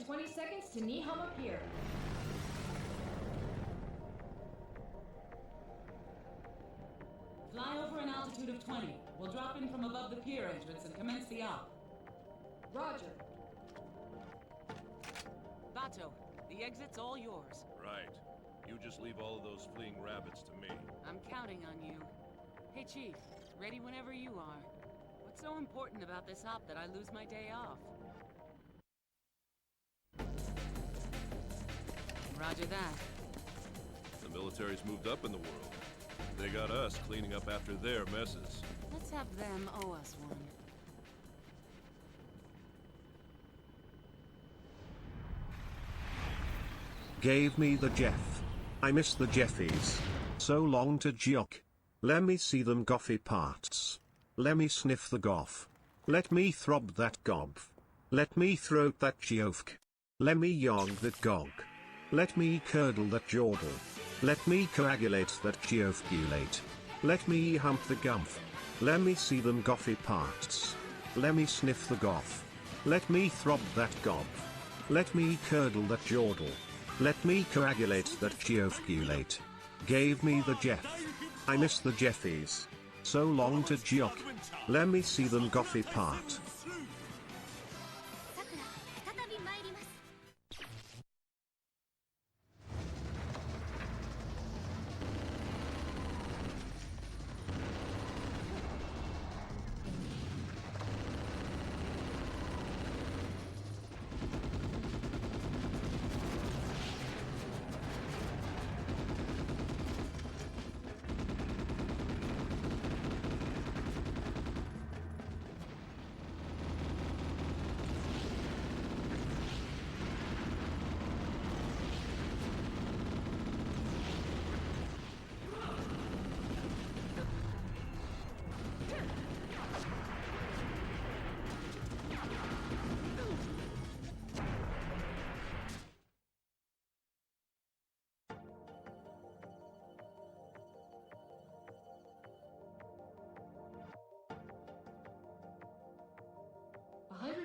120 seconds to Nihama Pier. Fly over an altitude of 20. We'll drop in from above the pier entrance and commence the op. Roger. Bato, the exit's all yours. Right. You just leave all of those fleeing rabbits to me. I'm counting on you. Hey, Chief. Ready whenever you are. What's so important about this op that I lose my day off? Roger that. The military's moved up in the world. They got us cleaning up after their messes. Let's have them owe us one. Gave me the Jeff. I miss the Jeffies. So long to Geok. Let me see them goffy parts. Let me sniff the goff. Let me throb that gob. Let me throat that geofk. Let me yog that gog. Let me curdle that jordle. Let me coagulate that geofculate. Let me hump the gumph. Let me see them goffy parts. Let me sniff the goff. Let me throb that gob. Let me curdle that jordle. Let me coagulate that geofculate. Gave me the Jeff. I miss the Jeffies. So long to Geok. Let me see them goffy part.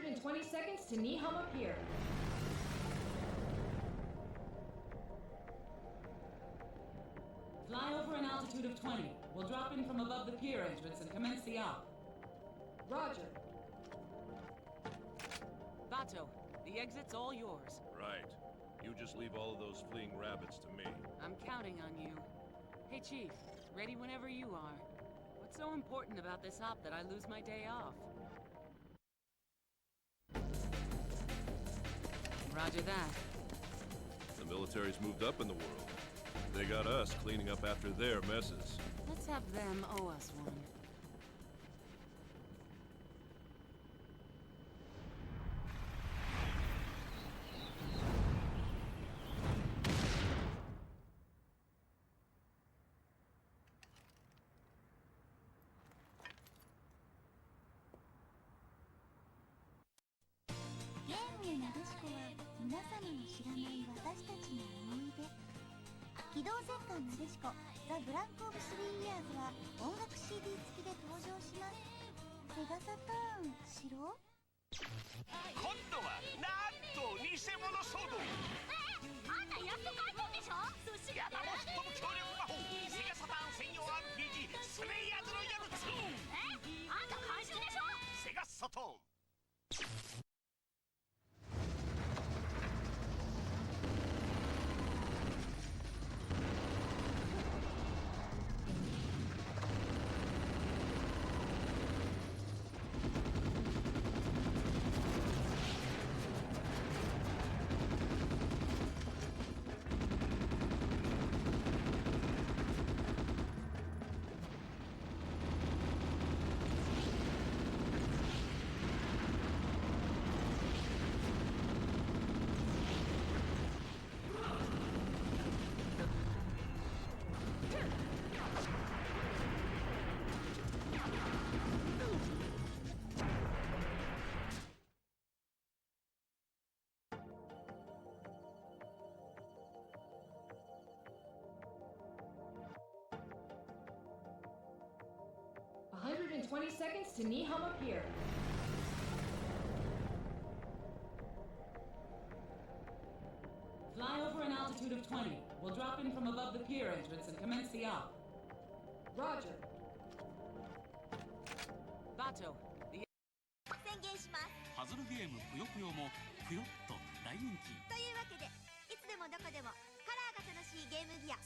And 20 seconds to Nihama Pier. Fly over an altitude of 20. We'll drop in from above the pier entrance and commence the op. Roger. Bato, the exit's all yours. Right. You just leave all of those fleeing rabbits to me. I'm counting on you. Hey, Chief. Ready whenever you are. What's so important about this op that I lose my day off? Roger that. The military's moved up in the world. They got us cleaning up after their messes. Let's have them owe us one. And 20 seconds to Nihama Pier. altitude of 20. We'll drop in from above the pier entrance and commence the op. Roger. Bato, the 宣言します。パズルゲームぷよぷよもぷよっと大人気。というわけで、いつでもどこでもカラーが楽しいゲームギア。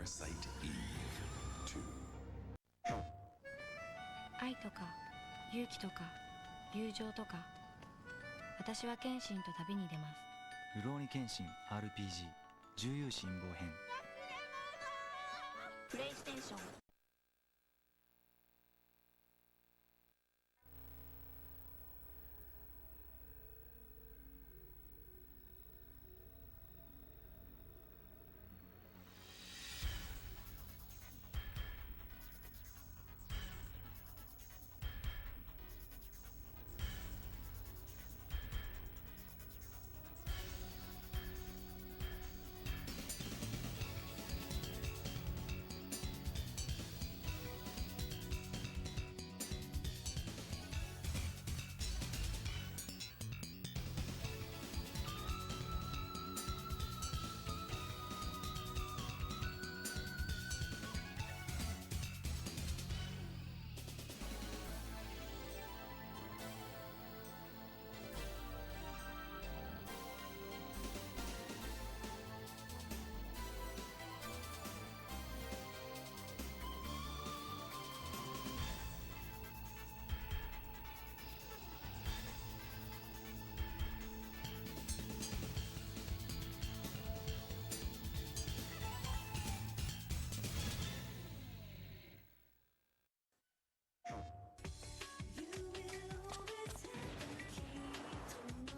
Parasite Eve 2. 愛とか勇気とか友情とか、私は剣心と旅に出ます。ルローニケンシン RPG 重勇辛抱編。プレイステーション。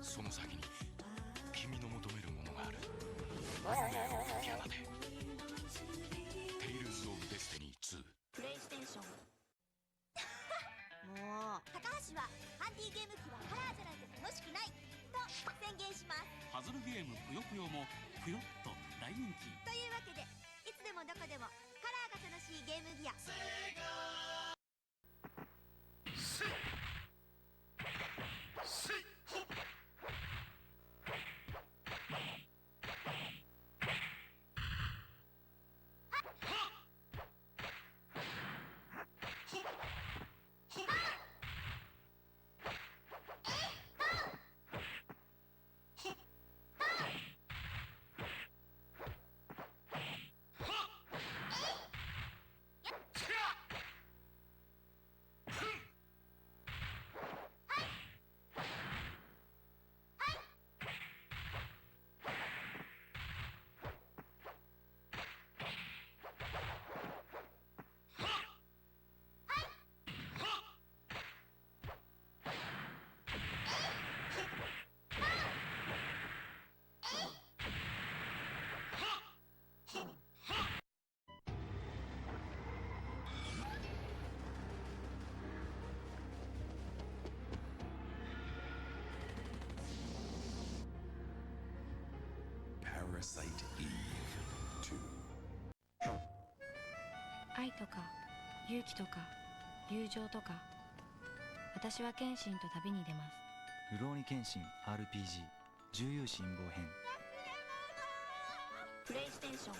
その先に君の求めるものがある。運命の解き放て。テイルズ・オブ・デスティニー2。プレイステーション。もう高橋はハンディゲーム機はカラーじゃないと楽しくないと宣言します。パズルゲームぷよぷよもぷよっと大人気。というわけで、いつでもどこでもカラーが楽しいゲームギア。Parasite Eve 2. 愛とか勇気とか友情とか、私は剣心と旅に出ます。ルローニケンシン RPG 重勇辛抱編。プレイステーション。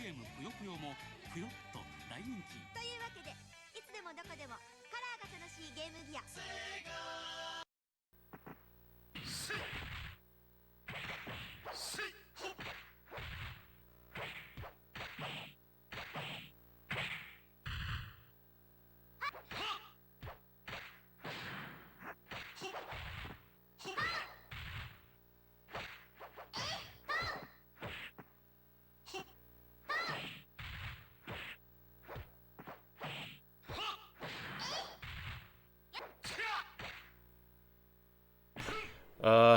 ゲームぷよぷよもぷよっと大人気。というわけでいつでもどこでもカラーが楽しいゲームギア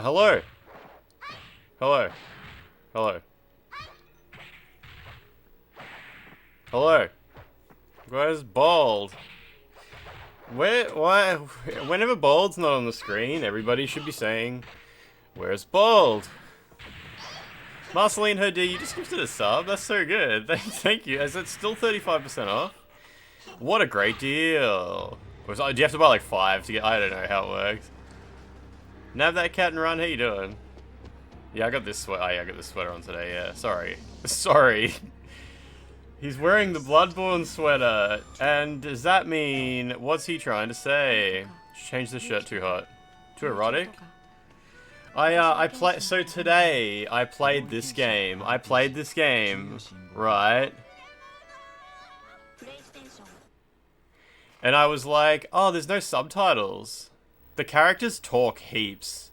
Hello. Hello. Hello. Hello. Where's Bald? Why? Whenever Bald's not on the screen, everybody should be saying, "Where's Bald?" Marceline Herdy, you just gifted a sub. That's so good. Thank you. Is it still 35% off? What a great deal. Do you have to buy like 5 to get? I don't know how it works. Nab that cat and run. How you doing? Yeah, I got this sweater. Oh, yeah, I got this sweater on today. Yeah, sorry. Sorry. He's wearing the Bloodborne sweater. And does that mean... What's he trying to say? Change the shirt too hot. Too erotic? So today, I played this game. Right? And I was like, oh, there's no subtitles. The characters talk heaps.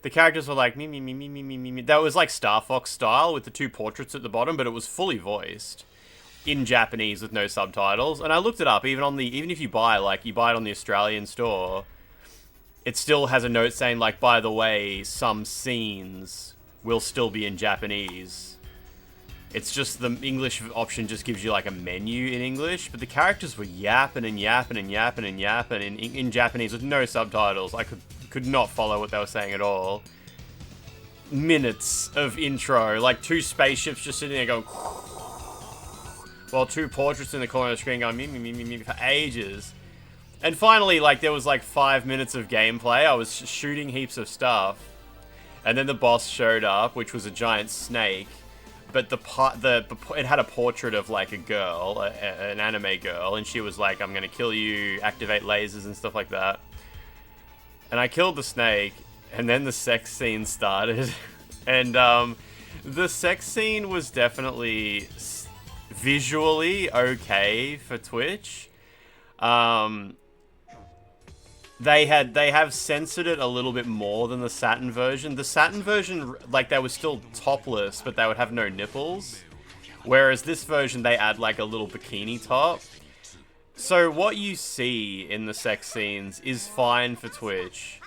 The characters were like, me, me, me, me, me, me, me, me. That was like Star Fox style with the 2 portraits at the bottom, but it was fully voiced. In Japanese with no subtitles. And I looked it up, even if you buy it on the Australian store, it still has a note saying, like, by the way, some scenes will still be in Japanese. It's just the English option just gives you like a menu in English, but the characters were yapping and yapping and yapping and yapping in Japanese with no subtitles. I could not follow what they were saying at all. Minutes of intro, like 2 spaceships just sitting there going, while 2 portraits in the corner of the screen going me me me me me for ages. And finally, like there was like 5 minutes of gameplay. I was shooting heaps of stuff, and then the boss showed up, which was a giant snake. But it had a portrait of like a girl, an anime girl, and she was like, I'm gonna kill you, activate lasers and stuff like that. And I killed the snake, and then the sex scene started. And the sex scene was definitely visually okay for Twitch. They have censored it a little bit more than the Saturn version. The Saturn version, like, they were still topless, but they would have no nipples. Whereas this version, they add, like, a little bikini top. So what you see in the sex scenes is fine for Twitch.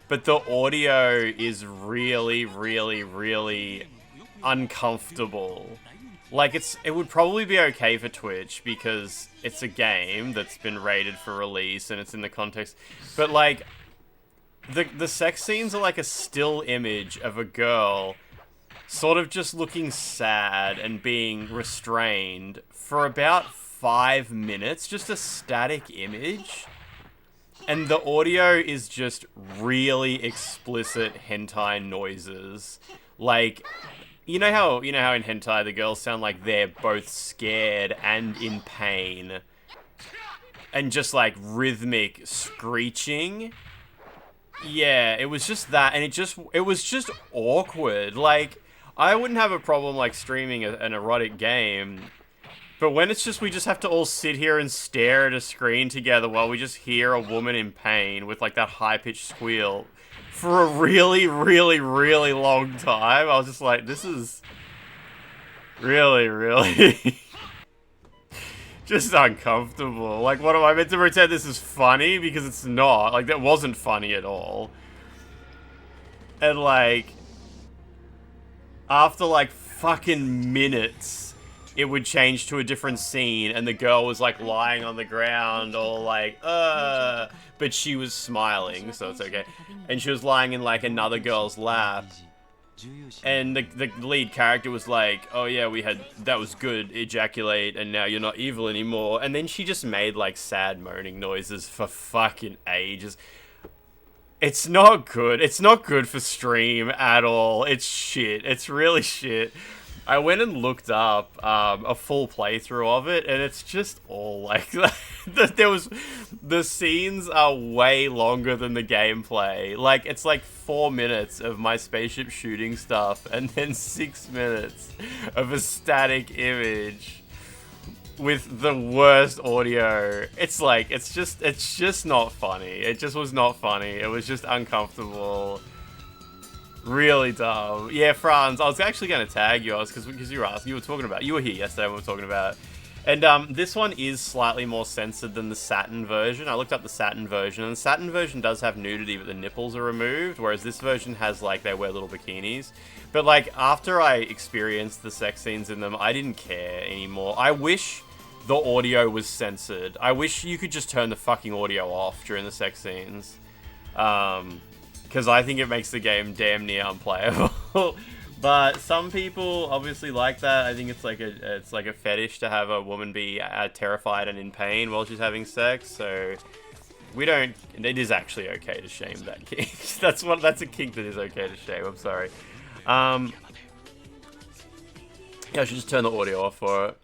But the audio is really, really, really uncomfortable. Like, it would probably be okay for Twitch because it's a game that's been rated for release and it's in the context. But, like, the sex scenes are like a still image of a girl sort of just looking sad and being restrained for about 5 minutes. Just a static image. And the audio is just really explicit hentai noises. Like... You know how in hentai the girls sound like they're both scared and in pain, and just like rhythmic screeching? Yeah, it was just that, and it was just awkward. Like, I wouldn't have a problem like streaming an erotic game, but when it's just we just have to all sit here and stare at a screen together while we just hear a woman in pain with like that high-pitched squeal for a really, really, really long time. I was just like, this is really, really just uncomfortable. Like, what am I meant to pretend this is funny? Because it's not. Like, that wasn't funny at all. And, like, after, like, fucking minutes, it would change to a different scene, and the girl was, like, lying on the ground, all, like, but she was smiling, so it's okay. And she was lying in, like, another girl's lap. And the lead character was like, oh yeah, that was good, ejaculate, and now you're not evil anymore. And then she just made, like, sad moaning noises for fucking ages. It's not good. It's not good for stream at all. It's shit. It's really shit. I went and looked up a full playthrough of it, and it's just all like the scenes are way longer than the gameplay. Like it's like 4 minutes of my spaceship shooting stuff, and then 6 minutes of a static image with the worst audio. It's like it's just not funny. It just was not funny. It was just uncomfortable. Really dumb. Yeah, Franz, I was actually going to tag yours because you were here yesterday when we were talking about it. And this one is slightly more censored than the Saturn version. I looked up the Saturn version, and the Saturn version does have nudity, but the nipples are removed, whereas this version has, like, they wear little bikinis. But, like, after I experienced the sex scenes in them, I didn't care anymore. I wish the audio was censored. I wish you could just turn the fucking audio off during the sex scenes. Because I think it makes the game damn near unplayable. But some people obviously like that. I think it's like a fetish to have a woman be terrified and in pain while she's having sex. So we don't. It is actually okay to shame that kink. That's a kink that is okay to shame. I'm sorry. Yeah, I should just turn the audio off for it.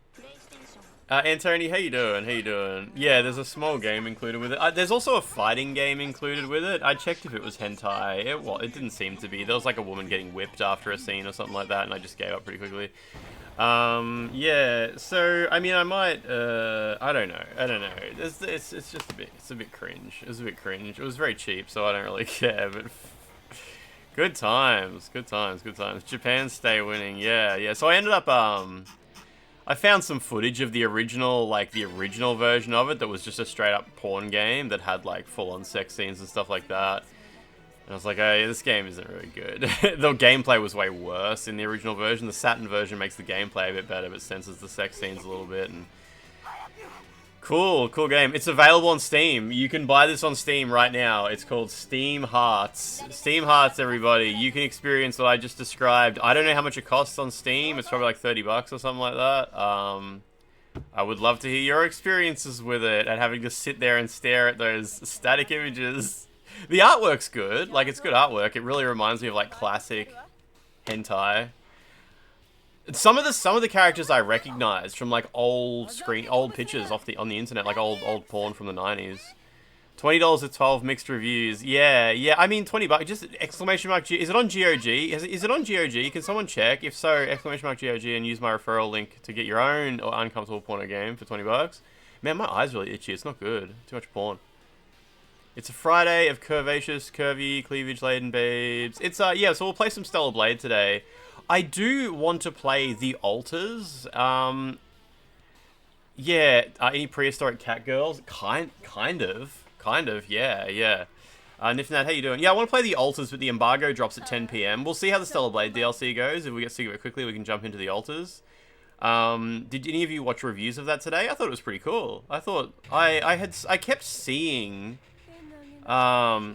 Antony, how you doing? How you doing? Yeah, there's a small game included with it. There's also a fighting game included with it. I checked if it was hentai. It didn't seem to be. There was like a woman getting whipped after a scene or something like that, and I just gave up pretty quickly. Yeah, so, I mean, I might, I don't know. It's just a bit cringe. It was a bit cringe. It was very cheap, so I don't really care, but good times. Japan stay winning. Yeah. So I ended up, I found some footage of the original version of it that was just a straight up porn game that had like full on sex scenes and stuff like that. And I was like, hey, this game isn't really good. The gameplay was way worse in the original version. The Saturn version makes the gameplay a bit better, but censors the sex scenes a little bit. And cool game. It's available on Steam. You can buy this on Steam right now. It's called Steam Hearts. Steam Hearts, everybody. You can experience what I just described. I don't know how much it costs on Steam. It's probably like $30 or something like that. I would love to hear your experiences with it and having to sit there and stare at those static images. The artwork's good. Like, it's good artwork. It really reminds me of like classic hentai. Some of the characters I recognized from like old pictures on the internet, like old porn from the 90s. $20 with 12 mixed reviews. Yeah. I mean, $20. Just exclamation mark G. Is it on GOG? Is it on GOG? Can someone check? If so, exclamation mark GOG and use my referral link to get your own uncomfortable porno game for $20. Man, my eyes really itchy. It's not good. Too much porn. It's a Friday of curvaceous, curvy, cleavage-laden babes. It's yeah. So we'll play some Stellar Blade today. I do want to play The Alters. Yeah, any prehistoric cat girls? Kind of, yeah. Nifnat, how you doing? Yeah, I want to play The Alters, but the embargo drops at 10 PM. We'll see how the Stellar Blade DLC goes. If we get sick of it quickly, we can jump into The Alters. Did any of you watch reviews of that today? I thought it was pretty cool. I thought, I kept seeing, okay,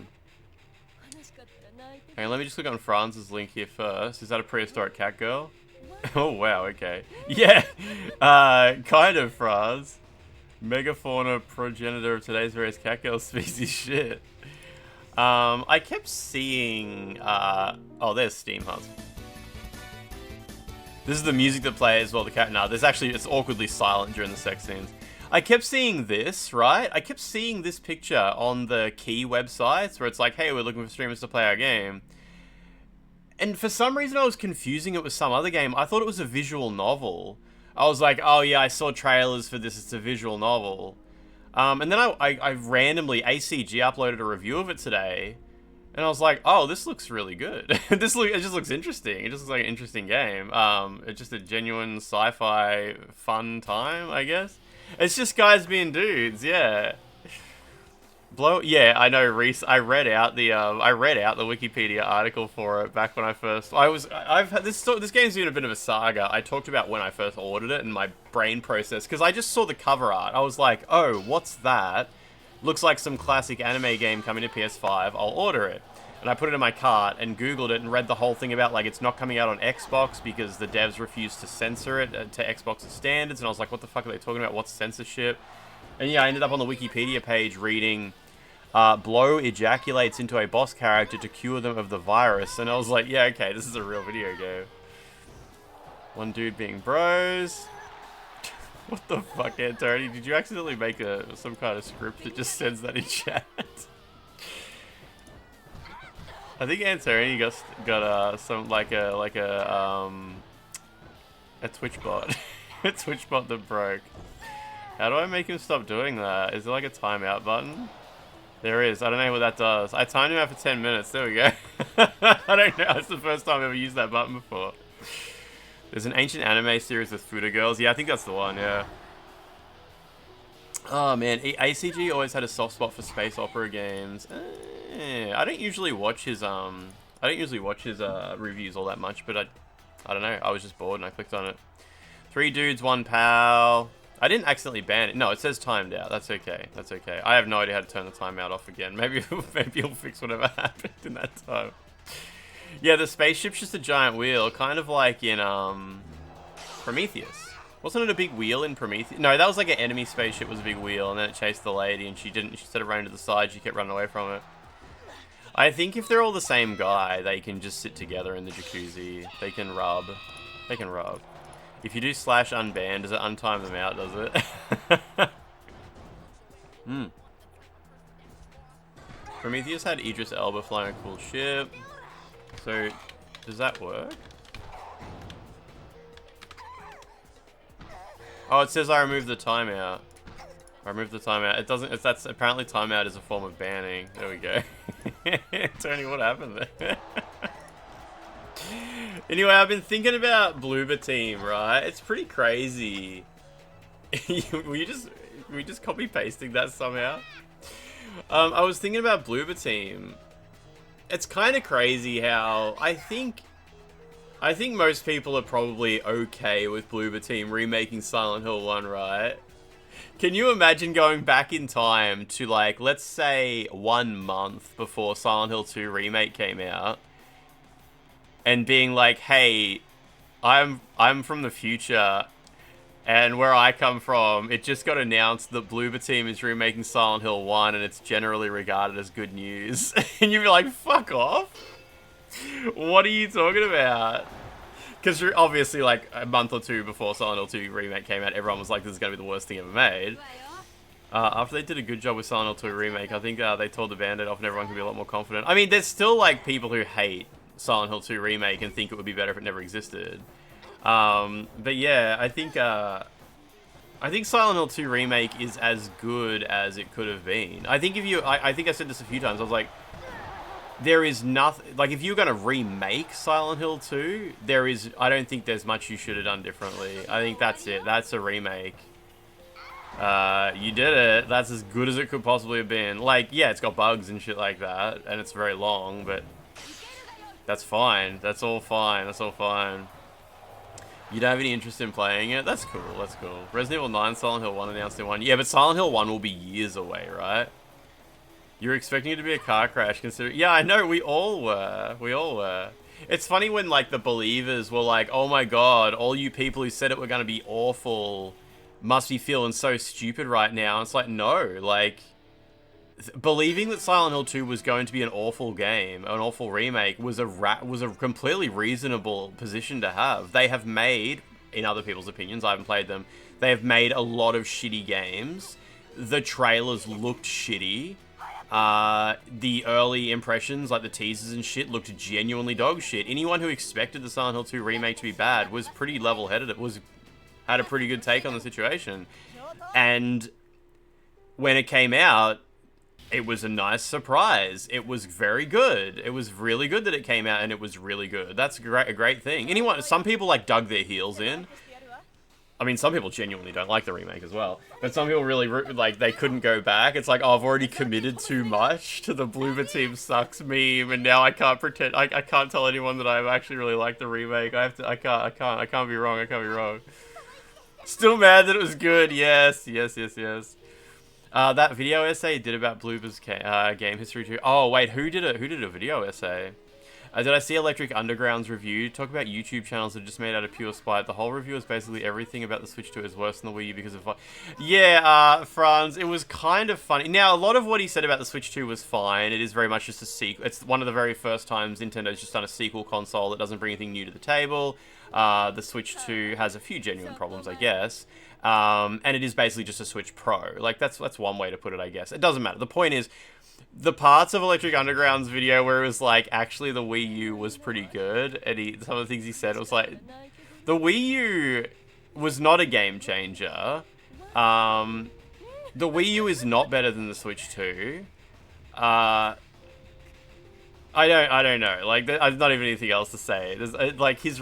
let me just click on Franz's link here first. Is that a prehistoric cat girl? Oh, wow, okay. Yeah, kind of, Franz. Megafauna progenitor of today's various cat girl species. Shit. I kept seeing, oh, there's Steam Hearts. This is the music that plays while the cat, it's awkwardly silent during the sex scenes. I kept seeing this, right? I kept seeing this picture on the Key websites where it's like, hey, we're looking for streamers to play our game. And for some reason I was confusing it with some other game. I thought it was a visual novel. I was like, oh yeah, I saw trailers for this, it's a visual novel. And then I randomly, ACG uploaded a review of it today. And I was like, oh, this looks really good. It just looks interesting. It just looks like an interesting game. It's just a genuine sci-fi fun time, I guess. It's just guys being dudes, yeah. Yeah, I know, Reese. I read out the Wikipedia article for it back when I first. I've had this game's been a bit of a saga. I talked about when I first ordered it and my brain process because I just saw the cover art. I was like, oh, what's that? Looks like some classic anime game coming to PS5. I'll order it. And I put it in my cart and Googled it and read the whole thing about, like, it's not coming out on Xbox because the devs refused to censor it to Xbox's standards. And I was like, what the fuck are they talking about? What's censorship? And yeah, I ended up on the Wikipedia page reading, Blow ejaculates into a boss character to cure them of the virus. And I was like, yeah, okay, this is a real video game. One dude being bros. What the fuck, Anthony? Did you accidentally make some kind of script that just sends that in chat? I think Anthony got some like a Twitch bot. A Twitch bot that broke. How do I make him stop doing that? Is there like a timeout button? There is. I don't know what that does. I timed him out for 10 minutes. There we go. I don't know. It's the first time I've ever used that button before. There's an ancient anime series with Fuda girls. Yeah, I think that's the one, yeah. Oh, man. ACG always had a soft spot for space opera games. I don't usually watch his, reviews all that much, but I don't know. I was just bored and I clicked on it. 3 dudes, 1 pal. I didn't accidentally ban it. No, it says timed out. That's okay. That's okay. I have no idea how to turn the timeout off again. Maybe he'll fix whatever happened in that time. Yeah, the spaceship's just a giant wheel, kind of like in Prometheus. Wasn't it a big wheel in Prometheus? No, that was like an enemy spaceship was a big wheel, and then it chased the lady, and instead of running to the side, she kept running away from it. I think if they're all the same guy, they can just sit together in the jacuzzi. They can rub. They can rub. If you do slash unban, does it untime them out, does it? Prometheus had Idris Elba flying a cool ship. So, does that work? Oh, it says I removed the timeout. I removed the timeout. It doesn't. That's apparently timeout is a form of banning. There we go. Tony, what happened there? Anyway, I've been thinking about Bloober Team, right? It's pretty crazy. Were you just copy pasting that somehow? I was thinking about Bloober Team. It's kind of crazy how I think most people are probably okay with Bloober Team remaking Silent Hill 1, right? Can you imagine going back in time to, like, let's say 1 month before Silent Hill 2 Remake came out and being like, hey, I'm from the future, and where I come from, it just got announced that Bloober Team is remaking Silent Hill 1 and it's generally regarded as good news. And you'd be like, fuck off. What are you talking about? Because you're obviously like a month or two before Silent Hill 2 Remake came out, everyone was like, this is going to be the worst thing ever made. After they did a good job with Silent Hill 2 Remake, I think they tore the band-aid off and everyone can be a lot more confident. I mean, there's still like people who hate Silent Hill 2 Remake and think it would be better if it never existed. But yeah, I think Silent Hill 2 Remake is as good as it could have been. I think I think I said this a few times, I was like, there is nothing, like if you're going to remake Silent Hill 2, I don't think there's much you should have done differently. I think that's it. That's a remake. You did it. That's as good as it could possibly have been. Like, yeah, it's got bugs and shit like that, and it's very long, but that's fine. That's all fine. That's all fine. You don't have any interest in playing it? That's cool. That's cool. Resident Evil 9, Silent Hill 1 announced in 1. Yeah, but Silent Hill 1 will be years away, right? You're expecting it to be a car crash, considering... Yeah, I know, we all were. We all were. It's funny when, like, the believers were like, oh my god, all you people who said it were going to be awful must be feeling so stupid right now. It's like, no, like... Believing that Silent Hill 2 was going to be an awful game, an awful remake, was a completely reasonable position to have. They have made, in other people's opinions, I haven't played them, they have made a lot of shitty games. The trailers looked shitty. The early impressions, like the teasers and shit, looked genuinely dog shit. Anyone who expected the Silent Hill 2 remake to be bad was pretty level-headed. Had a pretty good take on the situation. And when it came out, it was a nice surprise. It was very good. It was really good that it came out, and it was really good. That's a great thing. Some people, like, dug their heels in. I mean, some people genuinely don't like the remake as well. But some people really, like, they couldn't go back. It's like, oh, I've already committed too much to the Bloober Team sucks meme, and now I can't pretend, I can't tell anyone that I actually really like the remake. I can't be wrong. I can't be wrong. Still mad that it was good. Yes. That video essay did about Bloober's game history too. Oh wait, who did a video essay? Did I see Electric Underground's review? Talk about YouTube channels that are just made out of pure spite. The whole review is basically everything about the Switch 2 is worse than the Wii U because of... Yeah, Franz, it was kind of funny. Now, a lot of what he said about the Switch 2 was fine. It is very much just a sequel. It's one of the very first times Nintendo's just done a sequel console that doesn't bring anything new to the table. The Switch 2 has a few genuine problems, I guess. And it is basically just a Switch Pro. Like, that's one way to put it, I guess. It doesn't matter. The point is, the parts of Electric Underground's video where it was like, actually the Wii U was pretty good, and some of the things he said, it was like, the Wii U was not a game changer. The Wii U is not better than the Switch 2. I don't know. Like, there's not even anything else to say. There's, like, his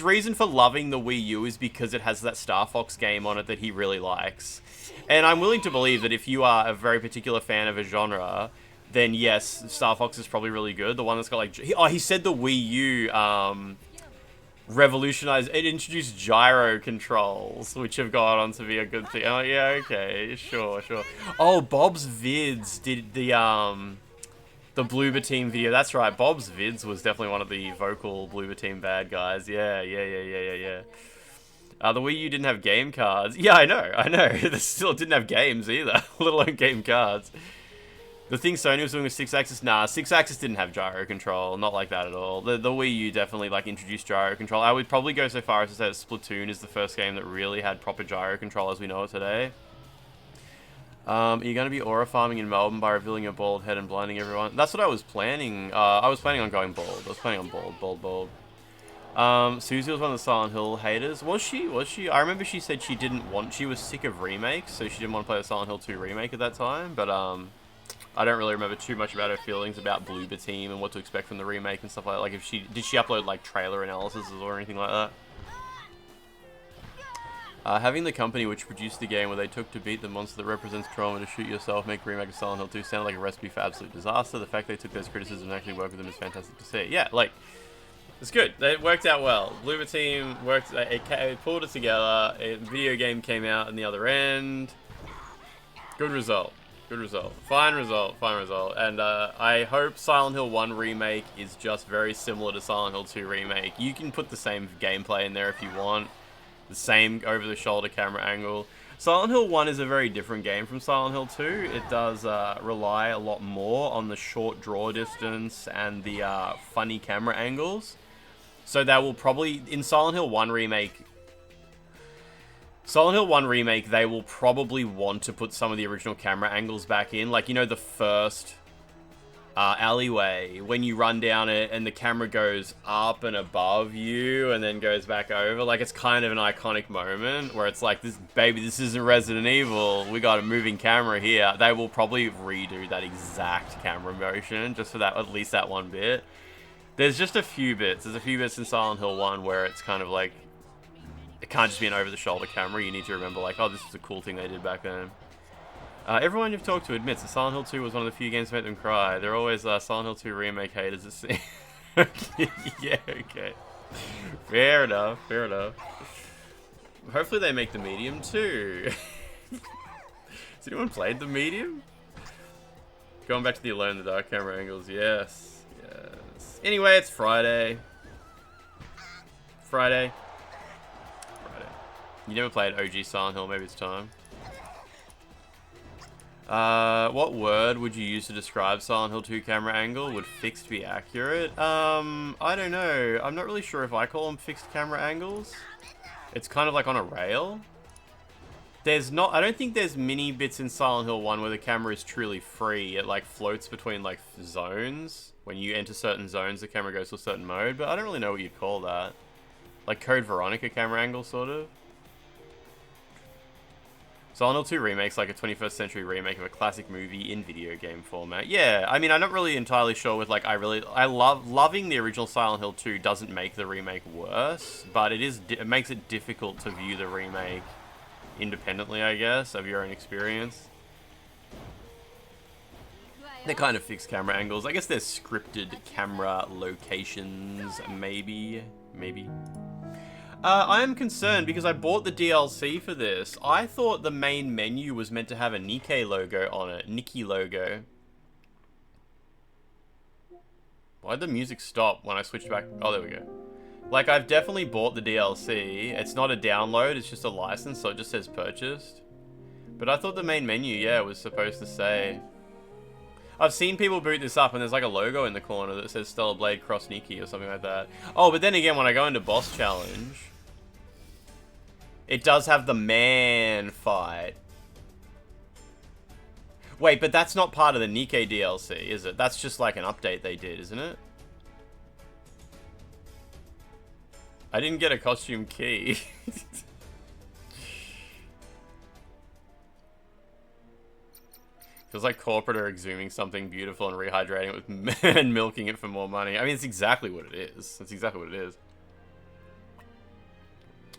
reason for loving the Wii U is because it has that Star Fox game on it that he really likes. And I'm willing to believe that if you are a very particular fan of a genre, then yes, Star Fox is probably really good. The one that's got like... he said the Wii U revolutionized... It introduced gyro controls, which have gone on to be a good thing. Oh, yeah, okay, sure. Oh, Bob's Vids did the Bloober Team video. That's right, Bob's Vids was definitely one of the vocal Bloober Team bad guys. Yeah. The Wii U didn't have game cards. Yeah, I know. It still didn't have games either, let alone game cards. The thing Sony was doing with 6-axis, nah, 6-axis didn't have gyro control, not like that at all. The Wii U definitely like introduced gyro control. I would probably go so far as to say that Splatoon is the first game that really had proper gyro control as we know it today. Are you going to be aura farming in Melbourne by revealing your bald head and blinding everyone? That's what I was planning. I was planning on going bald. I was planning on bald. Susie was one of the Silent Hill haters. Was she? I remember she said she was sick of remakes, so she didn't want to play the Silent Hill 2 remake at that time, but, I don't really remember too much about her feelings about Bloober Team and what to expect from the remake and stuff like that. Like, did she upload, like, trailer analysis or anything like that? Having the company which produced the game where they took to beat the monster that represents trauma to shoot yourself, make a remake of Silent Hill 2 sound like a recipe for absolute disaster. The fact they took those criticisms and actually worked with them is fantastic to see. Yeah, like... It's good. It worked out well. Bloober Team worked. It pulled it together. A video game came out on the other end. Good result. Fine result. And I hope Silent Hill 1 remake is just very similar to Silent Hill 2 remake. You can put the same gameplay in there if you want. The same over-the-shoulder camera angle. Silent Hill 1 is a very different game from Silent Hill 2. It does rely a lot more on the short draw distance and the funny camera angles. So that will probably, in Silent Hill 1 remake, they will probably want to put some of the original camera angles back in. Like, you know, the first alleyway, when you run down it and the camera goes up and above you and then goes back over. Like, it's kind of an iconic moment where it's like, this isn't Resident Evil. We got a moving camera here. They will probably redo that exact camera motion just for that, at least that one bit. There's just a few bits. There's a few bits in Silent Hill 1 where it's kind of like, it can't just be an over-the-shoulder camera. You need to remember, like, oh, this is a cool thing they did back then. Everyone you've talked to admits that Silent Hill 2 was one of the few games to make them cry. They're always Silent Hill 2 remake haters, it seems. Yeah, okay. Fair enough. Hopefully they make the medium too. Has anyone played the medium? Going back to the Alone in the Dark camera angles, yes. Anyway, it's Friday. You never played OG Silent Hill, maybe it's time. What word would you use to describe Silent Hill 2 camera angle? Would fixed be accurate? I don't know. I'm not really sure if I call them fixed camera angles. It's kind of like on a rail. I don't think there's many bits in Silent Hill 1 where the camera is truly free. It like floats between like zones. When you enter certain zones, the camera goes to a certain mode, but I don't really know what you'd call that. Like Code Veronica camera angle, sort of. Silent Hill 2 remake's like a 21st century remake of a classic movie in video game format. Yeah, I mean, I'm not really entirely sure with, like, loving the original Silent Hill 2 doesn't make the remake worse, but it makes it difficult to view the remake independently, I guess, of your own experience. They're kind of fixed camera angles. I guess they're scripted camera locations, maybe. I am concerned because I bought the DLC for this. I thought the main menu was meant to have a NIKKE logo on it. NIKKE logo. Why'd the music stop when I switched back? Oh, there we go. Like, I've definitely bought the DLC. It's not a download, it's just a license, so it just says purchased. But I thought the main menu, yeah, was supposed to say... I've seen people boot this up and there's like a logo in the corner that says Stellar Blade Cross NIKKE or something like that. Oh, but then again, when I go into boss challenge, it does have the man fight. Wait, but that's not part of the NIKKE DLC, is it? That's just like an update they did, isn't it? I didn't get a costume key. Feels like corporate are exhuming something beautiful and rehydrating it with and milking it for more money. I mean, it's exactly what it is. That's exactly what it is.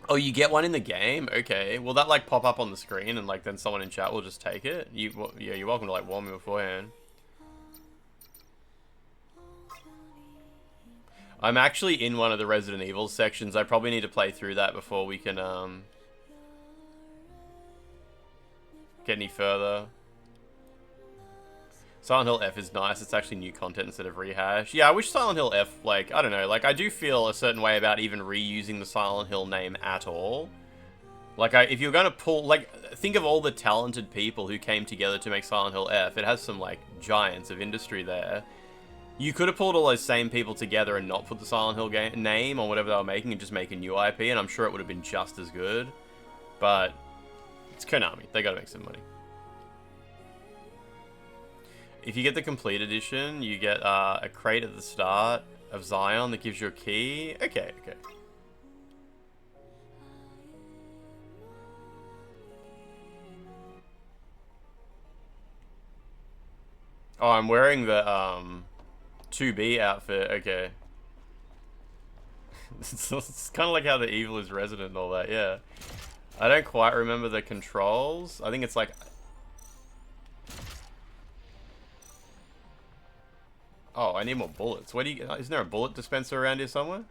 Oh, you get one in the game? Okay. Will that, like, pop up on the screen and, like, then someone in chat will just take it? Yeah, you're welcome to, like, warn me beforehand. I'm actually in one of the Resident Evil sections. I probably need to play through that before we can, get any further. Silent Hill F is nice. It's actually new content instead of rehash. Yeah, I wish Silent Hill F, like, I don't know, like, I do feel a certain way about even reusing the Silent Hill name at all. Like, if you're going to pull, like, think of all the talented people who came together to make Silent Hill F. It has some, like, giants of industry there. You could have pulled all those same people together and not put the Silent Hill name on whatever they were making and just make a new IP, and I'm sure it would have been just as good. But it's Konami. They got to make some money. If you get the complete edition, you get a crate at the start of Zion that gives you a key. Okay, okay. Oh, I'm wearing the 2B outfit. Okay. It's kind of like how the evil is resident and all that. Yeah. I don't quite remember the controls. I think it's like... Oh, I need more bullets. Where do you... Isn't there a bullet dispenser around here somewhere?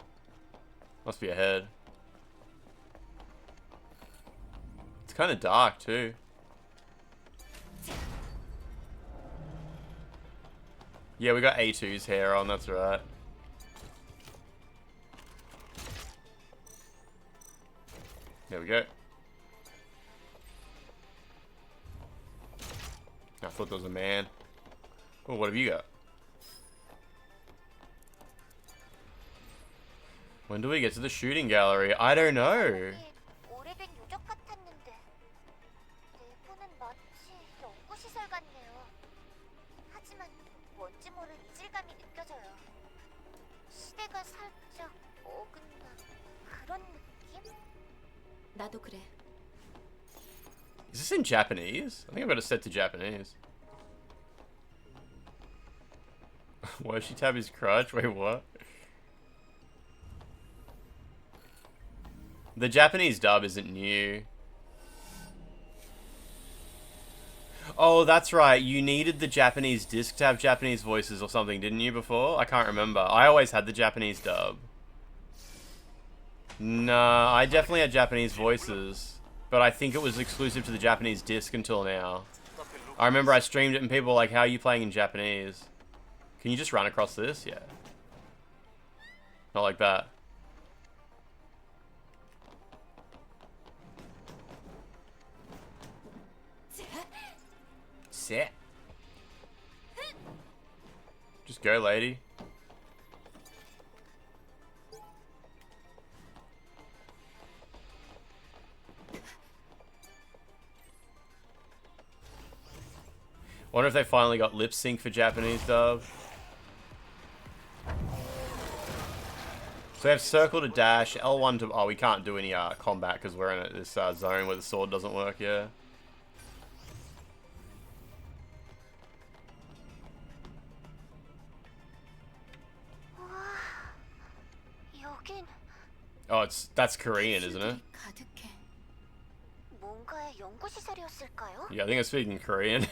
Must be ahead. It's kind of dark, too. Yeah, we got A2's hair on, that's right. There we go. I thought there was a man. Oh, what have you got? When do we get to the shooting gallery? I don't know. Is this in Japanese? I think I've got it set to Japanese. Why does she tap his crotch? Wait, what? The Japanese dub isn't new. Oh, that's right. You needed the Japanese disc to have Japanese voices or something, didn't you, before? I can't remember. I always had the Japanese dub. Nah, I definitely had Japanese voices. But I think it was exclusive to the Japanese disc until now. I remember I streamed it and people were like, how are you playing in Japanese? Can you just run across this? Yeah. Not like that. Set. Just go, lady. Wonder if they finally got lip sync for Japanese dub. So we have circle to dash, L1 to... Oh, we can't do any combat because we're in this zone where the sword doesn't work, yeah. Oh, that's Korean, isn't it? Yeah, I think I'm speaking Korean.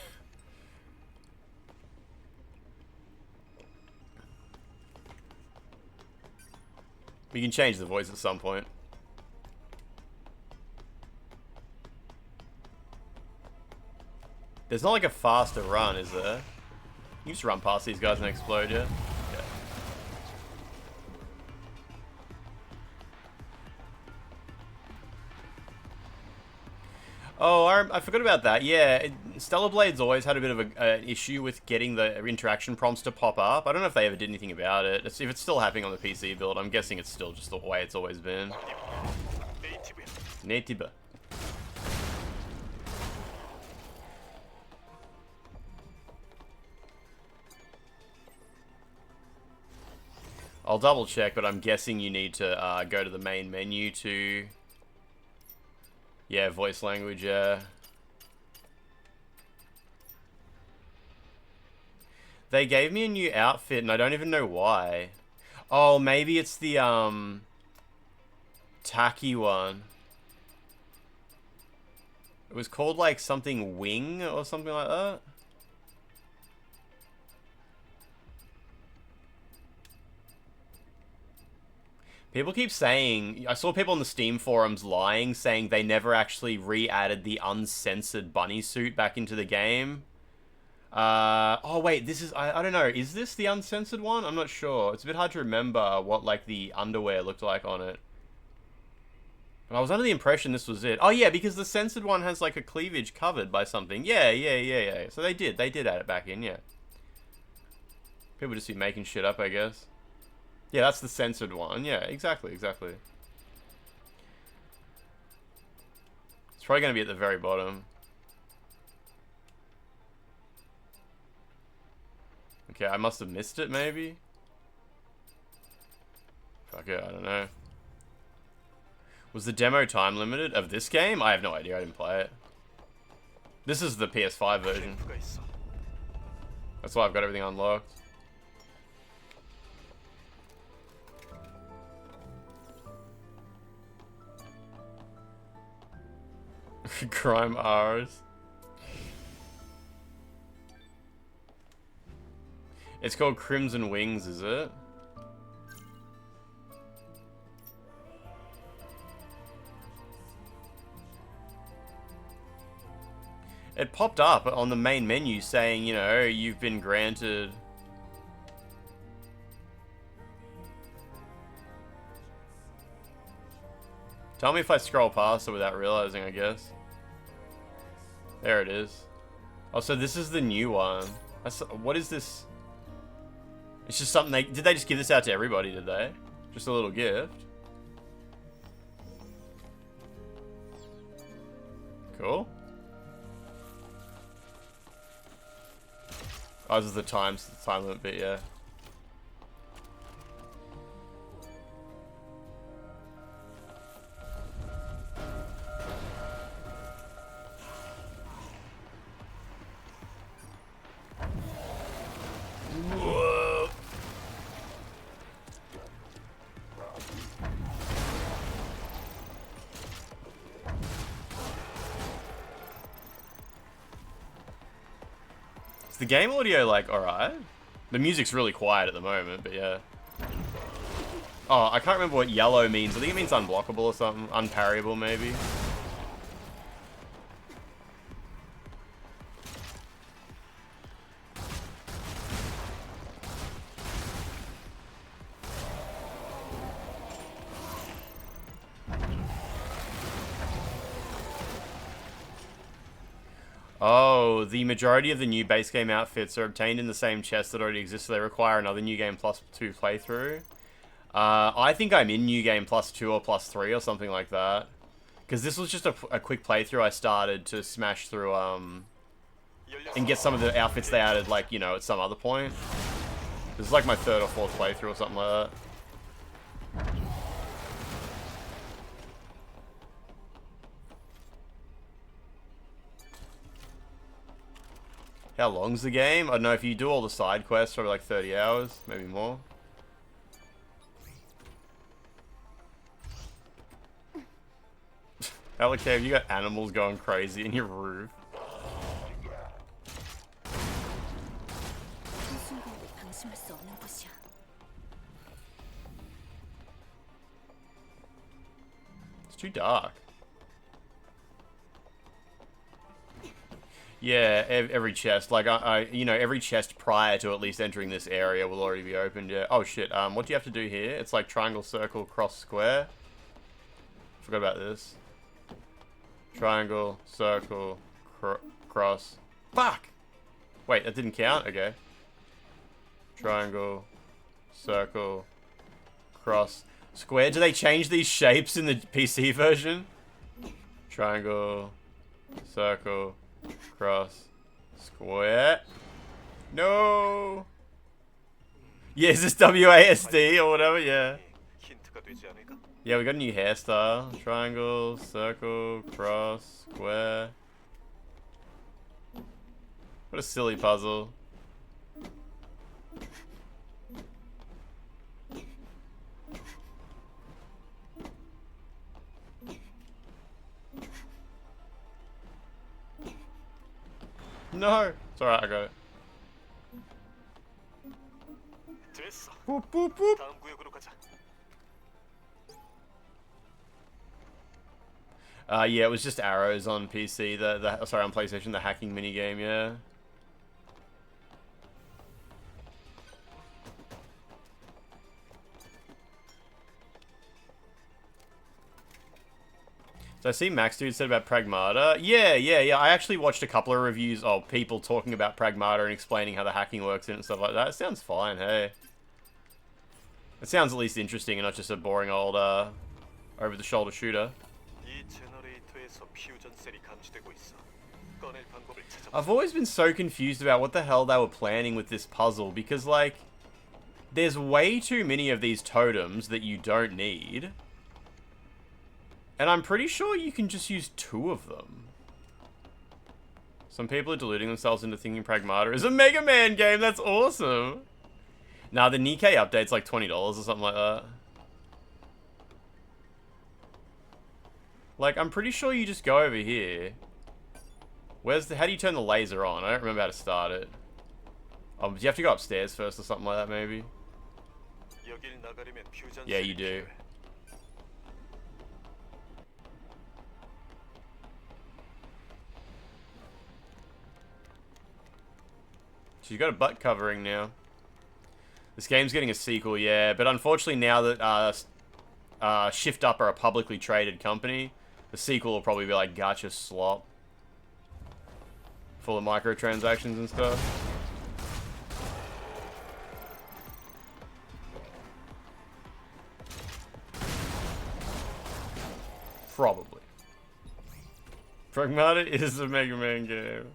We can change the voice at some point. There's not like a faster run, is there? You just run past these guys and explode, yeah? Yeah. Oh, I forgot about that. Yeah, Stellar Blade's always had a bit of an issue with getting the interaction prompts to pop up. I don't know if they ever did anything about it. If it's still happening on the PC build, I'm guessing it's still just the way it's always been. Native. I'll double check, but I'm guessing you need to go to the main menu to... Yeah, voice language, yeah. They gave me a new outfit, and I don't even know why. Oh, maybe it's the, tacky one. It was called, like, something Wing or something like that. People keep saying, I saw people on the Steam forums lying, saying they never actually re-added the uncensored bunny suit back into the game. Oh wait, this is, I don't know, is this the uncensored one? I'm not sure. It's a bit hard to remember what, like, the underwear looked like on it. But I was under the impression this was it. Oh yeah, because the censored one has, like, a cleavage covered by something. Yeah. So they did add it back in, yeah. People just be making shit up, I guess. Yeah, that's the censored one. Yeah, exactly. It's probably going to be at the very bottom. Okay, I must have missed it, maybe? Fuck it, I don't know. Was the demo time limited of this game? I have no idea, I didn't play it. This is the PS5 version. That's why I've got everything unlocked. Crime R's. It's called Crimson Wings, is it? It popped up on the main menu saying, you know, you've been granted... Tell me if I scroll past it without realizing, I guess. There it is. Oh, so this is the new one. What is this? It's just something they... Did they just give this out to everybody, did they? Just a little gift. Cool. Oh, this is the time limit bit, yeah. Is the game audio, like, alright? The music's really quiet at the moment, but yeah. Oh, I can't remember what yellow means. I think it means unblockable or something. Unparryable, maybe. Oh, the majority of the new base game outfits are obtained in the same chest that already exists, so they require another New Game Plus 2 playthrough. I think I'm in New Game Plus 2 or Plus 3 or something like that. Because this was just a quick playthrough I started to smash through, and get some of the outfits they added, like, you know, at some other point. This is like my third or fourth playthrough or something like that. How long's the game? I don't know, if you do all the side quests, probably like 30 hours, maybe more. Alec, you got animals going crazy in your roof. It's too dark. Yeah, every chest, like, you know, every chest prior to at least entering this area will already be opened, yeah. Oh, shit, what do you have to do here? It's like triangle, circle, cross, square. Forgot about this. Triangle, circle, cross. Fuck! Wait, that didn't count? Okay. Triangle, circle, cross, square. Do they change these shapes in the PC version? Triangle, circle, cross, square. No! Yeah, is this WASD or whatever? Yeah. Yeah, we got a new hairstyle. Triangle, circle, cross, square. What a silly puzzle. No! It's alright, I got it. Boop, boop, boop. Yeah, it was just arrows on PC. Sorry, on PlayStation, the hacking minigame, yeah. So I see Max Dude said about Pragmata. Yeah. I actually watched a couple of reviews of people talking about Pragmata and explaining how the hacking works in it and stuff like that. It sounds fine, hey. It sounds at least interesting and not just a boring old, over-the-shoulder shooter. I've always been so confused about what the hell they were planning with this puzzle, because, like, there's way too many of these totems that you don't need. And I'm pretty sure you can just use 2 of them. Some people are deluding themselves into thinking Pragmata is a Mega Man game. That's awesome. Nah, the NIKKE update's like $20 or something like that. Like, I'm pretty sure you just go over here. How do you turn the laser on? I don't remember how to start it. Do you have to go upstairs first or something like that, maybe? Yeah, you do. She's got a butt covering now. This game's getting a sequel, yeah. But unfortunately now that Shift Up are a publicly traded company, the sequel will probably be like gacha slop. Full of microtransactions and stuff. Probably. Pragmata is a Mega Man game.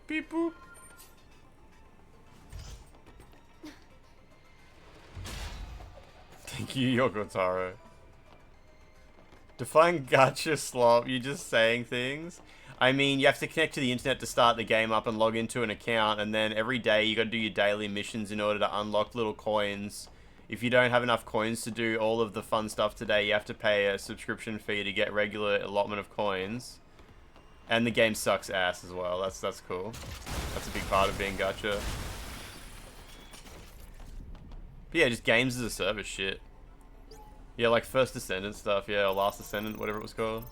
Beep boop. Thank you, Yokotaro. Define gacha slop, you're just saying things. I mean, you have to connect to the internet to start the game up and log into an account, and then every day you gotta do your daily missions in order to unlock little coins. If you don't have enough coins to do all of the fun stuff today, you have to pay a subscription fee to get regular allotment of coins. And the game sucks ass as well. That's cool. That's a big part of being gacha. But yeah, just games as a service shit. Yeah, like First Descendant stuff, yeah, or Last Descendant, whatever it was called.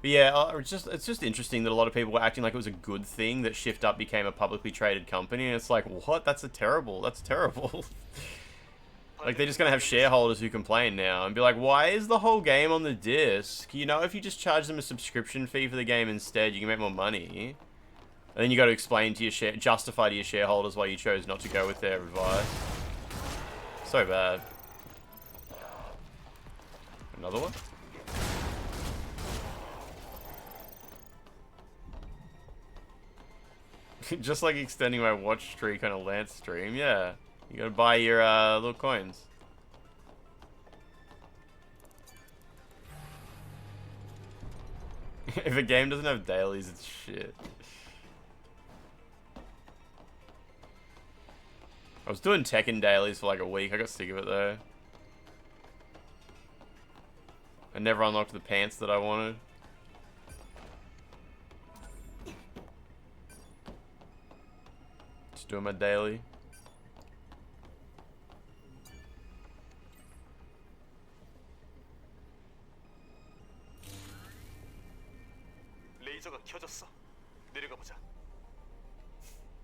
But yeah, it's just interesting that a lot of people were acting like it was a good thing that Shift Up became a publicly traded company, and it's like, what? That's terrible. Like, they're just gonna have shareholders who complain now and be like, why is the whole game on the disc? You know, if you just charge them a subscription fee for the game instead, you can make more money. And then you got to explain to your justify to your shareholders why you chose not to go with their advice. So bad. Another one? Just like extending my watch streak on a Lance stream, yeah. You gotta buy your little coins. If a game doesn't have dailies, it's shit. I was doing Tekken dailies for like a week. I got sick of it though. I never unlocked the pants that I wanted. Just doing my daily.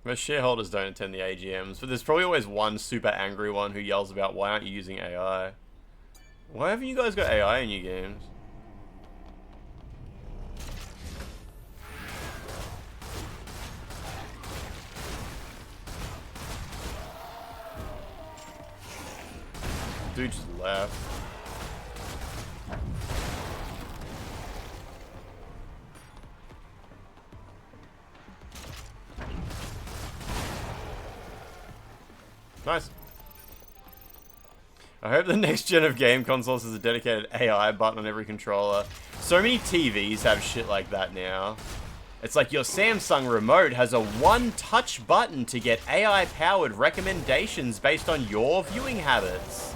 Most shareholders don't attend the AGMs, but there's probably always one super angry one who yells about why aren't you using AI? Why haven't you guys got AI in your games? Dude just left. Nice. I hope the next gen of game consoles has a dedicated AI button on every controller. So many TVs have shit like that now. It's like your Samsung remote has a one-touch button to get AI-powered recommendations based on your viewing habits.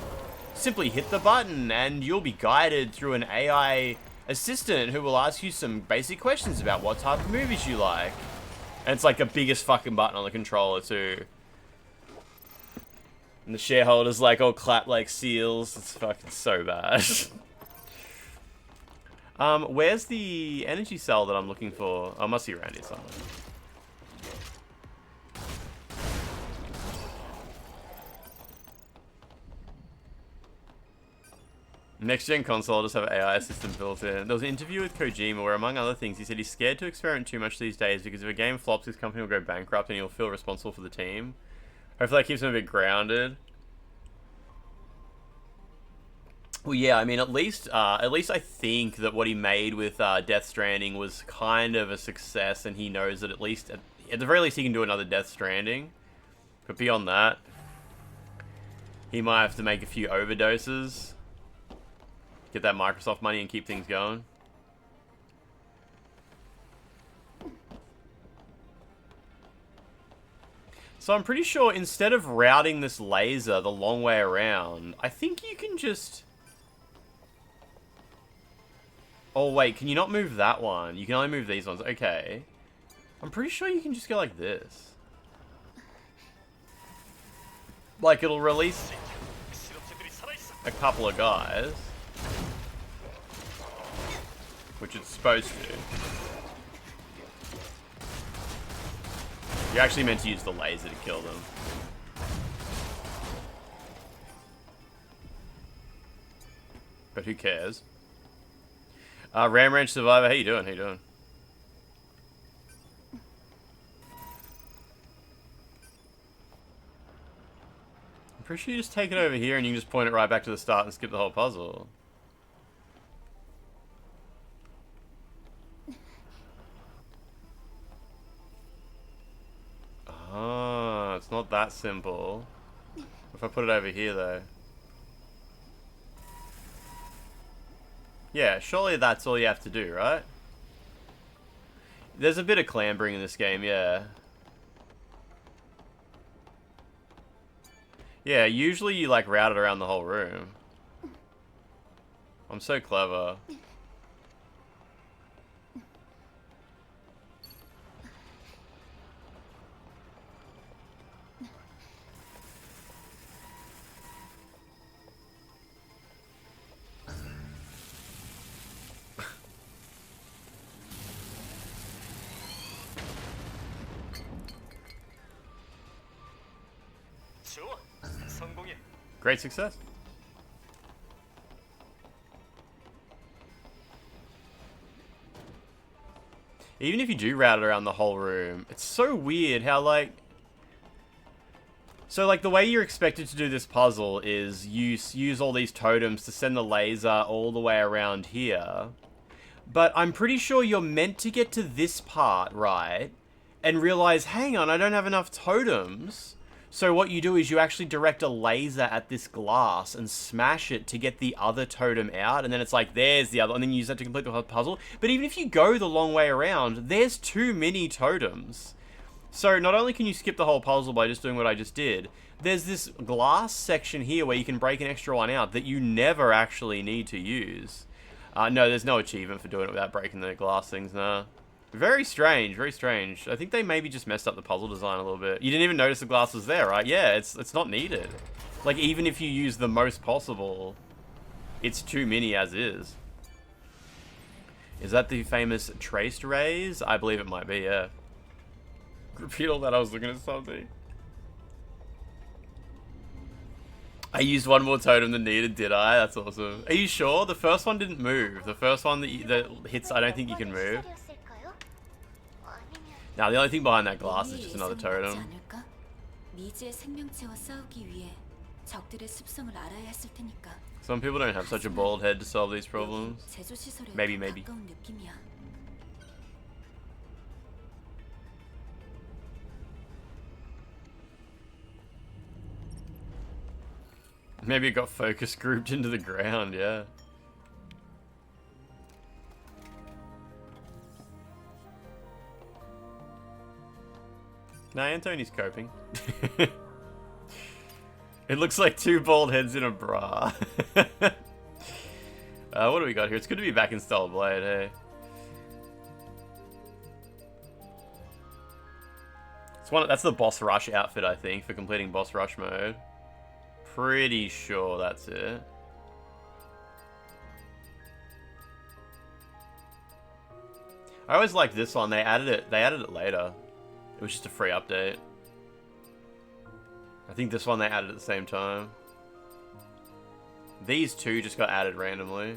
Simply hit the button and you'll be guided through an AI assistant who will ask you some basic questions about what type of movies you like. And it's like the biggest fucking button on the controller too. And the shareholders like all clap like seals. It's fucking so bad. Where's the energy cell that I'm looking for? Oh, I must be around here somewhere. Next gen console does have an AI assistant built in. There was an interview with Kojima where, among other things, he said he's scared to experiment too much these days because if a game flops, his company will go bankrupt and he'll feel responsible for the team. Hopefully that keeps him a bit grounded. Well, yeah, I mean, at least I think that what he made with Death Stranding was kind of a success, and he knows that at the very least he can do another Death Stranding. But beyond that, he might have to make a few overdoses, get that Microsoft money, and keep things going. So I'm pretty sure instead of routing this laser the long way around, I think you can just... Oh wait, can you not move that one? You can only move these ones. Okay. I'm pretty sure you can just go like this. Like it'll release a couple of guys. Which it's supposed to. You're actually meant to use the laser to kill them. But who cares? Ram Ranch Survivor, how you doing? How you doing? I'm pretty sure you just take it over here and you can just point it right back to the start and skip the whole puzzle. Ah, it's not that simple. If I put it over here, though. Yeah, surely that's all you have to do, right? There's a bit of clambering in this game, yeah. Yeah, usually you, like, route it around the whole room. I'm so clever. Great success. Even if you do route it around the whole room, it's so weird how, like... So, like, the way you're expected to do this puzzle is use all these totems to send the laser all the way around here. But I'm pretty sure you're meant to get to this part, right? And realize, hang on, I don't have enough totems. So what you do is you actually direct a laser at this glass and smash it to get the other totem out, and then it's like, there's the other, and then you use that to complete the puzzle. But even if you go the long way around, there's too many totems. So not only can you skip the whole puzzle by just doing what I just did, there's this glass section here where you can break an extra one out that you never actually need to use. No, there's no achievement for doing it without breaking the glass things, nah. Very strange, very strange. I think they maybe just messed up the puzzle design a little bit. You didn't even notice the glass was there, right? Yeah, it's not needed. Like, even if you use the most possible, it's too many as is. Is that the famous traced rays? I believe it might be, yeah. Repeat all that, I was looking at something. I used one more totem than needed, did I? That's awesome. Are you sure? The first one didn't move. The first one that hits, I don't think you can move. Now, the only thing behind that glass is just another totem. Some people don't have such a bald head to solve these problems. Maybe. Maybe it got focus grouped into the ground, yeah. Nah, Antoni's coping. It looks like two bald heads in a bra. What do we got here? It's good to be back in Stellar Blade, hey. That's the boss rush outfit, I think, for completing boss rush mode. Pretty sure that's it. I always liked this one. They added it later. It was just a free update. I think this one they added at the same time. These two just got added randomly.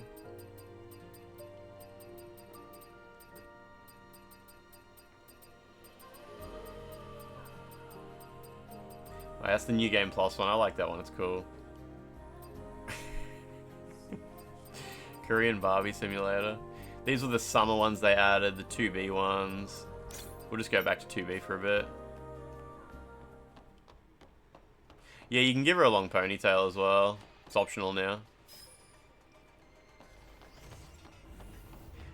Oh, that's the New Game Plus one. I like that one. It's cool. Korean Barbie Simulator. These were the summer ones they added, the 2B ones. We'll just go back to 2B for a bit. Yeah, you can give her a long ponytail as well. It's optional now.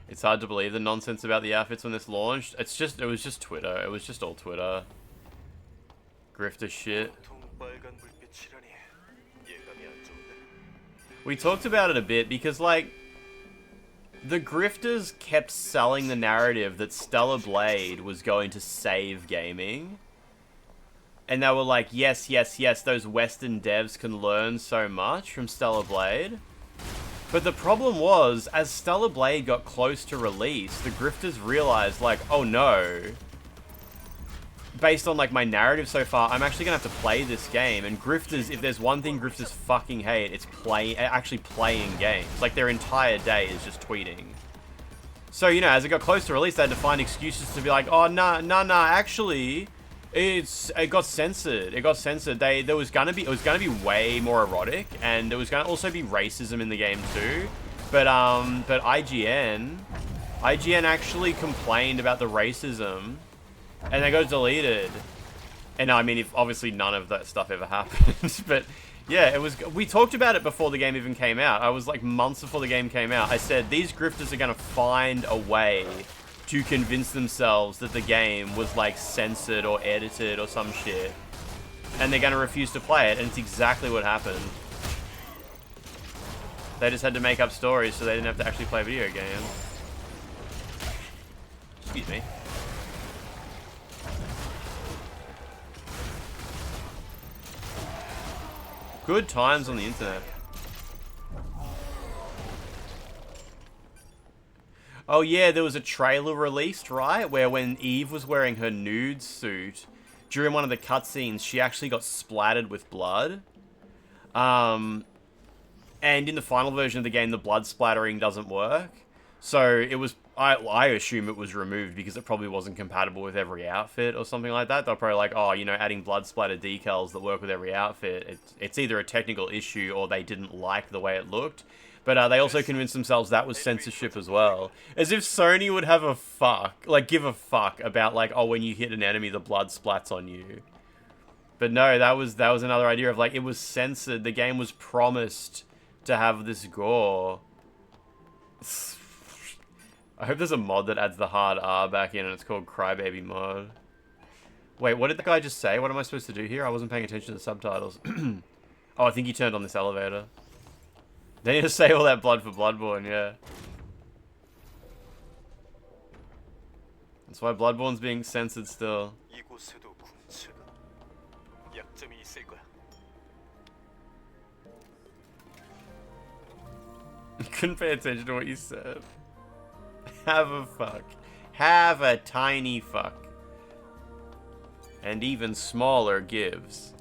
It's hard to believe the nonsense about the outfits when this launched. It was just Twitter. It was just all Twitter. Grifter shit. We talked about it a bit because, like, the grifters kept selling the narrative that Stellar Blade was going to save gaming. And they were like, yes, those Western devs can learn so much from Stellar Blade. But the problem was, as Stellar Blade got close to release, the grifters realized, like, oh no. Based on, like, my narrative so far, I'm actually gonna have to play this game. And grifters, if there's one thing grifters fucking hate, it's actually playing games. Like, their entire day is just tweeting. So, you know, as it got close to release, they had to find excuses to be like, oh, nah, actually, it got censored. It got censored. It was gonna be way more erotic, and there was gonna also be racism in the game too. But IGN actually complained about the racism, and they got deleted. And I mean, obviously none of that stuff ever happened. But yeah, we talked about it before the game even came out. I was like months before the game came out. I said, these grifters are gonna find a way to convince themselves that the game was like censored or edited or some shit. And they're gonna refuse to play it, and it's exactly what happened. They just had to make up stories so they didn't have to actually play video games. Excuse me. Good times on the internet. Oh yeah, there was a trailer released, right? Where when Eve was wearing her nude suit, during one of the cutscenes, she actually got splattered with blood. And in the final version of the game, the blood splattering doesn't work. So it was, I assume it was removed because it probably wasn't compatible with every outfit or something like that. They're probably like, oh, you know, adding blood splatter decals that work with every outfit, it's either a technical issue or they didn't like the way it looked. But they also convinced themselves that was censorship as well. As if Sony would have a give a fuck about, like, oh, when you hit an enemy, the blood splats on you. But no, that was another idea of, like, it was censored. The game was promised to have this gore. I hope there's a mod that adds the hard R back in and it's called Crybaby mod. Wait, what did the guy just say? What am I supposed to do here? I wasn't paying attention to the subtitles. Oh, I think he turned on this elevator. They need to save all that blood for Bloodborne, yeah. That's why Bloodborne's being censored still. Couldn't pay attention to what you said. Have a fuck. Have a tiny fuck. And even smaller gives.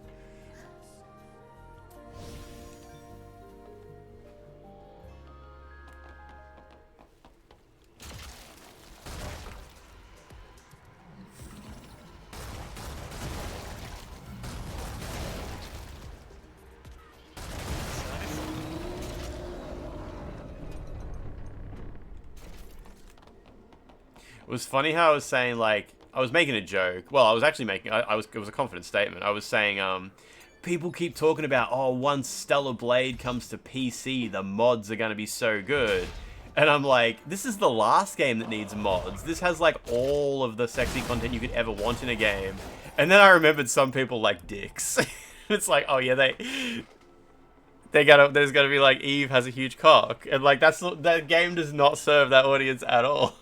It was funny how I was saying, like, I was making a joke. Well, I was actually making, it was a confident statement. I was saying, people keep talking about, oh, once Stellar Blade comes to PC, the mods are going to be so good. And I'm like, this is the last game that needs mods. This has, like, all of the sexy content you could ever want in a game. And then I remembered some people like dicks. It's like, oh yeah, there's gotta be like, Eve has a huge cock. And like, that game does not serve that audience at all.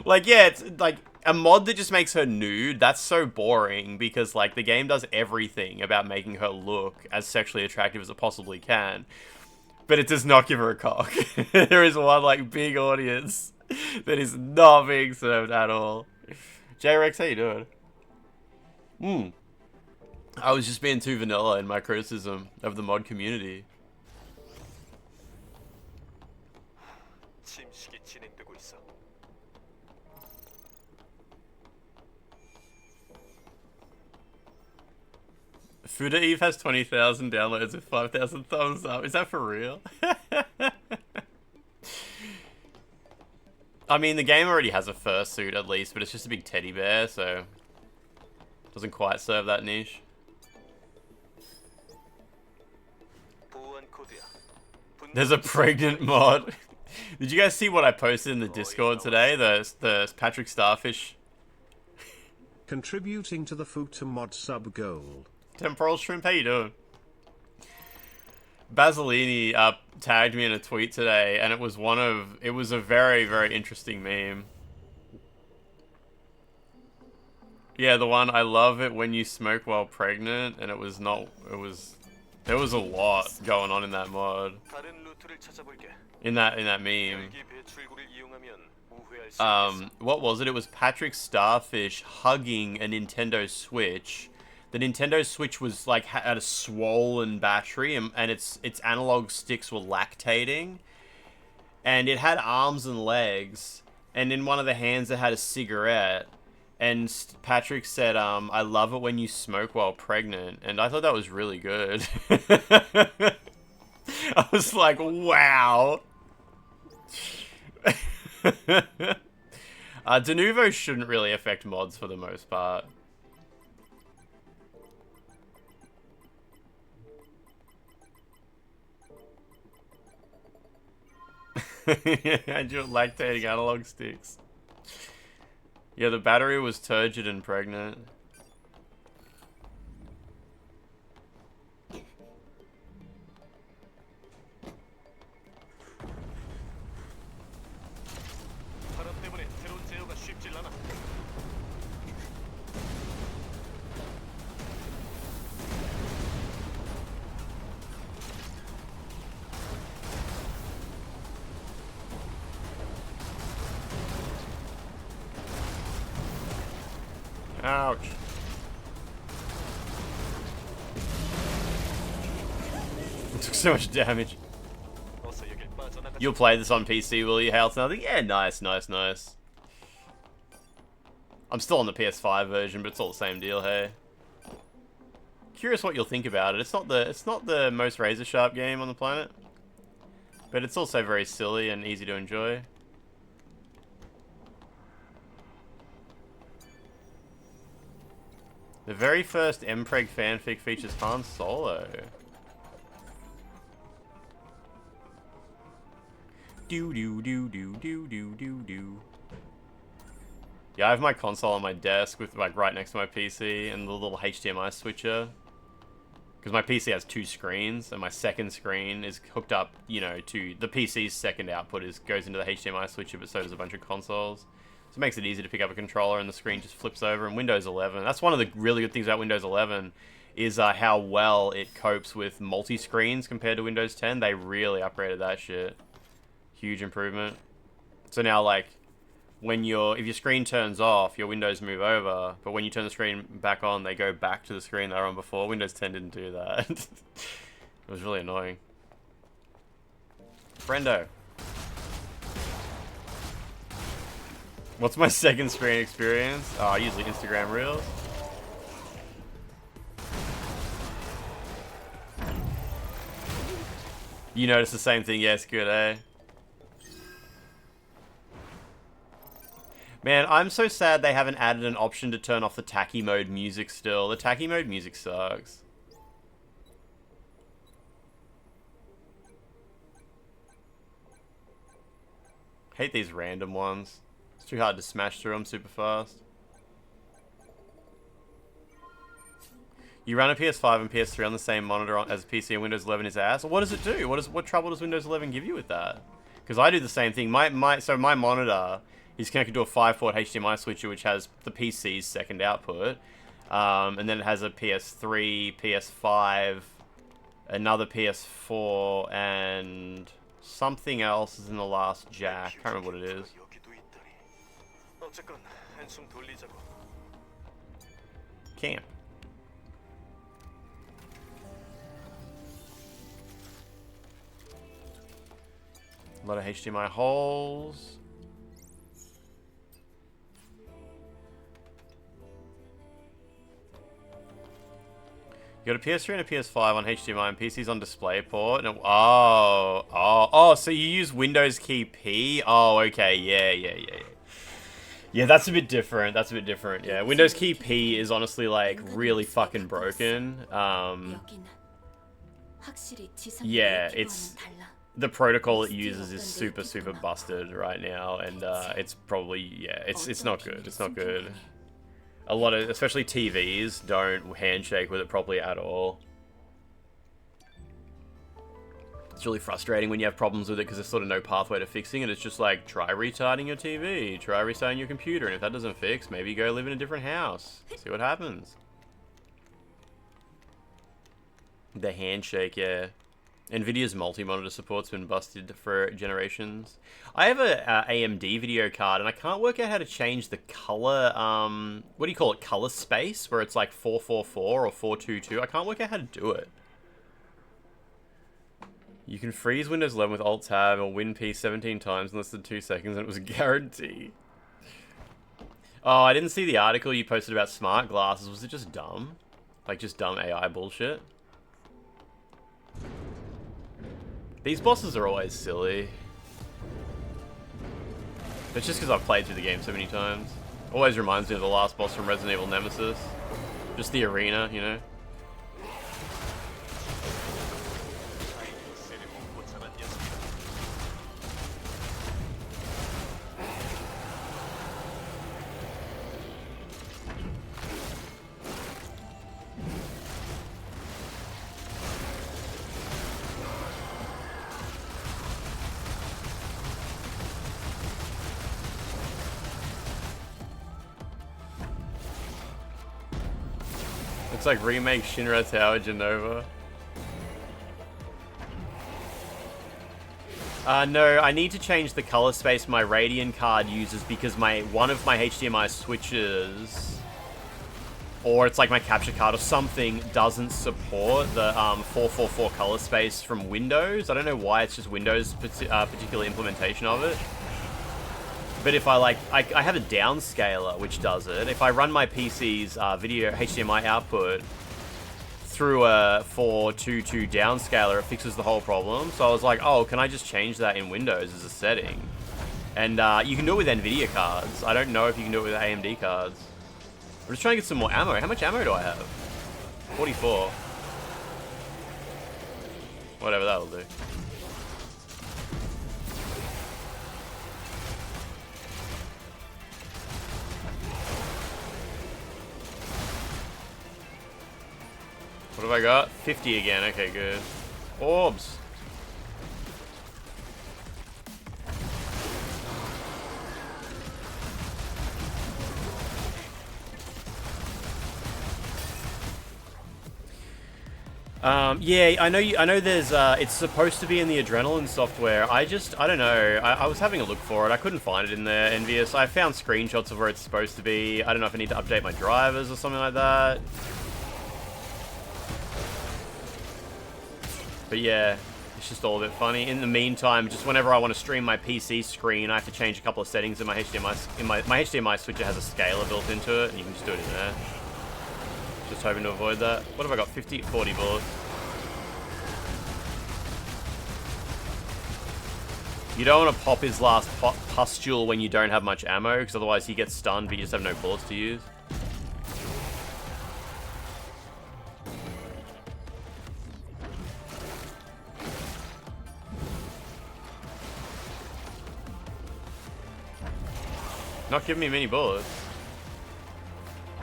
Like, yeah, it's like a mod that just makes her nude. That's so boring because like the game does everything about making her look as sexually attractive as it possibly can. But it does not give her a cock. There is one like big audience that is not being served at all. J-Rex, how you doing? I was just being too vanilla in my criticism of the mod community. Fuda Eve has 20,000 downloads with 5,000 thumbs up. Is that for real? I mean, the game already has a fursuit at least, but it's just a big teddy bear, so doesn't quite serve that niche. There's a pregnant mod. Did you guys see what I posted in the Discord today? The Patrick Starfish contributing to the Futa mod sub goal. Temporal Shrimp, how you doing? Basilini tagged me in a tweet today, and it was a very, very interesting meme. Yeah, the one, I love it when you smoke while pregnant, and there was a lot going on in that mod. In that meme. What was it? It was Patrick Starfish hugging a Nintendo Switch. The Nintendo Switch was like had a swollen battery, and its analog sticks were lactating, and it had arms and legs, and in one of the hands it had a cigarette. And Patrick said, I love it when you smoke while pregnant, and I thought that was really good. I was like, wow. Denuvo shouldn't really affect mods for the most part. And you're lactating analog sticks. Yeah, the battery was turgid and pregnant. Ouch. It took so much damage. You'll play this on PC, will you, Health? Nothing? Yeah, nice. I'm still on the PS5 version, but it's all the same deal, hey. Curious what you'll think about it. It's not the most razor sharp game on the planet, but it's also very silly and easy to enjoy. The very first Mpreg fanfic features Han Solo. Do. Yeah, I have my console on my desk with like right next to my PC and the little HDMI switcher. Because my PC has two screens and my second screen is hooked up, you know, to the PC's second output goes into the HDMI switcher, but so does a bunch of consoles. So it makes it easy to pick up a controller and the screen just flips over. And Windows 11, that's one of the really good things about Windows 11 is how well it copes with multi-screens compared to Windows 10. They really upgraded that shit. Huge improvement. So now, like, if your screen turns off, your windows move over, but when you turn the screen back on, they go back to the screen they were on before. Windows 10 didn't do that. It was really annoying. Friendo. What's my second screen experience? Oh, usually Instagram Reels. You notice the same thing? Yes, good, eh? Man, I'm so sad they haven't added an option to turn off the tacky mode music still. The tacky mode music sucks. Hate these random ones. It's too hard to smash through them super fast. You run a PS5 and PS3 on the same monitor as PC and Windows 11 is ass. What does it do? What trouble does Windows 11 give you with that? Because I do the same thing. My monitor is connected to a 5-port HDMI switcher, which has the PC's second output, and then it has a PS3, PS5, another PS4, and something else is in the last jack. Can't remember what it is. Camp. A lot of HDMI holes. You got a PS3 and a PS5 on HDMI and PC's on DisplayPort. And so you use Windows key P? Oh, okay, yeah. Yeah, that's a bit different. Yeah, Windows key P is honestly like really fucking broken. Yeah, it's the protocol it uses is super busted right now, and it's probably it's not good. It's not good. A lot of, especially TVs, don't handshake with it properly at all. It's really frustrating when you have problems with it because there's sort of no pathway to fixing it. It's just like, try restarting your TV, try restarting your computer, and if that doesn't fix, maybe go live in a different house. See what happens. The handshake, yeah. Nvidia's multi-monitor support's been busted for generations. I have a AMD video card, and I can't work out how to change the color, what do you call it, color space, where it's like 444 or 422. I can't work out how to do it. You can freeze Windows 11 with Alt-Tab or WinP 17 times in less than 2 seconds, and it was a guarantee. Oh, I didn't see the article you posted about smart glasses. Was it just dumb? Like, just dumb AI bullshit? These bosses are always silly. It's just because I've played through the game so many times. Always reminds me of the last boss from Resident Evil Nemesis. Just the arena, you know? It's like remake Shinra Tower Genova. No, I need to change the color space my Radeon card uses because one of my HDMI switches, or it's like my capture card or something, doesn't support the 444 color space from Windows. I don't know why, it's just Windows' particular implementation of it. But if I have a downscaler which does it. If I run my PC's video HDMI output through a 422 downscaler, it fixes the whole problem. So I was like, oh, can I just change that in Windows as a setting? And you can do it with NVIDIA cards. I don't know if you can do it with AMD cards. I'm just trying to get some more ammo. How much ammo do I have? 44. Whatever, that'll do. What have I got? 50 again. Okay, good. Orbs. Yeah, I know there's, it's supposed to be in the Adrenaline software. I don't know. I was having a look for it. I couldn't find it in there, Envious. I found screenshots of where it's supposed to be. I don't know if I need to update my drivers or something like that. But yeah, it's just all a bit funny. In the meantime, just whenever I want to stream my PC screen, I have to change a couple of settings in my HDMI. My HDMI switcher has a scaler built into it, and you can just do it in there. Just hoping to avoid that. What have I got? 40 bullets. You don't want to pop his last pustule when you don't have much ammo, because otherwise he gets stunned, but you just have no bullets to use. Not giving me many bullets.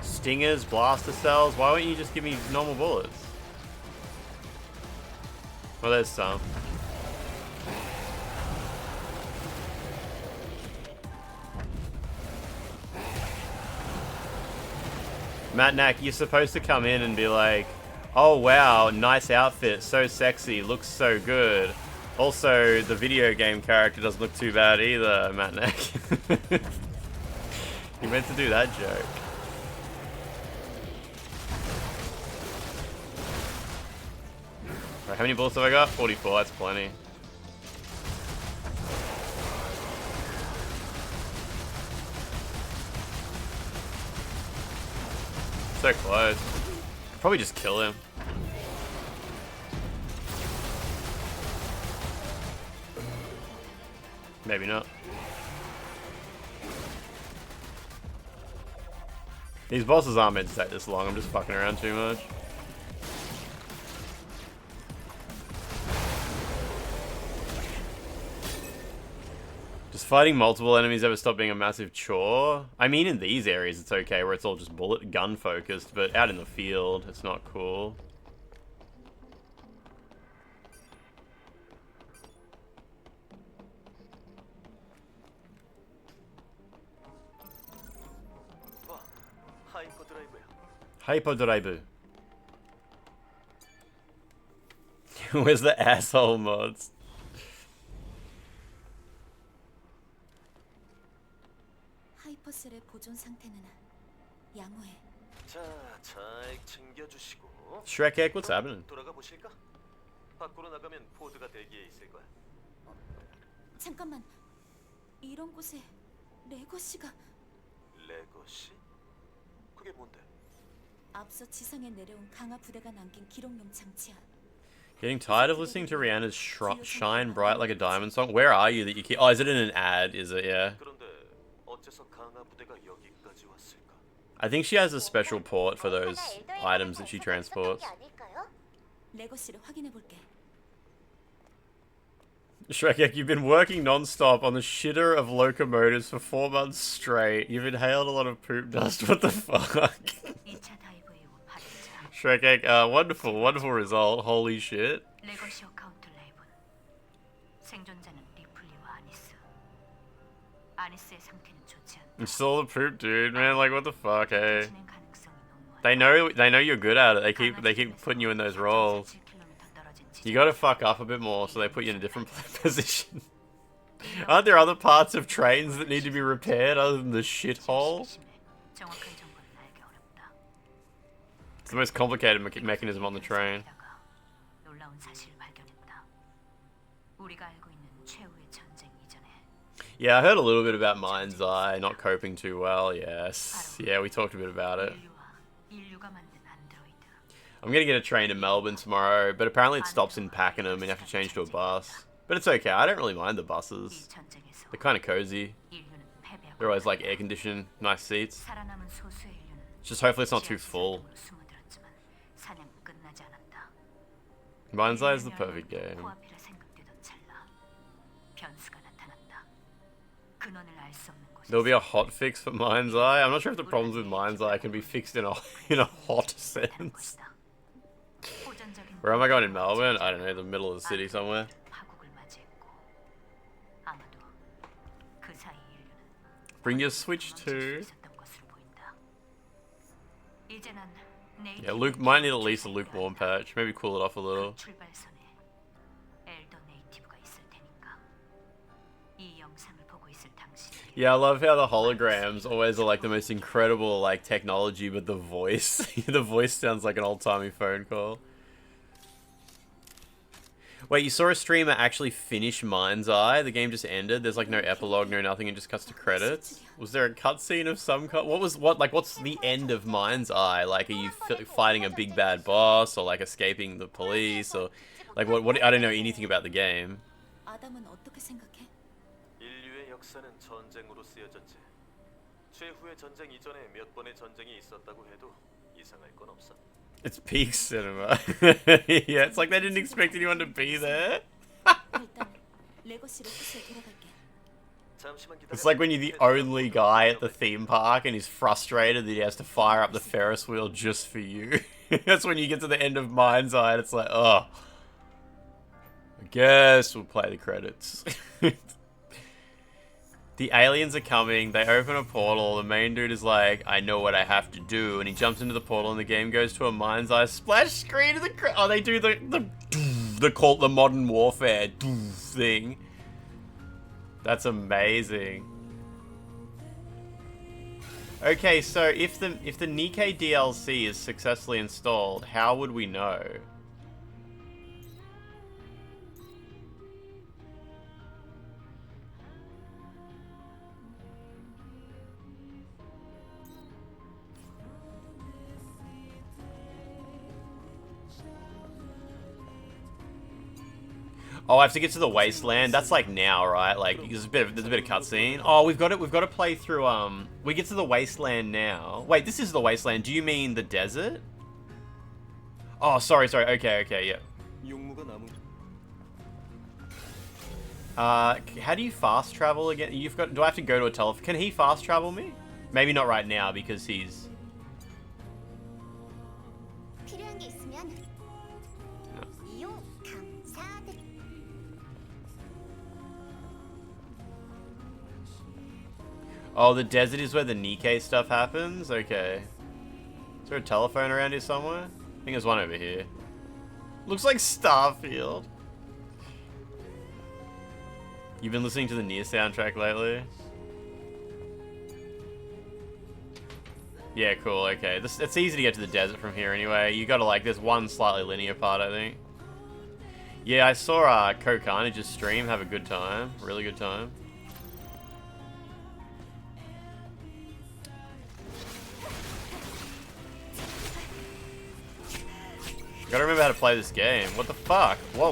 Stingers, blaster cells, why won't you just give me normal bullets? Well, there's some. Matt Knack, you're supposed to come in and be like, oh wow, nice outfit, so sexy, looks so good. Also, the video game character doesn't look too bad either, Matt Knack. You meant to do that joke. Right, how many bullets have I got? 44, that's plenty. So close. Probably just kill him. Maybe not. These bosses aren't meant to take this long, I'm just fucking around too much. Does fighting multiple enemies ever stop being a massive chore? I mean, in these areas it's okay, where it's all just bullet gun focused, but out in the field, it's not cool. Hyperdrive. Where's the asshole mods? 하이퍼셀의 보존 상태는 양호해. 자, 잘 챙겨주시고. Shrek Egg, what's happening? 돌아가 보실까? 밖으로 나가면 포드가 대기해 있을 거야. 잠깐만. 이런 곳에 레거시가. 레거시? 그게 뭔데? 앞서 지상에 내려온 강화 부대가 남긴 기록용 장치야. Getting tired of listening to Rihanna's Shine Bright Like a Diamond song? Where are you that you keep... Oh, is it in an ad? Is it? Yeah. I think she has a special port for those items that she transports. 레거시를 확인해 볼게. Shrek, you've been working non-stop on the shitter of locomotives for 4 months straight. You've inhaled a lot of poop dust. What the fuck? Shrek, wonderful, wonderful result. Holy shit. You saw the poop, dude. Man, like, what the fuck, hey? They know you're good at it. They keep putting you in those roles. You gotta fuck up a bit more so they put you in a different position. Aren't there other parts of trains that need to be repaired other than the shithole? It's the most complicated mechanism on the train. Yeah, I heard a little bit about Mind's Eye not coping too well, yes. Yeah, we talked a bit about it. I'm gonna get a train to Melbourne tomorrow, but apparently it stops in Pakenham and you have to change to a bus. But it's okay, I don't really mind the buses. They're kind of cozy. They're always like air conditioned, nice seats. Just hopefully it's not too full. Mind's Eye is the perfect game. There'll be a hot fix for Mind's Eye. I'm not sure if the problems with Mind's Eye can be fixed in a hot sense. Where am I going in Melbourne? I don't know, the middle of the city somewhere. Bring your Switch too. Yeah, Luke might need at least a lukewarm patch. Maybe cool it off a little. Yeah, I love how the holograms always are like the most incredible like technology, but the voice, the voice sounds like an old-timey phone call. Wait, you saw a streamer actually finish Mind's Eye? The game just ended. There's like no epilogue, no nothing, it just cuts to credits. Was there a cutscene of some kind? What's the end of Mind's Eye? Like, are you fighting a big bad boss, or like escaping the police, or like what? I don't know anything about the game. 인류의 역사는 전쟁으로 쓰여졌지. 최후의 전쟁 이전에 몇 번의 전쟁이 있었다고 해도 이상할 건 없어. It's peak cinema. Yeah, it's like they didn't expect anyone to be there. It's like when you're the only guy at the theme park and he's frustrated that he has to fire up the Ferris wheel just for you. That's when you get to the end of Mind's Eye and it's like, oh. I guess we'll play the credits. The aliens are coming, they open a portal, the main dude is like, I know what I have to do, and he jumps into the portal and the game goes to a Mind's Eye splash screen of the oh, they do the Modern Warfare thing. That's amazing. Okay, so if the NIKKE DLC is successfully installed, how would we know? Oh, I have to get to the wasteland. That's like now, right? Like there's a bit of cutscene. Oh, we've got to play through. We get to the wasteland now. Wait, this is the wasteland. Do you mean the desert? Oh, sorry. Okay, yeah. How do you fast travel again? Do I have to go to a telephone? Can he fast travel me? Maybe not right now because he's. Oh, the desert is where the NIKKE stuff happens? Okay. Is there a telephone around here somewhere? I think there's one over here. Looks like Starfield. You've been listening to the Nier soundtrack lately? Yeah, cool, okay. It's easy to get to the desert from here anyway. You gotta like, there's one slightly linear part, I think. Yeah, I saw Carnage's stream, have a good time. Really good time. Gotta remember how to play this game. What the fuck? Whoa.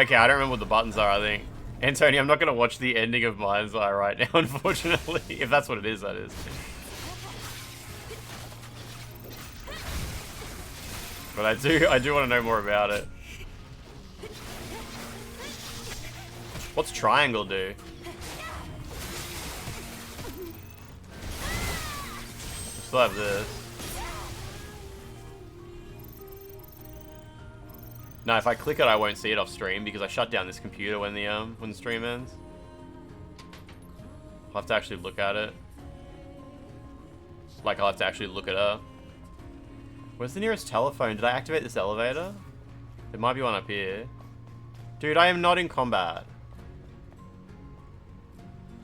Okay, I don't remember what the buttons are, I think. Antonio, I'm not gonna watch the ending of Mind's Eye right now, unfortunately. If that's what it is, that is. But I do want to know more about it. What's triangle do? Still have this. No, if I click it, I won't see it off stream because I shut down this computer when the stream ends. I'll have to actually look at it. Like, I'll have to actually look it up. Where's the nearest telephone? Did I activate this elevator? There might be one up here. Dude, I am not in combat.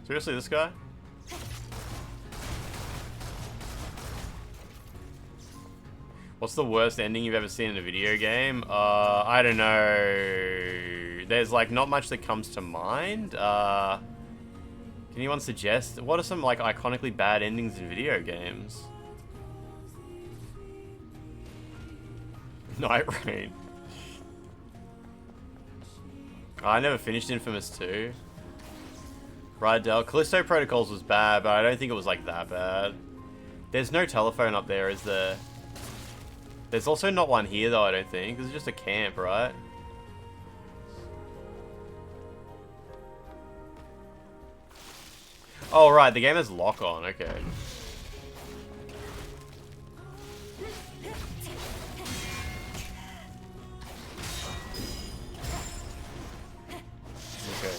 Seriously, this guy? What's the worst ending you've ever seen in a video game? I don't know. There's like not much that comes to mind. Can anyone suggest? What are some like iconically bad endings in video games? Night Rain. I never finished Infamous 2. Rydell. Callisto Protocols was bad, but I don't think it was like that bad. There's no telephone up there, is there? There's also not one here though, I don't think. This is just a camp, right? Oh right, the game has lock on, okay. Okay.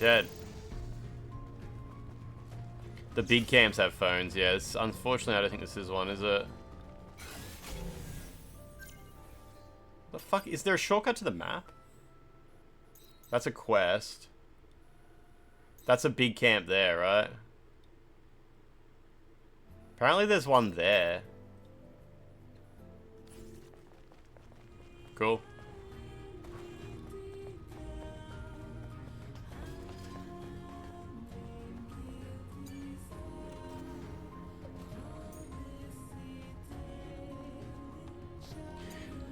Dead. The big camps have phones, yes. Unfortunately, I don't think this is one, is it? The fuck? Is there a shortcut to the map? That's a quest. That's a big camp there, right? Apparently there's one there. Cool.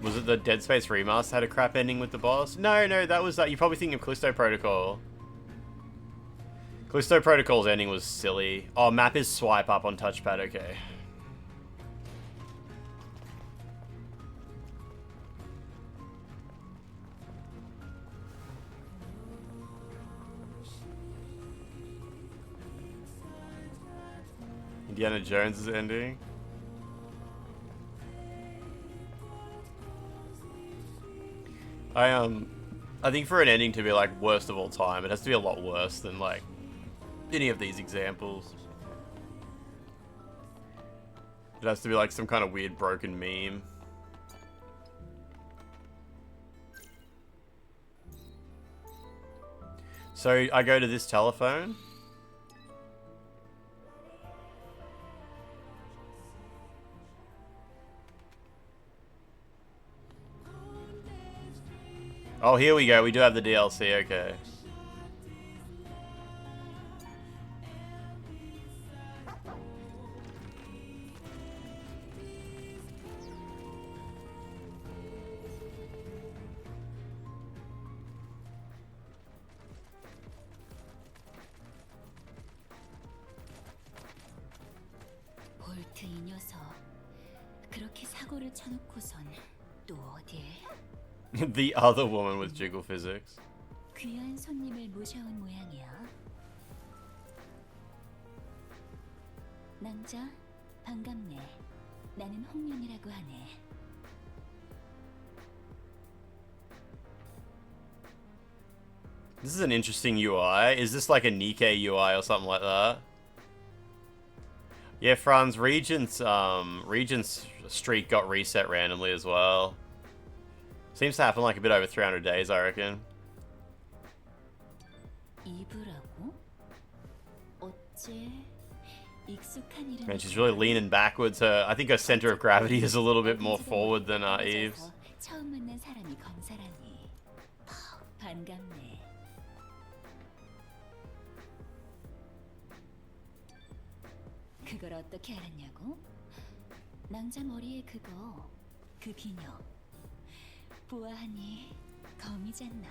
Was it the Dead Space remaster had a crap ending with the boss? No, that was you're probably thinking of Callisto Protocol. Callisto Protocol's ending was silly. Oh, map is swipe up on touchpad, okay. Indiana Jones' ending. I think for an ending to be like worst of all time, it has to be a lot worse than like any of these examples. It has to be like some kind of weird broken meme. So I go to this telephone. Oh, here we go. We do have the DLC, okay. 볼트 이 녀석 그렇게 사고를 쳐놓고선 또 어딜? The other woman with jiggle physics. 귀한 손님을 모셔온 모양이야. 낭자, 반갑네. 나는 홍련이라고 하네. This is an interesting UI. Is this like a NIKKE UI or something like that? Yeah, Franz, Regent's streak got reset randomly as well. Seems to happen like a bit over 300 days, I reckon. Man, she's really leaning backwards. I think her center of gravity is a little bit more forward than Eve's. 그걸 어떻게 알았냐고? 낭자 머리에 그거, 그 비녀. 보아하니 검이잖아.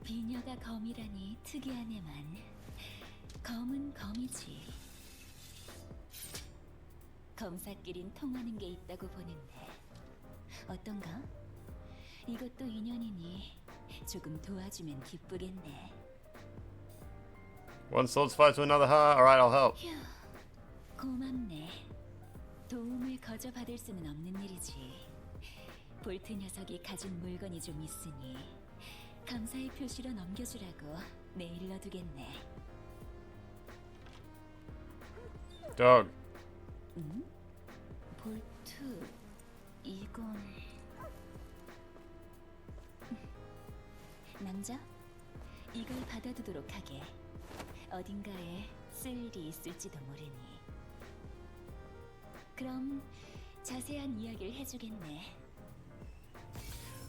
비녀가 검이라니 특이하네만. 검은 검이지. 검사끼린 통하는 게 있다고 보는데 어떤가? 이것도 인연이니 조금 도와주면 기쁘겠네. One sword's fight to another, huh? Alright, I'll help. 휴, 고맙네. 도움을 거저 받을 수는 없는 일이지. 볼트 녀석이 가진 물건이 좀 있으니 감사의 표시로 넘겨주라고 내일 넣어두겠네. Dog. 응? 볼트, 이건... 낭자? 이걸 받아두도록 하게. 어딘가에 쓸 일이 있을지도 모르니. 그럼 자세한 이야기를 해주겠네.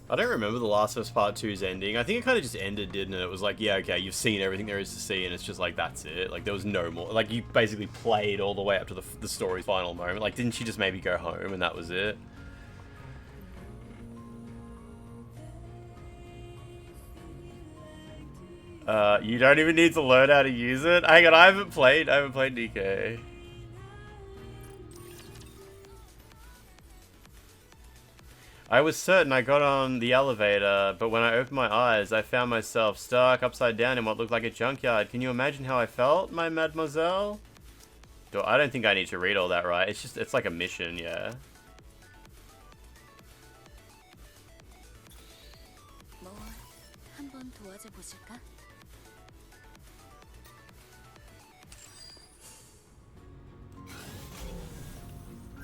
I don't remember The Last of Us Part 2's ending. I think it kind of just ended, didn't it? It was like, yeah, okay, you've seen everything there is to see, and it's just like, that's it. Like, there was no more. Like, you basically played all the way up to the story's final moment. Like, didn't she just maybe go home, and that was it? You don't even need to learn how to use it? Hang on, I haven't played NIKKE. I was certain I got on the elevator, but when I opened my eyes, I found myself stuck upside down in what looked like a junkyard. Can you imagine how I felt, my mademoiselle? I don't think I need to read all that, right? It's like a mission, yeah. 한번 도와줘 보실까?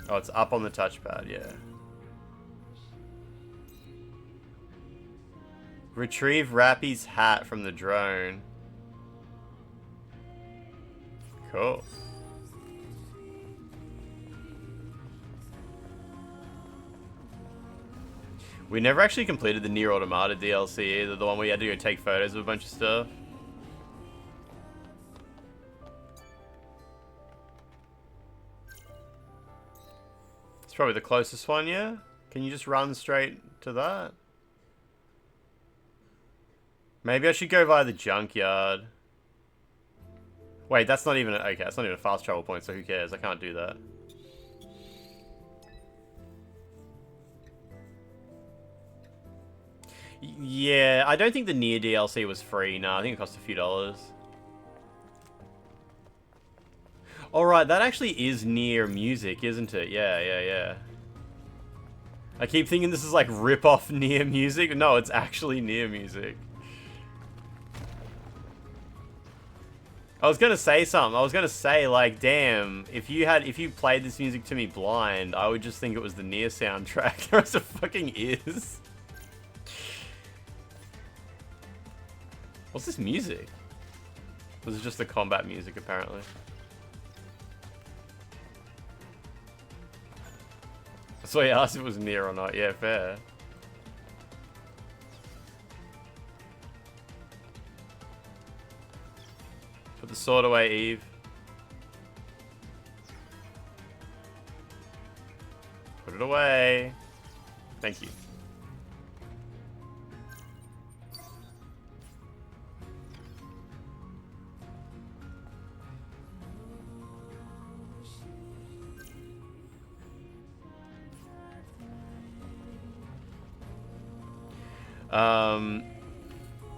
Oh, it's up on the touchpad, yeah. Retrieve Rappy's hat from the drone. Cool. We never actually completed the Nier Automata DLC either, the one where you had to go take photos of a bunch of stuff. It's probably the closest one, yeah? Can you just run straight to that? Maybe I should go via the junkyard. Wait, that's not even... Okay, that's not even a fast travel point, so who cares? I can't do that. Yeah, I don't think the Nier DLC was free. No, I think it cost a few dollars. Alright, that actually is Nier music, isn't it? Yeah. I keep thinking this is like rip-off Nier music. No, it's actually Nier music. I was gonna say something. I was gonna say, like, damn, if you played this music to me blind, I would just think it was the Nier soundtrack. The rest of fucking is. What's this music? This is just the combat music, apparently. So he asked if it was Nier or not. Yeah, fair. Put the sword away, Eve. Put it away. Thank you.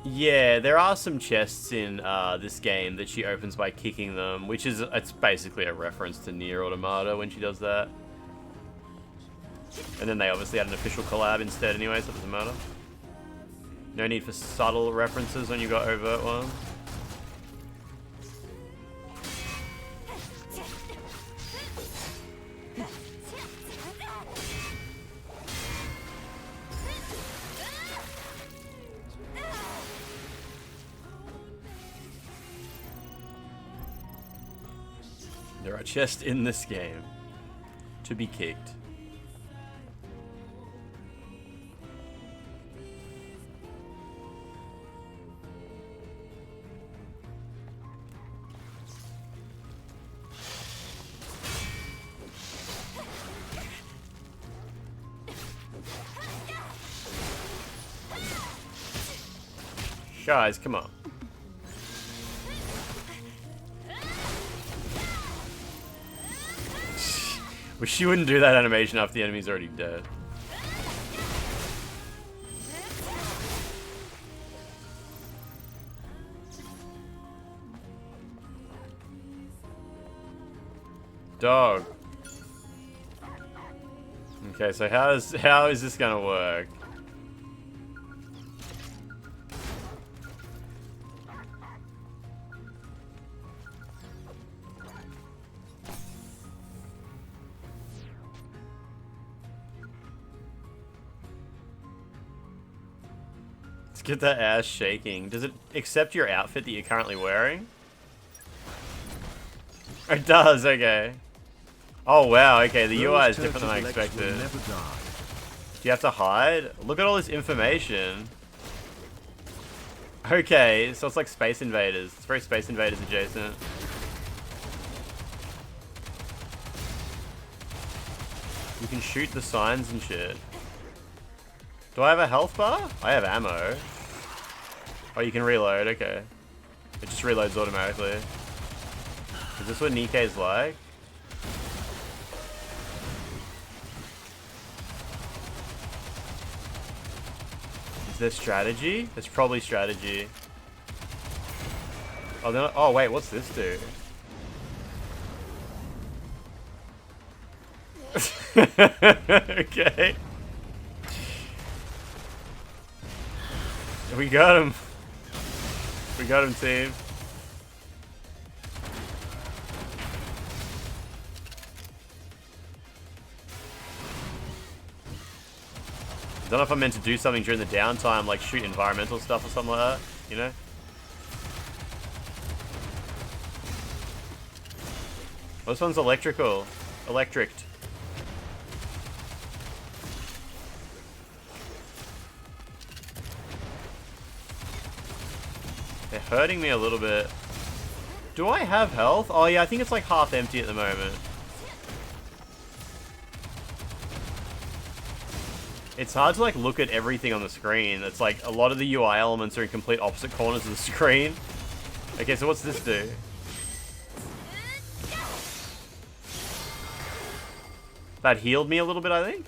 Yeah, there are some chests in this game that she opens by kicking them, which is, it's basically a reference to Nier Automata when she does that. And then they obviously had an official collab instead anyway, so it doesn't matter. No need for subtle references when you got overt ones. There are chests in this game to be kicked. Guys, come on. Well, she wouldn't do that animation after the enemy's already dead. Dog. Okay, so how is this gonna work? Get that ass shaking. Does it accept your outfit that you're currently wearing? It does, okay. Oh wow, okay, the UI is different than I expected. Do you have to hide? Look at all this information. Okay, so it's like Space Invaders. It's very Space Invaders adjacent. You can shoot the signs and shit. Do I have a health bar? I have ammo. Oh, you can reload, okay. It just reloads automatically. Is this what NIKKE is like? Is there strategy? There's probably strategy. Oh, oh wait, what's this do? Okay. We got him. We got him, team. I don't know if I'm meant to do something during the downtime, like shoot environmental stuff or something like that, you know? This one's electrical. Electricked. They're hurting me a little bit. Do I have health? Oh yeah, I think it's like half empty at the moment. It's hard to like look at everything on the screen. It's like a lot of the UI elements are in complete opposite corners of the screen. Okay, so what's this do? That healed me a little bit, I think.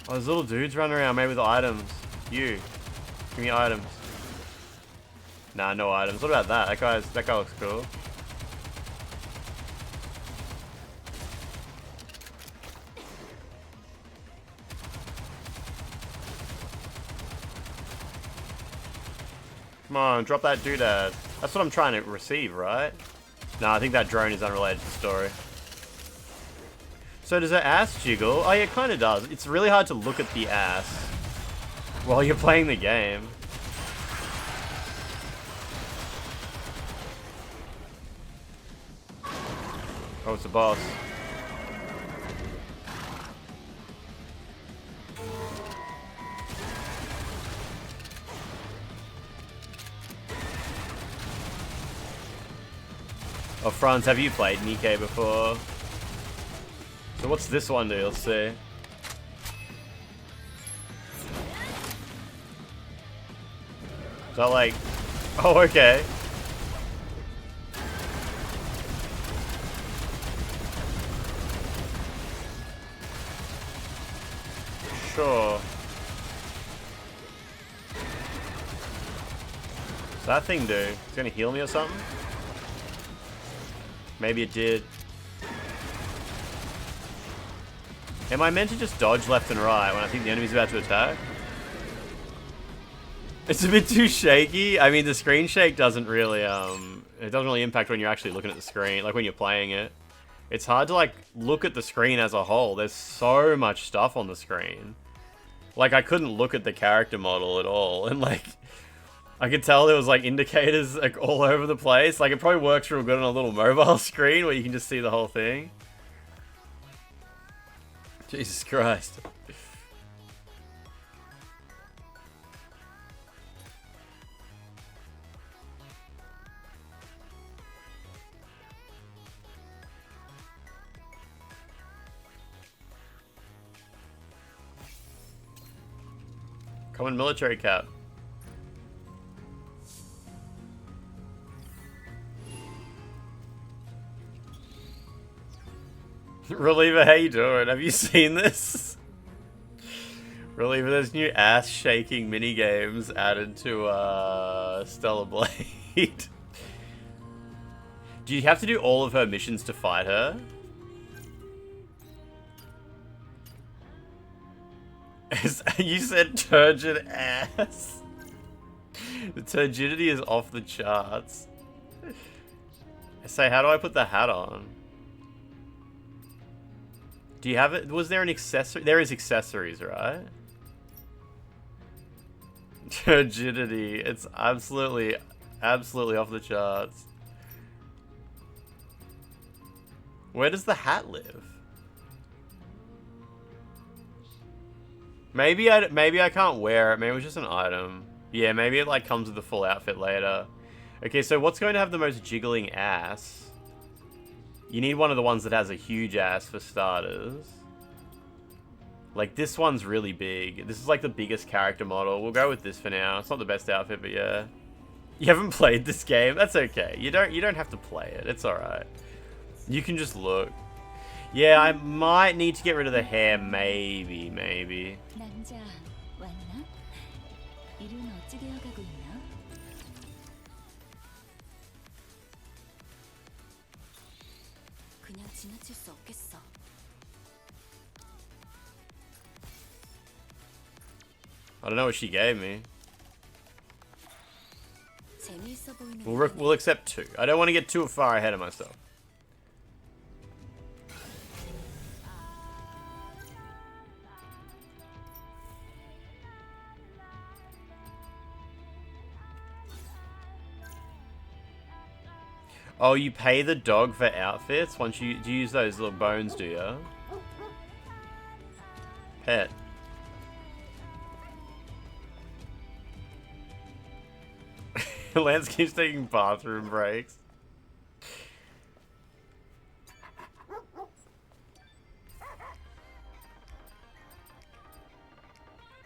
Oh, there's little dudes running around, maybe with items. You. Give me items. Nah, no items. What about that? That guy looks cool. Come on, drop that doodad. That's what I'm trying to receive, right? Nah, I think that drone is unrelated to the story. So does her ass jiggle? Oh yeah, it kind of does. It's really hard to look at the ass while you're playing the game. Oh, it's a boss. Oh, Franz, have you played NIKKE before? So what's this one do? Let's see. Is that like... Oh, okay. Sure. What's that thing do? It's gonna heal me or something? Maybe it did. Am I meant to just dodge left and right when I think the enemy's about to attack? It's a bit too shaky. I mean, the screen shake doesn't really, it doesn't really impact when you're actually looking at the screen, like when you're playing it. It's hard to, like, look at the screen as a whole. There's so much stuff on the screen. Like, I couldn't look at the character model at all, and, like, I could tell there was, like, indicators, like, all over the place. Like, it probably works real good on a little mobile screen where you can just see the whole thing. Jesus Christ. Common military cap. Reliever, how you doing? Have you seen this? Reliever, there's new ass-shaking mini-games added to Stellar Blade. Do you have to do all of her missions to fight her? You said turgid ass. The turgidity is off the charts. Say, how do I put the hat on? Do you have it? Was there an accessory? There is accessories, right? Turgidity. It's absolutely off the charts. Where does the hat live? Maybe I can't wear it. Maybe it was just an item. Yeah, maybe it like comes with the full outfit later. Okay, so what's going to have the most jiggling ass? You need one of the ones that has a huge ass for starters. Like, this one's really big. This is like the biggest character model. We'll go with this for now. It's not the best outfit, but yeah. You haven't played this game? That's okay. You don't have to play it. It's alright. You can just look. Yeah, I might need to get rid of the hair, maybe. I don't know what she gave me. We'll accept 2. I don't want to get too far ahead of myself. Oh, you pay the dog for outfits? Once you use those little bones, do you? Pet. Lance keeps taking bathroom breaks.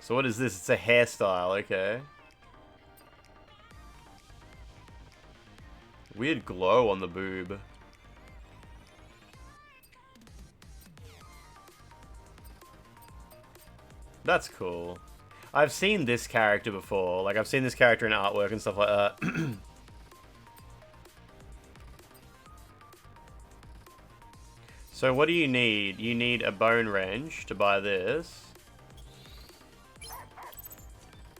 So what is this? It's a hairstyle, okay. Weird glow on the boob. That's cool. I've seen this character before. Like, I've seen this character in artwork and stuff like that. So what do you need? You need a bone wrench to buy this.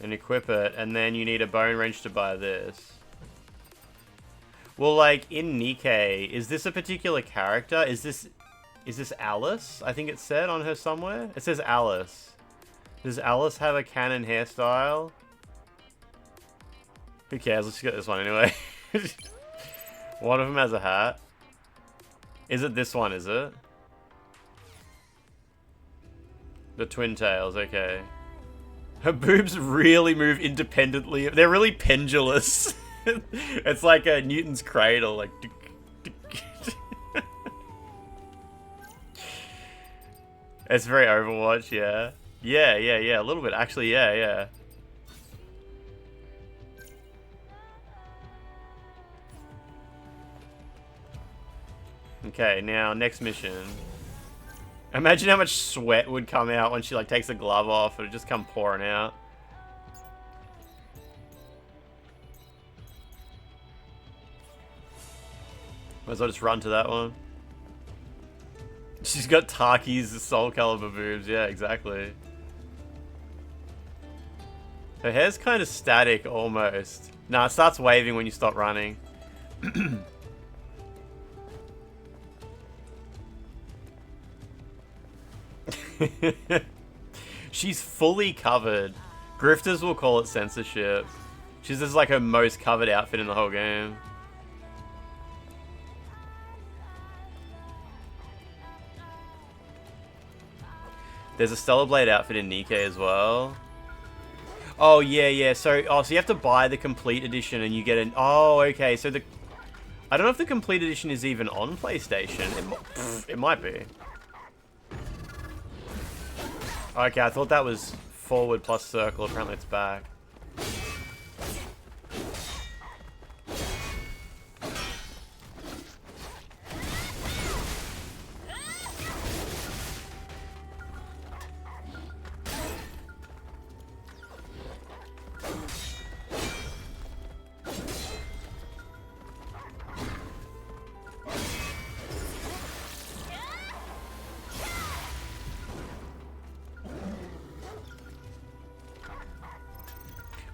And equip it. And then you need a bone wrench to buy this. Well, like, in NIKKE, is this a particular character? Is this Alice? I think it said on her somewhere. It says Alice. Does Alice have a canon hairstyle? Who cares? Let's get this one anyway. One of them has a hat. Is it this one, is it? The twin tails, okay. Her boobs really move independently. They're really pendulous. It's like a Newton's cradle, like... It's very Overwatch, yeah. Yeah, a little bit. Actually, yeah. Okay, now, next mission. Imagine how much sweat would come out when she, like, takes the glove off. It would just come pouring out. Might as well just run to that one. She's got Taki's Soul Calibur boobs. Yeah, exactly. Her hair's kind of static, almost. Nah, it starts waving when you stop running. She's fully covered. Grifters will call it censorship. She's just like her most covered outfit in the whole game. There's a Stellar Blade outfit in NIKKE as well. Oh, yeah. So you have to buy the complete edition and you get an... Oh, okay. So I don't know if the complete edition is even on PlayStation. It might be. Okay, I thought that was forward plus circle. Apparently it's back.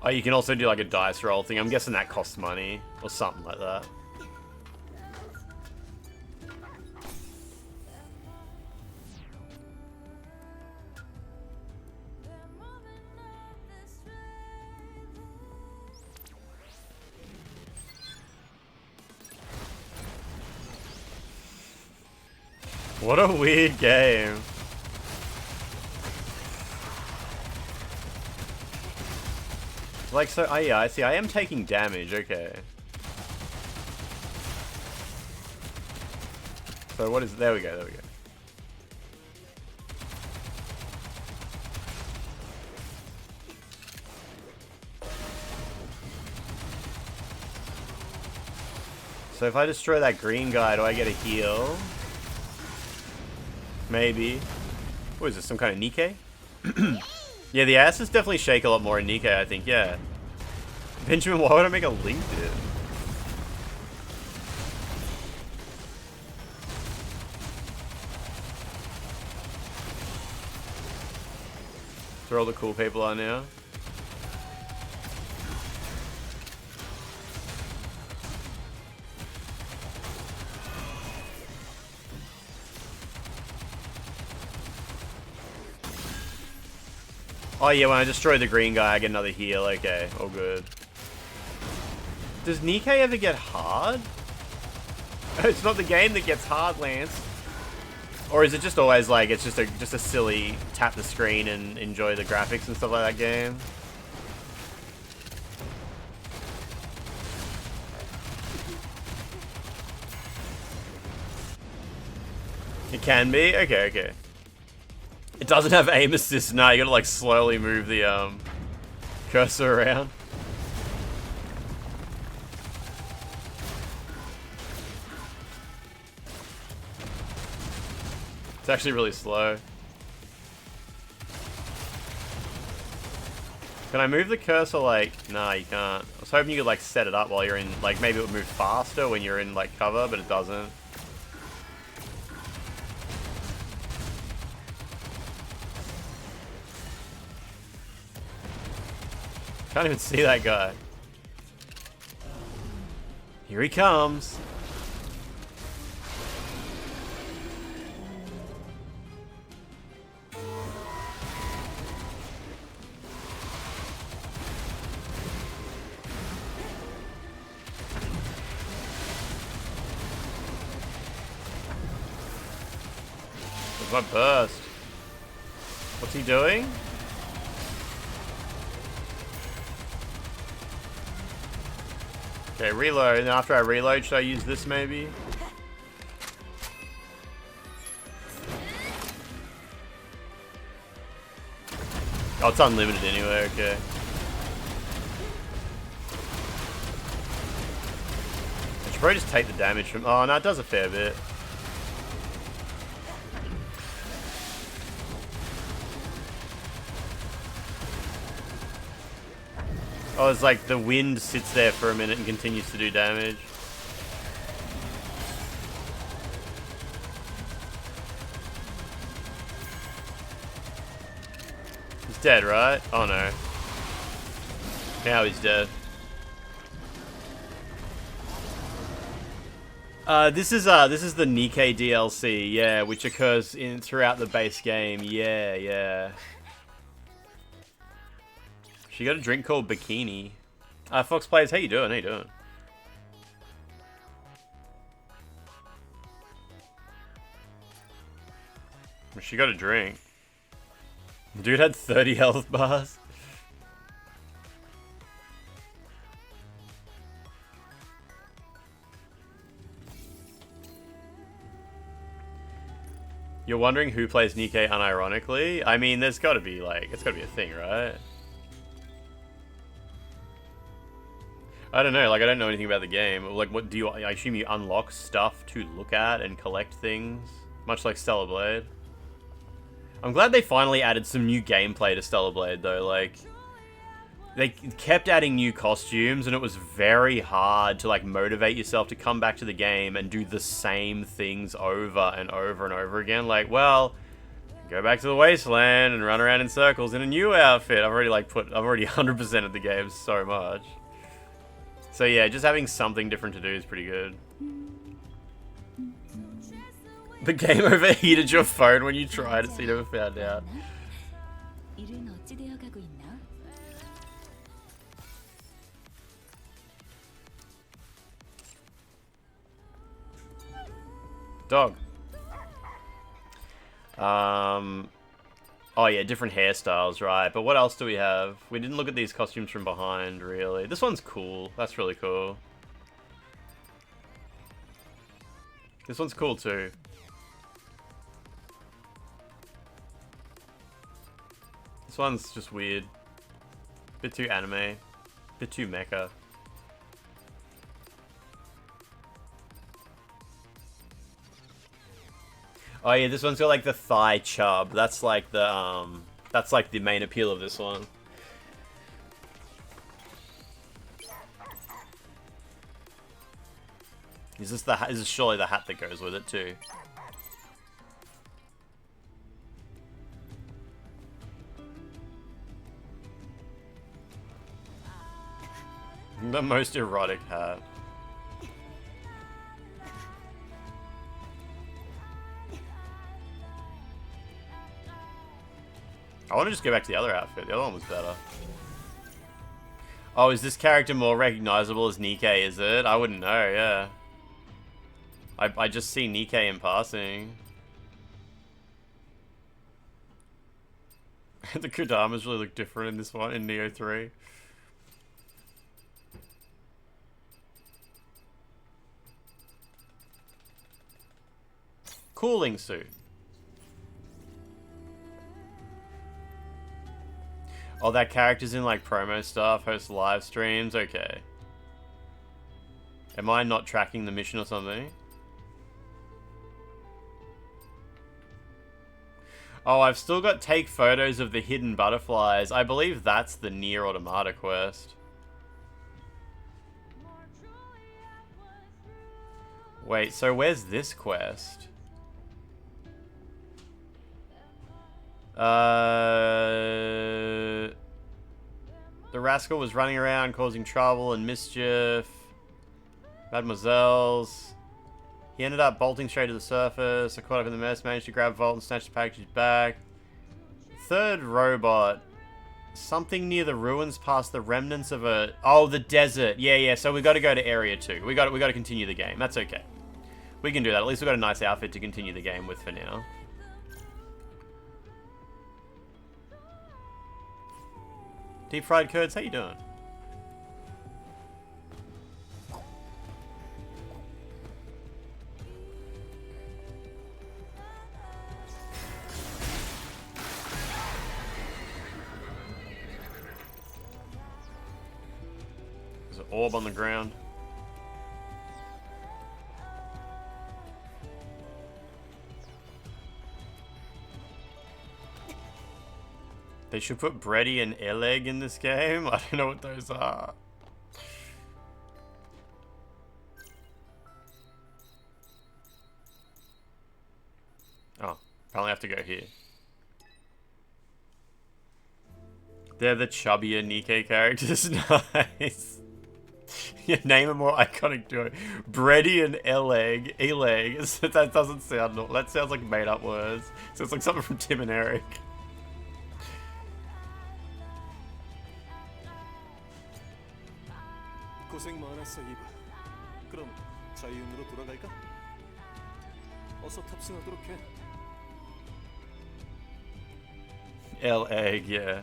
Oh, you can also do like a dice roll thing. I'm guessing that costs money or something like that. What a weird game. Like, so, oh yeah, I see. I am taking damage, okay. So what is, there we go. So if I destroy that green guy, do I get a heal? Maybe. What is this, some kind of NIKKE? Yeah, the asses definitely shake a lot more in NIKKE, I think, yeah. Benjamin, why would I make a LinkedIn? That's where all the cool people are now. Oh yeah, when I destroy the green guy, I get another heal. Okay, all good. Does NIKKE ever get hard? It's not the game that gets hard, Lance. Or is it just always like, it's just a silly tap the screen and enjoy the graphics and stuff like that game? It can be? Okay, okay. It doesn't have aim assist now, you gotta like slowly move the cursor around. It's actually really slow. Can I move the cursor like... Nah, you can't. I was hoping you could like set it up while you're in... Like maybe it would move faster when you're in like cover, but it doesn't. Can't even see that guy. Here he comes. Where's my burst? What's he doing? Okay, reload. And after I reload, should I use this maybe? Oh, it's unlimited anyway, okay. I should probably just take the damage from... Oh, no, it does a fair bit. Oh, it's like the wind sits there for a minute and continues to do damage. He's dead, right? Oh no. Now he's dead. This is the NIKKE DLC, yeah, which occurs throughout the base game. Yeah, yeah. She got a drink called Bikini. Fox Players, how you doing? How you doing? She got a drink. Dude had 30 health bars. You're wondering who plays NIKKE unironically? I mean, there's gotta be like, it's gotta be a thing, right? I don't know, like, I don't know anything about the game. Like, what do you... I assume you unlock stuff to look at and collect things? Much like Stellar Blade. I'm glad they finally added some new gameplay to Stellar Blade, though. Like, they kept adding new costumes, and it was very hard to, like, motivate yourself to come back to the game and do the same things over and over and over again. Like, well... Go back to the wasteland and run around in circles in a new outfit. I've already 100%ed the game so much. So yeah, just having something different to do is pretty good. The game overheated your phone when you tried it, so you never found out. Dog. Oh yeah, different hairstyles, right. But what else do we have? We didn't look at these costumes from behind, really. This one's cool. That's really cool. This one's cool, too. This one's just weird. Bit too anime. Bit too mecha. Oh yeah, this one's got like the thigh chub. That's like the main appeal of this one. Is this surely the hat that goes with it too? The most erotic hat. I want to just go back to the other outfit. The other one was better. Oh, is this character more recognizable as NIKKE, is it? I wouldn't know, yeah. I just see NIKKE in passing. The Kodamas really look different in this one, in Neo 3. Cooling suit. Oh, that character's in like promo stuff, hosts live streams. Okay. Am I not tracking the mission or something? Oh, I've still got take photos of the hidden butterflies. I believe that's the Nier Automata quest. Wait, so where's this quest? The rascal was running around causing trouble and mischief. Mademoiselle's. He ended up bolting straight to the surface. I caught up in the mess, managed to grab Volt and snatch the packages back. Third robot. Something near the ruins past the remnants of a... Oh, the desert. Yeah, so we got to go to Area 2. We got to continue the game. That's okay. We can do that. At least we got a nice outfit to continue the game with for now. Deep Fried Curds, how you doing? There's an orb on the ground. They should put Bready and Eleg in this game. I don't know what those are. Oh, apparently I have to go here. They're the chubbier NIKKE characters. Nice. Yeah, name a more iconic duo. Bready and Eleg. Eleg. That doesn't sound normal. That sounds like made up words. Sounds like something from Tim and Eric. 고생 많았어, 이브. 그럼 자유인으로 돌아갈까? 어서 탑승하도록 해. L-Egg, yeah.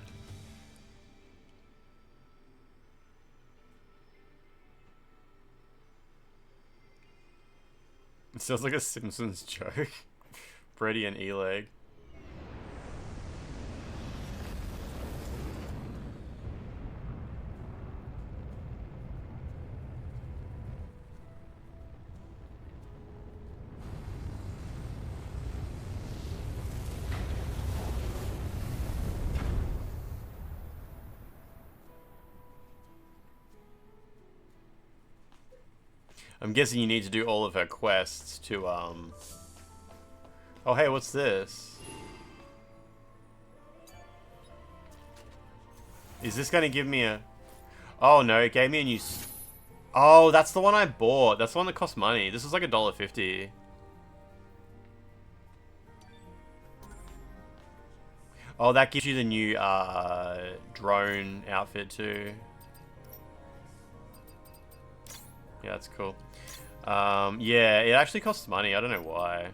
It sounds like a Simpsons joke. Bready and Eleg. I'm guessing you need to do all of her quests to, Oh, hey, what's this? Is this gonna give me a... Oh, no, it gave me a new... Oh, that's the one I bought. That's the one that cost money. This is like $1.50. Oh, that gives you the new, drone outfit, too. Yeah, that's cool. Yeah, it actually costs money. I don't know why.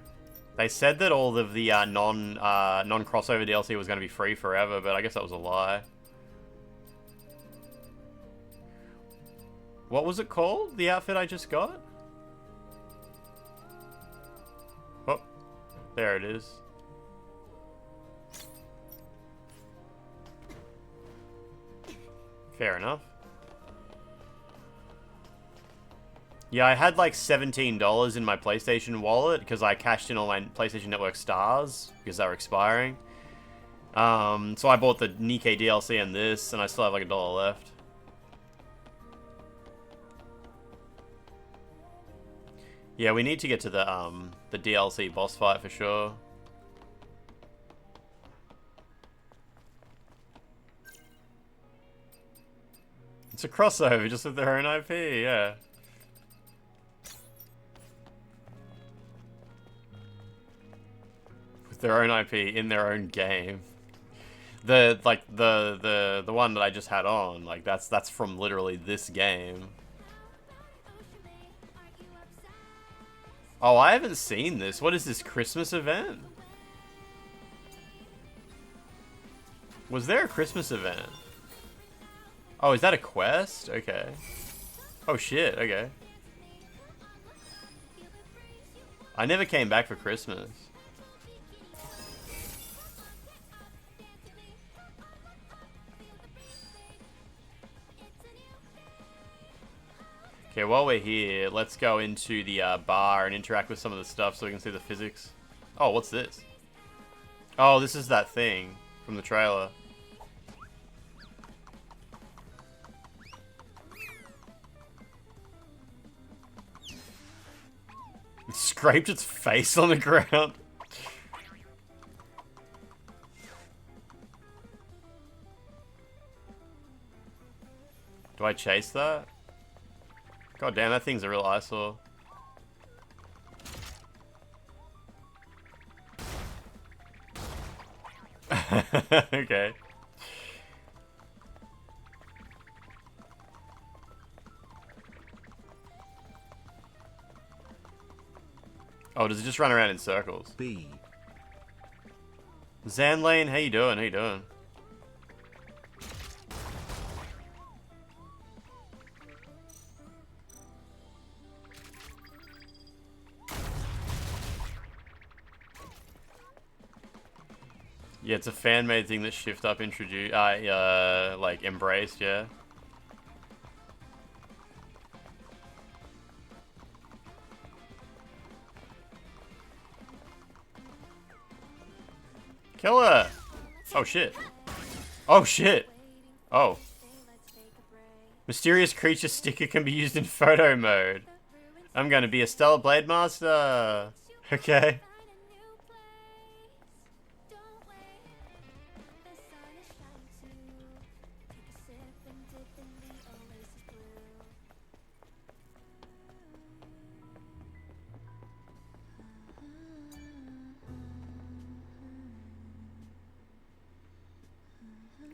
They said that all of the non-crossover DLC was going to be free forever, but I guess that was a lie. What was it called? The outfit I just got? Oh, there it is. Fair enough. Yeah, I had like $17 in my PlayStation wallet because I cashed in all my PlayStation Network stars because they were expiring. So I bought the NIKKE DLC and this, and I still have like $1 left. Yeah, we need to get to the DLC boss fight for sure. It's a crossover just with their own IP, yeah. Their own IP in their own game. The one that I just had on, like that's from literally this game. Oh, I haven't seen this. What is this Christmas event? Was there a Christmas event? Oh, is that a quest? Okay. Oh shit, okay. I never came back for Christmas. Okay, while we're here, let's go into the bar and interact with some of the stuff so we can see the physics. Oh, what's this? Oh, this is that thing from the trailer. It scraped its face on the ground. Do I chase that? God damn, that thing's a real eyesore. Okay. Oh, does it just run around in circles? B. Zanlane, how you doing? How you doing? Yeah, it's a fan-made thing that Shift Up introduced, like, embraced, yeah. Kill her! Oh, shit. Oh, shit! Oh. Mysterious creature sticker can be used in photo mode. I'm gonna be a Stellar Blade Master! Okay.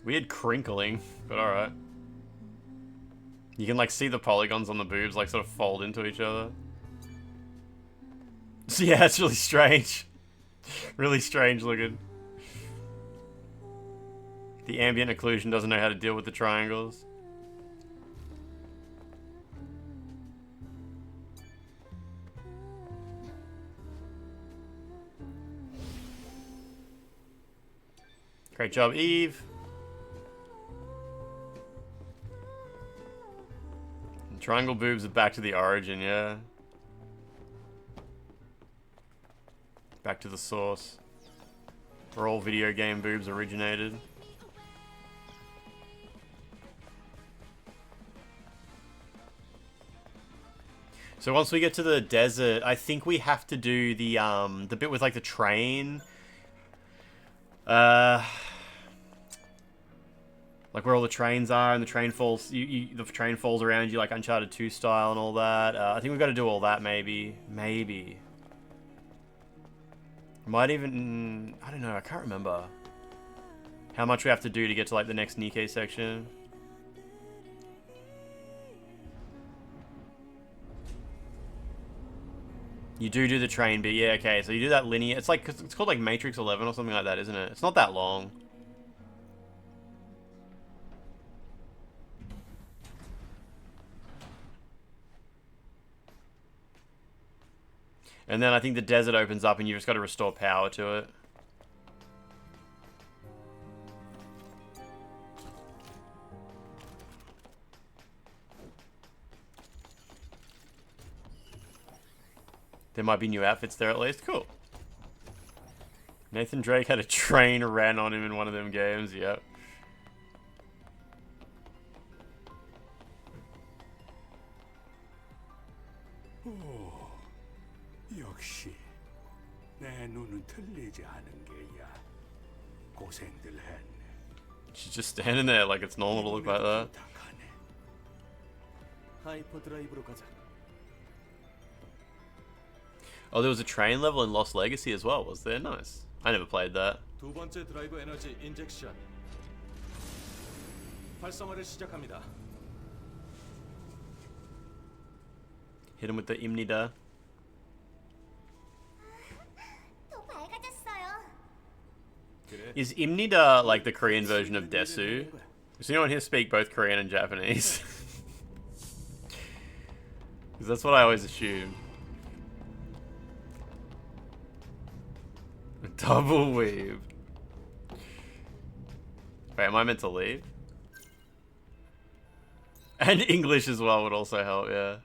Weird crinkling, but alright. You can like see the polygons on the boobs like sort of fold into each other. So yeah, it's really strange. Really strange looking. The ambient occlusion doesn't know how to deal with the triangles. Great job, Eve. Triangle boobs are back to the origin, yeah. Back to the source. Where all video game boobs originated. So once we get to the desert, I think we have to do the bit with like the train. Like where all the trains are, and the train falls. The train falls around you like Uncharted 2 style and all that. I think we've got to do all that. Maybe. Might even. I don't know. I can't remember how much we have to do to get to like the next NIKKE section. You do the train bit, yeah. Okay, so you do that linear. It's like it's called like Matrix 11 or something like that, isn't it? It's not that long. And then I think the desert opens up and you've just got to restore power to it. There might be new outfits there at least. Cool. Nathan Drake had a train ran on him in one of them games. Yep. 역시 내 눈은 틀리지 않은 게야. 고생들 했네. She's just standing there like it's normal to look like that. 하이퍼드라이브로 가자. Oh, there was a train level in Lost Legacy as well, was there? Nice. I never played that. 두 번째 드라이브 에너지 인젝션. 활성화를 시작합니다. Hit him with the Imnida. Is Imnida like the Korean version of Desu? Does anyone here speak both Korean and Japanese? Because that's what I always assumed. Double weave. Wait, am I meant to leave? And English as well would also help, yeah.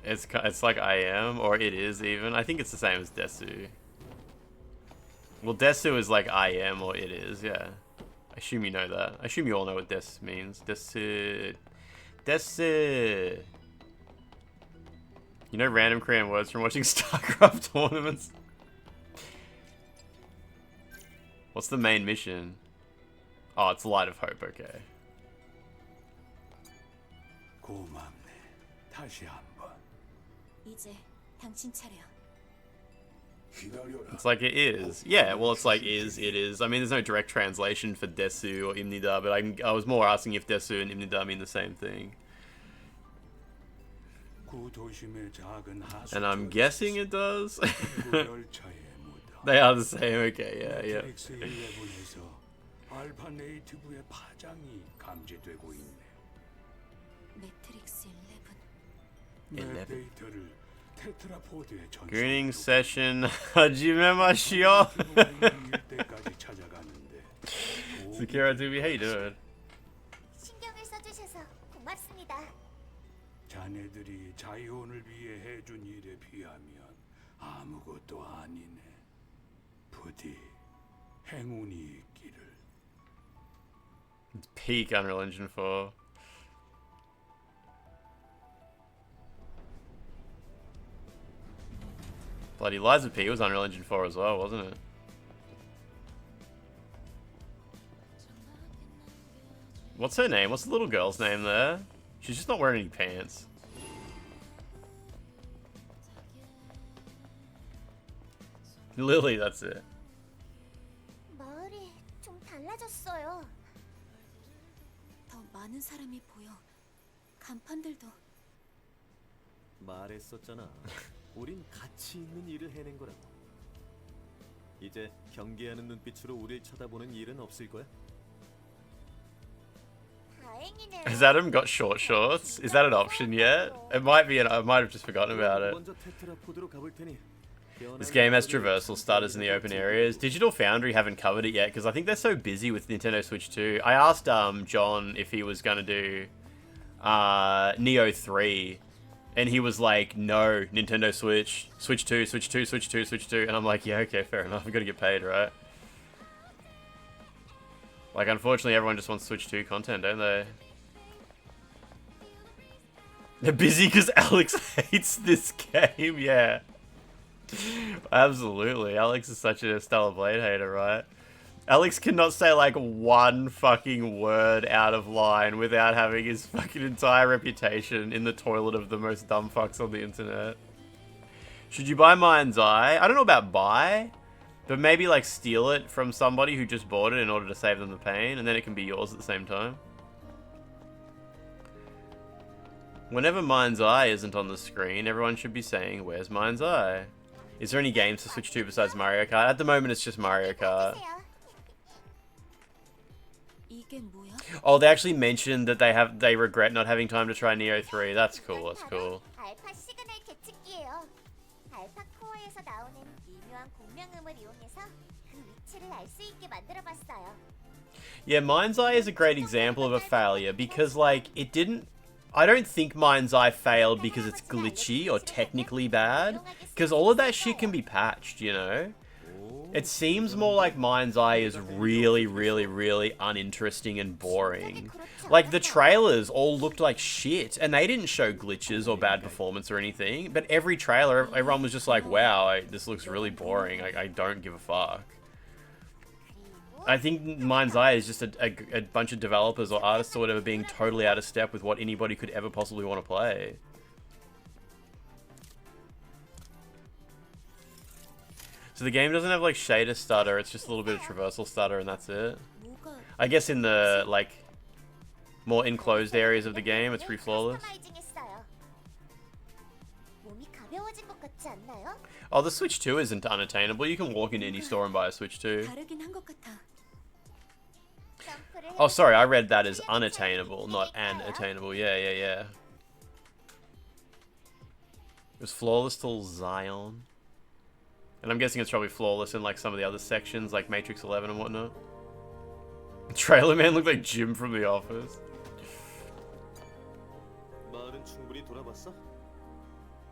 It's like I am, or it is even. I think it's the same as Desu. Well, Desu is like I am, or it is, yeah. I assume you know that. I assume you all know what Des means. Desu. Desu. You know random Korean words from watching StarCraft tournaments? What's the main mission? Oh, it's Light of Hope, okay. 고맙네. 다시 한번. 이제 당신 차례야. 기다려라. It's like it is. Yeah, well, it's like is, it is. I mean, there's no direct translation for Desu or Imnida, but I was more asking if Desu and Imnida mean the same thing. And I'm guessing it does. They are the same, okay, yeah, yeah. 매트릭스 11. Greeting session hajimemashio. Sakura Tubi, how you doing? 신경을 써주셔서 고맙습니다. 자네들이 자이온을 위해 해준 일에 비하면 아무것도 아니네. 부디 행운이 있기를. It's peak Unreal Engine 4. Bloody Liza P was Unreal Engine 4 as well, wasn't it? What's her name? What's the little girl's name there? She's just not wearing any pants. Lily, that's it. 마을이 좀 달라졌어요. 더 많은 사람이 보여. 간판들도. 말했었잖아. 우린 가치 있는 일을 해낸 거라고. 이제 경계하는 눈빛으로 우릴 쳐다보는 일은 없을 거야. 다행이네요. Has Adam got short shorts? Is that an option yet? It might be, I might have just forgotten about it. 먼저 테트라포드로 가볼 테니. This game has traversal starters in the open areas. Digital Foundry haven't covered it yet because I think they're so busy with Nintendo Switch 2. I asked John if he was going to do Neo 3. And he was like, no, Nintendo Switch, Switch 2, Switch 2, Switch 2, Switch 2. And I'm like, yeah, okay, fair enough. We've got to get paid, right? Like, unfortunately, everyone just wants Switch 2 content, don't they? They're busy because Alex hates this game, yeah. Absolutely. Alex is such a Stellar Blade hater, right? Alex cannot say like one fucking word out of line without having his fucking entire reputation in the toilet of the most dumb fucks on the internet. Should you buy Mind's Eye? I don't know about buy, but maybe like steal it from somebody who just bought it in order to save them the pain, and then it can be yours at the same time. Whenever Mind's Eye isn't on the screen, everyone should be saying, where's Mind's Eye? Is there any games to Switch 2 besides Mario Kart? At the moment, it's just Mario Kart. Oh, they actually mentioned that they regret not having time to try Neo 3. That's cool, that's cool. 알파 시그널 계측기예요. 알파 코어에서 나오는 미묘한 공명음을 이용해서 그 위치를 알 수 있게 만들어봤어요. Yeah, Mind's Eye is a great example of a failure because, like, it didn't... I don't think Mind's Eye failed because it's glitchy or technically bad, because all of that shit can be patched, you know? It seems more like Mind's Eye is really, really, really uninteresting and boring. Like, the trailers all looked like shit, and they didn't show glitches or bad performance or anything, but every trailer, everyone was just like, wow, this looks really boring, I don't give a fuck. I think Mind's Eye is just a bunch of developers or artists or whatever being totally out of step with what anybody could ever possibly want to play. So the game doesn't have like shader stutter, it's just a little bit of traversal stutter and that's it. I guess in the like more enclosed areas of the game it's pretty flawless. Oh, the Switch 2 isn't unattainable. You can walk into any store and buy a Switch 2. Oh, sorry, I read that as unattainable, not an attainable. Yeah. It was flawless till Zion. And I'm guessing it's probably flawless in like some of the other sections, like Matrix 11 and whatnot. Trailer Man looked like Jim from The Office. 마을은 충분히 돌아봤어?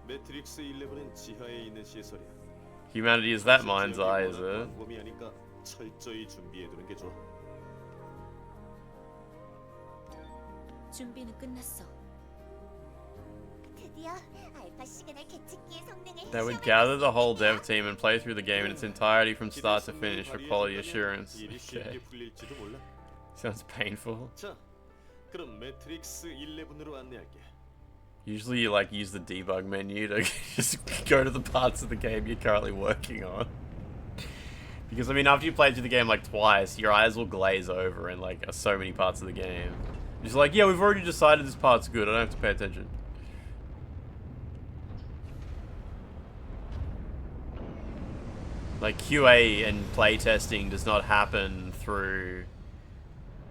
매트릭스 11은 지하에 있는 시설이야. Humanity is that mind's eye, is it? 광범위하니까 철저히 준비해두는 게 좋아. 준비는 끝났어. 드디어 알파 시그널 계측기의 성능을 They would gather the whole dev team and play through the game in its entirety from start to finish for quality assurance. Okay. Sounds painful. 자, 그럼 매트릭스 11으로 안내할게. Usually you like use the debug menu to just go to the parts of the game you're currently working on. Because I mean, after you play through the game like twice, your eyes will glaze over in like so many parts of the game. Just like, yeah, we've already decided this part's good, I don't have to pay attention. Like QA and playtesting does not happen through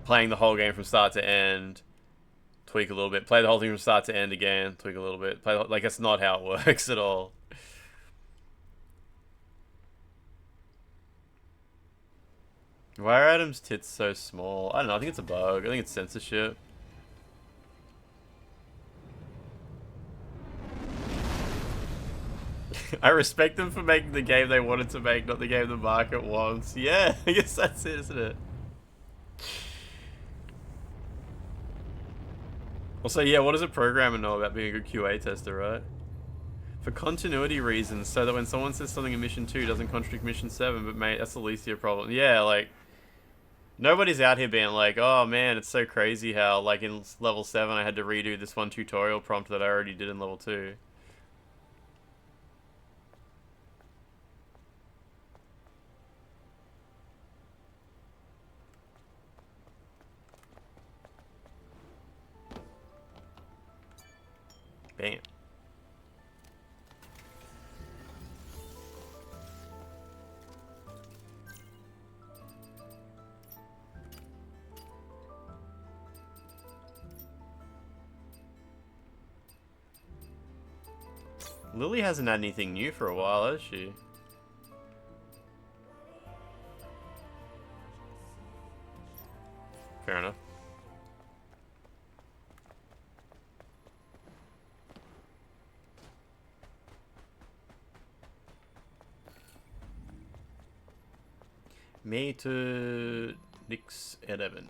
playing the whole game from start to end, tweak a little bit, play the whole thing from start to end again, tweak a little bit, play like that's not how it works at all. Why are Adam's tits so small? I don't know, I think it's a bug. I think it's censorship. I respect them for making the game they wanted to make, not the game the market wants. Yeah, I guess that's it, isn't it? Also, yeah, what does a programmer know about being a good QA tester, right? For continuity reasons, so that when someone says something in Mission 2 doesn't contradict Mission 7, but mate, that's the least of your problem. Yeah, like, nobody's out here being like, oh man, it's so crazy how, like, in level 7 I had to redo this one tutorial prompt that I already did in level 2. Bam. Lily hasn't had anything new for a while, has she? Fair enough. Me to Nix 11.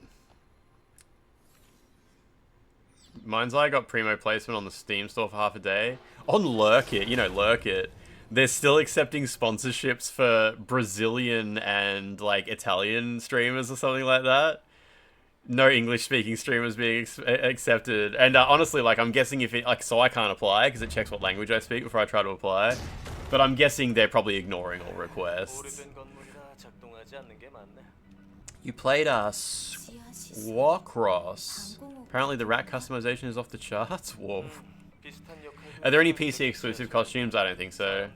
Mine's I got primo placement on the Steam store for half a day. On Lurk It, you know, Lurk It. They're still accepting sponsorships for Brazilian and like Italian streamers or something like that. No English-speaking streamers being accepted. And honestly, like, I'm guessing if it, like, so I can't apply because it checks what language I speak before I try to apply. But I'm guessing they're probably ignoring all requests. You played Squawcross. Apparently the rat customization is off the charts. Whoa. Are there any PC exclusive costumes? I don't think so.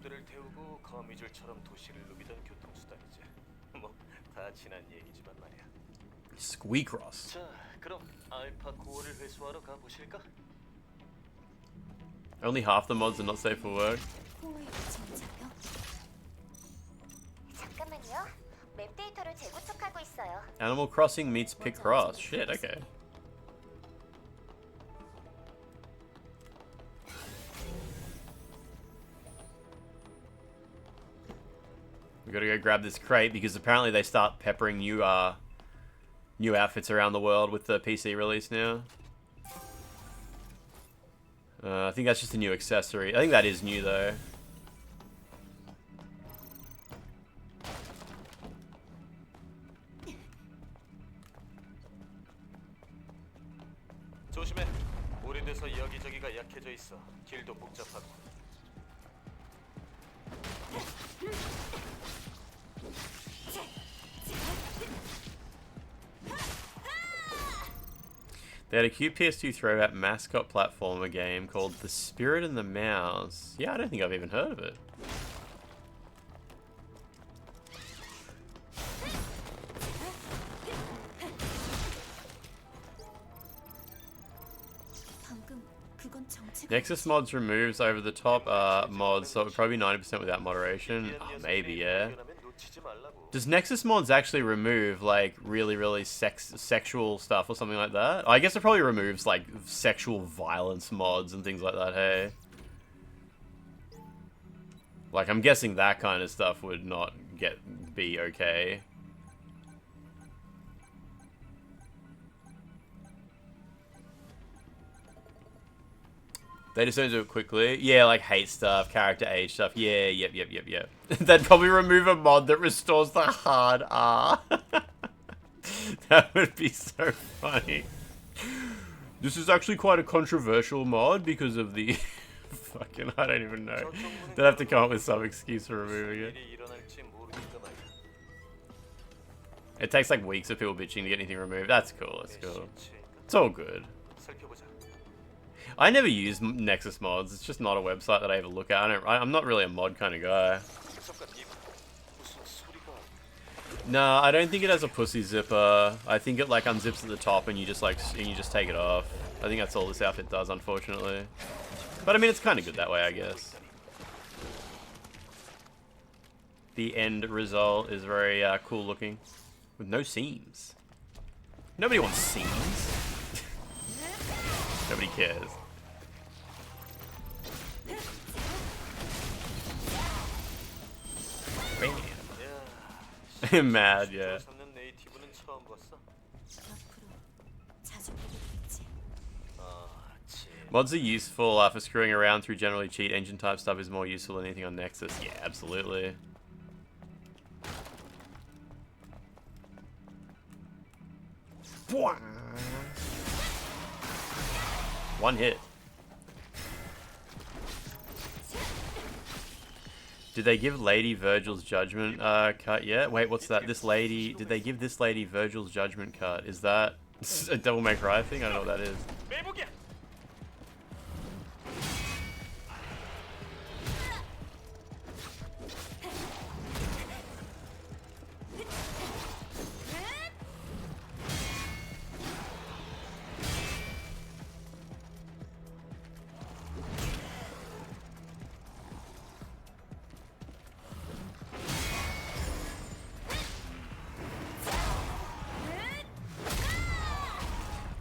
Squawcross. Only half the mods are not safe for work. Animal Crossing meets Picross. Shit, okay. We gotta go grab this crate because apparently they start peppering new outfits around the world with the PC release now. I think that's just a new accessory. I think that is new though. 조심해. 오래돼서 여기저기가 약해져 있어. 길도 복잡하고. They had a cute PS2 throwback mascot platformer game called The Spirit and the Mouse. Yeah, I don't think I've even heard of it. Nexus mods removes over the top mods, so it would probably be 90% without moderation. Oh, maybe, yeah. Does Nexus mods actually remove, like, really sexual stuff or something like that? I guess it probably removes, like, sexual violence mods and things like that, hey? Like, I'm guessing that kind of stuff would not be okay. They just don't do it quickly. Yeah, like hate stuff, character age stuff. Yeah, yep. They'd probably remove a mod that restores the hard R. That would be so funny. This is actually quite a controversial mod because of the... fucking, I don't even know. They'd have to come up with some excuse for removing it. It takes like weeks of people bitching to get anything removed. That's cool, that's cool. It's all good. I never use Nexus mods. It's just not a website that I ever look at. I'm not really a mod kind of guy. No, I don't think it has a pussy zipper. I think it like unzips at the top and you just take it off. I think that's all this outfit does, unfortunately. But I mean, it's kind of good that way, I guess. The end result is very cool looking, with no seams. Nobody wants seams. Nobody cares. Bam. Mad, yeah. Mods are useful for screwing around through generally cheat engine type stuff is more useful than anything on Nexus. Yeah, absolutely. One hit. Did they give Lady Virgil's Judgment cut yet? Wait, what's that? This lady... Did they give this lady Virgil's Judgment cut? Is that a Devil May Cry thing? I don't know what that is.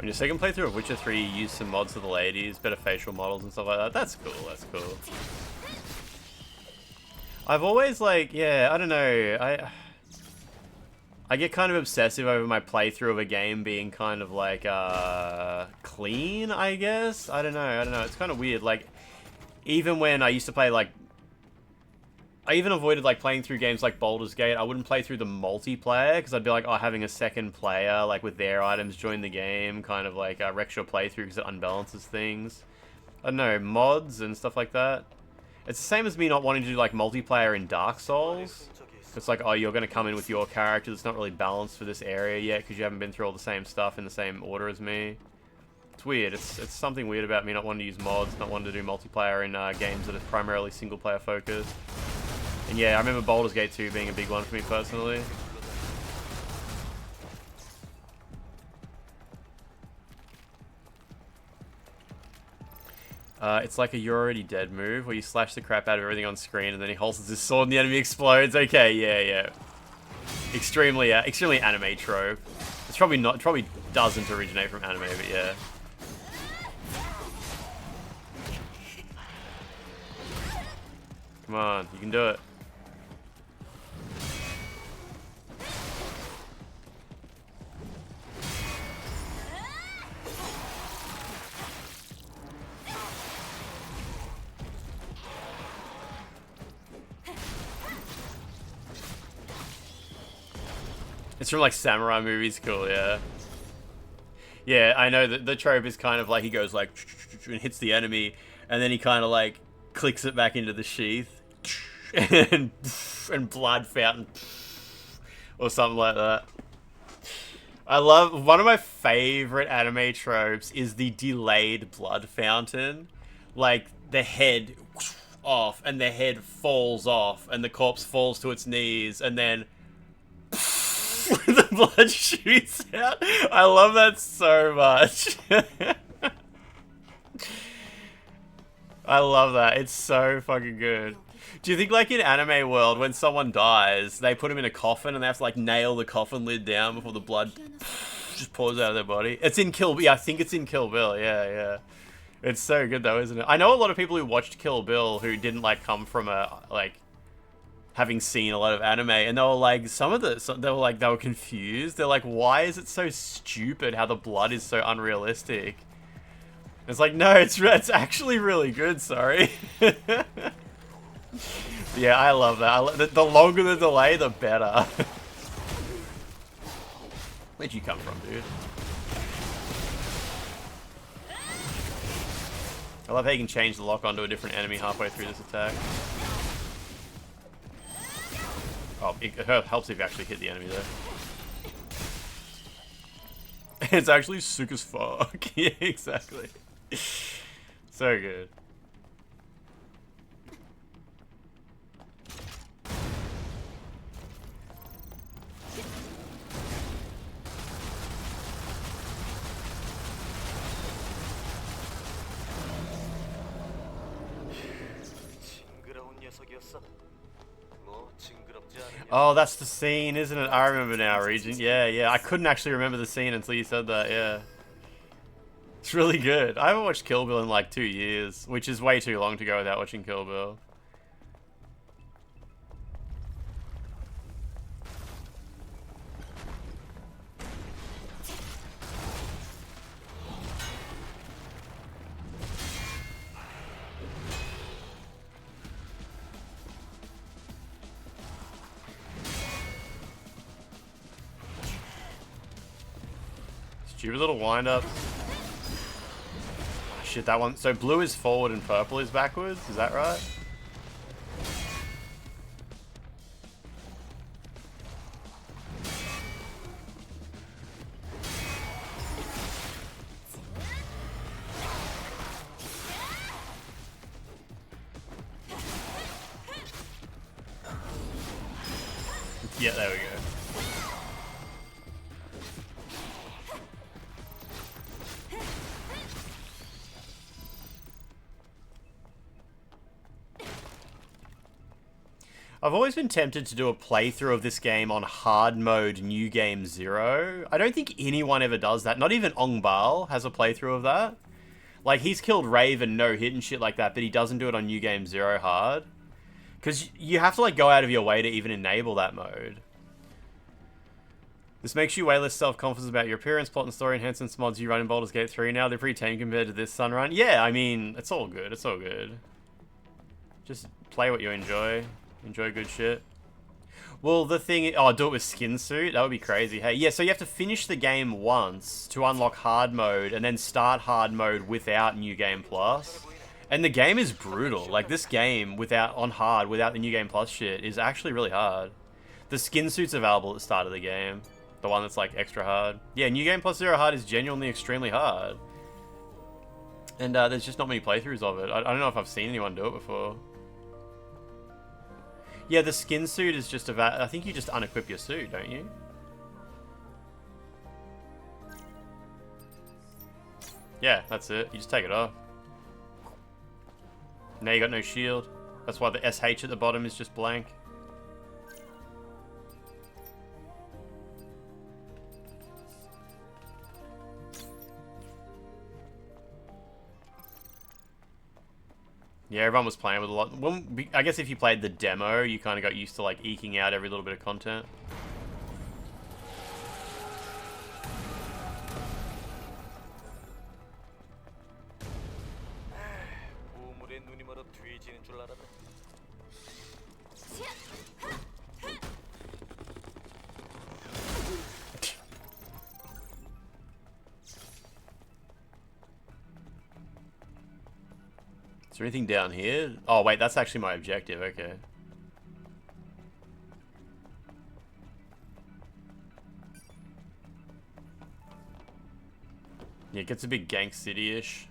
On your second playthrough of Witcher 3, you used some mods for the ladies, better facial models and stuff like that. That's cool, that's cool. I've always, like, yeah, I don't know. I get kind of obsessive over my playthrough of a game being kind of, like, clean, I guess? I don't know. It's kind of weird. Like, even when I used to play, like, I even avoided like playing through games like Baldur's Gate. I wouldn't play through the multiplayer because I'd be like, oh, having a second player like with their items join the game kind of like wrecks your playthrough because it unbalances things. I don't know, mods and stuff like that. It's the same as me not wanting to do like multiplayer in Dark Souls. It's like, oh, you're going to come in with your character that's not really balanced for this area yet because you haven't been through all the same stuff in the same order as me. It's weird. It's something weird about me not wanting to use mods, not wanting to do multiplayer in games that are primarily single player focused. And yeah, I remember Baldur's Gate 2 being a big one for me personally. It's like a you're already dead move where you slash the crap out of everything on screen and then he holds his sword and the enemy explodes. Okay, yeah. Extremely anime trope. It's probably not, it probably doesn't originate from anime, but yeah. Come on, you can do it. It's from like samurai movies, cool, yeah. Yeah, I know that the trope is kind of like he goes like and hits the enemy, and then he kind of like clicks it back into the sheath, and blood fountain, or something like that. I love, one of my favorite anime tropes is the delayed blood fountain. Like the head off, and the head falls off, and the corpse falls to its knees, and then the blood shoots out. I love that so much. I love that. It's so fucking good. Do you think, like, in anime world, when someone dies, they put them in a coffin and they have to, like, nail the coffin lid down before the blood just pours out of their body? It's in Kill Bill. Yeah, I think it's in Kill Bill. Yeah, yeah. It's so good, though, isn't it? I know a lot of people who watched Kill Bill who didn't, like, come from a, like, having seen a lot of anime, and they were like, they were confused. They're like, why is it so stupid how the blood is so unrealistic? It's like, no, it's actually really good, sorry. Yeah, I love that. The longer the delay, the better. Where'd you come from, dude? I love how you can change the lock onto a different enemy halfway through this attack. Oh, it helps if you actually hit the enemy, though. It's actually sick as fuck. Yeah, exactly. So good. Oh, that's the scene, isn't it? I remember now, Regent. Yeah, yeah. I couldn't actually remember the scene until you said that, yeah. It's really good. I haven't watched Kill Bill in like 2 years, which is way too long to go without watching Kill Bill. Stupid little wind-up. Oh, shit, that one. So blue is forward and purple is backwards? Is that right? Yeah, there we go. I've always been tempted to do a playthrough of this game on hard mode New Game 0. I don't think anyone ever does that. Not even Ongbal has a playthrough of that. Like, he's killed Raven no hit and shit like that, but he doesn't do it on New Game 0 hard. Because you have to, like, go out of your way to even enable that mode. This makes you way less self-confident about your appearance, plot and story enhancements mods you run in Baldur's Gate 3 now. They're pretty tame compared to this Sunrun. Yeah, I mean, it's all good. It's all good. Just play what you enjoy. Enjoy good shit. Well, the thing... Oh, do it with skin suit? That would be crazy. Hey, yeah, so you have to finish the game once to unlock hard mode and then start hard mode without New Game Plus. And the game is brutal. Like, this game on hard without the New Game Plus shit is actually really hard. The skin suit's available at the start of the game. The one that's, like, extra hard. Yeah, New Game Plus 0 hard is genuinely extremely hard. And there's just not many playthroughs of it. I don't know if I've seen anyone do it before. Yeah, the skin suit is just about... I think you just unequip your suit, don't you? Yeah, that's it. You just take it off. Now you got no shield. That's why the SH at the bottom is just blank. Yeah, everyone was playing with a lot. I guess if you played the demo, you kind of got used to, like, eking out every little bit of content. Is there anything down here? Oh, wait, that's actually my objective. Okay. Yeah, it gets a bit Gang City-ish.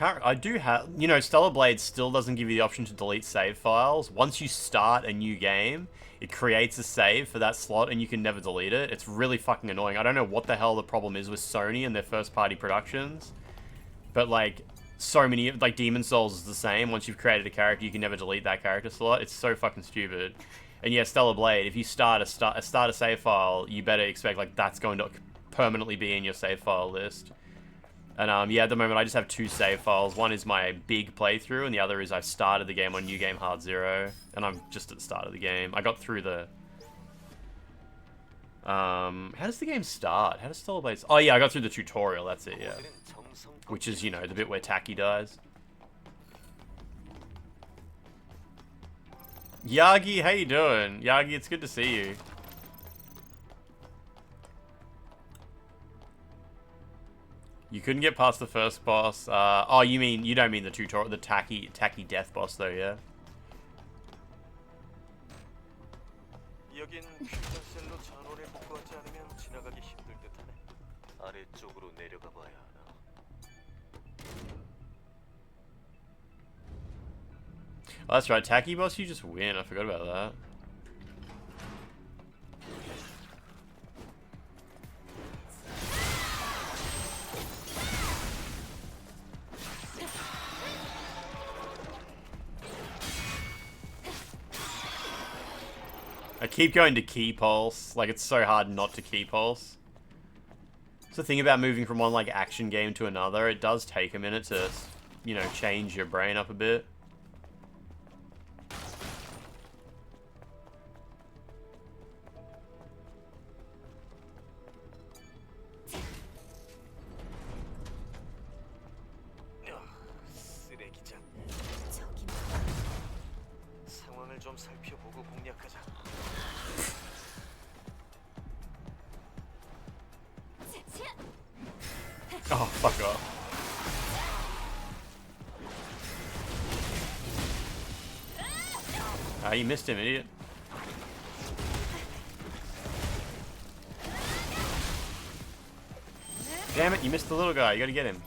I do have... You know, Stellar Blade still doesn't give you the option to delete save files. Once you start a new game, it creates a save for that slot and you can never delete it. It's really fucking annoying. I don't know what the hell the problem is with Sony and their first-party productions. But, like, so many... Like, Demon's Souls is the same. Once you've created a character, you can never delete that character slot. It's so fucking stupid. And yeah, Stellar Blade, if you start a save file, you better expect, like, that's going to permanently be in your save file list. And yeah, at the moment I just have 2 save files. One is my big playthrough, and the other is I started the game on New Game Hard 0, and I'm just at the start of the game. I got through the... how does the game start? How does Stellar Blade... Oh yeah, I got through the tutorial, that's it, yeah. Which is, you know, the bit where Taki dies. Yagi, how you doing? Yagi, it's good to see you. You couldn't get past the first boss. Oh, you don't mean the tutorial, the Taki death boss though, yeah? 여긴 퓨전셀로 전원에 복구하지 않으면 지나가기 힘들 듯하네. 아래쪽으로 내려가 봐야 하나. Oh, that's right, Taki boss, you just win. I forgot about that. I keep going to key pulse. Like, it's so hard not to key pulse. It's the thing about moving from one, like, action game to another. It does take a minute to, you know, change your brain up a bit. 쓰레기장. 상황을 좀 살펴보고 공략하자. Oh, fuck off. Ah, you missed him, idiot. Damn it, you missed the little guy. You gotta get him.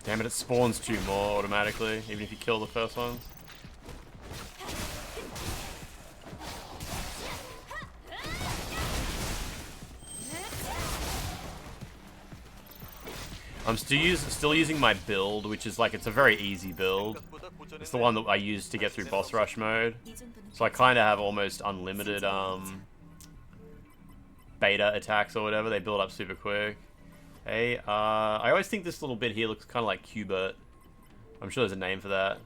Damn it, it spawns 2 more automatically, even if you kill the first ones. I'm still using my build, which is like, it's a very easy build. It's the one that I use to get through boss rush mode. So I kind of have almost unlimited beta attacks or whatever. They build up super quick. Hey, I always think this little bit here looks kind of like Qbert. I'm sure there's a name for that.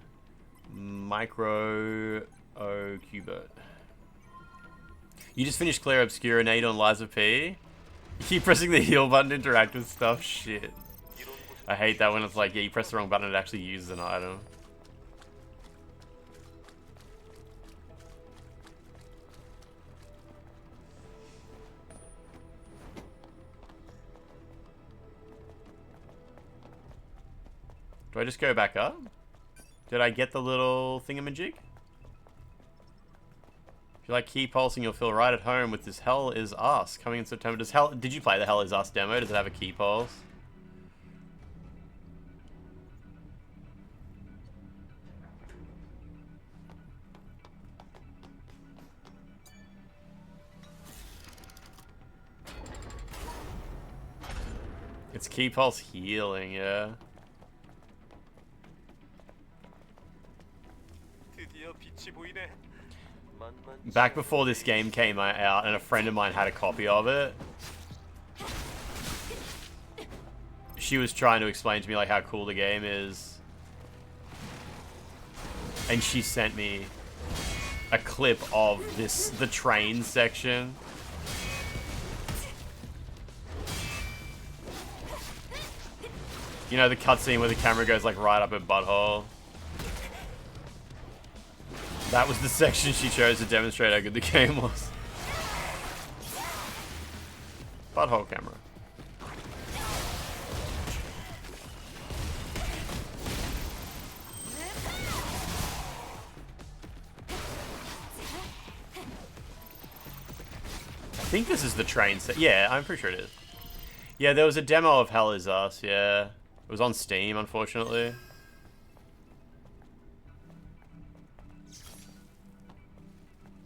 Micro O Qbert. You just finished Clear Obscura, now you're on Liza P. You keep pressing the heal button to interact with stuff. Shit. I hate that when it's like, yeah, you press the wrong button and it actually uses an item. Do I just go back up? Did I get the little thingamajig? If you like key pulsing, you'll feel right at home with this Hell Is Us coming in September. Did you play the Hell Is Us demo? Does it have a key pulse? It's key pulse healing, yeah. Back before this game came out and a friend of mine had a copy of it, she was trying to explain to me like how cool the game is, and she sent me a clip of the train section. You know, the cutscene where the camera goes like right up her butthole. That was the section she chose to demonstrate how good the game was. Butthole camera. I think this is the train set. Yeah, I'm pretty sure it is. Yeah, there was a demo of Hell Is Us, yeah. It was on Steam, unfortunately.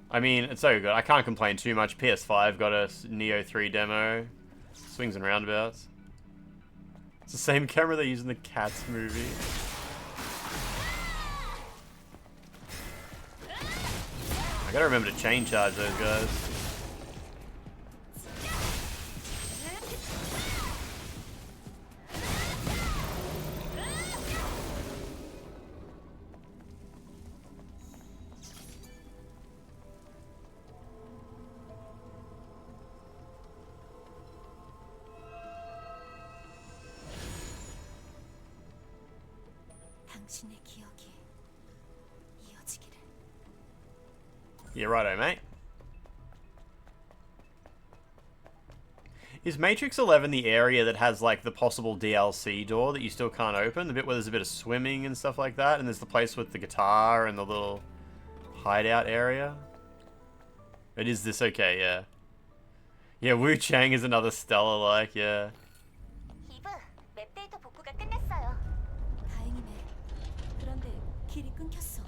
I mean, it's so good. I can't complain too much. PS5 got a Neo 3 demo. Swings and roundabouts. It's the same camera they use in the Cats movie. I gotta remember to chain charge those guys. 당신의 기억이 이어지기를. Yeah, righto, mate. Is Matrix 11 the area that has, like, the possible DLC door that you still can't open? The bit where there's a bit of swimming and stuff like that? And there's the place with the guitar and the little hideout area? It is this, okay, yeah. Yeah, Wu Chang is another Stella-like, yeah. 이브, 맵 데이터 복구가 끝났어요. 다행이네. 그런데 길이 끊겼어.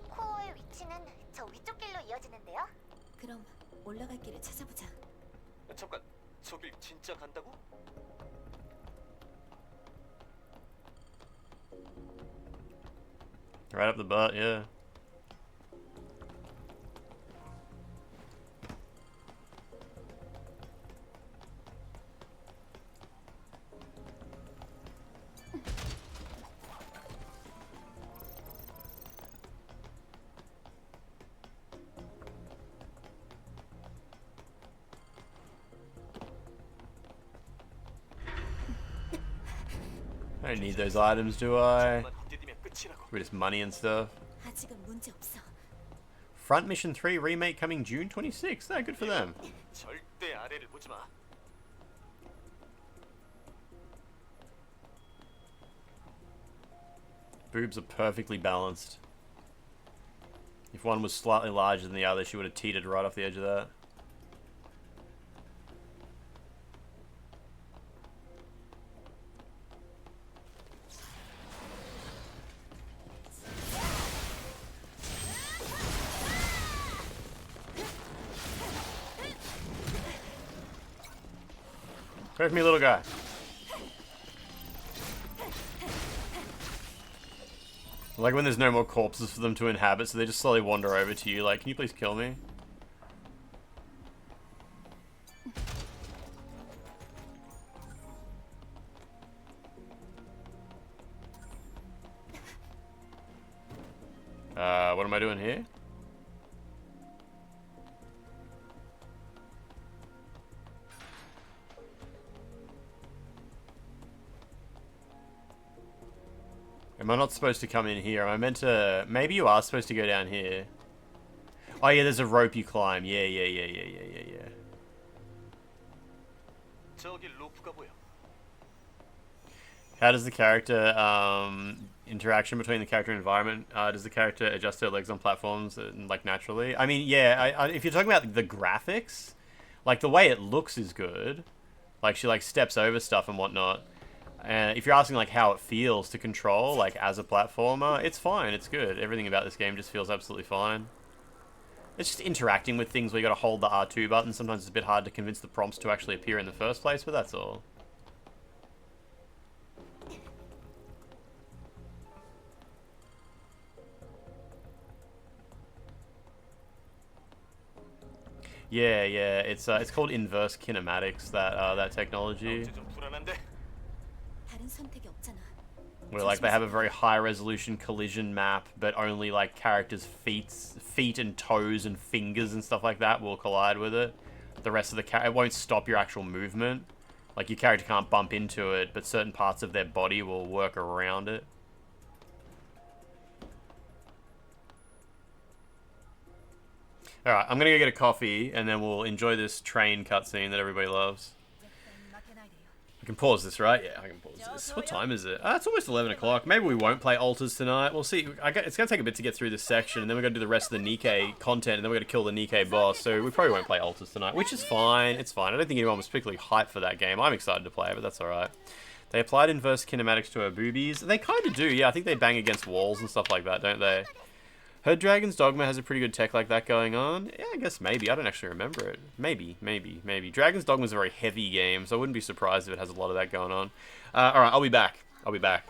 코어의 위치는 저 위쪽 길로 이어지는데요. 그럼 올라갈 길을 찾아보자. 잠깐, 저길 진짜 간다고? Right up the butt, yeah. I don't need those items, do I? For just money and stuff. 아직은 문제 없어. Front Mission 3 remake coming June 26th. Oh, good for them. 절대 아래를 보지 마. Boobs are perfectly balanced. If one was slightly larger than the other, she would have teetered right off the edge of that. Go for me, little guy. Like when there's no more corpses for them to inhabit, so they just slowly wander over to you, like, can you please kill me? What am I doing here? Am I not supposed to come in here? Am I meant to... Maybe you are supposed to go down here. Oh yeah, there's a rope you climb. Yeah. How does the character, interaction between the character and environment, does the character adjust their legs on platforms, like, naturally? I mean, yeah, if you're talking about the graphics, like, the way it looks is good. Like, she, like, steps over stuff and whatnot. If you're asking, like, how it feels to control, like, as a platformer, it's fine, it's good. Everything about this game just feels absolutely fine. It's just interacting with things where you gotta hold the R2 button. Sometimes it's a bit hard to convince the prompts to actually appear in the first place, but that's all. Yeah, it's called inverse kinematics, that technology. 다른 선택이 없잖아. Where, like, they have a very high resolution collision map, but only, like, characters' feet and toes and fingers and stuff like that will collide with it. The rest of the it won't stop your actual movement. Like, your character can't bump into it, but certain parts of their body will work around it. Alright, I'm gonna go get a coffee, and then we'll enjoy this train cutscene that everybody loves. I can pause this, right? Yeah, I can pause this. What time is it? It's almost 11 o'clock. Maybe we won't play alters tonight. We'll see. It's going to take a bit to get through this section, and then we're going to do the rest of the NIKKE content, and then we're going to kill the NIKKE boss, so we probably won't play alters tonight, which is fine. It's fine. I don't think anyone was particularly hyped for that game. I'm excited to play it, but that's alright. They applied inverse kinematics to her boobies. They kind of do, yeah. I think they bang against walls and stuff like that, don't they? Heard Dragon's Dogma has a pretty good tech like that going on. Yeah, I guess maybe. I don't actually remember it. Maybe. Dragon's Dogma is a very heavy game, so I wouldn't be surprised if it has a lot of that going on. Alright, I'll be back. I'll be back.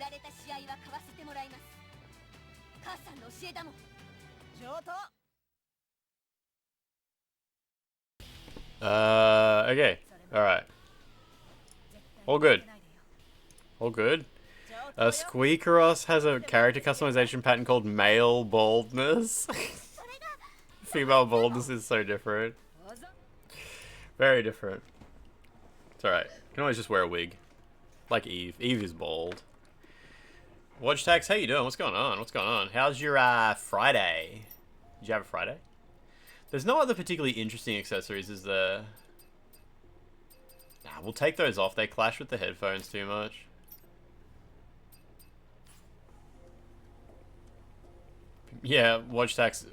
られた試合は買わせてもらいます。母さんの教えだもん。上等。Okay. Alright. All good. All good. Squeakeros has a character customization pattern called male baldness. Female baldness is so different. Very different. It's alright. You can always just wear a wig. Like Eve. Eve is bald. Watch Tax, how you doing? What's going on? What's going on? How's your Friday? Did you have a Friday? There's no other particularly interesting accessories, is there? Nah, we'll take those off. They clash with the headphones too much. Yeah, Watch Tax.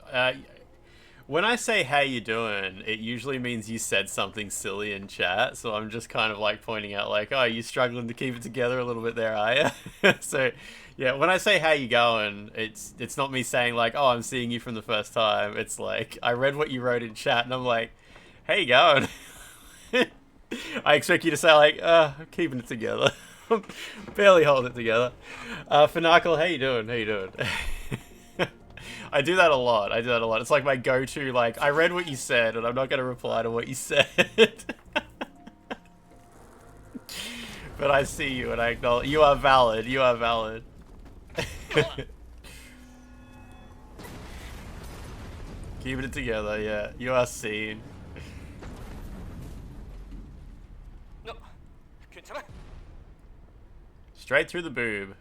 When I say how you doing, it usually means you said something silly in chat, so I'm just kind of like pointing out like, oh, you struggling to keep it together a little bit there, are you? So, yeah, when I say how you going, it's not me saying like, oh, I'm seeing you from the first time. It's like, I read what you wrote in chat and I'm like, how you going? I expect you to say like, I'm keeping it together. Barely holding it together. Finacle, how you doing? How you doing? I do that a lot. I do that a lot. It's like my go-to, like, I read what you said, and I'm not going to reply to what you said. But I see you, and I acknowledge. You are valid. You are valid. Keeping it together, yeah. You are seen. Straight through the boob.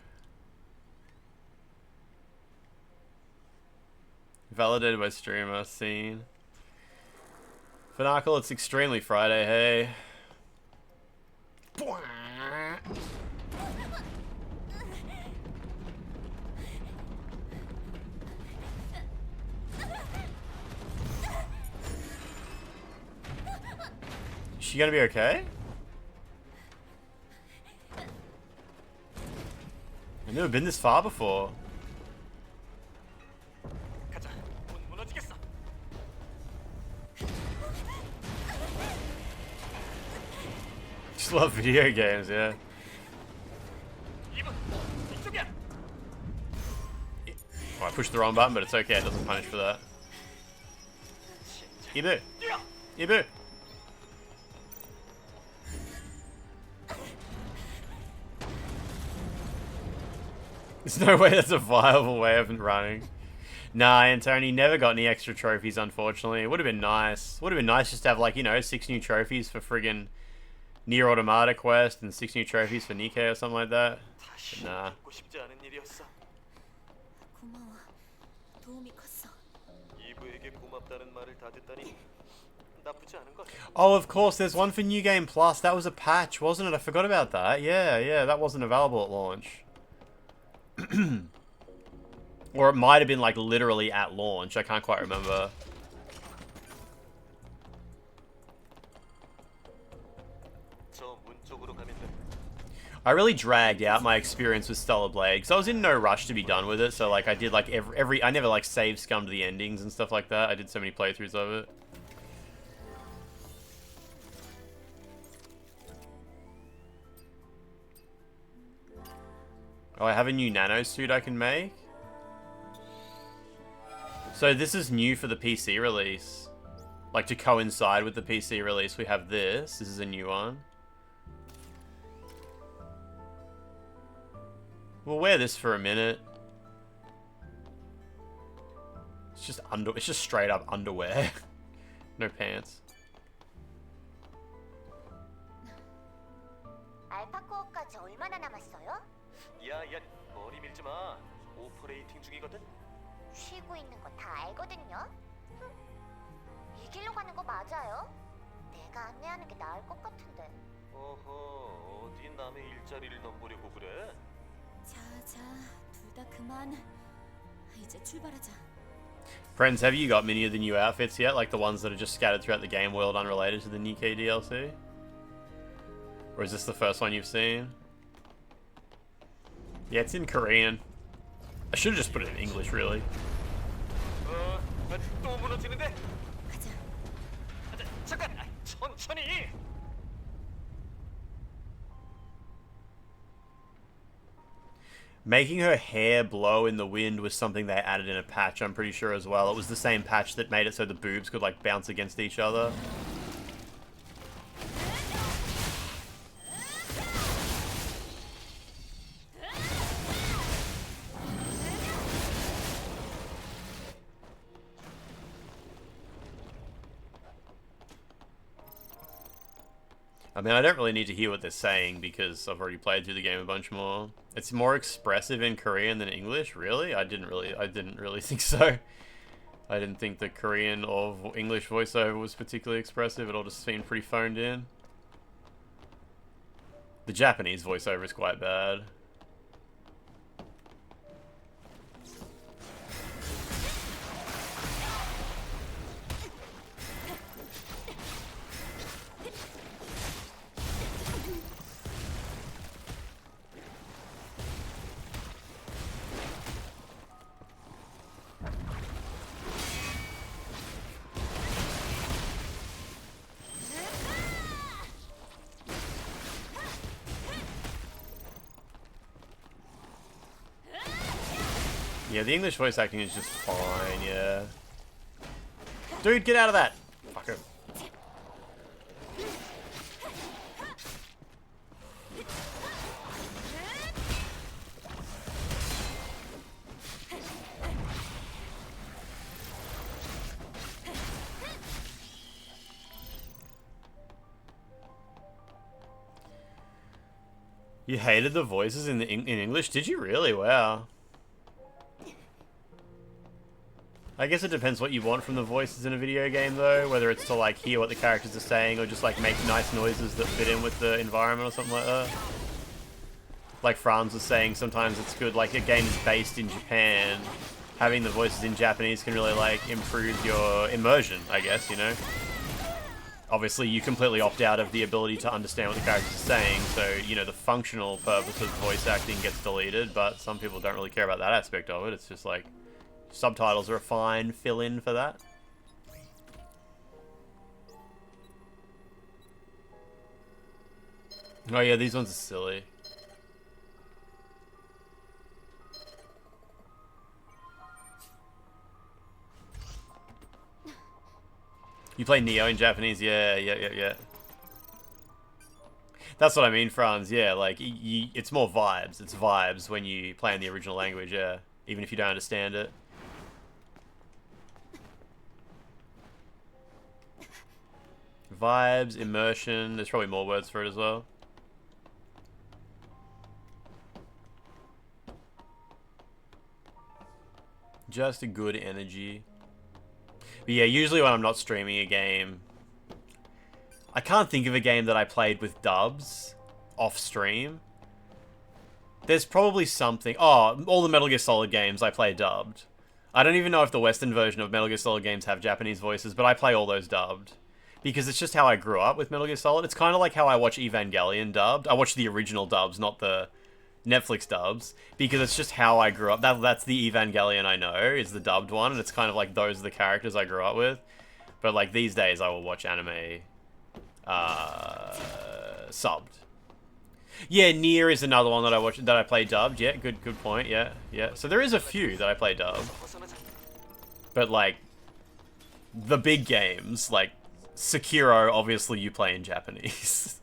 Validated by streamer, seen. Finacle, it's extremely Friday, hey. Is she gonna be okay? I've never been this far before. Just love video games, yeah. Oh, I pushed the wrong button, but it's okay, it doesn't punish for that. Ibu! Ibu! There's no way that's a viable way of running. Nah, Antony never got any extra trophies, unfortunately. It would have been nice. Would have been nice just to have, like, you know, 6 new trophies for friggin' Nier Automata quest and 6 new trophies for NIKKE or something like that. But nah. Oh, of course, there's one for New Game Plus. That was a patch, wasn't it? I forgot about that. Yeah, that wasn't available at launch. Or it might have been, like, literally at launch. I can't quite remember. I really dragged out my experience with Stellar Blade, because I was in no rush to be done with it, so, like, I did, like, I never, like, save scummed the endings and stuff like that. I did so many playthroughs of it. Oh, I have a new nano suit I can make? So this is new for the PC release. Like, to coincide with the PC release, we have this. This is a new one. We'll wear this for a minute. It's just straight up underwear. No pants. 알파코어까지 얼마나 남았어요? 야, 머리 밀지 마. 오퍼레이팅 중이거든. 쉬고 있는 거 다 알거든요. 이 길로 가는 거 맞아요? 내가 안내하는 게 나을 것 같은데. 어허, 어디 남의 일자리를 넘보려고 그래? 자, 둘 다 그만. 이제 출발하자. Friends, have you got many of the new outfits yet? Like the ones that are just scattered throughout the game world unrelated to the NIKKE DLC? Or is this the first one you've seen? Yeah, it's in Korean. I should have just put it in English, really. 또 무너지는데? 가자. 잠깐, 천천히. Making her hair blow in the wind was something they added in a patch, I'm pretty sure, as well. It was the same patch that made it so the boobs could, like, bounce against each other. I mean, I don't really need to hear what they're saying because I've already played through the game a bunch more. It's more expressive in Korean than English, really? I didn't really think so. I didn't think the Korean or English voiceover was particularly expressive. It all just seemed pretty phoned in. The Japanese voiceover is quite bad. Yeah, the English voice acting is just fine, yeah. Dude, get out of that! Fucker. You hated the voices in English? Did you really? Wow. I guess it depends what you want from the voices in a video game, though. Whether it's to, like, hear what the characters are saying or just, like, make nice noises that fit in with the environment or something like that. Like Franz was saying, sometimes it's good, like, a game is based in Japan. Having the voices in Japanese can really, like, improve your immersion, I guess, you know? Obviously, you completely opt out of the ability to understand what the characters are saying, so, you know, the functional purpose of voice acting gets deleted, but some people don't really care about that aspect of it. It's just, like, subtitles are a fine fill-in for that. Oh yeah, these ones are silly. You play Neo in Japanese? Yeah. That's what I mean, Franz. Yeah, like, it's more vibes. It's vibes when you play in the original language, yeah. Even if you don't understand it. Vibes, immersion, there's probably more words for it as well. Just a good energy. But yeah, usually when I'm not streaming a game, I can't think of a game that I played with dubs off stream. There's probably something. Oh, all the Metal Gear Solid games I play dubbed. I don't even know if the Western version of Metal Gear Solid games have Japanese voices, but I play all those dubbed. Because it's just how I grew up with Metal Gear Solid. It's kind of like how I watch Evangelion dubbed. I watch the original dubs, not the Netflix dubs. Because it's just how I grew up. That's the Evangelion I know, is the dubbed one. And it's kind of like those are the characters I grew up with. But like these days I will watch anime subbed. Yeah, Nier is another one that I play dubbed. Yeah, good point. Yeah. So there is a few that I play dubbed. But like the big games, like Sekiro, obviously you play in Japanese.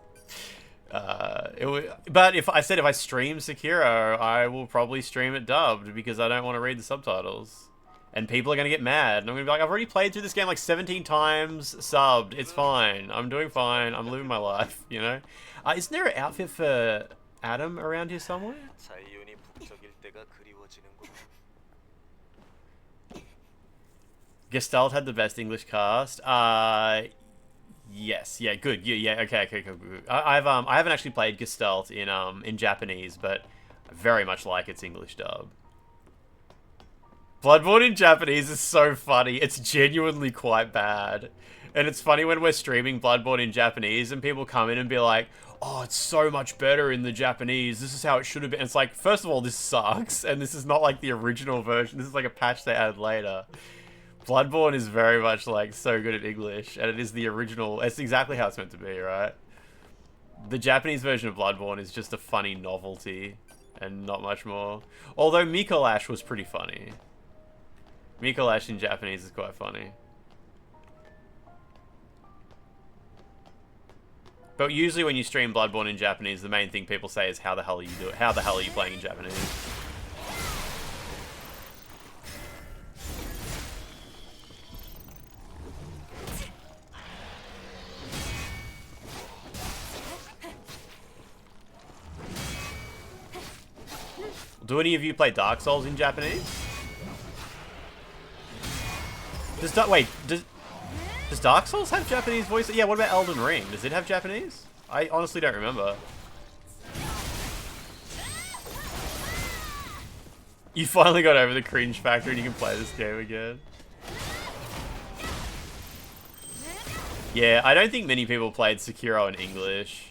But if I stream Sekiro, I will probably stream it dubbed because I don't want to read the subtitles. And people are going to get mad. And I'm going to be like, I've already played through this game like 17 times subbed. It's fine. I'm doing fine. I'm living my life, you know? Isn't there an outfit for Adam around here somewhere? Gestalt had the best English cast. Yes. Yeah, good. Yeah, okay, good. I haven't actually played Gestalt in Japanese, but I very much like its English dub. Bloodborne in Japanese is so funny. It's genuinely quite bad. And it's funny when we're streaming Bloodborne in Japanese and people come in and be like, oh, it's so much better in the Japanese. This is how it should have been. And it's like, first of all, this sucks. And this is not like the original version. This is like a patch they added later. Bloodborne is very much like so good at English. And it is the original. It's exactly how it's meant to be, right? The Japanese version of Bloodborne is just a funny novelty. and not much more. Although Mikolash was pretty funny. Mikolash in Japanese is quite funny. But usually when you stream Bloodborne in Japanese, the main thing people say is, how the hell are you doing? How the hell are you playing in Japanese? Do any of you play Dark Souls in Japanese? Does Dark Souls have Japanese voice? Yeah, what about Elden Ring? Does it have Japanese? I honestly don't remember. You finally got over the cringe factor and you can play this game again. Yeah, I don't think many people played Sekiro in English.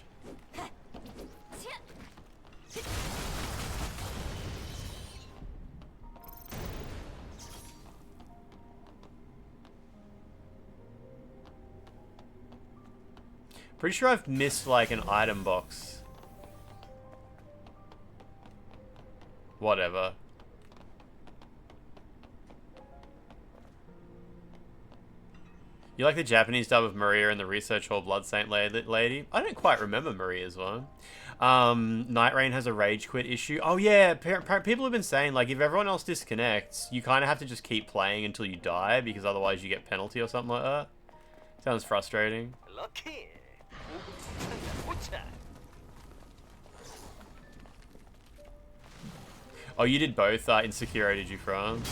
Pretty sure I've missed, like, an item box. Whatever. You like the Japanese dub of Maria and the Research Hall Blood Saint lady? I don't quite remember Maria's one. Night Rain has a rage quit issue. Oh yeah, people have been saying, like, if everyone else disconnects, you kind of have to just keep playing until you die, because otherwise you get penalty or something like that. Sounds frustrating. Lucky. Oh, you did both in Sekiro, did you, Franz?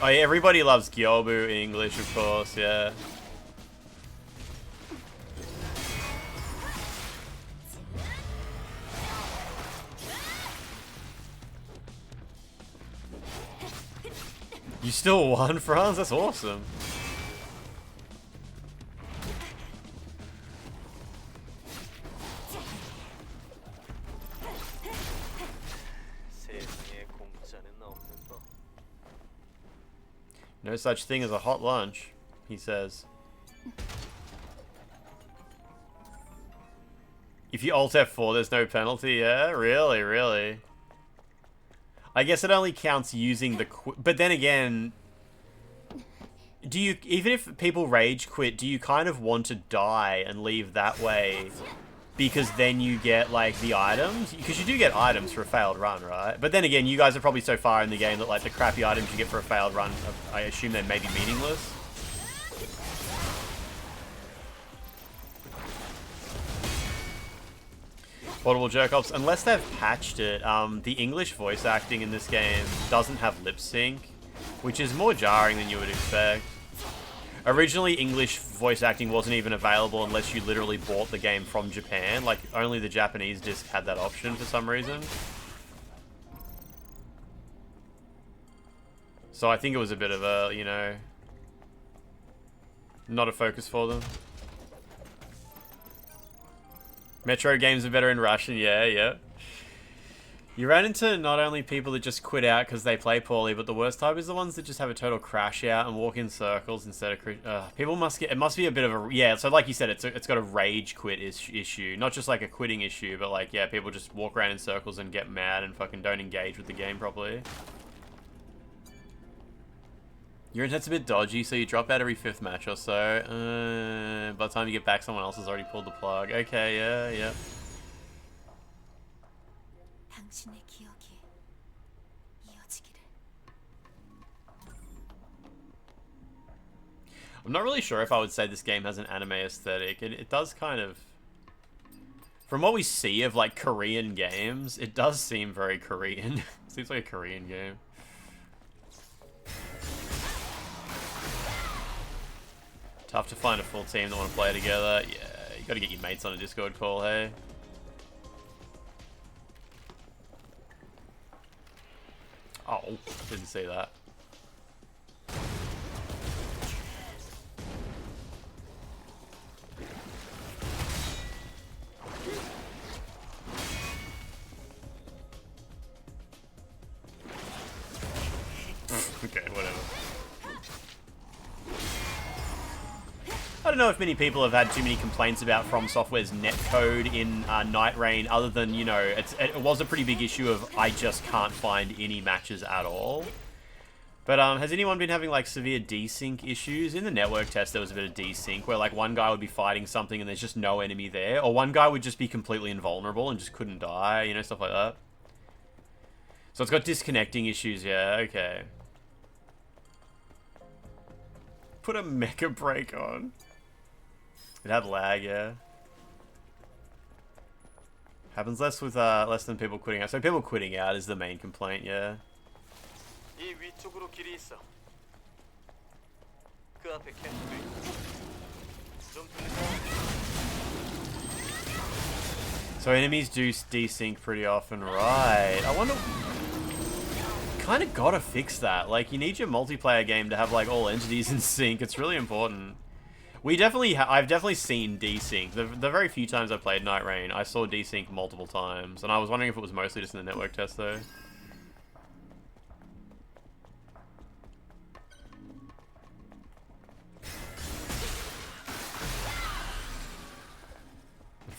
Oh yeah, everybody loves Gyobu in English, of course, yeah. You still won, Franz? That's awesome. No such thing as a hot lunch, he says. If you Alt F4, there's no penalty, yeah? Really, really? I guess it only counts using the but then again, do you, even if people rage quit, do you kind of want to die and leave that way? Because then you get, like, the items? Because you do get items for a failed run, right? But then again, you guys are probably so far in the game that, like, the crappy items you get for a failed run, I assume they may be meaningless. Portable jerk-offs, unless they've patched it, the English voice acting in this game doesn't have lip sync, which is more jarring than you would expect. Originally, English voice acting wasn't even available unless you literally bought the game from Japan. Like, only the Japanese disc had that option for some reason. So I think it was a bit of a, you know, not a focus for them. Metro games are better in Russian, yeah. You ran into not only people that just quit out because they play poorly, but the worst type is the ones that just have a total crash out and walk in circles instead of... people must get... It must be a bit of a... Yeah, so like you said, it's got a rage quit issue. Not just like a quitting issue, but like, yeah, people just walk around in circles and get mad and fucking don't engage with the game properly. Your internet's a bit dodgy, so you drop out every 5th match or so. By the time you get back, someone else has already pulled the plug. Okay, yeah. I'm not really sure if I would say this game has an anime aesthetic. It does kind of... From what we see of, like, Korean games, it does seem very Korean. Seems like a Korean game. Tough to find a full team that want to play together. Yeah, you gotta get your mates on a Discord call, hey? Oh, didn't see that. Okay, whatever. I don't know if many people have had too many complaints about From Software's netcode in Night Rain, other than, you know, it was a pretty big issue of I just can't find any matches at all. But has anyone been having like severe desync issues? In the network test there was a bit of desync where like one guy would be fighting something and there's just no enemy there, or one guy would just be completely invulnerable and just couldn't die, you know, stuff like that. So it's got disconnecting issues, yeah, okay. Put a mecha break on. It had lag, yeah. Happens less with less than people quitting out. So people quitting out is the main complaint, yeah. 이 위쪽으로 길이 있어. 그 앞에 캠프도 있고. 좀 So enemies do desync pretty often, right? I wonder. Kind of gotta fix that. Like, you need your multiplayer game to have like all entities in sync. It's really important. We definitely, I've definitely seen desync. The very few times I played Night Rain, I saw desync multiple times, and I was wondering if it was mostly just in the network test though.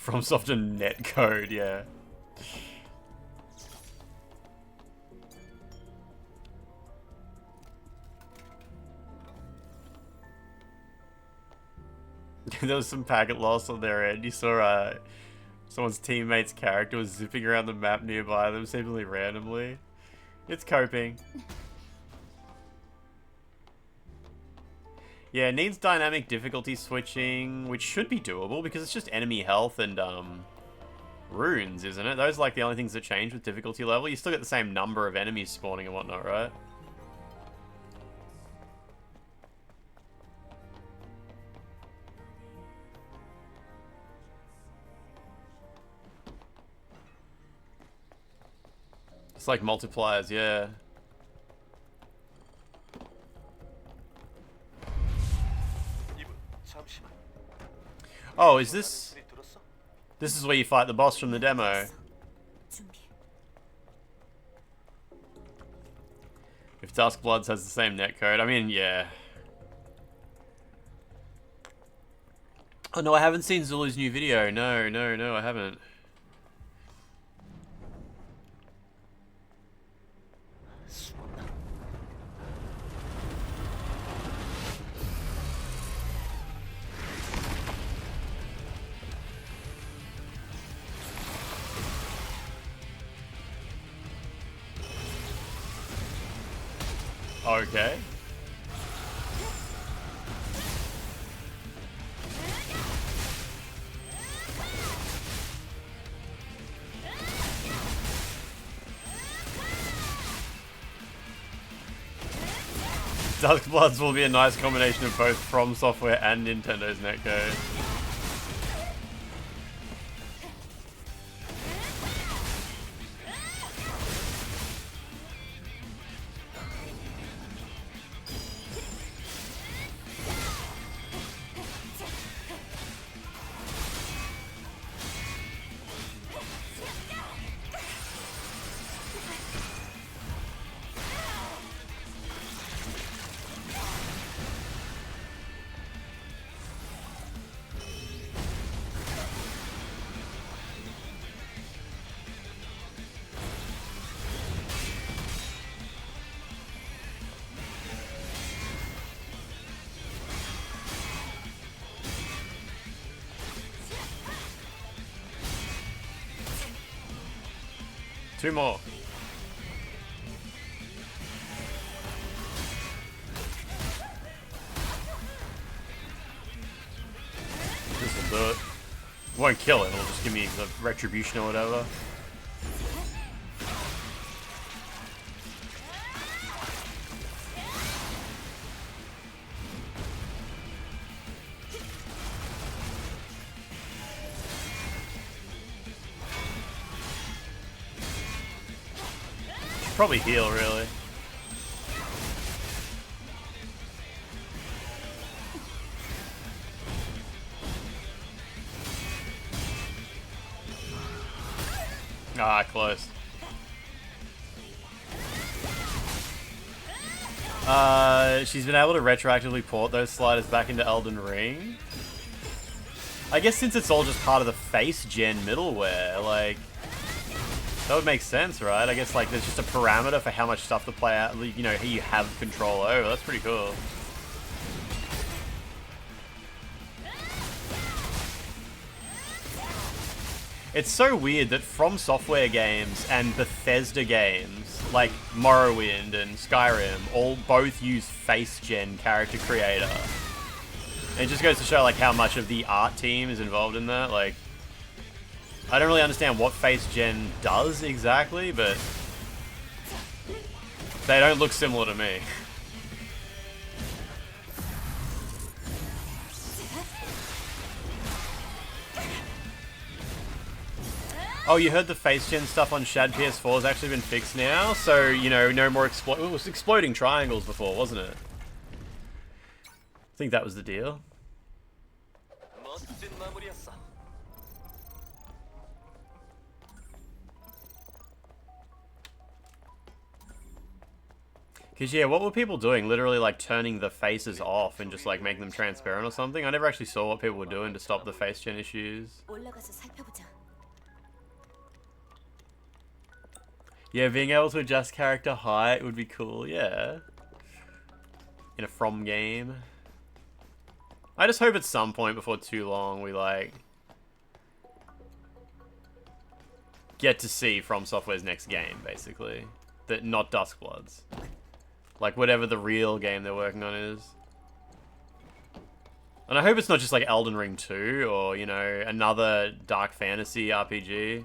FromSoft and netcode, yeah. There was some packet loss on their end. You saw someone's teammate's character was zipping around the map nearby them, seemingly randomly. It's coping. Yeah, it needs dynamic difficulty switching, which should be doable because it's just enemy health and runes, isn't it? Those are like the only things that change with difficulty level. You still get the same number of enemies spawning and whatnot, right? It's like multipliers, yeah. Oh, is this... This is where you fight the boss from the demo. If Duskbloods has the same netcode, I mean, yeah. Oh no, I haven't seen Zulu's new video. No, I haven't. Okay. Duskbloods will be a nice combination of both From Software and Nintendo's netcode. Two more. This will do it. Won't kill it, it'll just give me the retribution or whatever. Probably heal, really. Ah, close. She's been able to retroactively port those sliders back into Elden Ring. I guess since it's all just part of the face gen middleware, like, that would make sense, right? I guess, like, there's just a parameter for how much stuff to play out, you know, who you have control over. That's pretty cool. It's so weird that From Software games and Bethesda games, like Morrowind and Skyrim, all both use face gen character creator. And it just goes to show, like, how much of the art team is involved in that. Like, I don't really understand what face gen does exactly, but they don't look similar to me. Oh, you heard the face gen stuff on Shad PS4 has actually been fixed now, so, you know, no more it was exploding triangles before, wasn't it? I think that was the deal. Because, yeah, what were people doing? Literally, like, turning the faces off and just, like, making them transparent or something? I never actually saw what people were doing to stop the face gen issues. Yeah, being able to adjust character height would be cool, yeah. In a From game. I just hope at some point before too long we, like, get to see From Software's next game, basically. That, not Duskbloods. Like, whatever the real game they're working on is. And I hope it's not just like Elden Ring 2 or, you know, another dark fantasy RPG.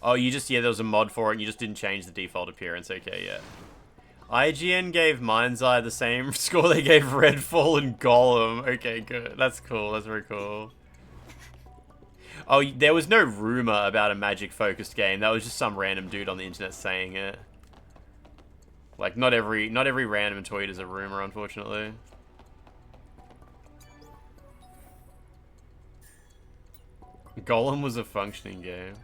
Oh, you just, yeah, there was a mod for it and you just didn't change the default appearance. Okay, yeah. IGN gave Mind's Eye the same score they gave Redfall and Golem. Okay, good. That's cool. That's very cool. Oh, there was no rumor about a magic-focused game. That was just some random dude on the internet saying it. Like, not every random tweet is a rumor, unfortunately. Golem was a functioning game.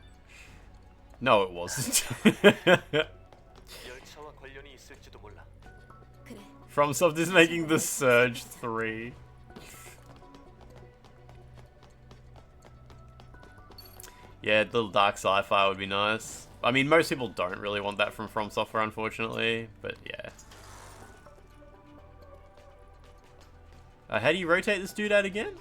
No, it wasn't. FromSoft is making The Surge 3. Yeah, a little dark sci-fi would be nice. I mean, most people don't really want that from FromSoftware, unfortunately, but yeah. How do you rotate this dude out again?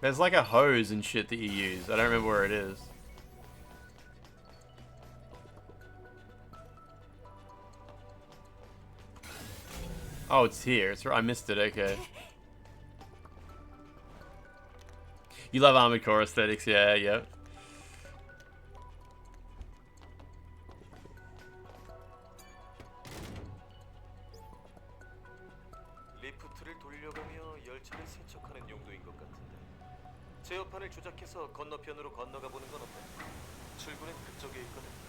There's like a hose and shit that you use. I don't remember where it is. Oh, it's here. It's I missed it. Okay. You love Armored Core aesthetics, yeah, yep. 리프트를 돌려가며 열차를 세척하는 용도인 것 같은데. 제어판을 조작해서 건너편으로 건너가 보는 건 어때? 출구는 그쪽에 있거든.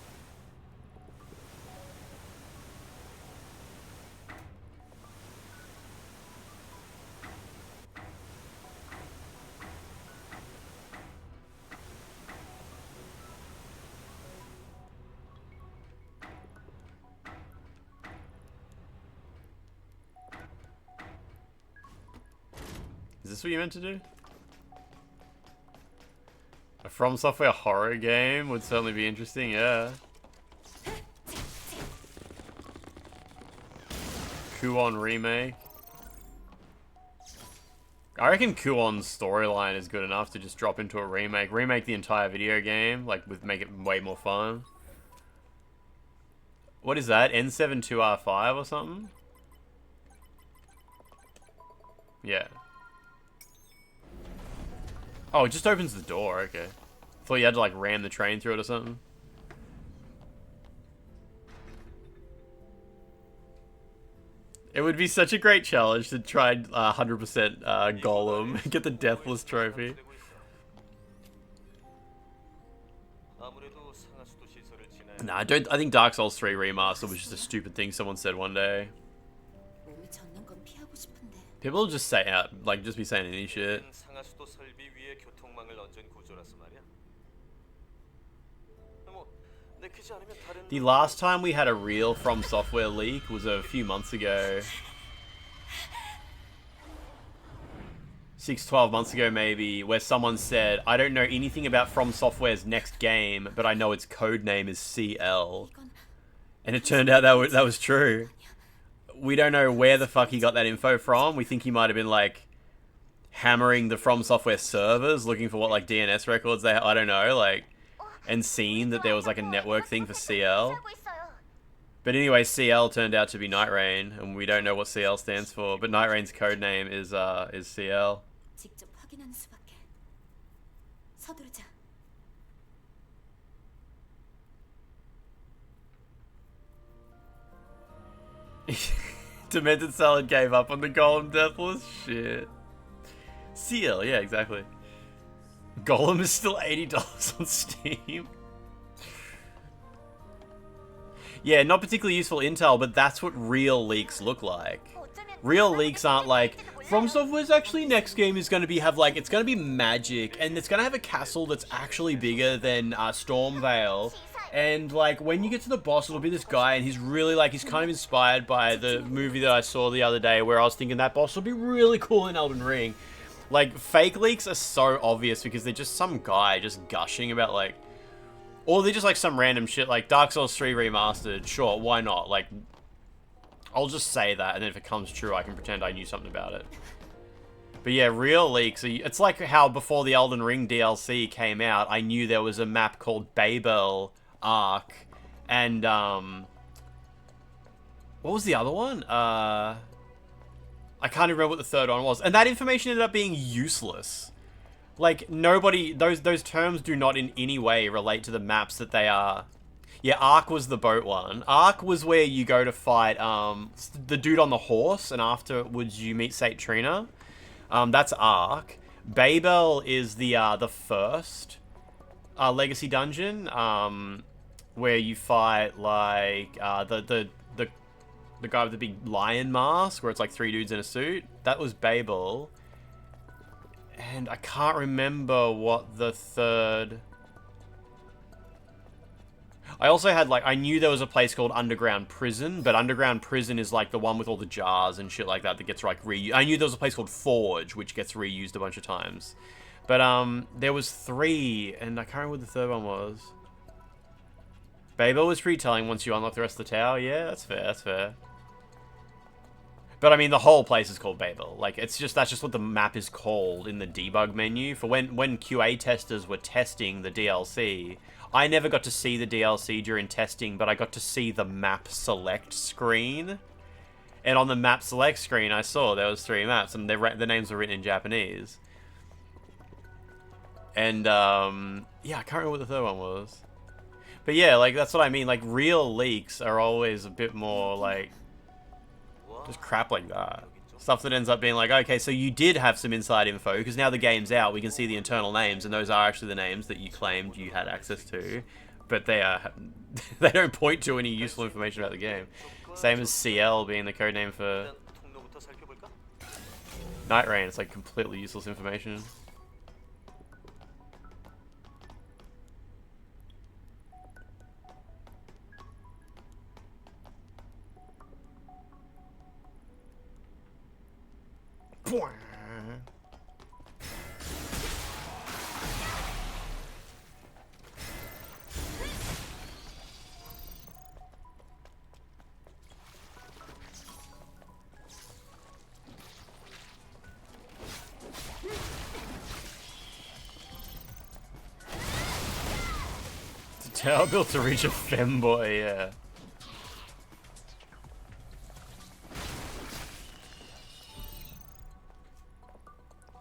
Is this what you meant to do? A From Software horror game would certainly be interesting, yeah. Kuon remake. I reckon Kuon's storyline is good enough to just drop into a remake. Remake the entire video game, like, make it way more fun. What is that? N72R5 or something? Yeah. Oh, it just opens the door, okay. Thought you had to, like, ram the train through it or something. It would be such a great challenge to try 100% Golem and get the Deathless trophy. 아무래도 상하수도 시설을 지나야. Nah, I think Dark Souls 3 Remaster was just a stupid thing someone said one day. 몸이 젖는 건 피하고 싶은데. People just say like just be saying any shit. 상하수도 설비 위에 교통망을 얹은 구조라서 말이야. 뭐 내키지 않으면 다른. The last time we had a real From Software leak was a few months ago. 12 months ago maybe, where someone said, I don't know anything about From Software's next game, but I know its code name is CL. And it turned out that was true. We don't know where the fuck he got that info from. We think he might have been like hammering the From Software servers, looking for what like DNS records they, I don't know, like, and seen that there was like a network thing for CL. But anyway, CL turned out to be Night Rain, and we don't know what CL stands for, but Night Rain's code name is CL. 직접 확인하는 수밖에. 서두르자. Demented Salad gave up on the Golem Deathless? Shit. CL, yeah, exactly. Golem is still $80 on Steam. Yeah, not particularly useful intel, but that's what real leaks look like. Real leaks aren't like, From Software's actually next game is going to have like, it's going to be magic, and it's going to have a castle that's actually bigger than Stormvale. And like, when you get to the boss, it'll be this guy, and he's really like, he's kind of inspired by the movie that I saw the other day, where I was thinking that boss will be really cool in Elden Ring. Like, fake leaks are so obvious because they're just some guy just gushing about like, or they're just like some random shit like Dark Souls 3 Remastered, sure, why not? Like, I'll just say that, and then if it comes true, I can pretend I knew something about it. But yeah, real leaks, it's like how before the Elden Ring DLC came out, I knew there was a map called Babel Ark, and, what was the other one? I can't even remember what the third one was, and that information ended up being useless. Like, nobody, those terms do not in any way relate to the maps that they are. Yeah, Ark was the boat one. Ark was where you go to fight, the dude on the horse, and afterwards you meet Saint Trina. That's Ark. Babel is the first, Legacy Dungeon, where you fight, like, the guy with the big lion mask, where it's like 3 dudes in a suit. That was Babel. And I can't remember what the third... I also had, like, I knew there was a place called Underground Prison, but Underground Prison is, like, the one with all the jars and shit like that that gets, like, reused. I knew there was a place called Forge, which gets reused a bunch of times. But, there was 3, and I can't remember what the third one was. Babel was pretty telling once you unlock the rest of the tower. Yeah, that's fair, that's fair. But I mean, the whole place is called Babel. Like, it's just, that's just what the map is called in the debug menu. For when QA testers were testing the DLC, I never got to see the DLC during testing, but I got to see the map select screen. And on the map select screen, I saw there was 3 maps, and the names were written in Japanese. And, yeah, I can't remember what the third one was. But yeah, like, that's what I mean. Like, real leaks are always a bit more, like, just crap like that. Stuff that ends up being like, okay, so you did have some inside info, because now the game's out, we can see the internal names, and those are actually the names that you claimed you had access to. But they are... they don't point to any useful information about the game. Same as CL being the codename for Night Rain. It's like completely useless information. It's a tower built to reach a femboy, yeah.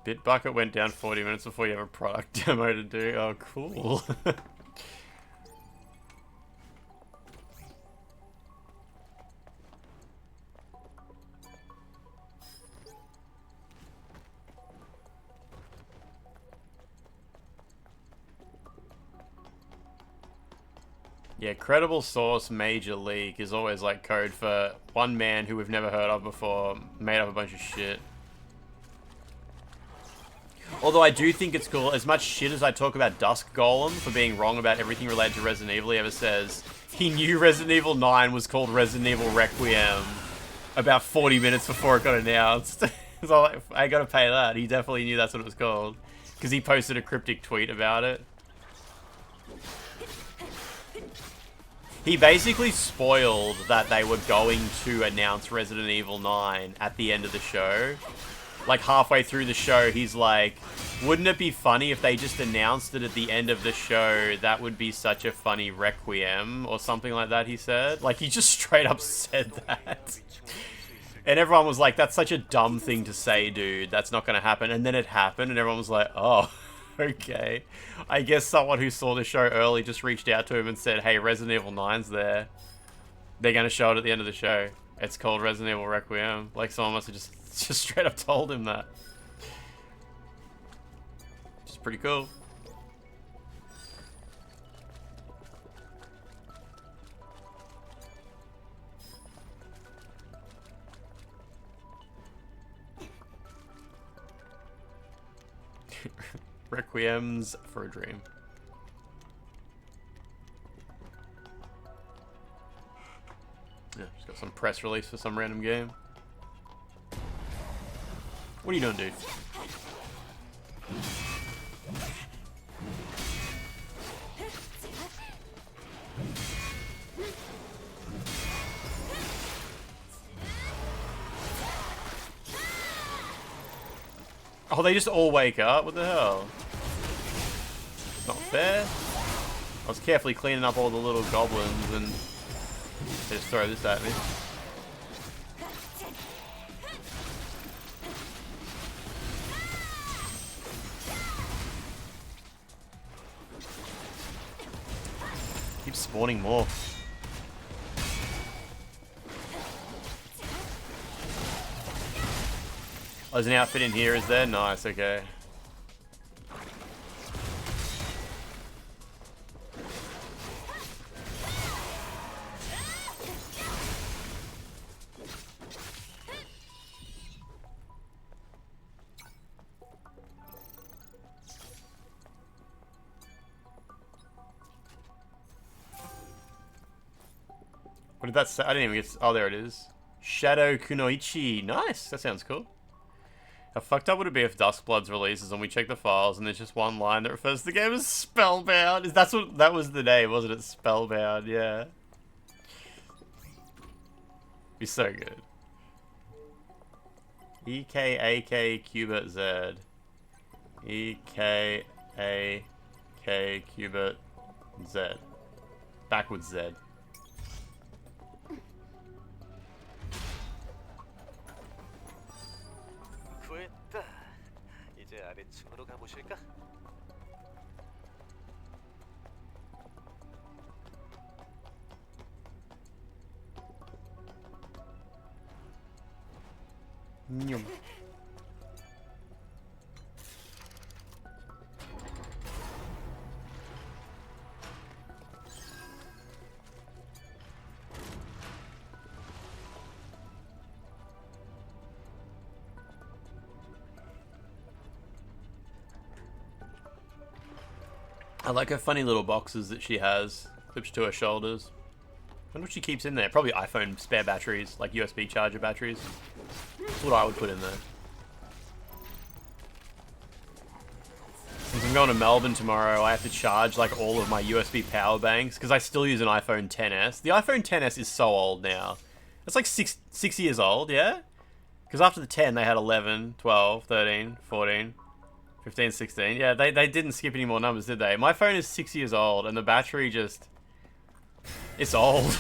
Bitbucket went down 40 minutes before you have a product demo to do. Oh, cool. Yeah, credible source major leak is always like code for one man who we've never heard of before made up a bunch of shit. Although I do think it's cool, as much shit as I talk about Dusk Golem for being wrong about everything related to Resident Evil, he ever says he knew Resident Evil 9 was called Resident Evil Requiem about 40 minutes before it got announced. So I gotta pay that. He definitely knew that's what it was called. Because he posted a cryptic tweet about it. He basically spoiled that they were going to announce Resident Evil 9 at the end of the show. Like halfway through the show, he's like, wouldn't it be funny if they just announced it at the end of the show? That would be such a funny requiem or something like that, he said. Like, he just straight up said that. And everyone was like, that's such a dumb thing to say, dude. That's not going to happen. And then it happened and everyone was like, oh, okay. I guess someone who saw the show early just reached out to him and said, hey, Resident Evil 9's there. They're going to show it at the end of the show. It's called Resident Evil Requiem. Like, someone must have just straight up told him that. Which is pretty cool. Requiems for a Dream. Yeah, just got some press release for some random game. What are you doing, dude? Oh, they just all wake up? What the hell? Not fair. I was carefully cleaning up all the little goblins and they just throw this at me. Keep spawning more. Oh, there's an outfit in here, is there? Nice, okay. What did that say? I didn't even get... Oh, there it is. Shadow Kunoichi. Nice. That sounds cool. How fucked up would it be if Duskbloods releases and we check the files and there's just one line that refers to the game as Spellbound? That's what... That was the name, wasn't it? Spellbound, yeah. Be so good. EKAK Qubit Z. EKAK Qubit Z. Backwards Z. 구했다. 이제 아래층으로 가보실까? Nyum. I like her funny little boxes that she has, clipped to her shoulders. I wonder what she keeps in there. Probably iPhone spare batteries, like USB charger batteries. That's what I would put in there. Since I'm going to Melbourne tomorrow, I have to charge like all of my USB power banks because I still use an iPhone XS. The iPhone XS is so old now. It's like six years old, yeah? Because after the 10, they had 11, 12, 13, 14, 15, 16. Yeah, they didn't skip any more numbers, did they? My phone is 6 years old and the battery just... It's old.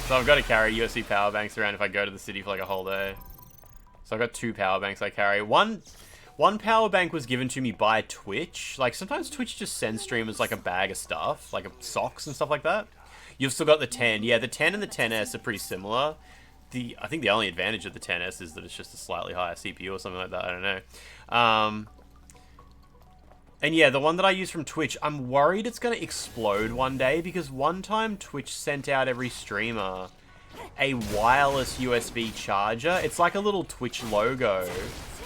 So I've got to carry USB power banks around if I go to the city for like a whole day. So I've got 2 power banks I carry. One power bank was given to me by Twitch. Like sometimes Twitch just sends streamers like a bag of stuff, like socks and stuff like that. You've still got the 10. Yeah, the 10 and the XS are pretty similar. I think the only advantage of the XS is that it's just a slightly higher CPU or something like that. I don't know. And yeah, the one that I use from Twitch, I'm worried it's going to explode one day because one time Twitch sent out every streamer a wireless USB charger. It's like a little Twitch logo,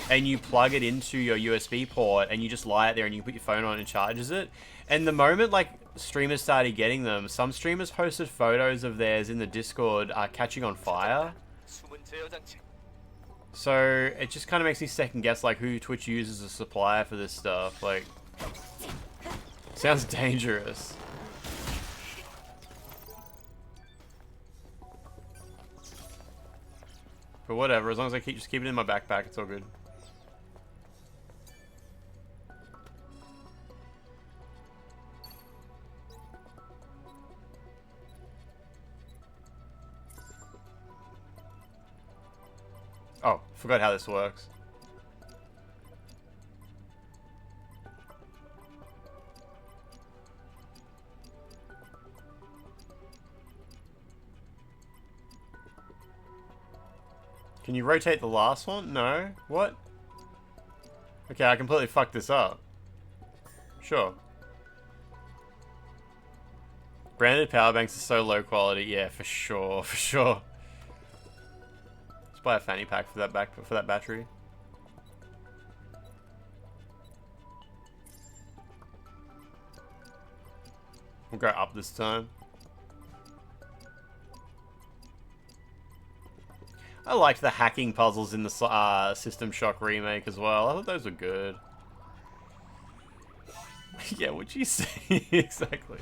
and you plug it into your USB port and you just lie it there and you put your phone on and it charges it. And the moment like streamers started getting them, some streamers posted photos of theirs in the Discord catching on fire. So it just kind of makes me second guess like who Twitch uses as a supplier for this stuff. Like, sounds dangerous. But whatever, as long as I just keep it in my backpack, it's all good. Oh, forgot how this works. Can you rotate the last one? No? What? Okay, I completely fucked this up. Sure. Branded power banks are so low quality. Yeah, for sure, for sure. Let's buy a fanny pack for that battery. We'll go up this time. I liked the hacking puzzles in the System Shock remake as well. I thought those were good. Yeah, what'd you say? Exactly.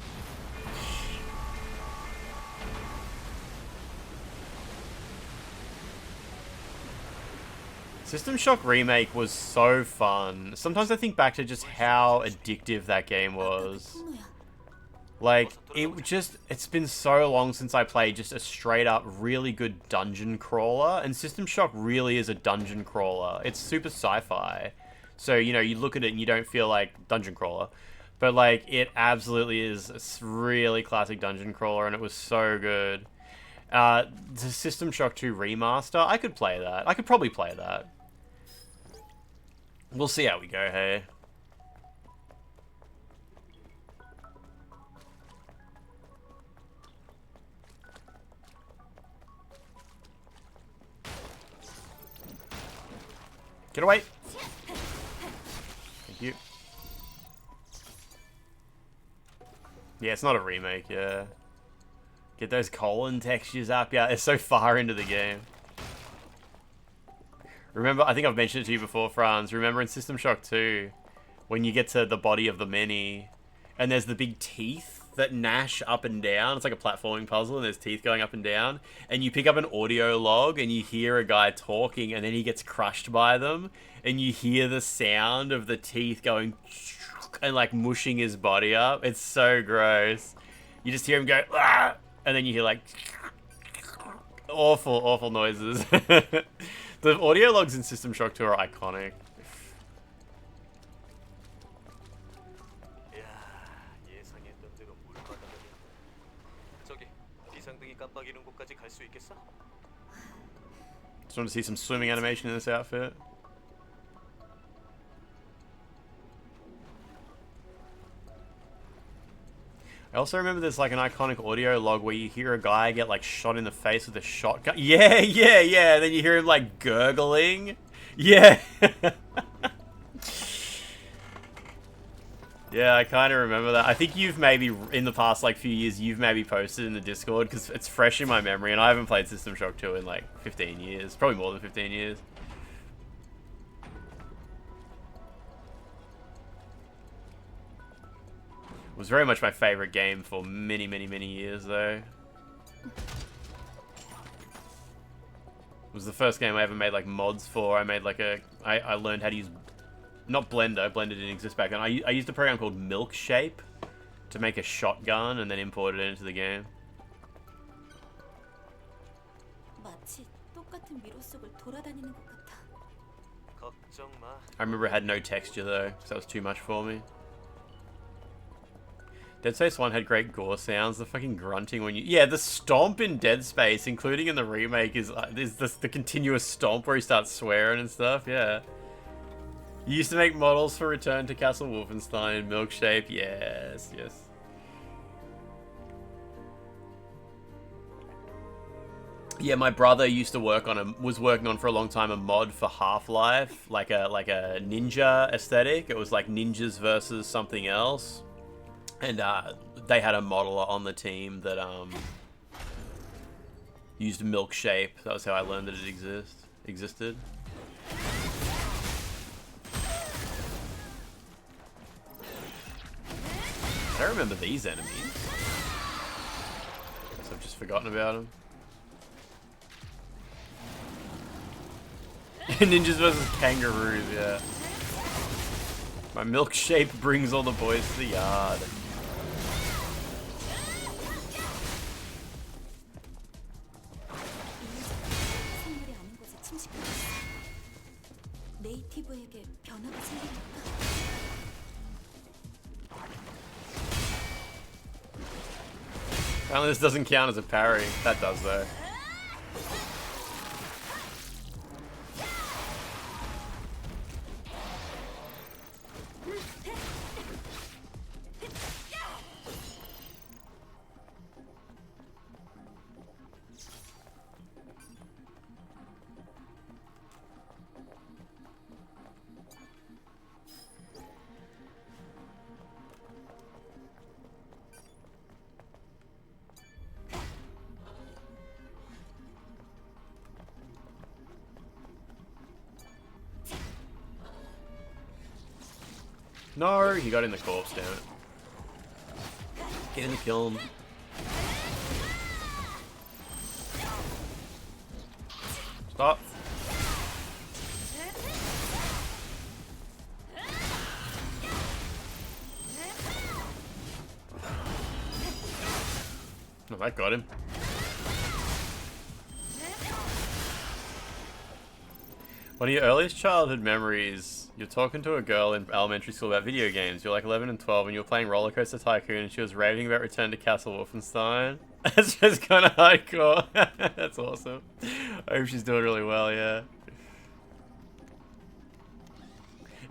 System Shock remake was so fun. Sometimes I think back to just how addictive that game was. Like, it's been so long since I played just a straight up really good dungeon crawler, and System Shock really is a dungeon crawler. It's super sci-fi. So, you know, you look at it and you don't feel like dungeon crawler. But, like, it absolutely is a really classic dungeon crawler, and it was so good. The System Shock 2 remaster, I could play that. I could probably play that. We'll see how we go, hey. Get away! Thank you. Yeah, it's not a remake, yeah. Get those colon textures up, yeah, it's so far into the game. Remember, I think I've mentioned it to you before, Franz, remember in System Shock 2, when you get to the body of the Mini, and there's the big teeth that gnash up and down. It's like a platforming puzzle, and there's teeth going up and down. And you pick up an audio log, and you hear a guy talking, and then he gets crushed by them. And you hear the sound of the teeth going and like mushing his body up. It's so gross. You just hear him go, ah! And then you hear like awful, awful noises. The audio logs in System Shock 2 are iconic. Just want to see some swimming animation in this outfit. I also remember there's like an iconic audio log where you hear a guy get like shot in the face with a shotgun. Yeah, yeah, yeah. And then you hear him like gurgling. Yeah. Yeah, I kind of remember that. I think you've maybe, in the past like few years, you've maybe posted in the Discord because it's fresh in my memory, and I haven't played System Shock 2 in like 15 years. Probably more than 15 years. It was very much my favorite game for many, many, many years, though. It was the first game I ever made like mods for. I made like I learned how to use... Not Blender. Blender didn't exist back then. I used a program called Milkshape to make a shotgun and then imported it into the game. I remember it had no texture though, so that was too much for me. Dead Space 1 had great gore sounds. The fucking grunting when you... Yeah, the stomp in Dead Space, including in the remake, is the continuous stomp where he starts swearing and stuff, yeah. You used to make models for Return to Castle Wolfenstein, Milkshape, yes, yes. Yeah, my brother used to was working on for a long time a mod for Half-Life, like a ninja aesthetic. It was like ninjas versus something else, and they had a modeler on the team that used Milkshape. That was how I learned that it existed. I don't remember these enemies. Guess I've just forgotten about them. Ninjas versus kangaroos, yeah. My Milkshape brings all the boys to the yard. Apparently this doesn't count as a parry. That does though. No, he got in the corpse, damn it. Get in the kiln. Stop. Oh, that got him. One of your earliest childhood memories, you're talking to a girl in elementary school about video games. You're like 11 and 12 and you were playing Roller Coaster Tycoon and she was raving about Return to Castle Wolfenstein. That's just kind of hardcore. That's awesome. I hope she's doing really well, yeah.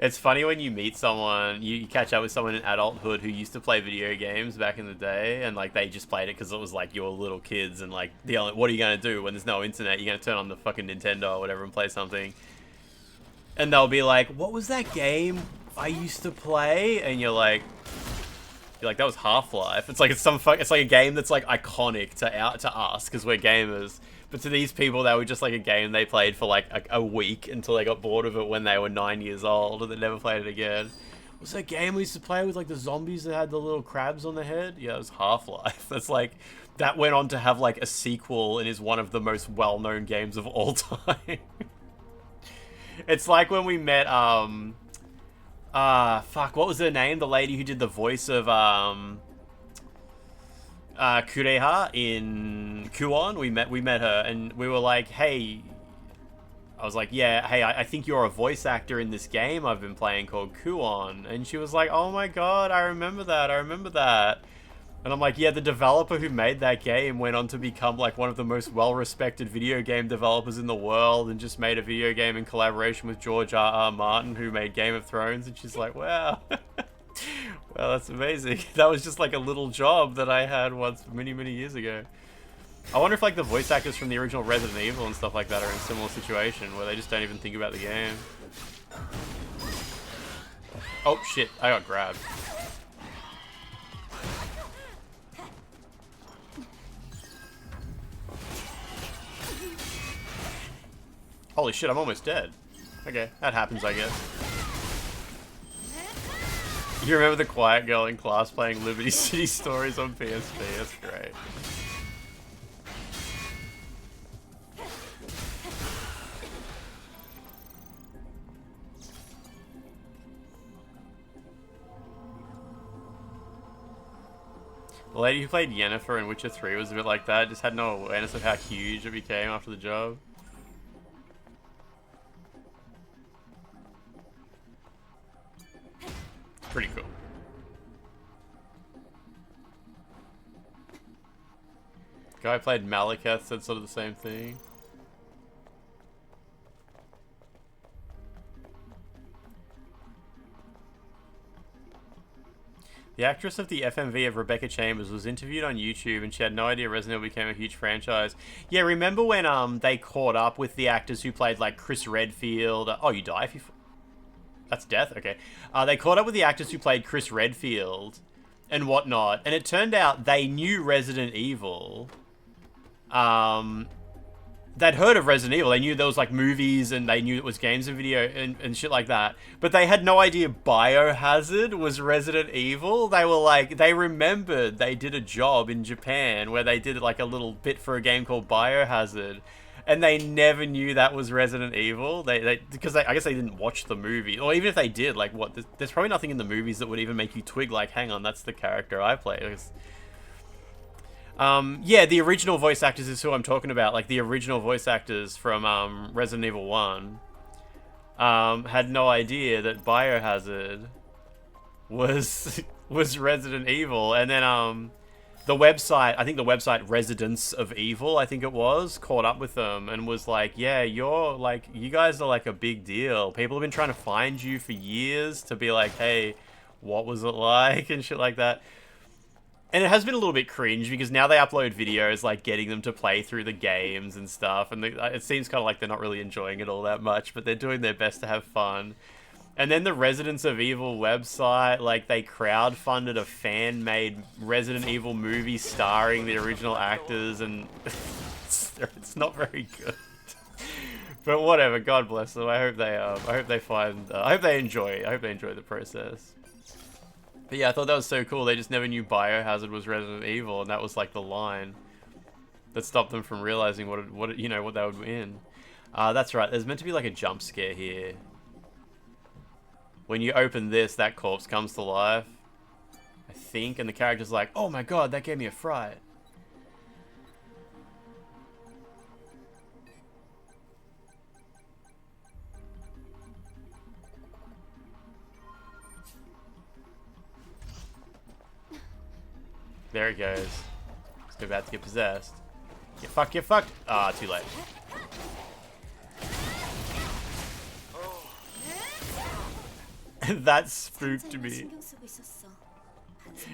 It's funny when you meet someone, you catch up with someone in adulthood who used to play video games back in the day, and like they just played it because it was like you were little kids, and like what are you gonna do when there's no internet? You're gonna turn on the fucking Nintendo or whatever and play something, and they'll be like, "What was that game I used to play?" And you're like, that was Half-Life. It's like it's like a game that's like iconic to us because we're gamers. But to these people, that was just like a game they played for like a week until they got bored of it when they were 9 years old and they never played it again. What's that game we used to play with like the zombies that had the little crabs on their head? Yeah, it was Half-Life. That's like, that went on to have like a sequel and is one of the most well-known games of all time. It's like when we met, fuck, what was her name? The lady who did the voice of, Kureha in Kuon. We met her and we were like, hey, I was like, yeah, hey, I think you're a voice actor in this game I've been playing called Kuon. And she was like, oh my god, I remember that. And I'm like, yeah, the developer who made that game went on to become like one of the most well-respected video game developers in the world and just made a video game in collaboration with George R.R. Martin, who made Game of Thrones. And she's like, wow. Well, that's amazing. That was just like a little job that I had once many, many years ago. I wonder if like the voice actors from the original Resident Evil and stuff like that are in a similar situation where they just don't even think about the game. Oh shit, I got grabbed. Holy shit, I'm almost dead. Okay, that happens, I guess. You remember the quiet girl in class playing Liberty City Stories on PSP? That's great. The lady who played Yennefer in Witcher 3 was a bit like that, just had no awareness of how huge it became after the job. Pretty cool. Guy played Malekith said sort of the same thing. The actress of the FMV of Rebecca Chambers was interviewed on YouTube and she had no idea Resident Evil became a huge franchise. Yeah, remember when they caught up with the actors who played like Chris Redfield? Oh, you die if you... That's death? Okay. They caught up with the actors who played Chris Redfield and whatnot, and it turned out they knew Resident Evil. They'd heard of Resident Evil. They knew there was like movies and they knew it was games and video and shit like that. But they had no idea Biohazard was Resident Evil. They were like, they remembered they did a job in Japan where they did like a little bit for a game called Biohazard. And they never knew that was Resident Evil. Because I guess they didn't watch the movie. Or even if they did, like what? There's probably nothing in the movies that would even make you twig like, hang on, that's the character I play. Yeah, the original voice actors is who I'm talking about. Like, the original voice actors from, Resident Evil 1, had no idea that Biohazard was Resident Evil. And then, the website, I think the website Residents of Evil, I think it was, caught up with them and was like, yeah, you guys are, like, a big deal. People have been trying to find you for years to be like, hey, what was it like? And shit like that. And it has been a little bit cringe because now they upload videos like getting them to play through the games and stuff, and it seems kind of like they're not really enjoying it all that much, but they're doing their best to have fun. And then the Residents of Evil website, like, they crowdfunded a fan-made Resident Evil movie starring the original actors, and it's not very good. But whatever, God bless them. I hope they enjoy the process. But yeah, I thought that was so cool. They just never knew Biohazard was Resident Evil, and that was like the line that stopped them from realizing what they would win. That's right. There's meant to be like a jump scare here. When you open this, that corpse comes to life, I think, and the character's like, "Oh my god, that gave me a fright." There it goes. It's about to get possessed. Get fucked. Ah, too late. That spooked me.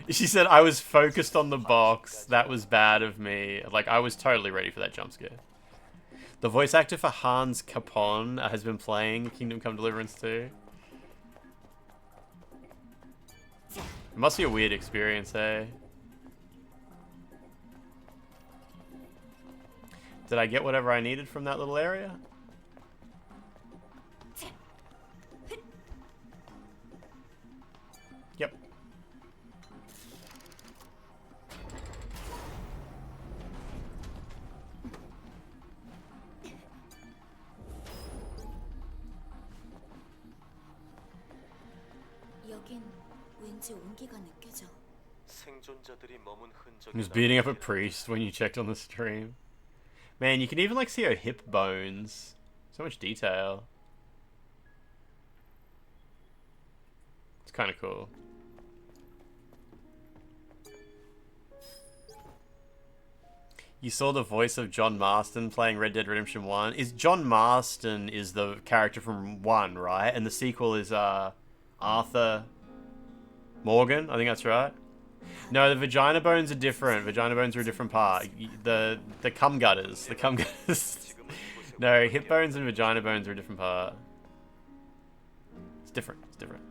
She said, I was focused on the box. That was bad of me. Like, I was totally ready for that jump scare. The voice actor for Hans Capon has been playing Kingdom Come Deliverance 2. It must be a weird experience, eh? Did I get whatever I needed from that little area? Yep. He was beating up a priest when you checked on the stream. Man, you can even like see her hip bones. So much detail. It's kind of cool. You saw the voice of John Marston playing Red Dead Redemption 1. John Marston is the character from 1, right? And the sequel is Arthur Morgan. I think that's right. No, the vagina bones are different. Vagina bones are a different part. The cum gutters. The cum gutters. No, hip bones and vagina bones are a different part. It's different. It's different.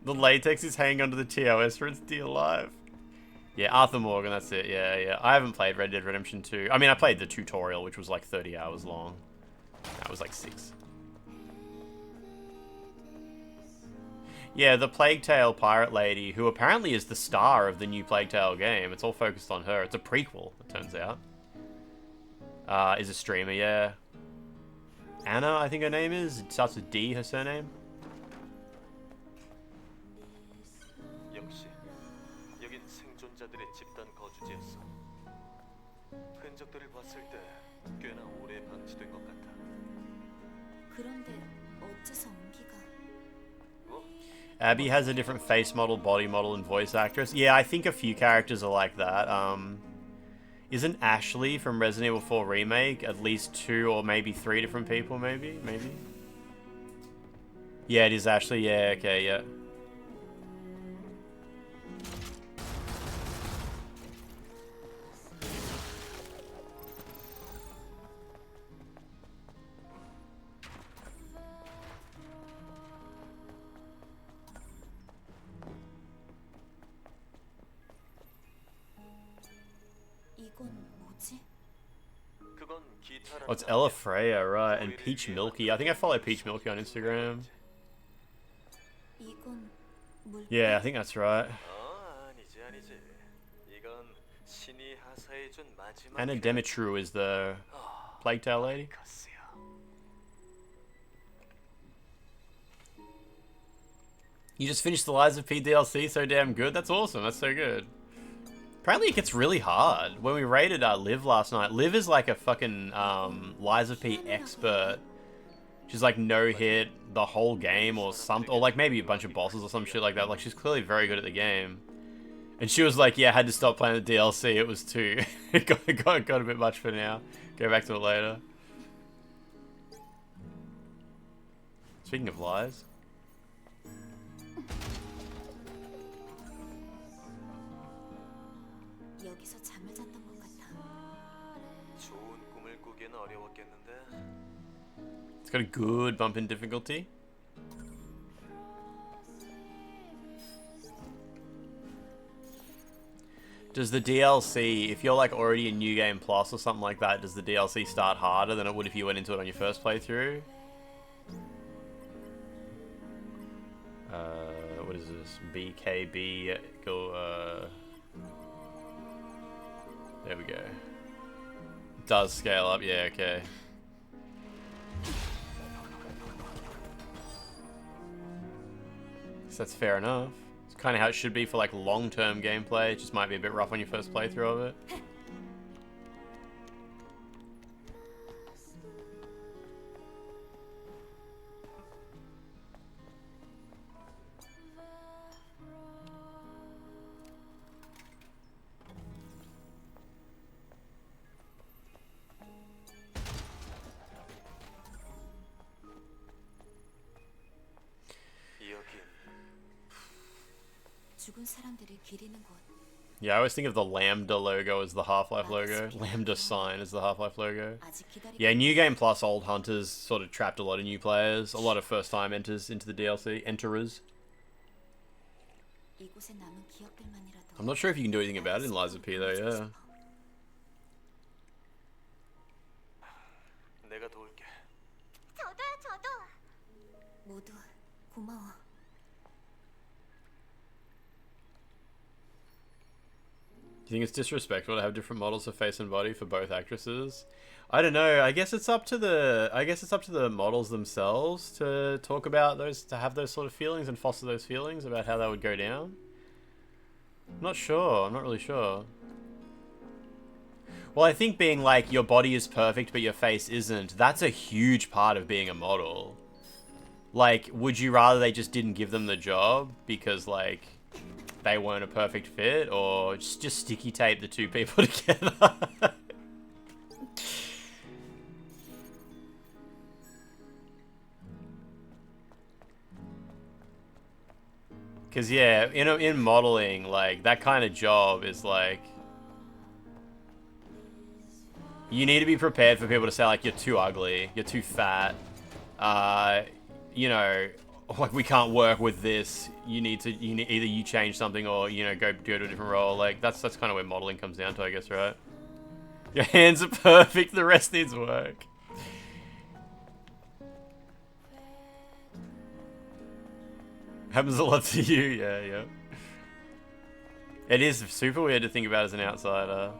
The latex is hanging onto the TOS for its dear life. Yeah, Arthur Morgan, that's it. Yeah. I haven't played Red Dead Redemption 2. I mean, I played the tutorial, which was like 30 hours long. That was like 6. Yeah, the Plague Tale pirate lady, who apparently is the star of the new Plague Tale game. It's all focused on her. It's a prequel, it turns out. Is a streamer, yeah. Anna, I think her name is. It starts with D, her surname. Abby has a different face model, body model, and voice actress. Yeah, I think a few characters are like that. Isn't Ashley from Resident Evil 4 Remake at least 2 or maybe 3 different people, maybe? Yeah, it is Ashley. Yeah, okay, yeah. Oh, it's Ella Freya, right? And Peach Milky. I think I follow Peach Milky on Instagram. Yeah, I think that's right. Anna Demetru is the Plague Tale lady. You just finished the Lies of P DLC, so damn good. That's awesome. That's so good. Apparently it gets really hard. When we raided Liv last night, Liv is like a fucking Lies of P expert. She's like no hit the whole game or something, or like maybe a bunch of bosses or some shit like that. Like she's clearly very good at the game. And she was like, yeah, I had to stop playing the DLC. It was too... it got a bit much for now. Go back to it later. Speaking of lies. It's got a good bump in difficulty. Does the DLC, if you're like already in New Game Plus or something like that, does the DLC start harder than it would if you went into it on your first playthrough? What is this? BKB, go, there we go. It does scale up, yeah, okay. So that's fair enough. It's kind of how it should be for like long-term gameplay. It just might be a bit rough on your first playthrough of it. Yeah, I always think of the Lambda logo as the Half-Life logo. Lambda sign as the Half-Life logo. Yeah, New Game Plus Old Hunters sort of trapped a lot of new players. A lot of first-time enters into the DLC. Enterers. I'm not sure if you can do anything about it in Lies of P though, yeah. Do you think it's disrespectful to have different models of face and body for both actresses? I don't know. I guess it's up to the models themselves to talk about those, to have those sort of feelings and foster those feelings about how that would go down. I'm not sure. I'm not really sure. Well, I think being like your body is perfect but your face isn't, that's a huge part of being a model. Like, would you rather they just didn't give them the job because like they weren't a perfect fit, or just sticky tape the two people together? Because yeah, in modeling, like that kind of job is like, you need to be prepared for people to say like, you're too ugly, you're too fat, you know, like we can't work with this. You need either you change something or, you know, go to a different role. Like that's kind of where modeling comes down to, I guess, right? Your hands are perfect, the rest needs work. Happens a lot to you, yeah. It is super weird to think about as an outsider.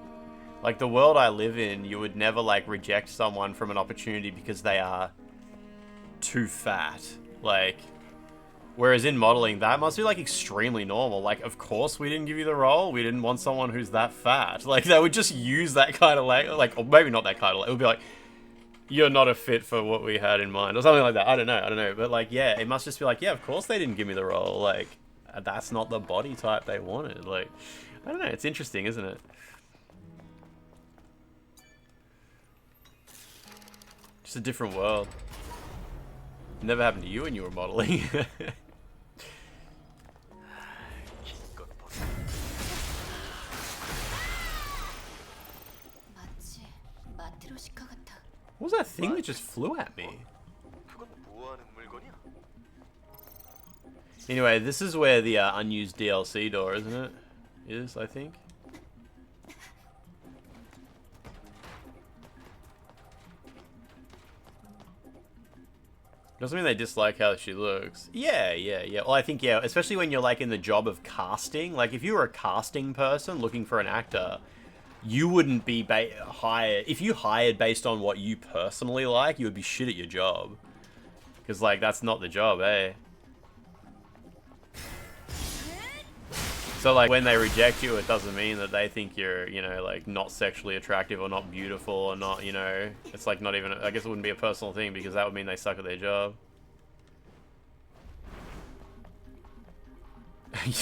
Like the world I live in, you would never like reject someone from an opportunity because they are too fat. Like, whereas in modeling, that must be like extremely normal. Like, of course we didn't give you the role. We didn't want someone who's that fat. Like, they would just use that kind of like, or maybe not that kind of, it would be like, you're not a fit for what we had in mind, or something like that. I don't know. But like, yeah, it must just be like, yeah, of course they didn't give me the role. Like, that's not the body type they wanted. Like, I don't know. It's interesting, isn't it? Just a different world. Never happened to you when you were modeling. What was that thing that just flew at me? Anyway, this is where the unused DLC door, isn't it? Is, I think. Doesn't mean they dislike how she looks. Yeah. Well, I think, yeah, especially when you're, like, in the job of casting. Like, if you were a casting person looking for an actor, you wouldn't be hired... If you hired based on what you personally like, you would be shit at your job. Because, like, that's not the job, eh? So, like, when they reject you, it doesn't mean that they think you're, you know, like, not sexually attractive or not beautiful or not, you know... It's, like, not even... I guess it wouldn't be a personal thing because that would mean they suck at their job.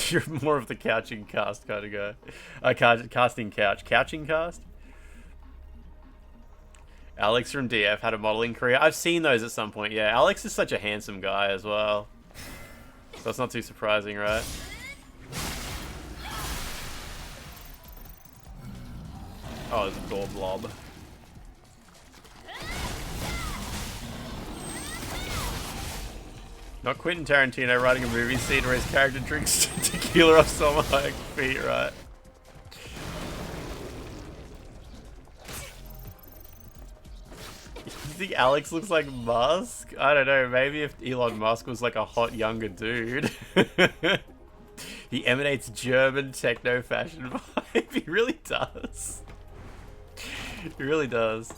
You're more of the couching cast kind of guy. Casting couch. Couching cast? Alex from DF had a modeling career. I've seen those at some point, yeah. Alex is such a handsome guy as well. So that's not too surprising, right? Oh, there's a door blob. Not Quentin Tarantino writing a movie scene where his character drinks tequila off someone like feet, right? You think Alex looks like Musk? I don't know, maybe if Elon Musk was like a hot younger dude. He emanates German techno fashion vibe. He really does. He really does.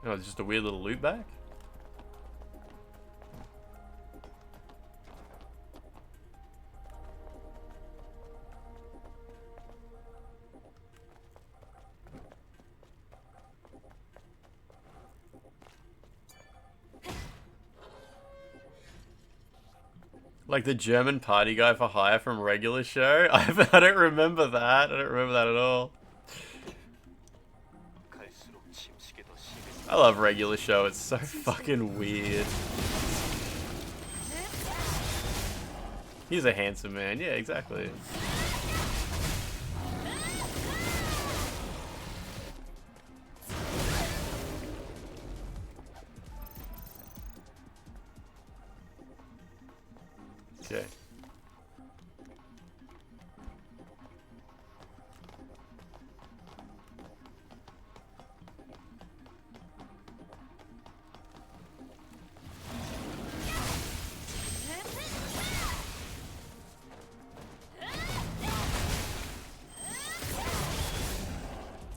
Oh, it's just a weird little loop back? Like the German party guy for hire from Regular Show? I don't remember that. I don't remember that at all. I love Regular Show. It's so fucking weird. He's a handsome man. Yeah, exactly. Okay.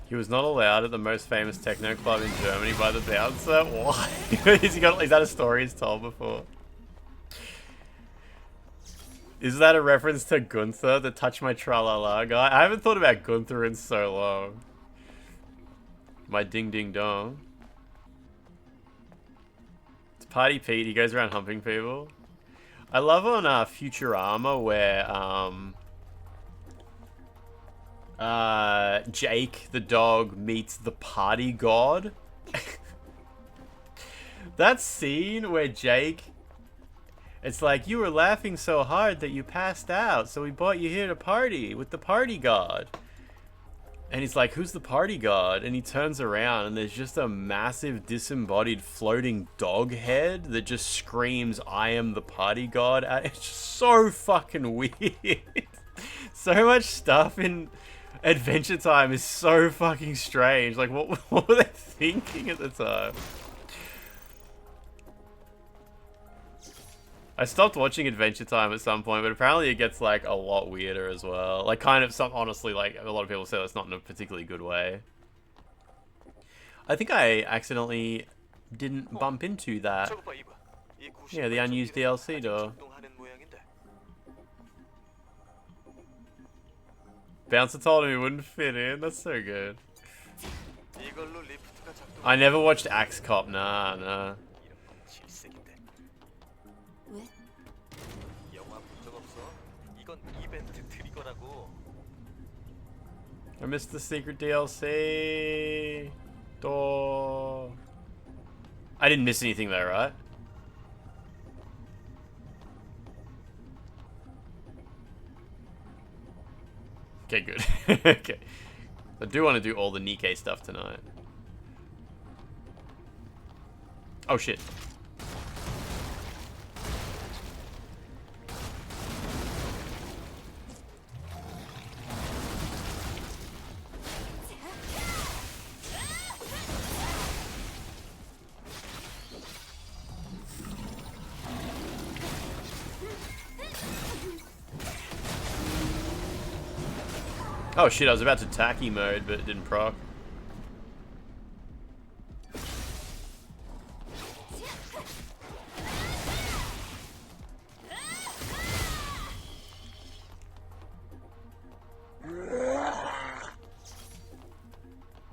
He was not allowed at the most famous techno club in Germany by the bouncer. Why? Is that a story he's told before? Is that a reference to Gunther, the Touch My Tralala guy? I haven't thought about Gunther in so long. My ding ding dong. It's Party Pete. He goes around humping people. I love on Futurama where Jake the dog meets the party god. That scene where Jake, it's like, you were laughing so hard that you passed out, so we brought you here to party with the party god. And he's like, who's the party god? And he turns around and there's just a massive disembodied floating dog head that just screams, I am the party god. It's just so fucking weird. So much stuff in Adventure Time is so fucking strange. Like, what were they thinking at the time? I stopped watching Adventure Time at some point, but apparently it gets, like, a lot weirder as well. Like, kind of, honestly, like, a lot of people say that's not in a particularly good way. I think I accidentally didn't bump into that. Yeah, the unused DLC door. Bouncer told him he wouldn't fit in. That's so good. I never watched Axe Cop. Nah. I missed the secret DLC. Door. I didn't miss anything though, right? Okay, good. Okay. I do want to do all the NIKKE stuff tonight. Oh shit. Oh shit, I was about to tacky mode, but it didn't proc.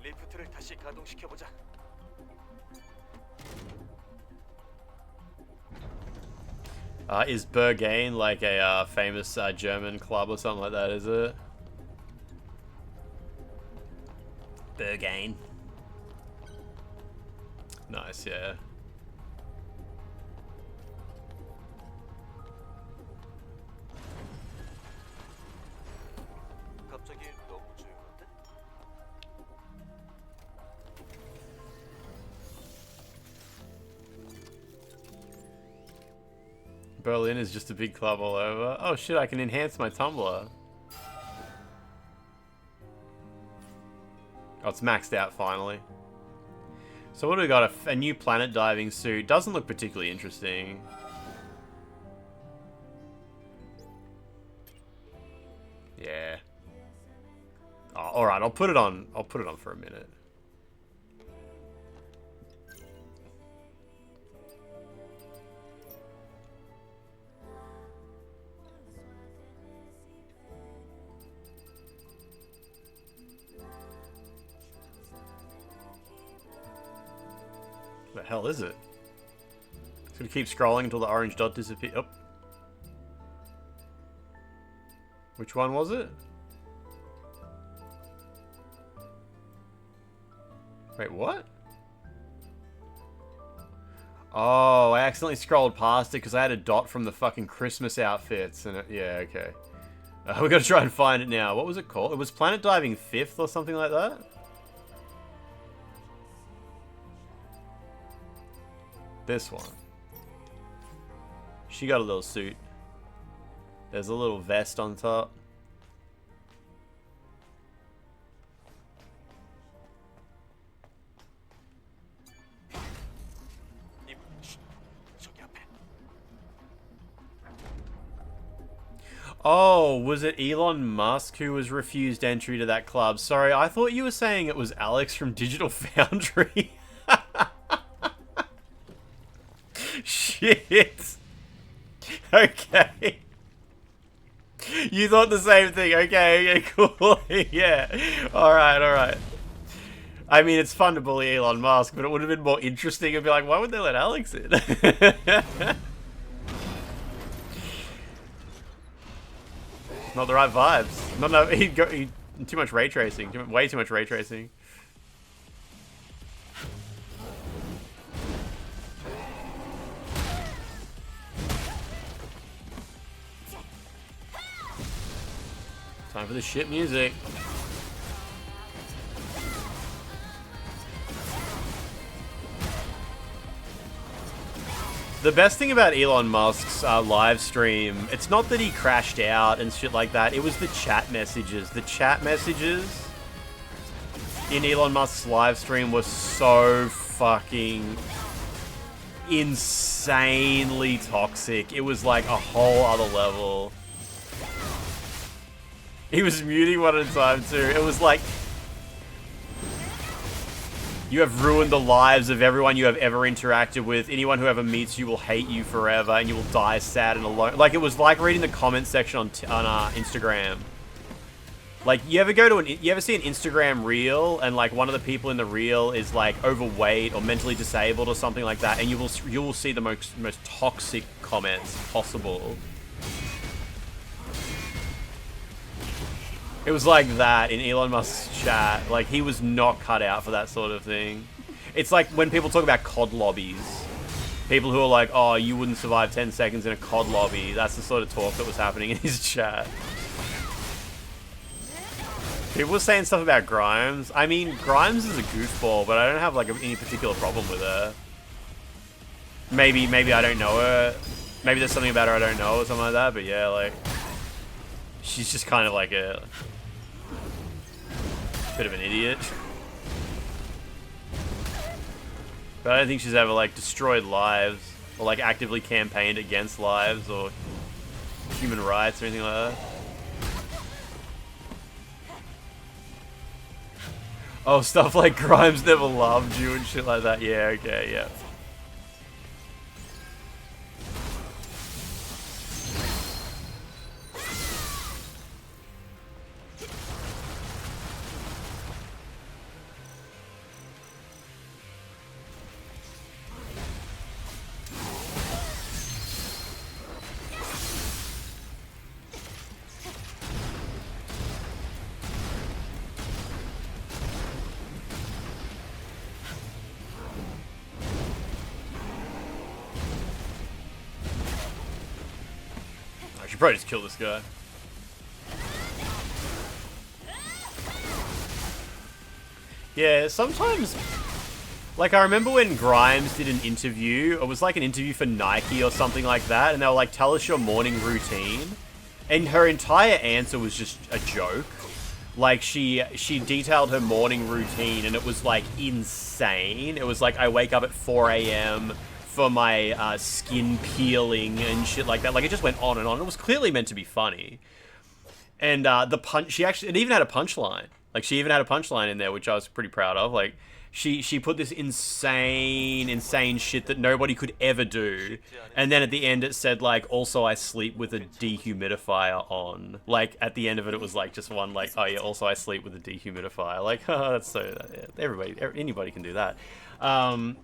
리프트를 다시 가동시켜보자. Is Berghain like a famous German club or something like that, is it? Berghain. Nice, yeah. 갑자기 너무 조용한데? Berlin is just a big club all over. Oh shit, I can enhance my Tumblr. Oh, it's maxed out finally. So what do we got? A new planet diving suit. Doesn't look particularly interesting. Yeah. Oh, alright, I'll put it on for a minute. What the hell is it? It's gonna keep scrolling until the orange dot disappears. Oh. Which one was it? Wait, what? Oh, I accidentally scrolled past it because I had a dot from the fucking Christmas outfits. And yeah, okay. We gotta try and find it now. What was it called? It was Planet Diving 5th or something like that? This one. She got a little suit. There's a little vest on top. Oh, was it Elon Musk who was refused entry to that club? Sorry, I thought you were saying it was Alex from Digital Foundry. Shit. Okay. You thought the same thing. Okay, cool. Yeah. Alright. I mean, it's fun to bully Elon Musk, but it would have been more interesting and be like, why would they let Alex in? Not the right vibes. No, he too much ray tracing. Way too much ray tracing. Time for the shit music. The best thing about Elon Musk's live stream, it's not that he crashed out and shit like that, it was the chat messages. The chat messages in Elon Musk's live stream were so fucking insanely toxic. It was like a whole other level. He was muting one at a time too. It was like, you have ruined the lives of everyone you have ever interacted with. Anyone who ever meets you will hate you forever, and you will die sad and alone. Like, it was like reading the comment section on Instagram. Like, you ever see an Instagram reel, and like one of the people in the reel is like overweight or mentally disabled or something like that, and you will see the most toxic comments possible. It was like that in Elon Musk's chat. Like, he was not cut out for that sort of thing. It's like when people talk about COD lobbies. People who are like, oh, you wouldn't survive 10 seconds in a COD lobby. That's the sort of talk that was happening in his chat. People were saying stuff about Grimes. I mean, Grimes is a goofball, but I don't have like any particular problem with her. Maybe I don't know her. Maybe there's something about her I don't know or something like that, but yeah, like, she's just kind of like a bit of an idiot. But I don't think she's ever like destroyed lives or like actively campaigned against lives or human rights or anything like that. Oh, stuff like Grimes never loved you and shit like that. Yeah, okay, yeah. I should probably just kill this guy. Yeah, sometimes... Like, I remember when Grimes did an interview, it was like an interview for Nike or something like that, and they were like, tell us your morning routine. And her entire answer was just a joke. Like, she detailed her morning routine, and it was, like, insane. It was like, I wake up at 4 a.m. for my skin peeling and shit like that. Like, it just went on and on. It was clearly meant to be funny. And the punch, it even had a punchline. Like, she even had a punchline in there, which I was pretty proud of. Like, she put this insane shit that nobody could ever do. And then at the end it said, like, also I sleep with a dehumidifier on. Like, at the end of it, it was, like, just one, like, oh yeah, also I sleep with a dehumidifier. Like, oh, that's so, anybody can do that. And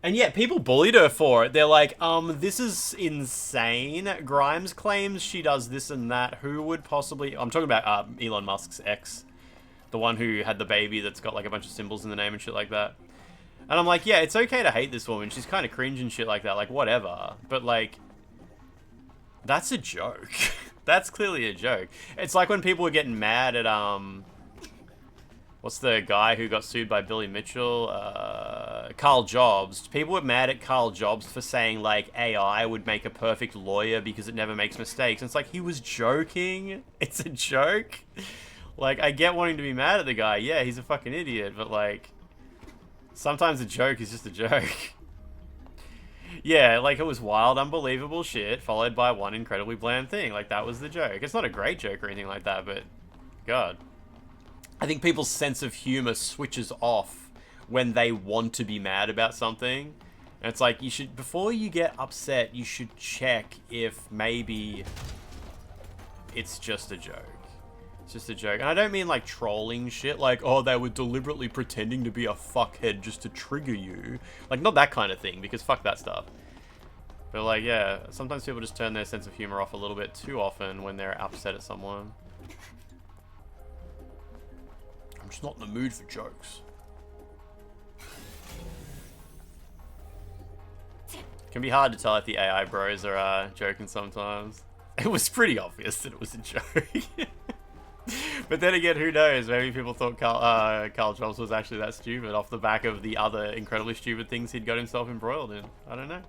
yet, people bullied her for it. They're like, this is insane. Grimes claims she does this and that. Who would possibly... I'm talking about Elon Musk's ex. The one who had the baby that's got, like, a bunch of symbols in the name and shit like that. And I'm like, yeah, it's okay to hate this woman. She's kind of cringe and shit like that. Like, whatever. But, like... That's a joke. That's clearly a joke. It's like when people were getting mad at, what's the guy who got sued by Billy Mitchell? Carl Jobs. People were mad at Carl Jobs for saying, like, AI would make a perfect lawyer because it never makes mistakes. And it's like, he was joking. It's a joke. Like, I get wanting to be mad at the guy. Yeah, he's a fucking idiot. But, like, sometimes a joke is just a joke. Yeah, like, it was wild, unbelievable shit, followed by one incredibly bland thing. Like, that was the joke. It's not a great joke or anything like that, but... God. I think people's sense of humor switches off when they want to be mad about something. And it's like, you should, before you get upset, you should check if maybe it's just a joke. It's just a joke. And I don't mean like trolling shit, like, oh, they were deliberately pretending to be a fuckhead just to trigger you. Like, not that kind of thing, because fuck that stuff. But like, yeah, sometimes people just turn their sense of humor off a little bit too often when they're upset at someone. I'm just not in the mood for jokes. It can be hard to tell if the AI bros are joking sometimes. It was pretty obvious that it was a joke. But then again, who knows? Maybe people thought Carl Jobs was actually that stupid off the back of the other incredibly stupid things he'd got himself embroiled in. I don't know.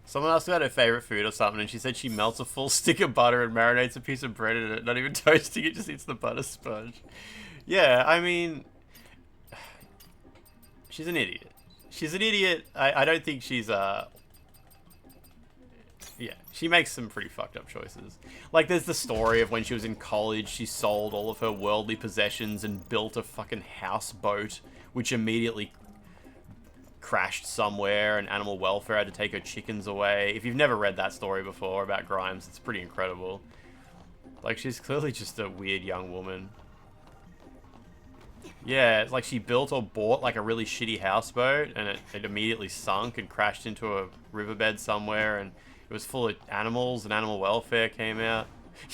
Someone asked about her favorite food or something, and she said she melts a full stick of butter and marinates a piece of bread in it, not even toasting it, just eats the butter sponge. Yeah, I mean... She's an idiot. She's an idiot. I don't think she's, yeah, she makes some pretty fucked up choices. Like, there's the story of when she was in college, she sold all of her worldly possessions and built a fucking houseboat, which immediately crashed somewhere, and animal welfare had to take her chickens away. If you've never read that story before about Grimes, it's pretty incredible. Like, she's clearly just a weird young woman. Yeah, it's like she built or bought like a really shitty houseboat, and it immediately sunk and crashed into a riverbed somewhere, and it was full of animals, and animal welfare came out.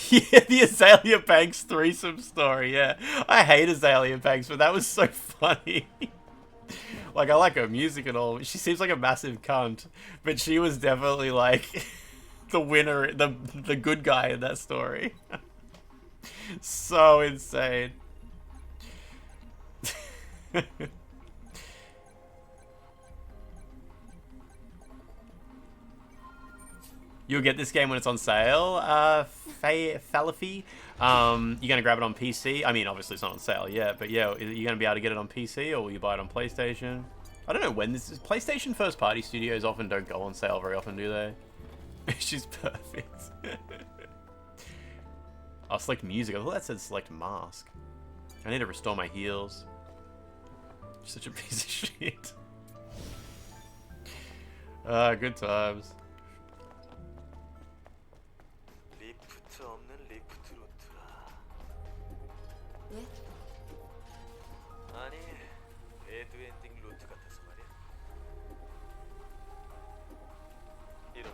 Yeah, the Azalea Banks threesome story, yeah. I hate Azalea Banks, but that was so funny. Like, I like her music and all. She seems like a massive cunt, but she was definitely like the winner, the good guy in that story. So insane. You'll get this game when it's on sale, Falafi. You're gonna grab it on PC. I mean, obviously it's not on sale yet, but yeah, you're gonna be able to get it on PC, or will you buy it on PlayStation? I don't know when this is. PlayStation first-party studios often don't go on sale very often, do they? She's perfect. I'll select music. I thought that said select mask. I need to restore my heals. Such a piece of shit. Good times. 리프트 없는 리프트 루트라. 네? 아니, 배드 엔딩 루트 같아서 말이야. 이런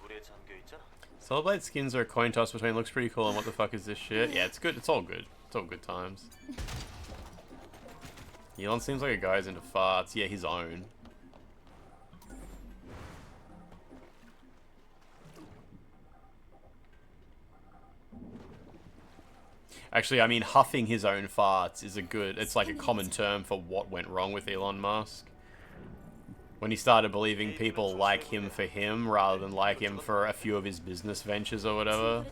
물에 잠겨 있잖아. Soulblade skins are a coin toss between looks pretty cool and what the fuck is this shit? Yeah, it's good. It's all good. It's all good times. Elon seems like a guy who's into farts. Yeah, his own. Actually, I mean, huffing his own farts is a good... It's like a common term for what went wrong with Elon Musk. When he started believing people like him for him rather than like him for a few of his business ventures or whatever.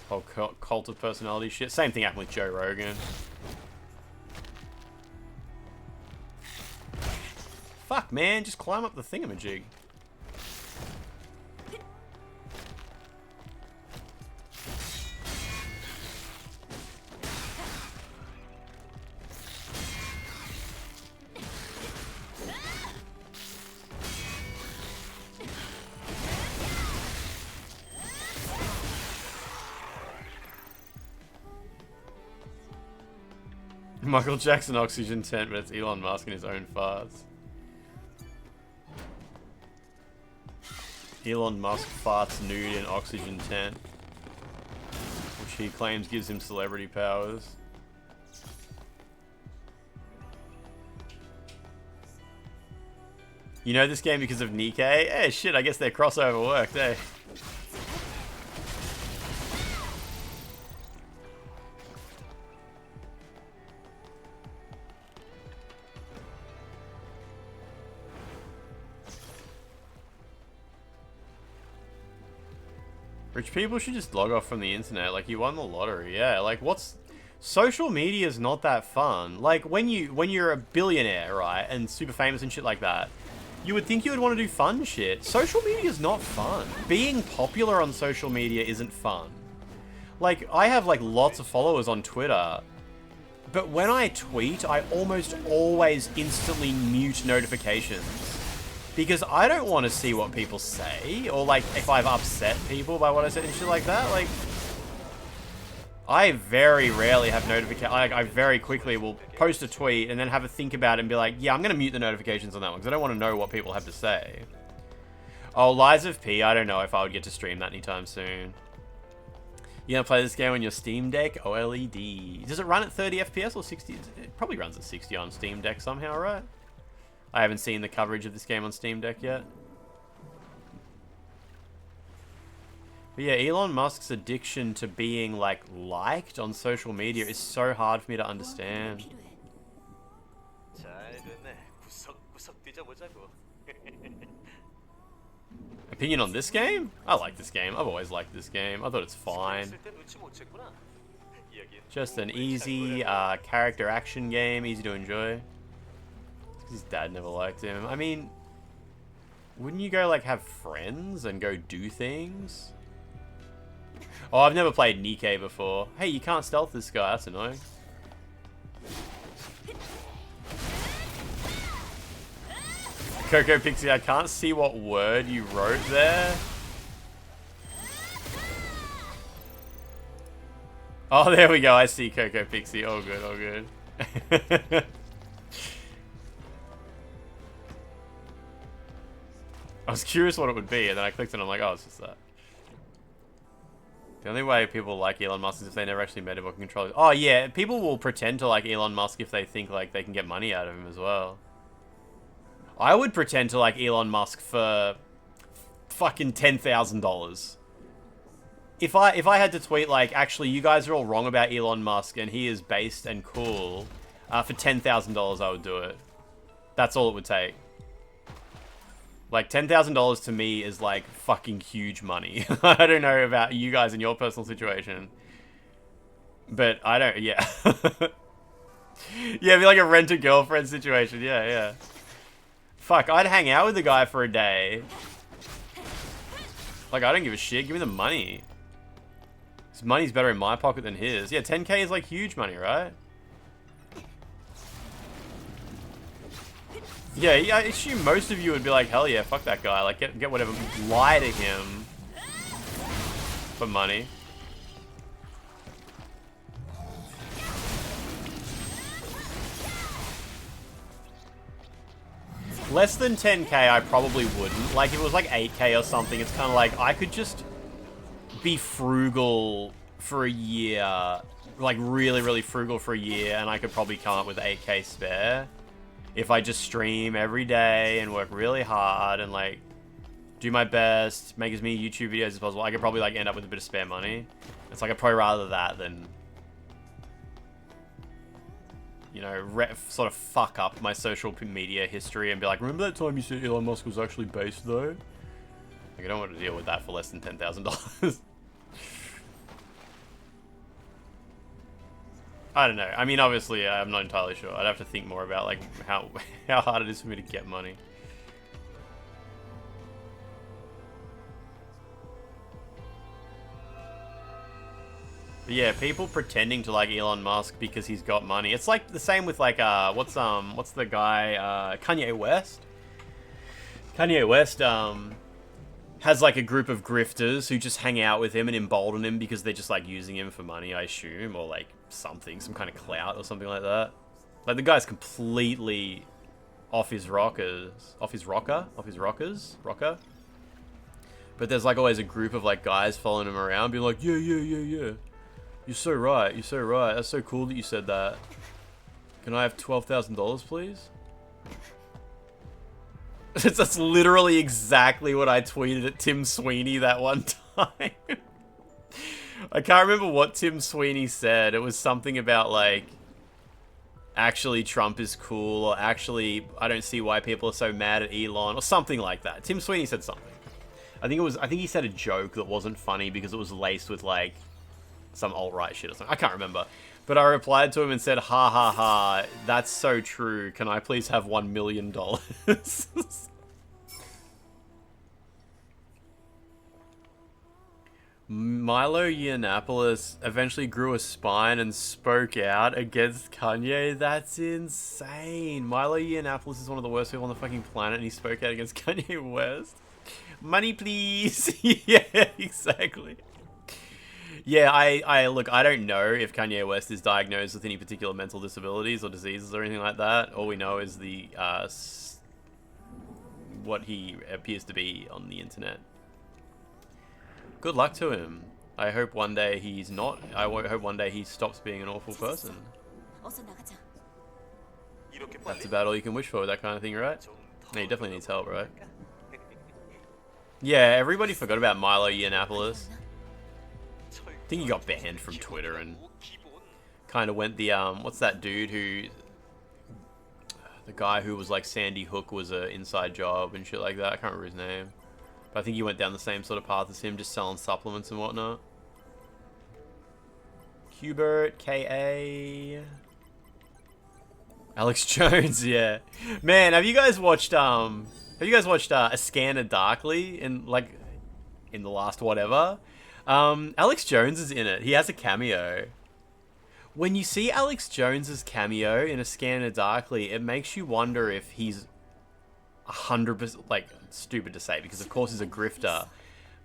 Whole cult of personality shit. Same thing happened with Joe Rogan. Fuck, man. Just climb up the thingamajig. Michael Jackson oxygen tent, but it's Elon Musk in his own farts. Elon Musk farts nude in oxygen tent, which he claims gives him celebrity powers. You know this game because of NIKKE? Eh, shit, I guess their crossover worked, eh? Rich people should just log off from the internet. Like, you won the lottery. Yeah, like, what's... Social media is not that fun. Like, when you're a billionaire, right, and super famous and shit like that, you would think you would want to do fun shit. Social media is not fun. Being popular on social media isn't fun. Like, I have, like, lots of followers on Twitter, but when I tweet, I almost always instantly mute notifications. Because I don't want to see what people say, or like if I've upset people by what I said and shit like that. Like, I very rarely have notifications. Like, I very quickly will post a tweet and then have a think about it and be like, yeah, I'm going to mute the notifications on that one because I don't want to know what people have to say. Oh, Lies of P, I don't know if I would get to stream that anytime soon. You gonna play this game on your Steam Deck? OLED. Does it run at 30 FPS or 60? It probably runs at 60 on Steam Deck somehow, right? I haven't seen the coverage of this game on Steam Deck yet. But yeah, Elon Musk's addiction to being, like, liked on social media is so hard for me to understand. Opinion on this game? I like this game. I've always liked this game. I thought it's fine. Just an easy character action game, easy to enjoy. His dad never liked him. I mean, wouldn't you go, like, have friends and go do things? Oh, I've never played NIKKE before. Hey, you can't stealth this guy. That's annoying. Coco Pixie, I can't see what word you wrote there. Oh, there we go. I see Coco Pixie. Oh, good. Oh, good. I was curious what it would be, and then I clicked and I'm like, oh, it's just that. The only way people like Elon Musk is if they never actually met him or can control it. Oh, yeah, people will pretend to like Elon Musk if they think like they can get money out of him as well. I would pretend to like Elon Musk for fucking $10,000. If I had to tweet like, actually, you guys are all wrong about Elon Musk and he is based and cool, for $10,000 I would do it. That's all it would take. Like, $10,000 to me is, like, fucking huge money. I don't know about you guys in your personal situation. But I don't, yeah. Yeah, it'd be like a rent-a-girlfriend situation. Yeah, yeah. Fuck, I'd hang out with the guy for a day. Like, I don't give a shit. Give me the money. His money's better in my pocket than his. Yeah, 10k is like huge money, right? Yeah, I assume most of you would be like, hell yeah, fuck that guy. Like, get whatever. Lie to him for money. Less than 10k, I probably wouldn't. Like, if it was like 8k or something, it's kind of like, I could just be frugal for a year. Like, really, really frugal for a year, and I could probably come up with 8k spare. If I just stream every day and work really hard and, like, do my best, make as many YouTube videos as possible, I could probably, like, end up with a bit of spare money. It's like, I'd probably rather that than, you know, sort of fuck up my social media history and be like, remember that time you said Elon Musk was actually based, though? Like, I don't want to deal with that for less than $10,000. I don't know. I mean, obviously, I'm not entirely sure. I'd have to think more about, like, how hard it is for me to get money. But yeah, people pretending to like Elon Musk because he's got money. It's like the same with like what's the guy Kanye West. Kanye West has like a group of grifters who just hang out with him and embolden him because they're just like using him for money, I assume, or like something, some kind of clout or something like that. Like the guy's completely off his rocker. But there's like always a group of like guys following him around being like, yeah. You're so right. That's so cool that you said that. Can I have $12,000, please? That's literally exactly what I tweeted at Tim Sweeney that one time. I can't remember what Tim Sweeney said. It was something about like, actually Trump is cool, or actually I don't see why people are so mad at Elon, or something like that. Tim Sweeney said something. I think he said a joke that wasn't funny because it was laced with like some alt-right shit or something. I can't remember. But I replied to him and said, ha ha ha, that's so true. Can I please have $1 million? Milo Yiannopoulos eventually grew a spine and spoke out against Kanye. That's insane. Milo Yiannopoulos is one of the worst people on the fucking planet, and he spoke out against Kanye West. Money, please. Yeah, exactly. Yeah, I look, I don't know if Kanye West is diagnosed with any particular mental disabilities or diseases or anything like that. All we know is the what he appears to be on the internet. Good luck to him. I hope one day he's not. I hope one day he stops being an awful person. That's about all you can wish for with that kind of thing, right? No, he definitely needs help, right? Yeah, everybody forgot about Milo Yiannopoulos. I think he got banned from Twitter and kind of went the, what's that dude who, the guy who was like Sandy Hook was a inside job and shit like that. I can't remember his name. But I think he went down the same sort of path as him, just selling supplements and whatnot. Hubert, K.A. Alex Jones, yeah. Man, have you guys watched, A Scanner Darkly in the last whatever? Alex Jones is in it. He has a cameo. When you see Alex Jones's cameo in A Scanner Darkly, it makes you wonder if he's 100%, like, stupid to say, because of course he's a grifter.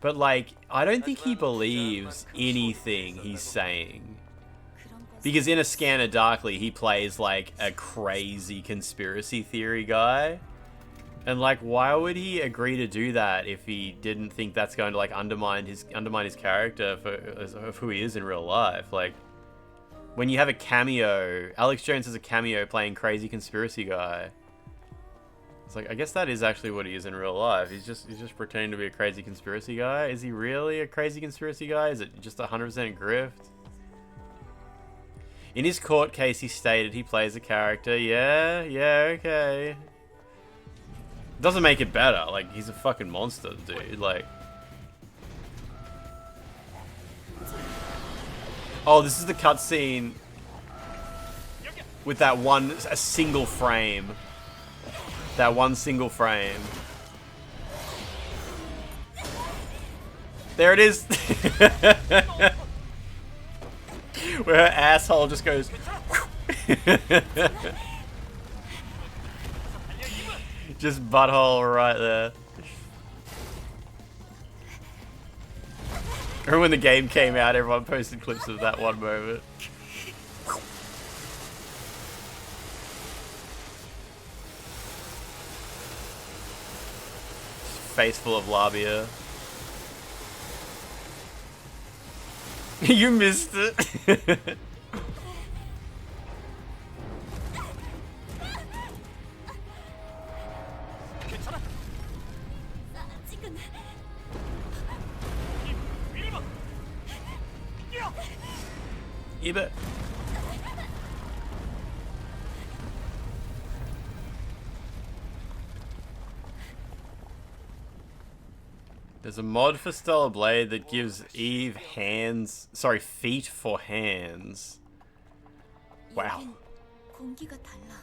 But, like, I don't think he believes anything he's saying. Because in A Scanner Darkly, he plays, like, a crazy conspiracy theory guy. And like, why would he agree to do that if he didn't think that's going to like undermine his character of who he is in real life? Like, when you have a cameo, Alex Jones has a cameo playing crazy conspiracy guy. It's like, I guess that is actually what he is in real life. He's just pretending to be a crazy conspiracy guy. Is he really a crazy conspiracy guy? Is it just 100% grift? In his court case, he stated he plays a character. Yeah, okay. Doesn't make it better. Like, he's a fucking monster, dude. Like, oh, this is the cutscene with that a single frame. That one single frame. There it is. Where her asshole just goes. Just butthole right there. Remember when the game came out, everyone posted clips of that one moment. Face full of labia. You missed it. Ebert. There's a mod for Stellar Blade that gives Eve feet for hands. Wow. 공기가 달라.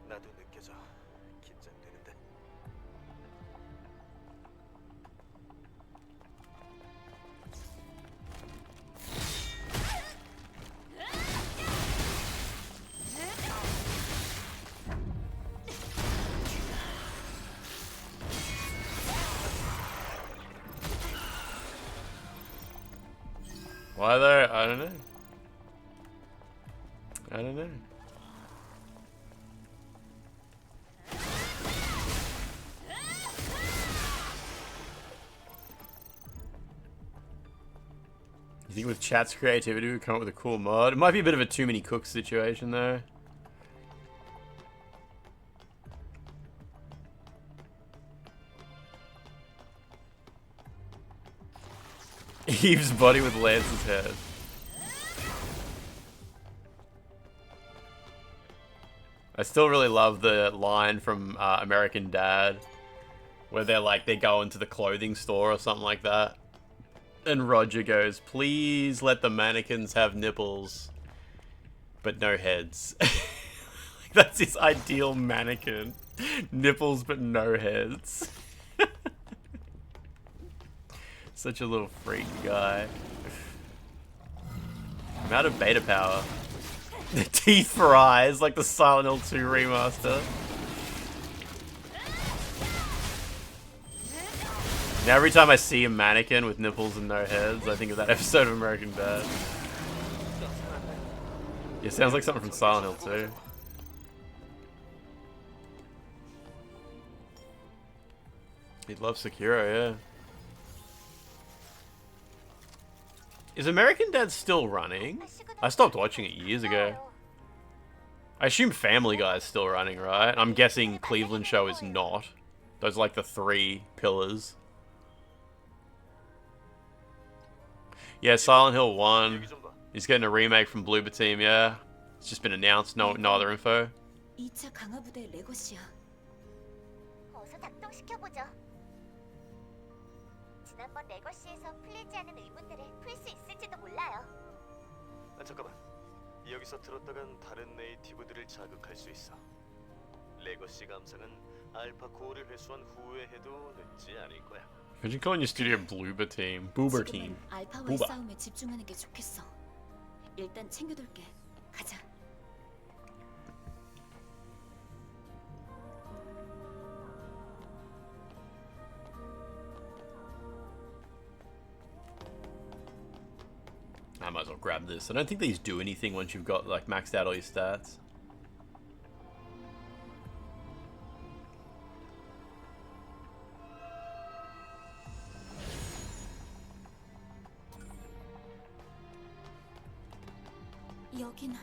나도 느껴져. 긴장되는데. Why though? I don't know. I don't know. You think with chat's creativity we come up with a cool mod? It might be a bit of a too many cooks situation though. Eve's body with Lance's head. I still really love the line from American Dad where they go into the clothing store or something like that. And Roger goes, please let the mannequins have nipples, but no heads. That's his ideal mannequin. Nipples, but no heads. Such a little freak guy. I'm out of beta power. The teeth for eyes, like the Silent Hill 2 remaster. Now every time I see a mannequin with nipples and no heads, I think of that episode of American Dad. Yeah, sounds like something from Silent Hill 2. He'd love Sekiro, yeah. Is American Dad still running? I stopped watching it years ago. I assume Family Guy is still running, right? I'm guessing Cleveland Show is not. Those are like the 3 pillars. Yeah, Silent Hill 1 is getting a remake from Bloober Team, yeah. It's just been announced, no other info. 2차 강화부대 레거시야. 어서 작동시켜보죠. 지난번 레거시에서 풀리지 않은 의문들을 풀 수 있을지도 몰라요. 아, 잠깐만. 여기서 들었다간 다른 네이티브들을 자극할 수 있어. 레거시 감상은 알파 코어를 회수한 후에 해도 늦지 않을 거야. Imagine calling your studio Bloober Team. Boober Team. 알파와의 Booba. 싸움에 집중하는 게 좋겠어. 일단 챙겨둘게. 가자. I might as well grab this. I don't think these do anything once you've got like maxed out all your stats. 여기는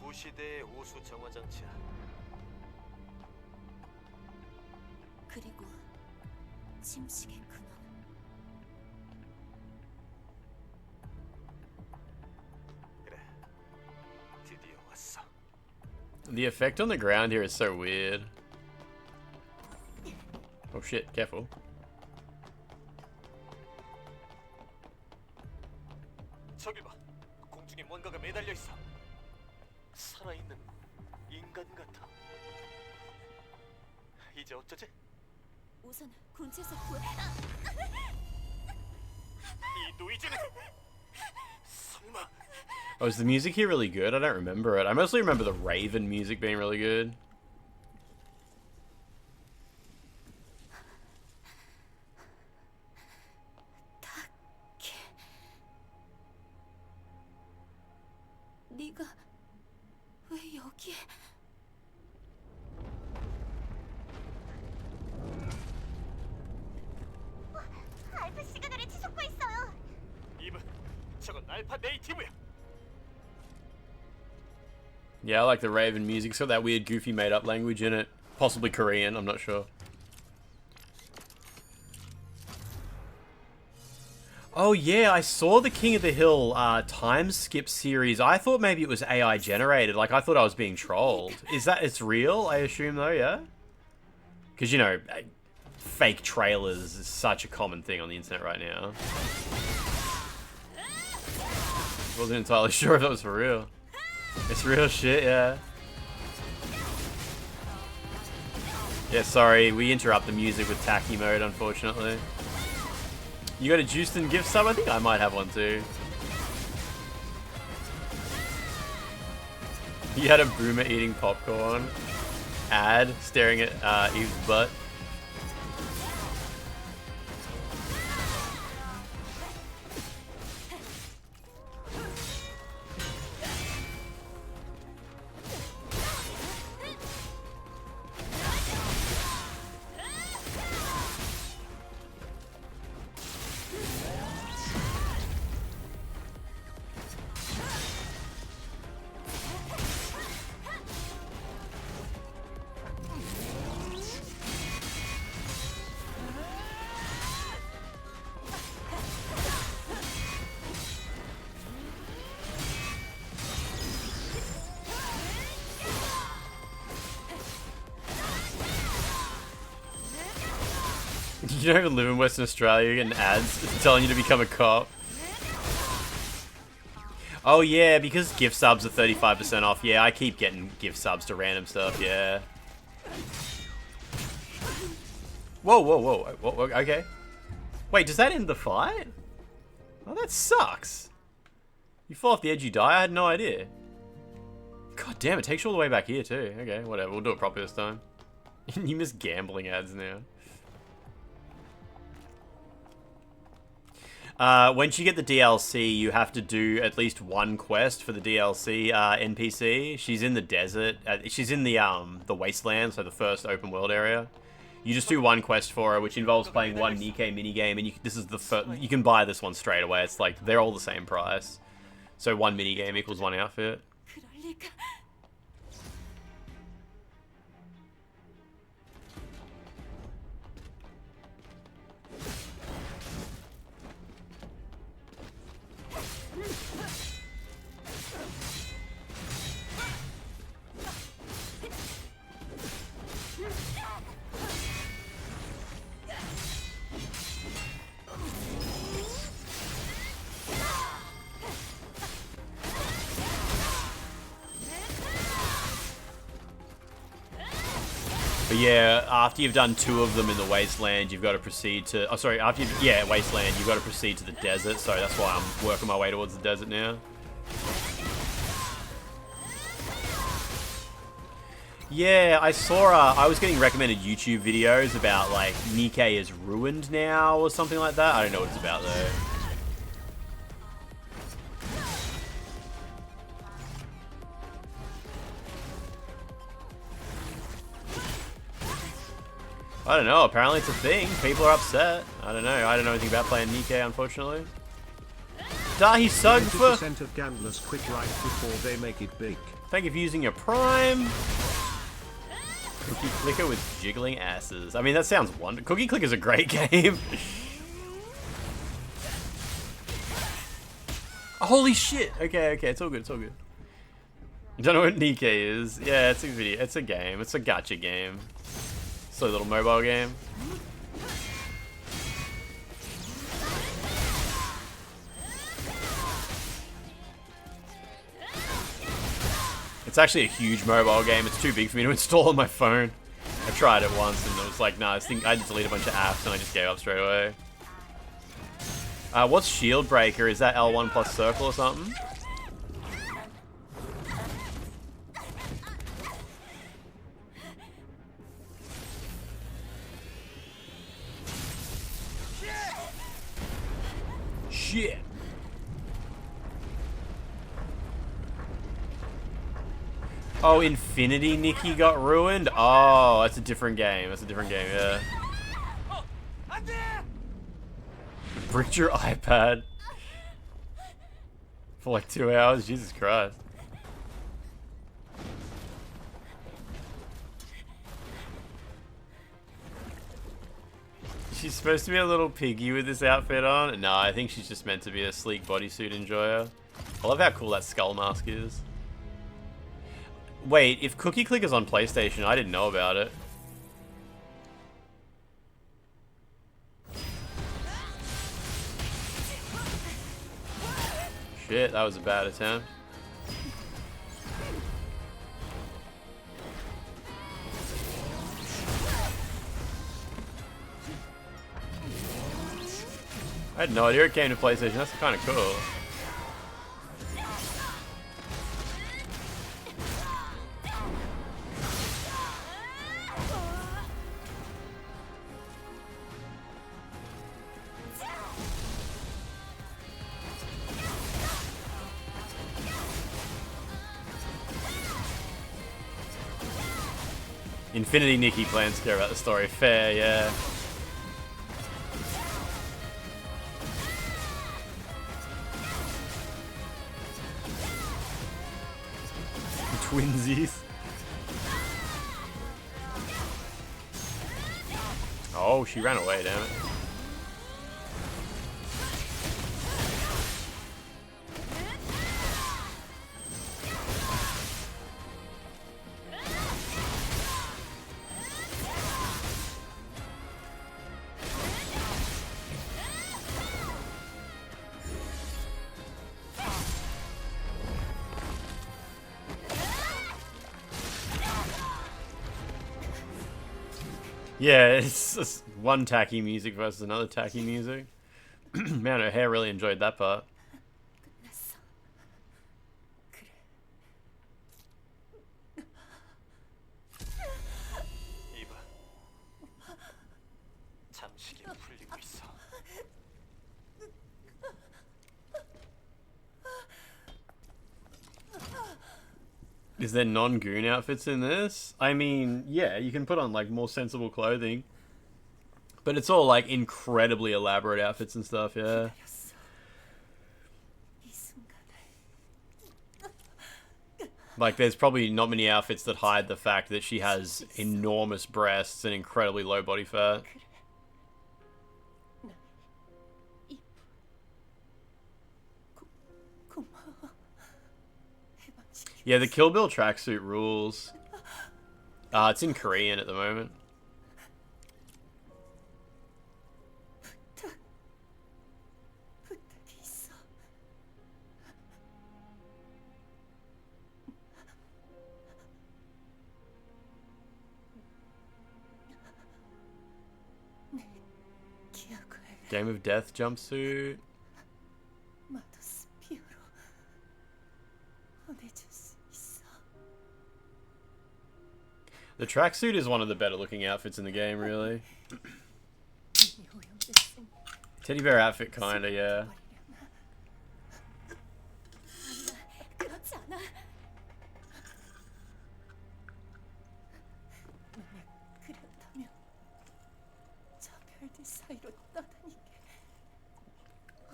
구시대의 오수 정화 장치야. 그리고 침식의 근원. 그래. 드디어 왔어. The effect on the ground here is so weird. Oh shit, careful. 저기 봐. 공중에 뭔가가 매달려 있어. 살아있는 인간 같아. 이제 어쩌지? 우선 근처에서 구해. 이 노이즈는 설마 Oh, is the music here really good? I don't remember it. I mostly remember the Raven music being really good. 네가 왜 여기에? 알파 시그널이 치솟고 있어요. 이브, 저건 알파 네이티브야. Yeah, I like the Raven music. It's got that weird, goofy, made-up language in it. Possibly Korean, I'm not sure. Oh yeah, I saw the King of the Hill time skip series. I thought maybe it was AI generated. Like, I thought I was being trolled. Is that, it's real, I assume, though, yeah? Because, you know, fake trailers is such a common thing on the internet right now. Wasn't entirely sure if that was for real. It's real shit, yeah. Yeah, sorry, we interrupt the music with tacky mode, unfortunately. You got a Juiced gift sub? I think I might have one too. You had a boomer eating popcorn. Ad staring at Eve's butt. You don't even live in Western Australia, you're getting ads telling you to become a cop. Oh yeah, because gift subs are 35% off. Yeah, I keep getting gift subs to random stuff, yeah. Whoa, whoa, whoa, whoa, okay. Wait, does that end the fight? Oh, that sucks. You fall off the edge, you die? I had no idea. God damn, it takes you all the way back here too. Okay, whatever, we'll do it properly this time. You miss gambling ads now. Once you get the DLC, you have to do at least one quest for the DLC NPC. She's in the desert. She's in the wasteland, so the first open world area. You just do one quest for her, which involves playing one NIKKE minigame, and this is the first. You can buy this one straight away. It's like they're all the same price. So one minigame equals one outfit. But yeah, after you've done 2 of them in the wasteland, you've got to proceed to... Oh, sorry, after you've... Yeah, wasteland, you've got to proceed to the desert, so that's why I'm working my way towards the desert now. Yeah, I saw... I was getting recommended YouTube videos about, like, NIKKE is ruined now, or something like that. I don't know what it's about, though. I don't know, apparently it's a thing. People are upset. I don't know. I don't know anything about playing NIKKE, unfortunately. Dahi Sug for... 20% of gamblers quit right before they make it big. Thank you for using your Prime. Cookie Clicker with jiggling asses. I mean, that sounds wonderful. Cookie Clicker's a great game. Holy shit! Okay, okay, it's all good, it's all good. I don't know what NIKKE is. Yeah, it's a video. It's a game. It's a gacha game. Silly little mobile game. It's actually a huge mobile game. It's too big for me to install on my phone. I tried it once and it was like, nah, I think I just delete a bunch of apps and I just gave up straight away. What's Shield Breaker? Is that L1 plus circle or something? Shit. Oh, Infinity Nikki got ruined? Oh, that's a different game. That's a different game, yeah. Bricked your iPad for like 2 hours? Jesus Christ. She's supposed to be a little piggy with this outfit on. No, I think she's just meant to be a sleek bodysuit enjoyer. I love how cool that skull mask is. Wait, if Cookie Click is on PlayStation, I didn't know about it. Shit, that was a bad attempt. I had no idea it came to PlayStation. That's kind of cool. Infinity Nikki plans to care about the story. Fair, yeah. Twinsies. Oh, she ran away, damn it. Yeah, it's just one tacky music versus another tacky music. Man, her hair really enjoyed that part. 이봐, 잠시기는 풀리고 있어. Is there non-goon outfits in this? I mean, yeah, you can put on like more sensible clothing. But it's all like incredibly elaborate outfits and stuff, yeah. Like there's probably not many outfits that hide the fact that she has enormous breasts and incredibly low body fat. Yeah, the Kill Bill tracksuit rules. It's in Korean at the moment. Game of Death jumpsuit. The tracksuit is one of the better looking outfits in the game, really. Teddy bear outfit, kinda, yeah.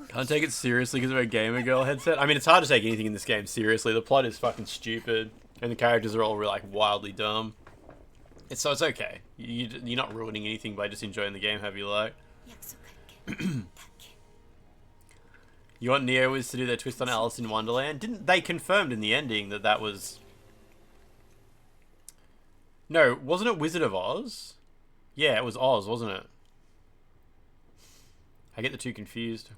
Can't take it seriously because of a gamer girl headset. I mean, it's hard to take anything in this game seriously. The plot is fucking stupid, and the characters are all like wildly dumb. It's okay. You're not ruining anything by just enjoying the game, have you like? You want Neo Wiz to do their twist on Alice in Wonderland? Didn't they confirmed in the ending that that was? No, wasn't it Wizard of Oz? Yeah, it was Oz, wasn't it? I get the two confused.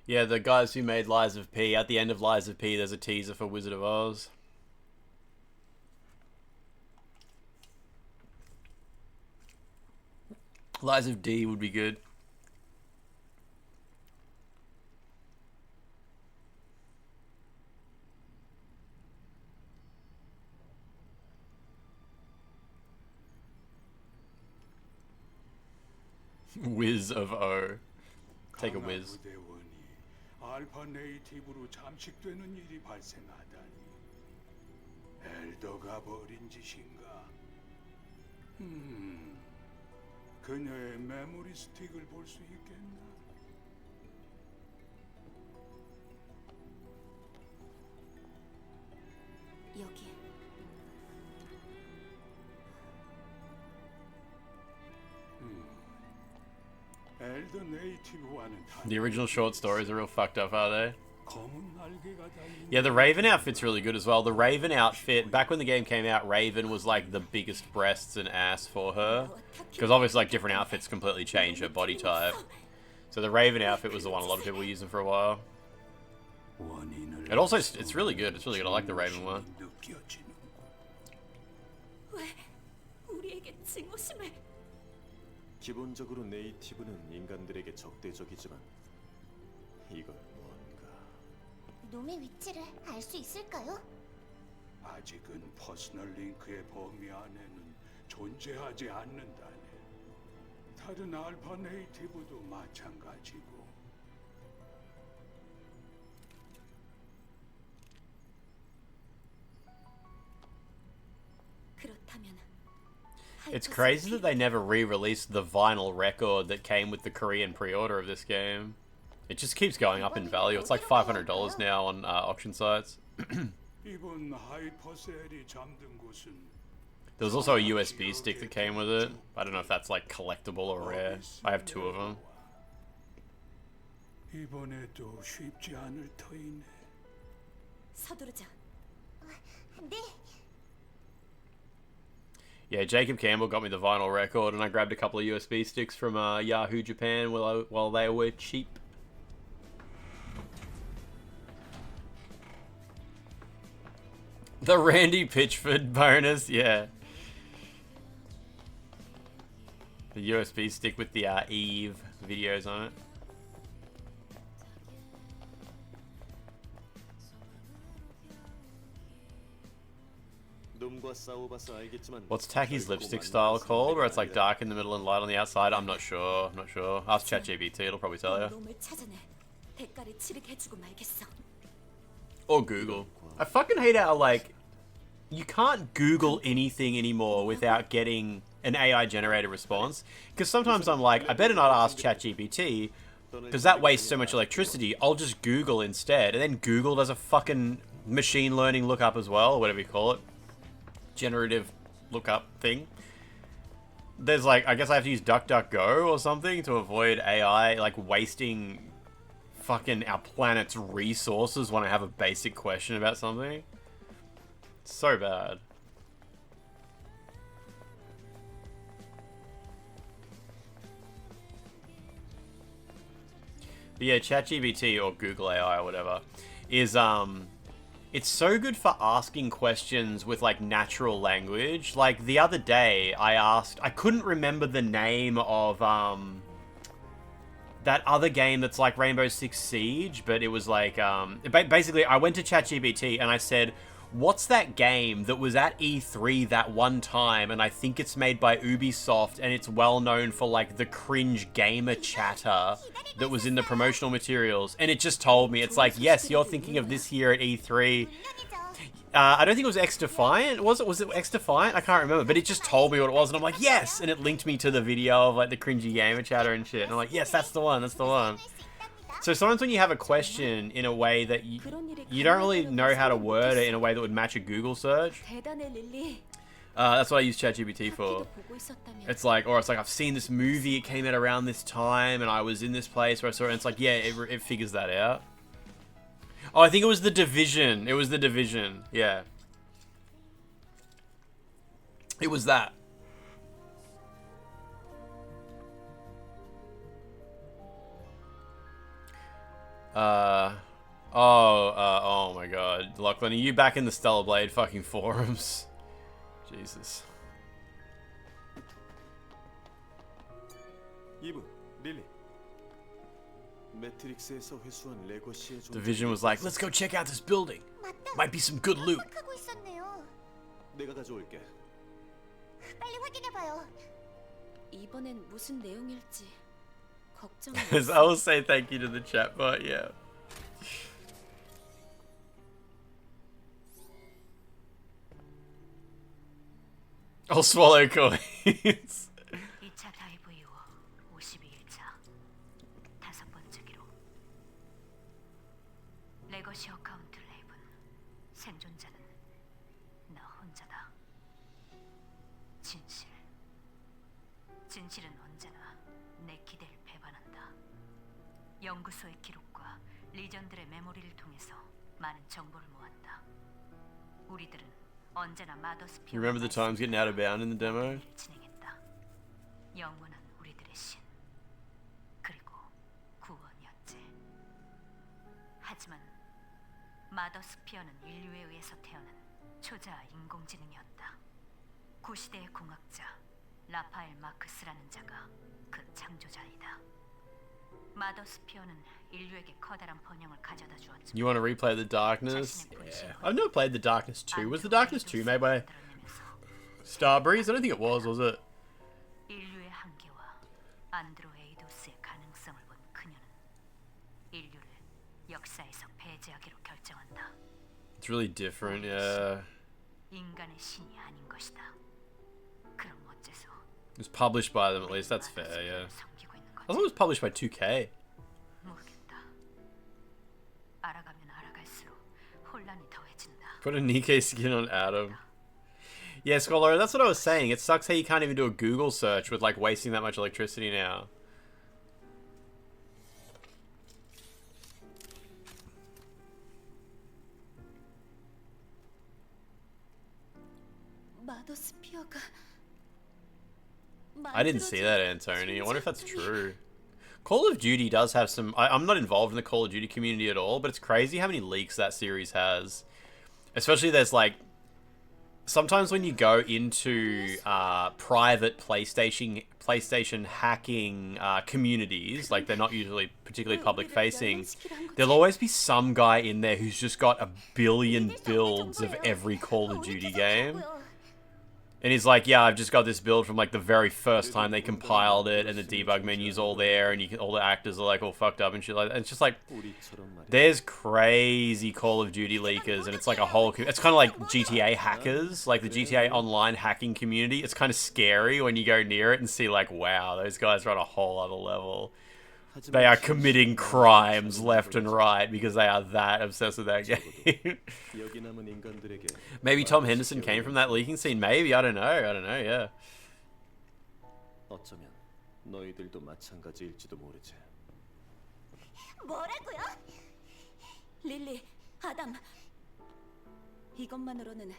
Yeah, the guys who made Lies of P. At the end of Lies of P, there's a teaser for Wizard of Oz. Lies of D would be good. Whiz of O. Take a whiz. 부대원이 알파 네이티브로 잠식되는 일이 발생하다니. 엘더가 벌인 짓인가? 그녀의 메모리 스틱을 볼 수 있겠나? 여기. 엘더 네이티브와는 The original short stories are real fucked up, are they? 검은 날개가 달린 Yeah, the Raven outfit's really good as well. The Raven outfit, back when the game came out, Raven was like the biggest breasts and ass for her. Because obviously like different outfits completely change her body type. So the Raven outfit was the one a lot of people were using for a while. It also, it's really good. It's really good. I like the Raven one. 왜 우리에게 증오심을? 기본적으로 네이티브는 인간들에게 적대적이지만 이건 뭔가 놈의 위치를 알 수 있을까요? 아직은 퍼스널 링크의 범위 안에는 존재하지 않는다네. 다른 알파 네이티브도 마찬가지고. 그렇다면 It's crazy that they never re-released the vinyl record that came with the Korean pre-order of this game. It just keeps going up in value. It's like $500 now on auction sites. 이번 하이퍼셀이 잠든 곳은 There was also a USB stick that came with it. I don't know if that's like collectible or rare. I have 2 of them. 이번에도 쉽지 않을 터이네. 서두르자. 네. Yeah, Jacob Campbell got me the vinyl record, and I grabbed a couple of USB sticks from Yahoo Japan while they were cheap. The Randy Pitchford bonus, yeah. The USB stick with the Eve videos on it. What's Tacky's lipstick style called? Where it's like dark in the middle and light on the outside? I'm not sure. I'm not sure. Ask ChatGPT, it'll probably tell you. 놈을 찾아내. 대가를 치르게 해주고 말겠어. Or Google. I fucking hate how, like, you can't Google anything anymore without getting an AI-generated response. Because sometimes I'm like, I better not ask ChatGPT, because that wastes so much electricity. I'll just Google instead. And then Google does a fucking machine learning lookup as well, or whatever you call it. Generative lookup thing. There's like, I guess I have to use DuckDuckGo or something to avoid AI, like, wasting fucking our planet's resources when I have a basic question about something. It's so bad. But yeah, ChatGPT or Google AI or whatever is it's so good for asking questions with like natural language. Like the other day I couldn't remember the name of that other game that's like Rainbow Six Siege, but it was like basically I went to ChatGPT and I said, what's that game that was at E3 that one time, and I think it's made by Ubisoft, and it's well known for like the cringe gamer chatter that was in the promotional materials, and it just told me, it's like, yes, you're thinking of this year at E3. I don't think it was X-Defiant. Was it X-Defiant? I can't remember, but it just told me what it was, and I'm like, yes! And it linked me to the video of like the cringy gamer chatter and shit, and I'm like, yes, that's the one, that's the one. So sometimes when you have a question in a way that you don't really know how to word it in a way that would match a Google search, that's what I use ChatGPT for. It's like, or it's like, I've seen this movie, it came out around this time, and I was in this place where I saw it, and it's like, yeah, it figures that out. Oh, I think it was The Division. It was The Division, yeah. It was that. Oh my god. Lachlan, are you back in the Stellar Blade fucking forums? Jesus. Division was like, let's go check out this building. Might be some good loot. 하고 있었네요. 내가 가져올게. 빨리 확인해봐요. 이번엔 무슨 내용일지 걱정이. I will say thank you to the chat bot, yeah. I'll swallow coins. 2차 다이브 이후 52일차 다섯 번째 기록. 레거시 어카운트 레이븐. 생존자는 나 혼자다. 진실은 언제나 내 기대를 배반한다. 연구소의 기록과 리전들의 메모리를 통해서 많은 정보를 모았다. 우리들은 언제나 마더스피어. You remember the times getting out of bound in the demo? 진행했다. 영원한 우리들의 신 그리고 구원이었지. 하지만 마더스피어는 인류에 의해서 태어난 초자아 인공지능이었다. 구시대의 공학자 라파엘 마크스라는 자가 그 창조자이다. 마더스피어는 인류에게 커다란 번영을 가져다 주었지만 You want to replay the Darkness? Yeah. I've never played the Darkness 2. Was the Darkness 2 made by Starbreeze? I don't think it was it? 인류의 한계와 안드로에이도스의 가능성을 본 그녀는 인류를 역사에서 배제하기로 결정한다. It's really different, yeah. 인간의 신이 아닌 것이다. 그럼 어째서 It was published by them at least, that's fair, yeah. I thought it was published by 2K. 모르겠다. 알아가면 알아갈수록 혼란이 더해진다. Put a NIKKE skin on Adam. Yeah, Scholar, that's what I was saying. It sucks how you can't even do a Google search with like wasting that much electricity now. 마더스피어가 I didn't see that, Antony. I wonder if that's true. Call of Duty does have some... I'm not involved in the Call of Duty community at all, but it's crazy how many leaks that series has. Especially there's like... Sometimes when you go into private PlayStation hacking communities, like they're not usually particularly public-facing, there'll always be some guy in there who's just got a billion builds of every Call of Duty game. And he's like, yeah, I've just got this build from like the very first time they compiled it, and the debug menu's all there, and all the actors are like all fucked up and shit like that. And it's just like, there's crazy Call of Duty leakers, and it's like a whole, it's kind of like GTA hackers, like the GTA Online hacking community. It's kind of scary when you go near it and see like, wow, those guys are on a whole other level. They are committing crimes left and right because they are that obsessed with that game. Maybe Tom Henderson came from that leaking scene. Maybe, I don't know, yeah. 어쩌면 너희들도 마찬가지일지도 모르지. 뭐라고요? 릴리, 아담. 이것만으로는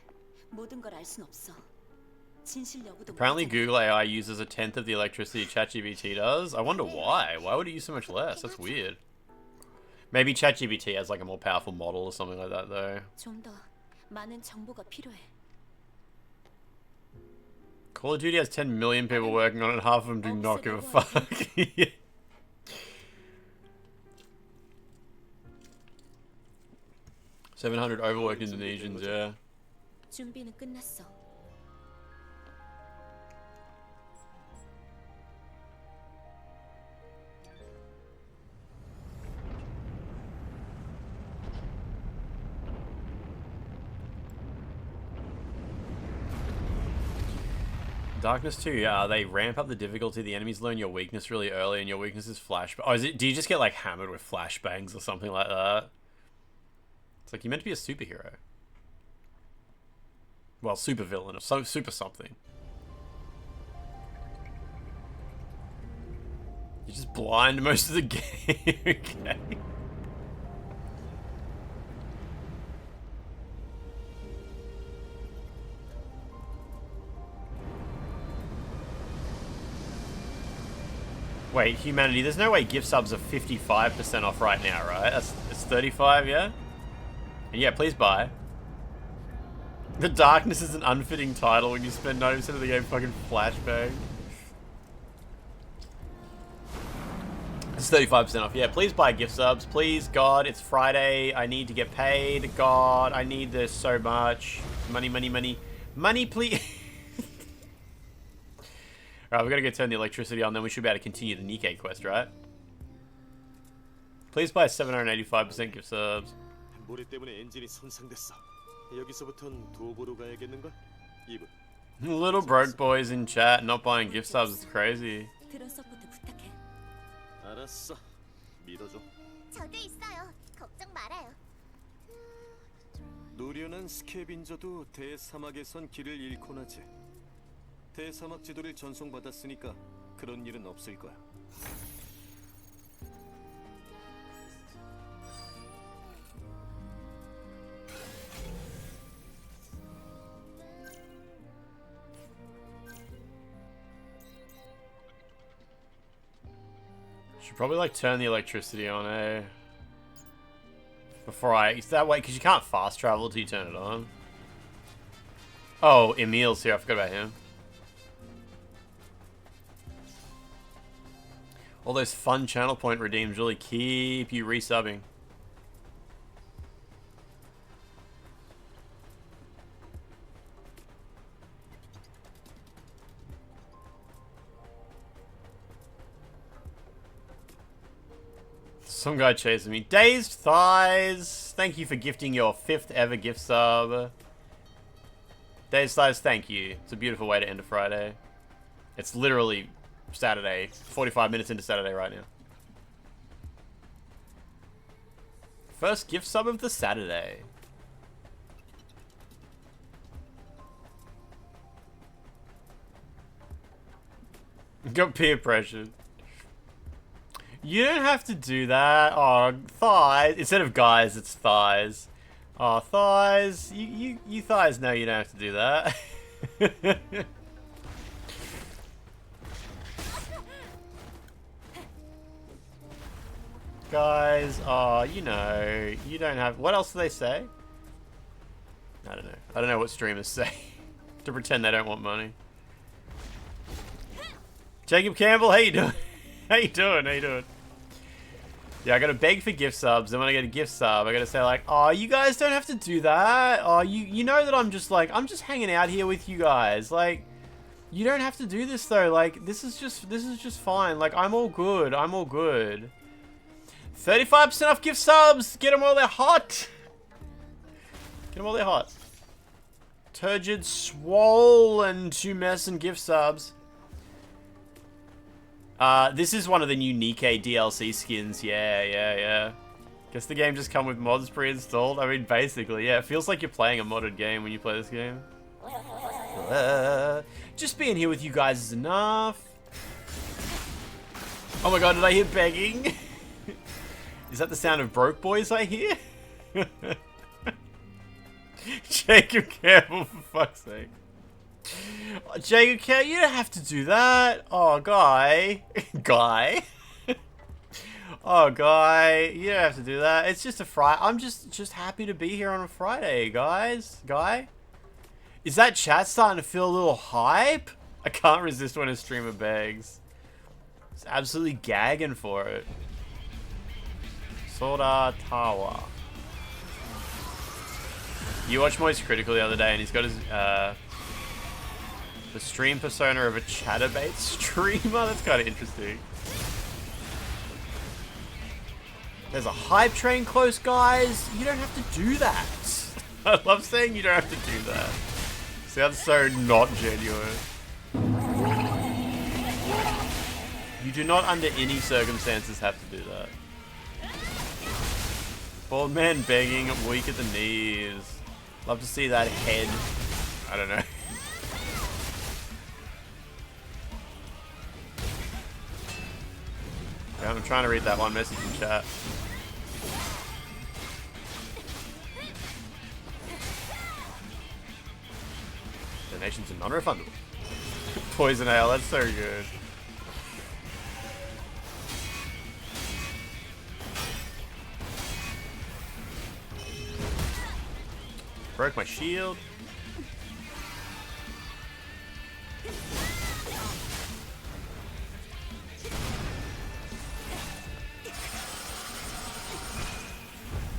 모든 걸 알 순 없어. 진실 여부도 Apparently 모르잖아. Google AI uses 1/10 of the electricity ChatGPT does. I wonder why. Why would it use so much less? That's weird. Maybe ChatGPT has like a more powerful model or something like that though. 좀 더 많은 정보가 필요해. Call of Duty has 10 million people working on it. Half of them do not give a fuck. 700 overworked Indonesians, yeah. 준비는 끝났어. Darkness 2, they ramp up the difficulty. The enemies learn your weakness really early, and your weakness is flash. Oh, do you just get like hammered with flashbangs or something like that? It's like you're meant to be a superhero. Well, super villain, or super something. You're just blind most of the game. Okay. Wait, humanity, there's no way gift subs are 55% off right now, right? It's 35, yeah? And yeah, please buy. The Darkness is an unfitting title when you spend 90% of the game fucking flashbang. It's 35% off. Yeah, please buy gift subs. Please, God, it's Friday. I need to get paid. God, I need this so much. Money, money, money. Money, please. Alright, we've got to go turn the electricity on, then we should be able to continue the NIKKE quest, right? Please buy 785% gift subs. 모래 때문에 엔진이 손상됐어. 여기서부턴 도보로 가야겠는걸? 이분. Little broke boys in chat not buying gift subs is crazy. 드론 서포트 부탁해. 알았어. 믿어줘. 저도 있어요. 걱정 말아요. 노련한 스캐빈저도 대사막에선 길을 잃곤 하지. 대사막 지도를 전송받았으니까 그런 일은 없을 거야. Should probably like turn the electricity on, eh? Before I... Is that way? Because you can't fast travel till you turn it on. Oh, Emil's here. I forgot about him. All those fun channel point redeems really keep you resubbing. Some guy chasing me. Dazed Thighs! Thank you for gifting your 5th ever gift sub. Dazed Thighs, thank you. It's a beautiful way to end a Friday. It's literally Saturday. 45 minutes into Saturday right now. First gift sub of the Saturday. Got peer pressured. You don't have to do that. Oh, thighs. Instead of guys, it's thighs. Oh, thighs. You thighs know you don't have to do that. Guys, oh, you know, you don't have... What else do they say? I don't know. I don't know what streamers say. To pretend they don't want money. Jacob Campbell, how you doing? How you doing? How you doing? Yeah, I gotta beg for gift subs, and when I get a gift sub, I gotta say like, oh, you guys don't have to do that. Oh, you know that I'm just hanging out here with you guys. Like, you don't have to do this though. Like, this is just fine. Like, I'm all good. I'm all good. 35% off gift subs. Get them while they're hot. Get them while they're hot. Turgid swollen to mess and gift subs. This is one of the new NIKKE DLC skins. Yeah. Guess the game just come with mods pre-installed. I mean, basically, yeah. It feels like you're playing a modded game when you play this game. Just being here with you guys is enough. Oh my god, did I hear begging? Is that the sound of broke boys I hear? Jacob Campbell, for fuck's sake. Jacob Campbell, you don't have to do that. Oh, guy. Guy? Oh, guy. You don't have to do that. It's just a Friday. I'm just happy to be here on a Friday, guys. Guy? Is that chat starting to feel a little hype? I can't resist when a streamer begs. It's absolutely gagging for it. Soda Tawa. You watched Moist Critical the other day and he's got his, the stream persona of a chatterbait streamer? That's kind of interesting. There's a hype train close, guys. You don't have to do that. I love saying you don't have to do that. Sounds so not genuine. You do not under any circumstances have to do that. Bald man begging, weak at the knees. Love to see that head. I don't know. Yeah, I'm trying to read that one message in chat. Donations are non-refundable. Poison ale, that's so good. Broke my shield.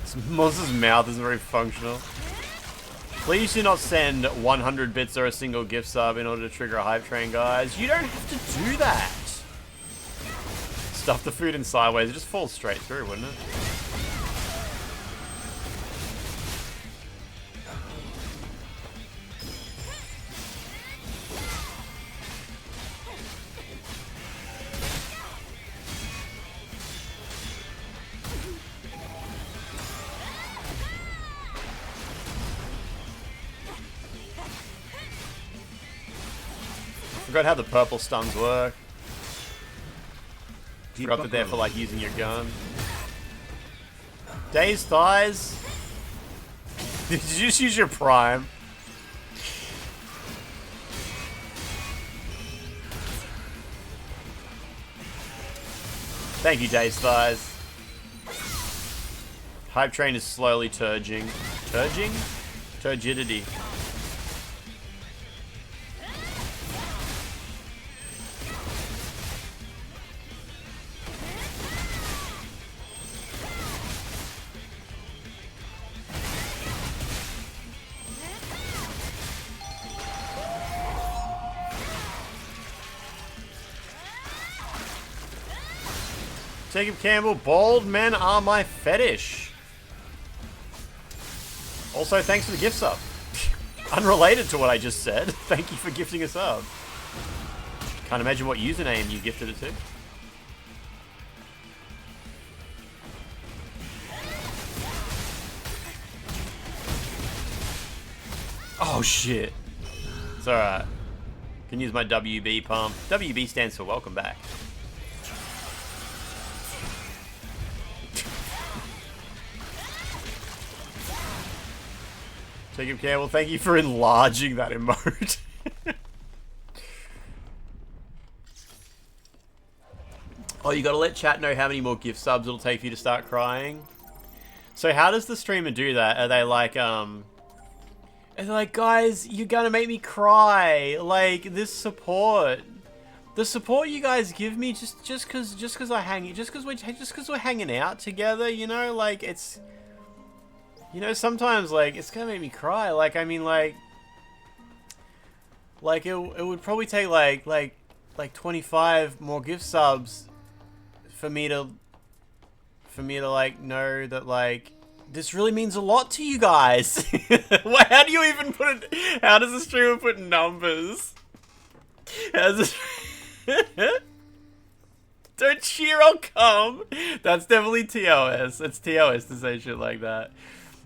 This monster's mouth isn't very functional. Please do not send 100 bits or a single gift sub in order to trigger a hype train, guys. You don't have to do that. Stuff the food in sideways, it just falls straight through, wouldn't it? Forgot how the purple stuns work. Forgot that they're for like using your gun. Dazed thighs. Did you just use your prime? Thank you, Dazed thighs. Hype train is slowly turging. Turging? Turgidity. Jacob Campbell, bald men are my fetish. Also, thanks for the gift sub. Unrelated to what I just said. Thank you for gifting a sub. Can't imagine what username you gifted it to. Oh shit. It's alright. Can use my WB pump. WB stands for welcome back. Jacob Campbell, thank you for enlarging that emote. Oh, you gotta let chat know how many more gift subs it'll take for you to start crying. So how does the streamer do that? Are they like, guys, you're gonna make me cry. Like, this support. The support you guys give me just cause we're hanging out together, you know, like it's, you know, sometimes like it's gonna make me cry. Like, I mean, like it would probably take like 25 more gift subs for me to like know that like this really means a lot to you guys. How do you even put it? How does the streamer put numbers? How's this? Don't cheer, I'll come. That's definitely TOS. It's TOS to say shit like that.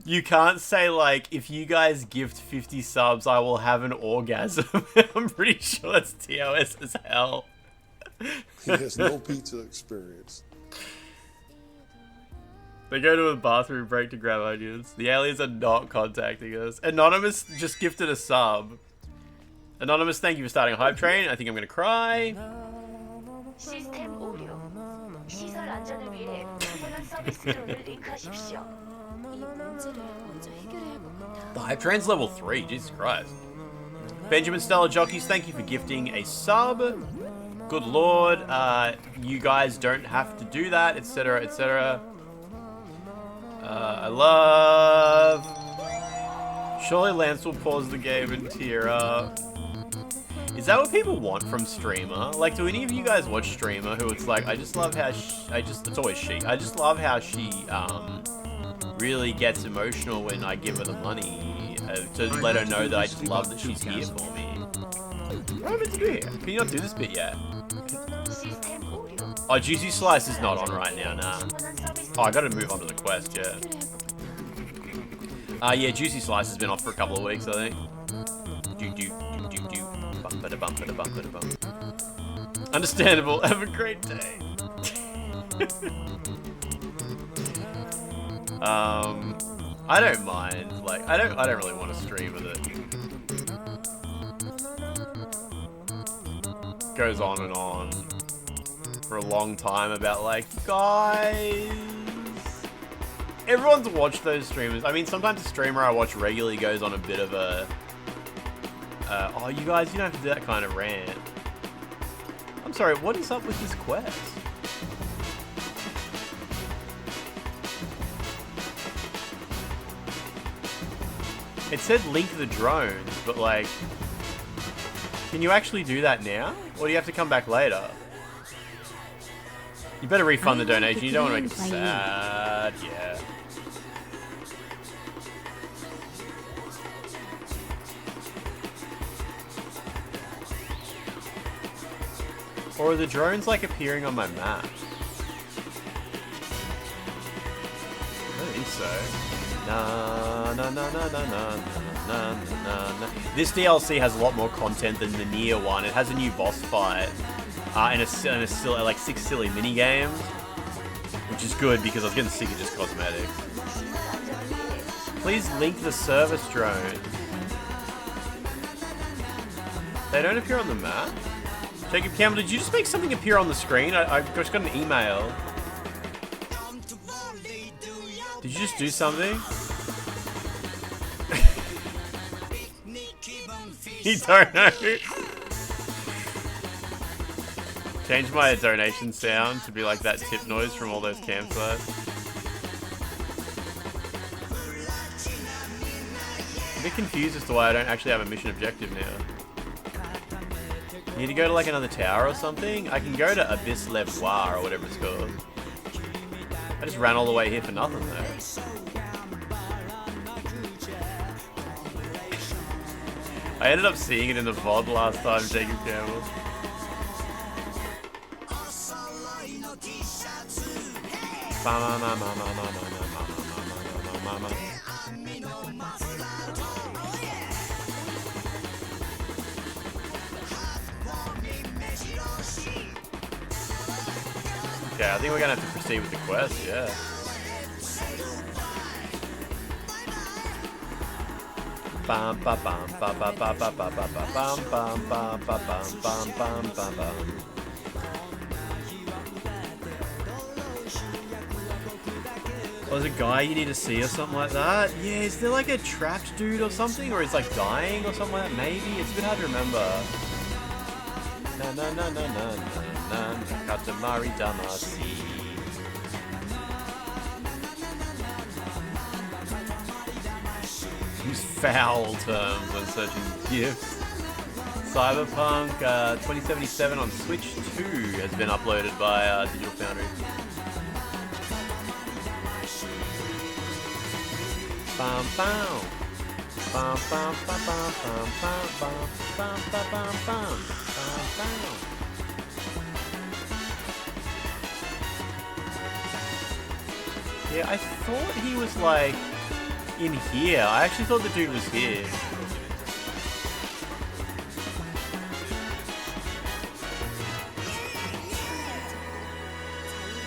You can't say like, if you guys gift 50 subs, I will have an orgasm. I'm pretty sure that's TOS as hell. He has no pizza experience. They go to a bathroom break to grab onions. The aliens are not contacting us. Anonymous just gifted a sub. Anonymous, thank you for starting a hype train. I think I'm gonna cry. The hype train's level 3, Jesus Christ. Benjamin Stella Jockeys, thank you for gifting a sub. Good lord, you guys don't have to do that, etc, etc. I love... Surely Lance will pause the game and tear up. Is that what people want from streamer? Like, do any of you guys watch streamer who it's like, I just love how it's always she. I just love how she, really gets emotional when I give her the money to let her know that I just love that she's here for me. What am I meant to do here? Can you not do this bit yet? Oh, Juicy Slice is not on right now, nah. Oh, I gotta move on to the quest, yeah. Yeah, Juicy Slice has been off for a couple of weeks, I think. Understandable. Have a great day. I don't mind. Like, I don't really want to stream with it. Goes on and on for a long time about like, guys, Everyone's watched those streamers. I mean, sometimes a streamer I watch regularly goes on a bit of a... oh, you guys, you don't have to do that kind of rant. I'm sorry, what is up with this quest? It said link the drones, but like... Can you actually do that now? Or do you have to come back later? You better refund the donation, you don't want to make it sad, yeah. Or are the drones like appearing on my map? I don't think so. Na na na na na na na na na. This DLC has a lot more content than the Nier one. It has a new boss fight and a like 6 silly mini games, which is good because I was getting sick of just cosmetics. Please link the service drone. They don't appear on the map. Jacob Campbell, did you just make something appear on the screen? I just got an email. Did you just do something? You don't know. Change my donation sound to be like that tip noise from all those campsites. I'm a bit confused as to why I don't actually have a mission objective now. Need to go to like another tower or something? I can go to Abyss Levoir or whatever it's called. I just ran all the way here for nothing though. I ended up seeing it in the VOD last time, Jacob Campbell. Okay, I think we're gonna have to proceed with the quest, yeah. Bam ba bam ba ba ba ba ba ba ba bam bam ba ba bam bam bam bam bam. Oh, there's a guy you need to see or something like that? Yeah, is there like a trapped dude or something? Or he's like dying or something like that? Maybe? It's a bit hard to remember. Na na na na na na na Katamari Damacy. Use foul terms when searching gifts. Cyberpunk 2077 on Switch 2 has been uploaded by Digital Foundry. Bam bam. Bam bam bam bam bam bam bam bam bam bam bam bam. Yeah, I thought he was like in here. I actually thought the dude was here.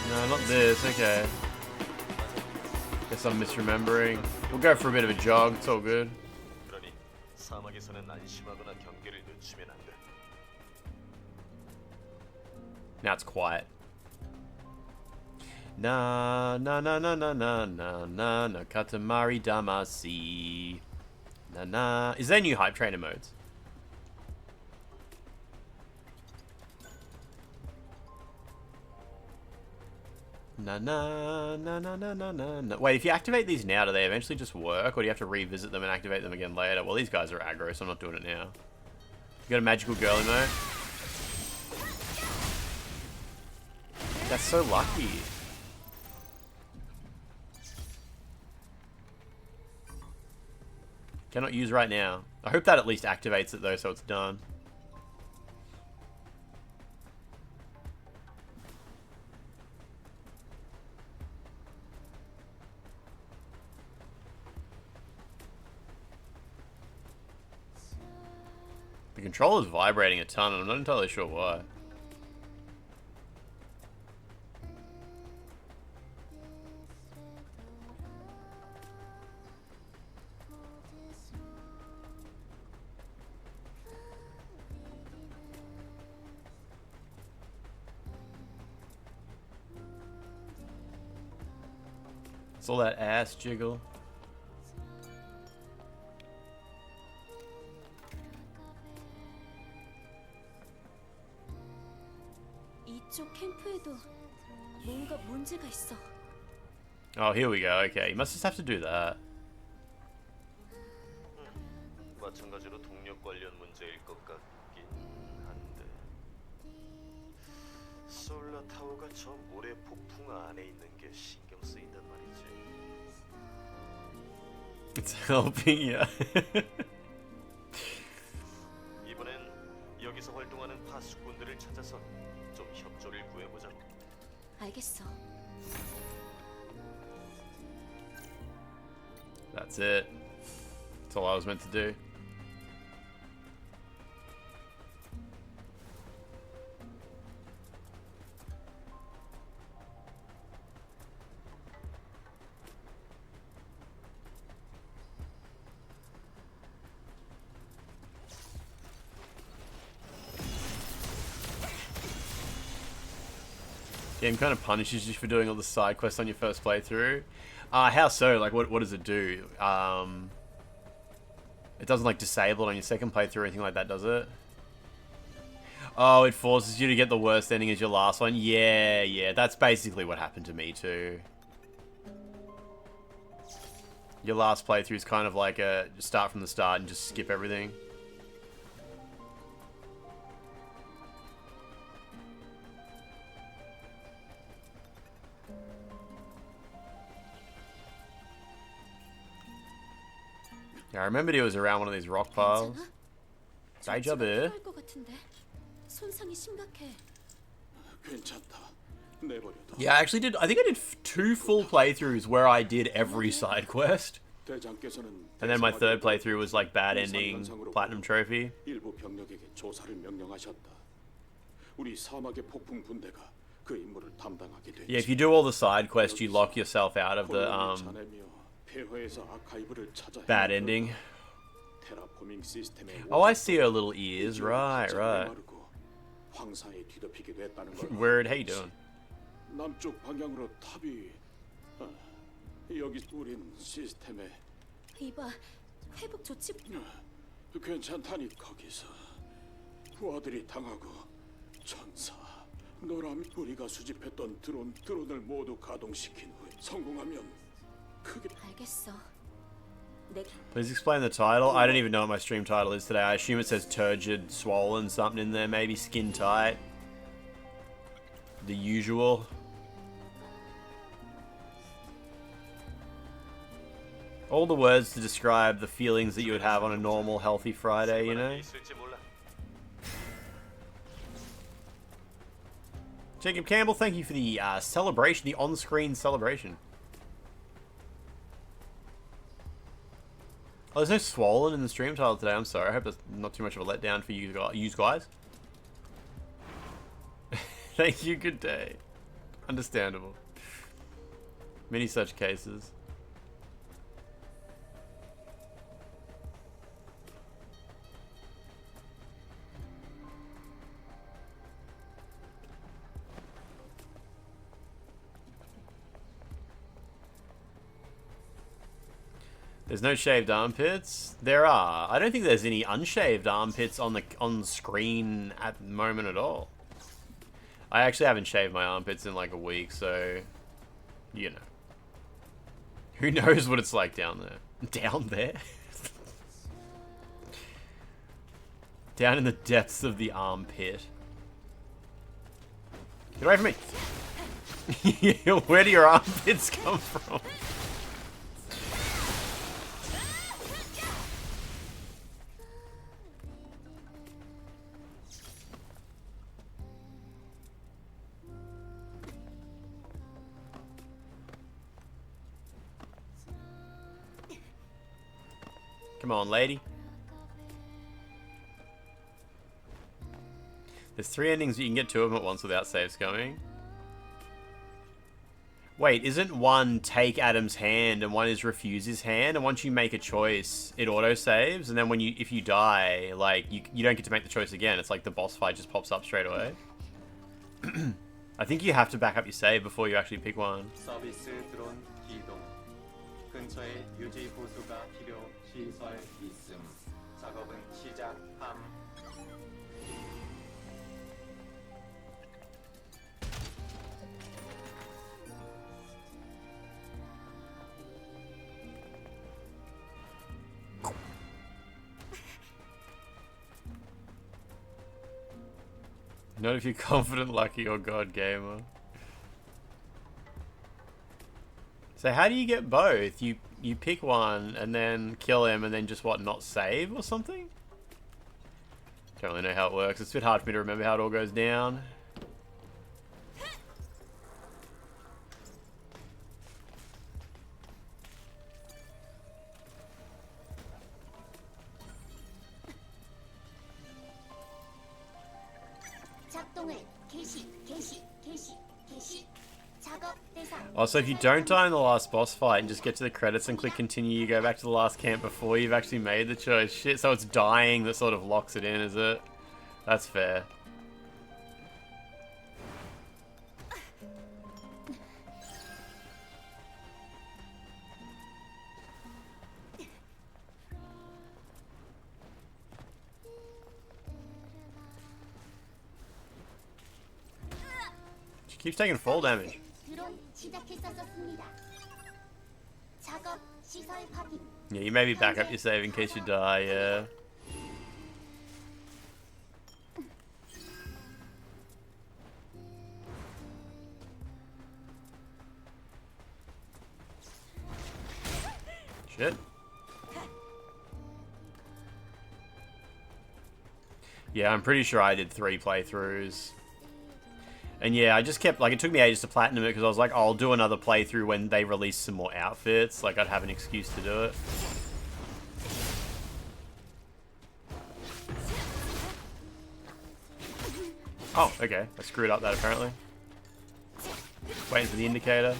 No, not this. Okay. Guess I'm misremembering. We'll go for a bit of a jog. It's all good. 그러니 사막에서는 안심하거나 경계를 늦추면 안 돼. Now it's quiet. Na na na na na na na na na Katamari Damacy. Na na. Is there new hype trainer modes? Na na na na na na na na. Wait, if you activate these now, do they eventually just work, or do you have to revisit them and activate them again later? Well, these guys are aggro, so I'm not doing it now. You got a magical girl emote? That's so lucky. Cannot use right now. I hope that at least activates it though, so it's done. The controller's vibrating a ton, and I'm not entirely sure why. It's all that ass jiggle. 이쪽 캠프에도 뭔가 문제가 있어. Oh, here we go. Okay, you must just have to do that. 마찬가지로 동력 관련 문제일 것 같긴 한데. 솔라 타워가 저 모래 폭풍 안에 있는 게 신경 쓰인단 말이지. It's helping, yeah. 이번엔 여기서 활동하는 파수꾼들을 찾아서 좀 협조를 구해보자고. 알겠어. That's it. That's all I was meant to do. Game kind of punishes you for doing all the side quests on your first playthrough. How so? Like, what does it do? It doesn't, like, disable it on your second playthrough or anything like that, does it? Oh, it forces you to get the worst ending as your last one? Yeah, that's basically what happened to me, too. Your last playthrough is kind of like a start from the start and just skip everything. Yeah, I remembered he was around one of these rock piles. 다이저브. 손상이 심각해. Yeah, I actually did. I think I did 2 full playthroughs where I did every side quest. And then my third playthrough was like bad ending, platinum trophy. 일부 병력에게 조사를 명령하셨다. 우리 사막의 폭풍 분대가 그 임무를 담당하게 됐지. Yeah, if you do all the side quests, you lock yourself out of the bad ending. Oh, I see her little ears. Right. Word, how you doing? 남쪽 방향으로 탑이 여기 우린 시스템에 이봐, 회복 조치. 괜찮다니 거기서 부하들이 당하고 전사 노람 우리가 수집했던 드론을 모두 가동시킨 후에 성공하면 크게. 알겠어. Please explain the title. I don't even know what my stream title is today. I assume it says turgid, swollen, something in there. Maybe skin tight. The usual. All the words to describe the feelings that you would have on a normal, healthy Friday, you know? Jacob Campbell, thank you for the celebration, the on-screen celebration. Oh, there's no swollen in the stream title today. I'm sorry. I hope that's not too much of a letdown for you guys. Thank you. Good day. Understandable. Many such cases. There's no shaved armpits. There are. I don't think there's any unshaved armpits on screen at the moment at all. I actually haven't shaved my armpits in like a week, so you know. Who knows what it's like down there? Down there? Down in the depths of the armpit. Get away from me! Where do your armpits come from? Come on, lady. There's 3 endings, you can get 2 of them at once without saves going. Wait, isn't one take Adam's hand and one is refuse his hand? And once you make a choice, it auto-saves, and then when if you die, like, you don't get to make the choice again. It's like the boss fight just pops up straight away. I think you have to back up your save before you actually pick one. 근처에 유지 보수가 필요 시설 있음. 작업은 시작함. Not if you're confident, lucky, or god gamer. So how do you get both? You pick one and then kill him and then just what, not save or something? Don't really know how it works. It's a bit hard for me to remember how it all goes down. Oh, so if you don't die in the last boss fight and just get to the credits and click continue, you go back to the last camp before you've actually made the choice. Shit, so it's dying that sort of locks it in, is it? That's fair. She keeps taking fall damage. Yeah, you maybe back up your save in case you die, yeah. Shit. Yeah, I'm pretty sure I did 3 playthroughs. And yeah, I just kept, like, it took me ages to platinum it because I was like, oh, I'll do another playthrough when they release some more outfits. Like, I'd have an excuse to do it. Oh, okay. I screwed up that apparently. Waiting for the indicator.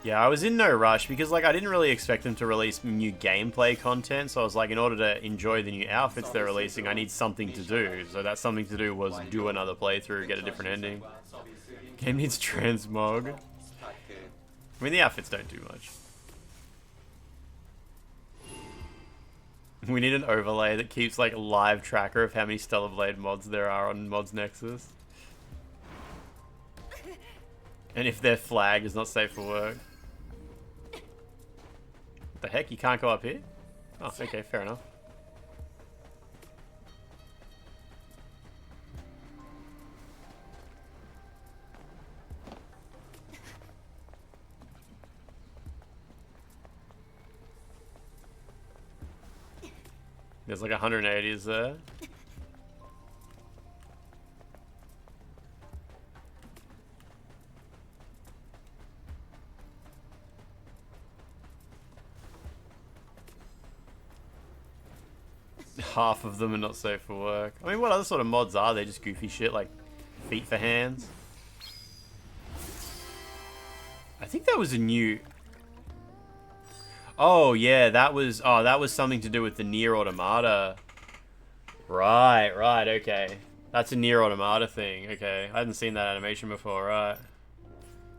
Yeah, I was in no rush because, like, I didn't really expect them to release new gameplay content. So I was like, in order to enjoy the new outfits they're releasing, I need something to do. So that something to do was do another playthrough, get a different ending. Game needs transmog. I mean, the outfits don't do much. We need an overlay that keeps, like, a live tracker of how many Stellar Blade mods there are on Mods Nexus. And if their flag is not safe for work. The heck? You can't go up here? Oh, okay, fair enough. There's like 180s there. Half of them are not safe for work. I mean, what other sort of mods are they? Just goofy shit like feet for hands? I think that was a new... Oh, yeah, that was something to do with the Nier Automata. Right, okay. That's a Nier Automata thing. Okay, I hadn't seen that animation before, right?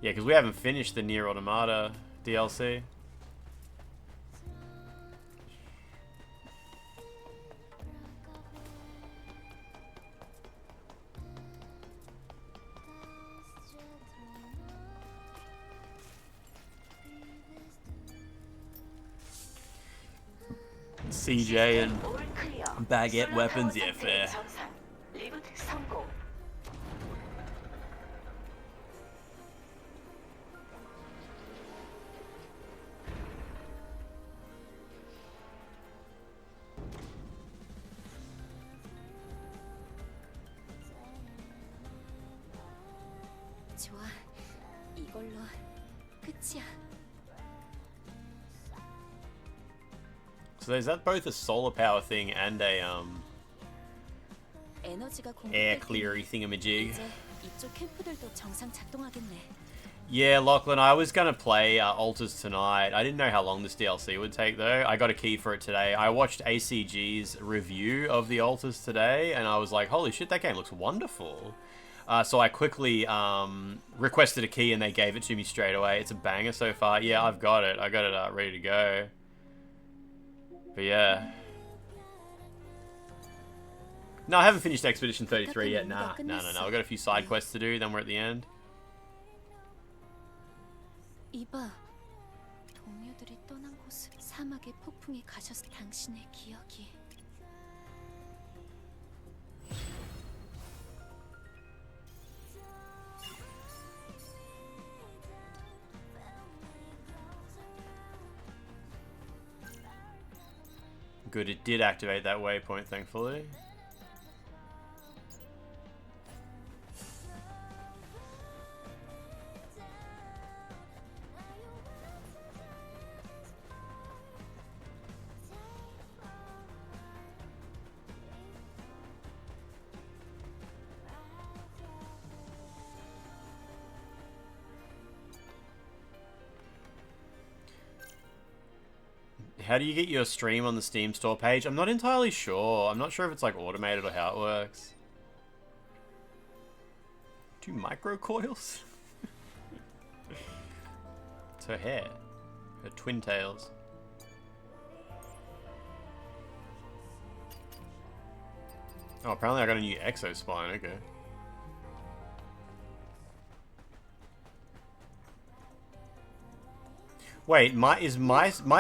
Yeah, because we haven't finished the Nier Automata DLC. CJ and baguette weapons, yeah, fair. 좋아, 이걸로 끝이야. So is that both a solar power thing and a air cleary thingamajig? 이제 이쪽 캠프들도 정상 작동하겠네. Yeah, Lachlan, I was going to play Altars tonight. I didn't know how long this DLC would take, though. I got a key for it today. I watched ACG's review of the Altars today, and I was like, holy shit, that game looks wonderful. So I quickly requested a key, and they gave it to me straight away. It's a banger so far. Yeah, I've got it. I got it ready to go. But yeah. No, I haven't finished Expedition 33 yet. Nah. I've got a few side quests to do, then we're at the end. 이봐, 동료들이 떠난 곳 사막의 폭풍이 가셨을 당신의 기억이. Good, it did activate that waypoint, thankfully. How do you get your stream on the Steam store page? I'm not entirely sure. I'm not sure if it's like automated or how it works. 2 microcoils? It's her hair. Her twin tails. Oh, apparently I got a new exo spine, okay. Wait, my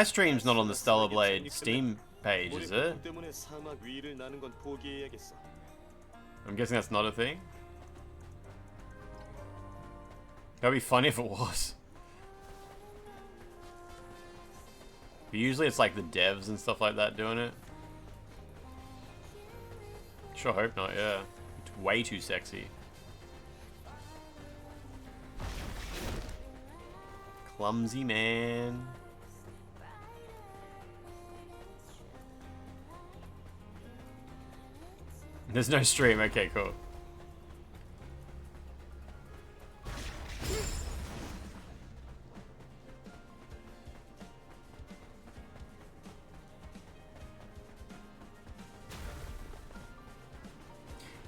stream's not on the Stellar Blade Steam page, is it? I'm guessing that's not a thing. That'd be funny if it was. But usually it's like the devs and stuff like that doing it. Sure hope not, yeah. It's way too sexy. Clumsy man. There's no stream, okay, cool.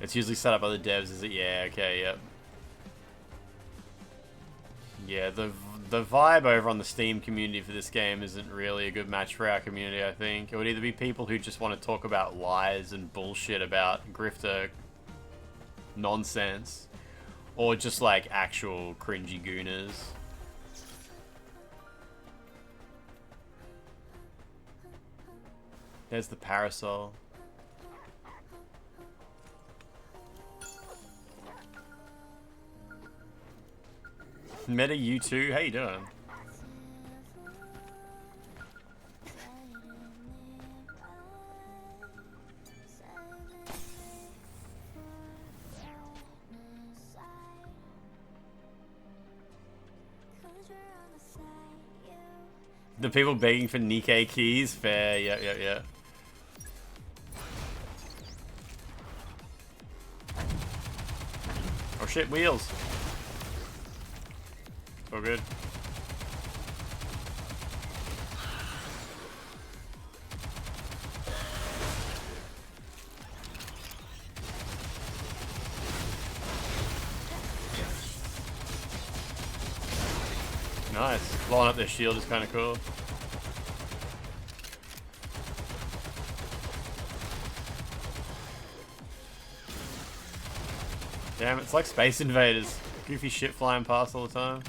It's usually set up by the devs, is it? Yeah, okay, yep. Yeah, the vibe over on the Steam community for this game isn't really a good match for our community, I think. It would either be people who just want to talk about lies and bullshit about grifter nonsense, or just like actual cringy gooners. There's the parasol. Meta U2, how you doing? The people begging for NIKKE keys? Fair, yeah. Oh shit, wheels. Oh good. Nice. Blowing up their shield is kind of cool. Damn, it's like Space Invaders. Goofy shit flying past all the time.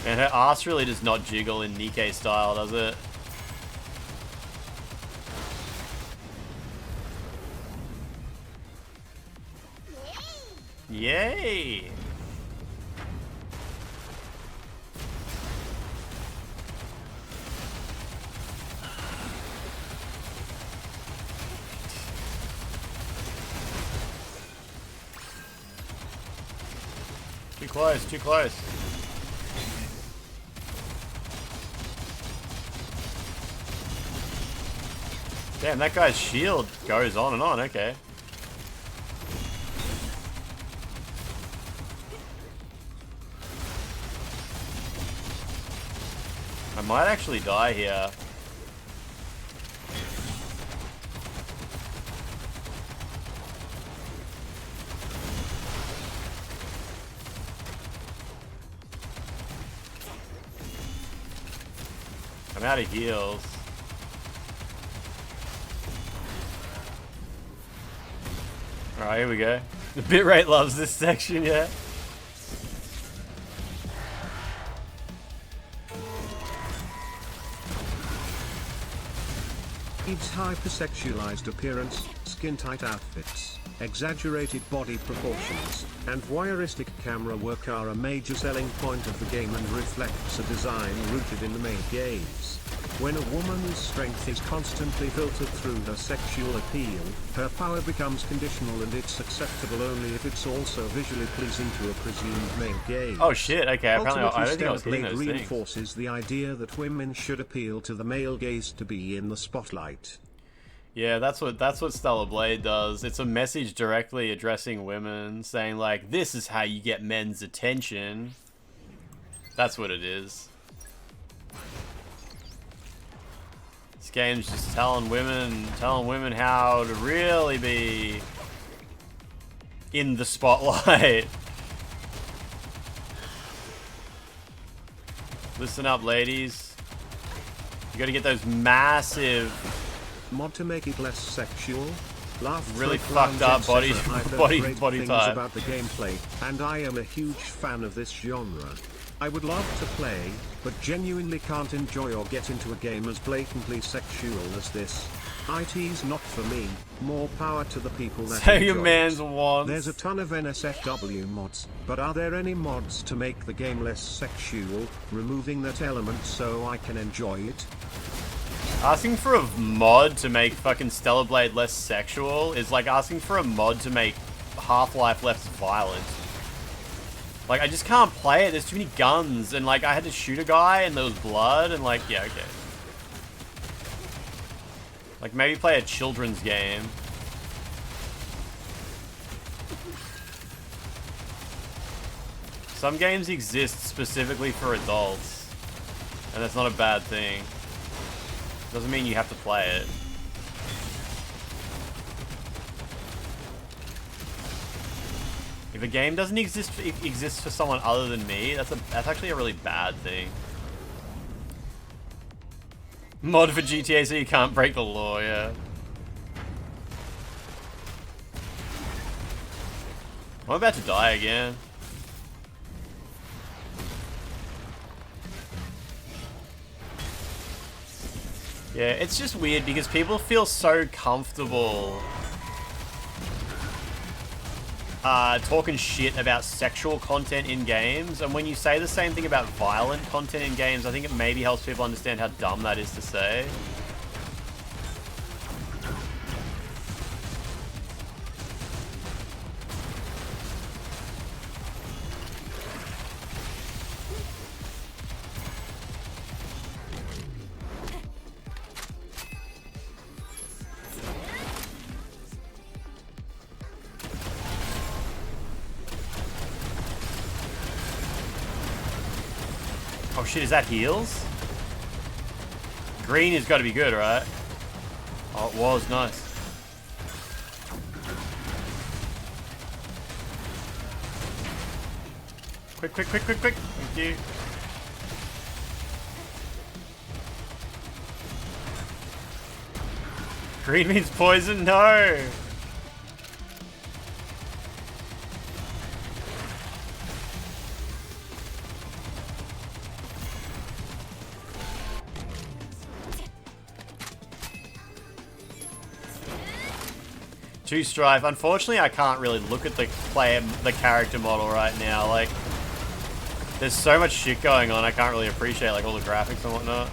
And her ass really does not jiggle in NIKKE style, does it? Yay! Too close, too close. Damn, that guy's shield goes on and on, okay. I might actually die here. I'm out of heals. Alright, here we go. The bitrate loves this section, yeah. Eve's hypersexualized appearance, skin-tight outfits, exaggerated body proportions, and voyeuristic camera work are a major selling point of the game and reflects a design rooted in the male gaze. When a woman's strength is constantly filtered through her sexual appeal, her power becomes conditional and it's acceptable only if it's also visually pleasing to a presumed male gaze. Oh shit, okay, apparently I don't think I was Ultimately, hitting those things. reinforces the idea that women should appeal to the male gaze to be in the spotlight. Yeah, that's what Stellar Blade does. It's a message directly addressing women, saying like, this is how you get men's attention. That's what it is. This game's just telling women how to really be in the spotlight. Listen up, ladies. You gotta get those massive mod to make it less sexual. Laugh really throat fucked lines, up body etc. I've heard body great body things type. about the gameplay, and I am a huge fan of this genre. I would love to play, but genuinely can't enjoy or get into a game as blatantly sexual as this. IT's not for me. More power to the people that Say enjoy your man's it. wants. There's a ton of NSFW mods, but are there any mods to make the game less sexual, removing that element so I can enjoy it? Asking for a mod to make fucking Stellar Blade less sexual is like asking for a mod to make Half-Life less violent. Like, I just can't play it. There's too many guns, and like, I had to shoot a guy, and there was blood, and like, yeah, okay. Like, maybe play a children's game. Some games exist specifically for adults, and that's not a bad thing. Doesn't mean you have to play it. If a game doesn't exist for someone other than me, that's actually a really bad thing. Mod for GTA so you can't break the law, yeah. I'm about to die again. Yeah, it's just weird because people feel so comfortable talking shit about sexual content in games, and when you say the same thing about violent content in games, I think it maybe helps people understand how dumb that is to say. Oh shit, is that heals? Green has got to be good, right? Oh, it was, nice. Quick, quick, quick, quick, quick. Thank you. Green means poison? No! Two Strife. Unfortunately, I can't really look at the character model right now. Like, there's so much shit going on, I can't really appreciate like all the graphics and whatnot.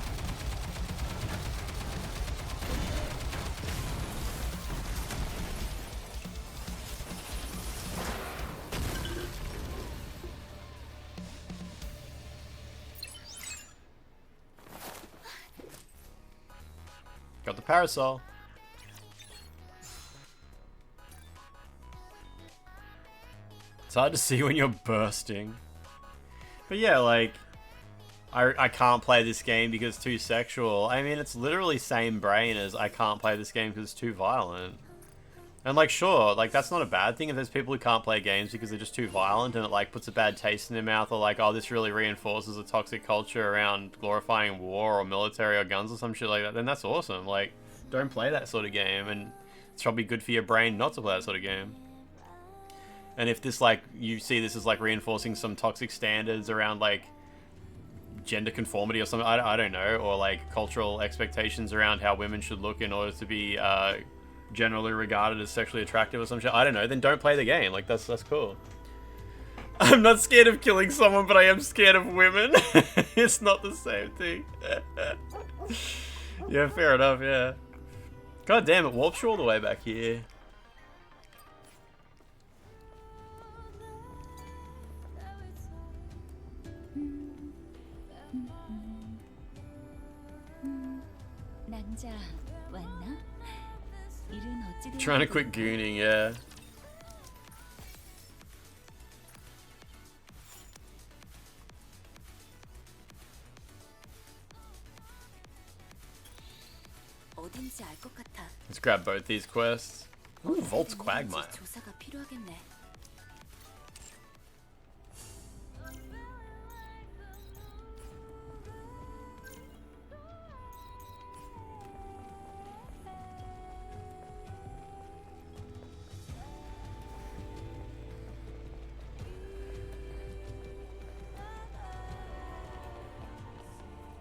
Got the parasol. It's hard to see when you're bursting. But yeah, like, I can't play this game because it's too sexual. I mean, it's literally same brain as I can't play this game because it's too violent. And like, sure, like, that's not a bad thing if there's people who can't play games because they're just too violent and it like puts a bad taste in their mouth, or like, oh, this really reinforces a toxic culture around glorifying war or military or guns or some shit like that, then that's awesome. Like, don't play that sort of game, and it's probably good for your brain not to play that sort of game. And if this, like, you see this as like reinforcing some toxic standards around like gender conformity or something, I don't know, or like cultural expectations around how women should look in order to be generally regarded as sexually attractive or some shit, I don't know, then don't play the game. Like, that's cool. I'm not scared of killing someone, but I am scared of women. It's not the same thing. Yeah, fair enough, yeah. God damn, it warps you all the way back here. 남자 왔나? 일은 어찌 Trying to quit gooning, yeah. 어딘지 알 것 같아. Let's grab both these quests. Ooh, Volt's Quagmire. 조사가 필요하겠네.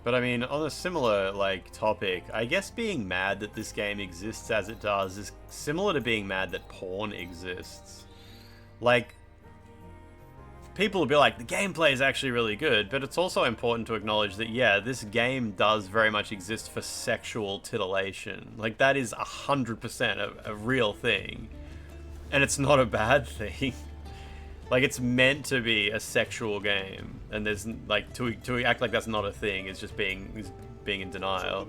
But I mean, on a similar, like, topic, I guess being mad that this game exists as it does is similar to being mad that porn exists. Like, people will be like, the gameplay is actually really good, but it's also important to acknowledge that, yeah, this game does very much exist for sexual titillation. Like, that is 100% a real thing. And it's not a bad thing. Like, it's meant to be a sexual game, and there's, like, to act like that's not a thing is just being in denial.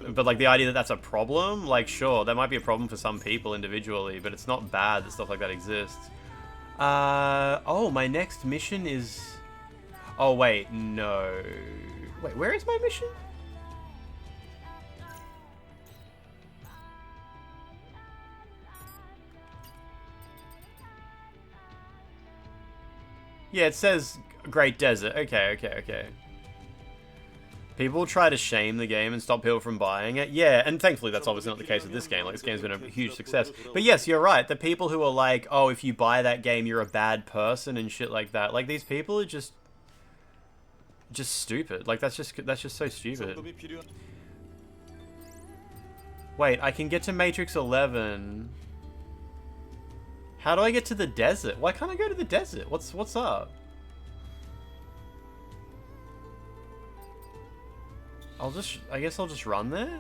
But, like, the idea that that's a problem, like, sure, that might be a problem for some people individually, but it's not bad that stuff like that exists. Oh, my next mission is... Oh, wait, no. Wait, where is my mission? Yeah, it says Great Desert. Okay. People try to shame the game and stop people from buying it. Yeah, and thankfully that's obviously not the case with this game. Like, this game's been a huge success. But yes, you're right. The people who are like, oh, if you buy that game, you're a bad person and shit like that. Like, these people are just stupid. Like, that's just so stupid. Wait, I can get to Matrix 11. How do I get to the desert? Why can't I go to the desert? What's up? I guess I'll just run there?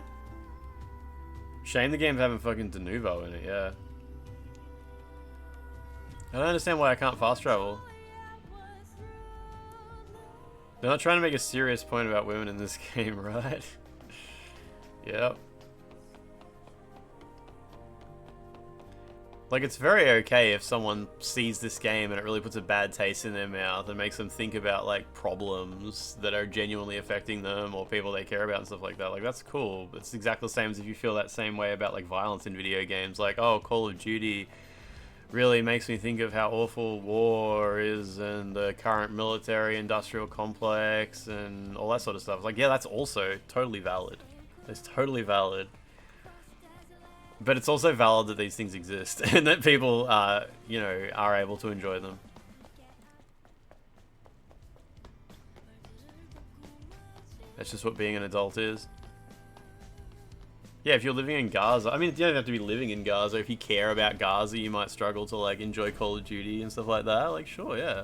Shame the game's having fucking de novo in it, yeah. I don't understand why I can't fast travel. They're not trying to make a serious point about women in this game, right? Yep. Like, it's very okay if someone sees this game and it really puts a bad taste in their mouth and makes them think about, like, problems that are genuinely affecting them or people they care about and stuff like that. Like, that's cool. It's exactly the same as if you feel that same way about, like, violence in video games. Like, oh, Call of Duty really makes me think of how awful war is and the current military-industrial complex and all that sort of stuff. Like, yeah, that's also totally valid. It's totally valid. But it's also valid that these things exist and that people, you know, are able to enjoy them. That's just what being an adult is. Yeah, if you're living in Gaza, I mean, you don't have to be living in Gaza. If you care about Gaza, you might struggle to, like, enjoy Call of Duty and stuff like that. Like, sure, yeah.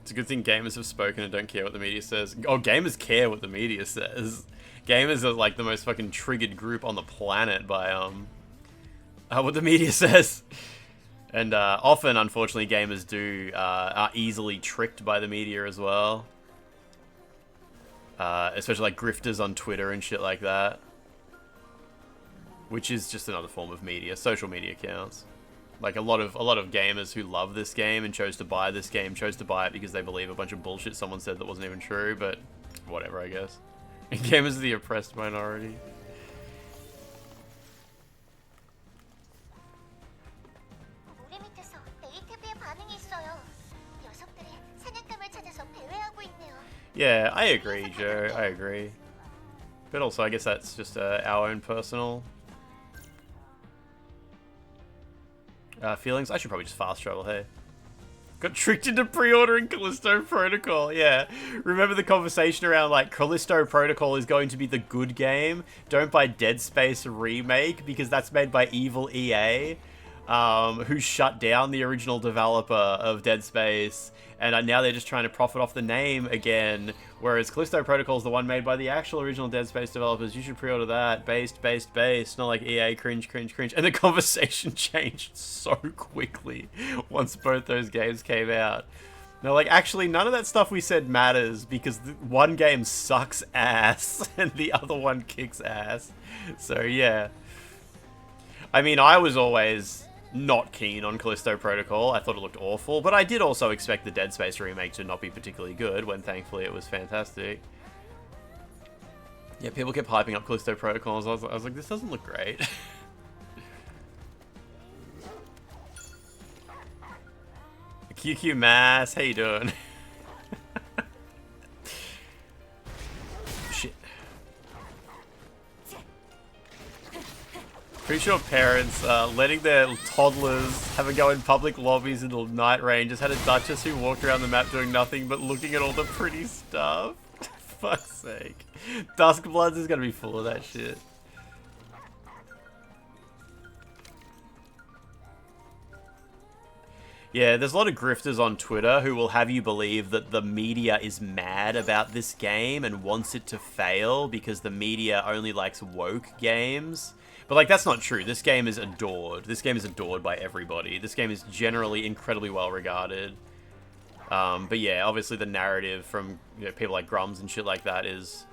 It's a good thing gamers have spoken and don't care what the media says. Oh, gamers care what the media says. Gamers are like the most fucking triggered group on the planet by what the media says. And often, unfortunately, gamers are easily tricked by the media as well. especially like grifters on Twitter and shit like that, which is just another form of media. Social media counts. Like a lot of gamers who love this game and chose to buy this game chose to buy it because they believe a bunch of bullshit someone said that wasn't even true. But whatever, I guess. Gamers are the oppressed minority. 우리 밑에서 네이티브의 반응이 있어요. 녀석들이 사냥감을 찾아서 배회하고 있네요. Yeah, I agree, Joe. I agree. But also, I guess that's just our own personal feelings. I should probably just fast travel, hey. Got tricked into pre-ordering Callisto Protocol, yeah. Remember the conversation around, like, Callisto Protocol is going to be the good game? Don't buy Dead Space Remake, because that's made by evil EA, who shut down the original developer of Dead Space, and now they're just trying to profit off the name again, whereas Callisto Protocol is the one made by the actual original Dead Space developers. You should pre-order that. Based. Not like EA, cringe. And the conversation changed so quickly once both those games came out. They're like, actually, none of that stuff we said matters, because one game sucks ass, and the other one kicks ass. So, yeah. I mean, I was always not keen on Callisto Protocol. I thought it looked awful, but I did also expect the Dead Space remake to not be particularly good, when thankfully it was fantastic. Yeah, people kept hyping up Callisto Protocol, and I was like, this doesn't look great. QQ Mass, how you doing? Shit. Pretty sure parents letting their toddlers have a go in public lobbies in the night rain. Just had a duchess who walked around the map doing nothing but looking at all the pretty stuff. Fuck's sake. Duskbloods is gonna be full of that shit. Yeah, there's a lot of grifters on Twitter who will have you believe that the media is mad about this game and wants it to fail because the media only likes woke games. But, like, that's not true. This game is adored. This game is adored by everybody. This game is generally incredibly well regarded. But yeah, obviously the narrative from people like Grums and shit like that is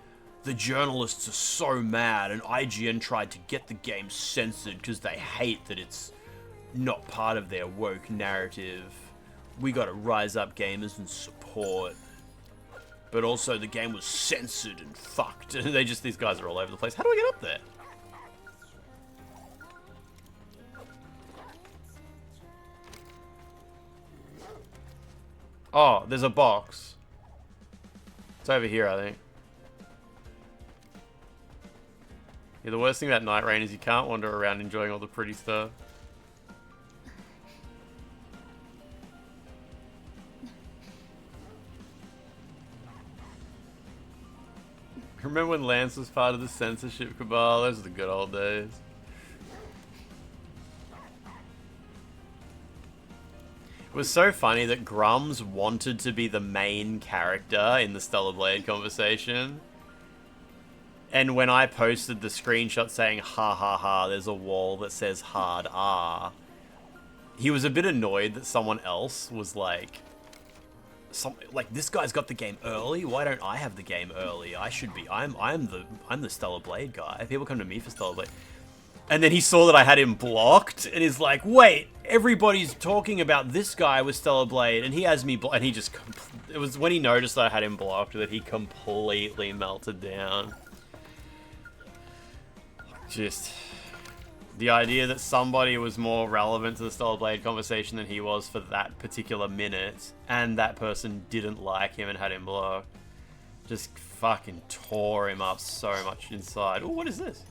the journalists are so mad and IGN tried to get the game censored because they hate that it's not part of their woke narrative. We gotta rise up, gamers, and support. But also the game was censored and fucked. These guys are all over the place. How do I get up there? Oh, there's a box. It's over here, I think. Yeah, the worst thing about Night Rain is you can't wander around enjoying all the pretty stuff. Remember when Lance was part of the censorship cabal? Those are the good old days. It was so funny that Grums wanted to be the main character in the Stellar Blade conversation. And when I posted the screenshot saying, ha ha ha, there's a wall that says hard R, he was a bit annoyed that someone else was like, this guy's got the game early. Why don't I have the game early? I should be. I'm the Stellar Blade guy. People come to me for Stellar Blade. And then he saw that I had him blocked, and he's like, wait, everybody's talking about this guy with Stellar Blade, and he has me blocked. And he just, it was when he noticed that I had him blocked that he completely melted down. Just, the idea that somebody was more relevant to the Stellar Blade conversation than he was for that particular minute, and that person didn't like him and had him blocked, just fucking tore him up so much inside. Oh, what is this?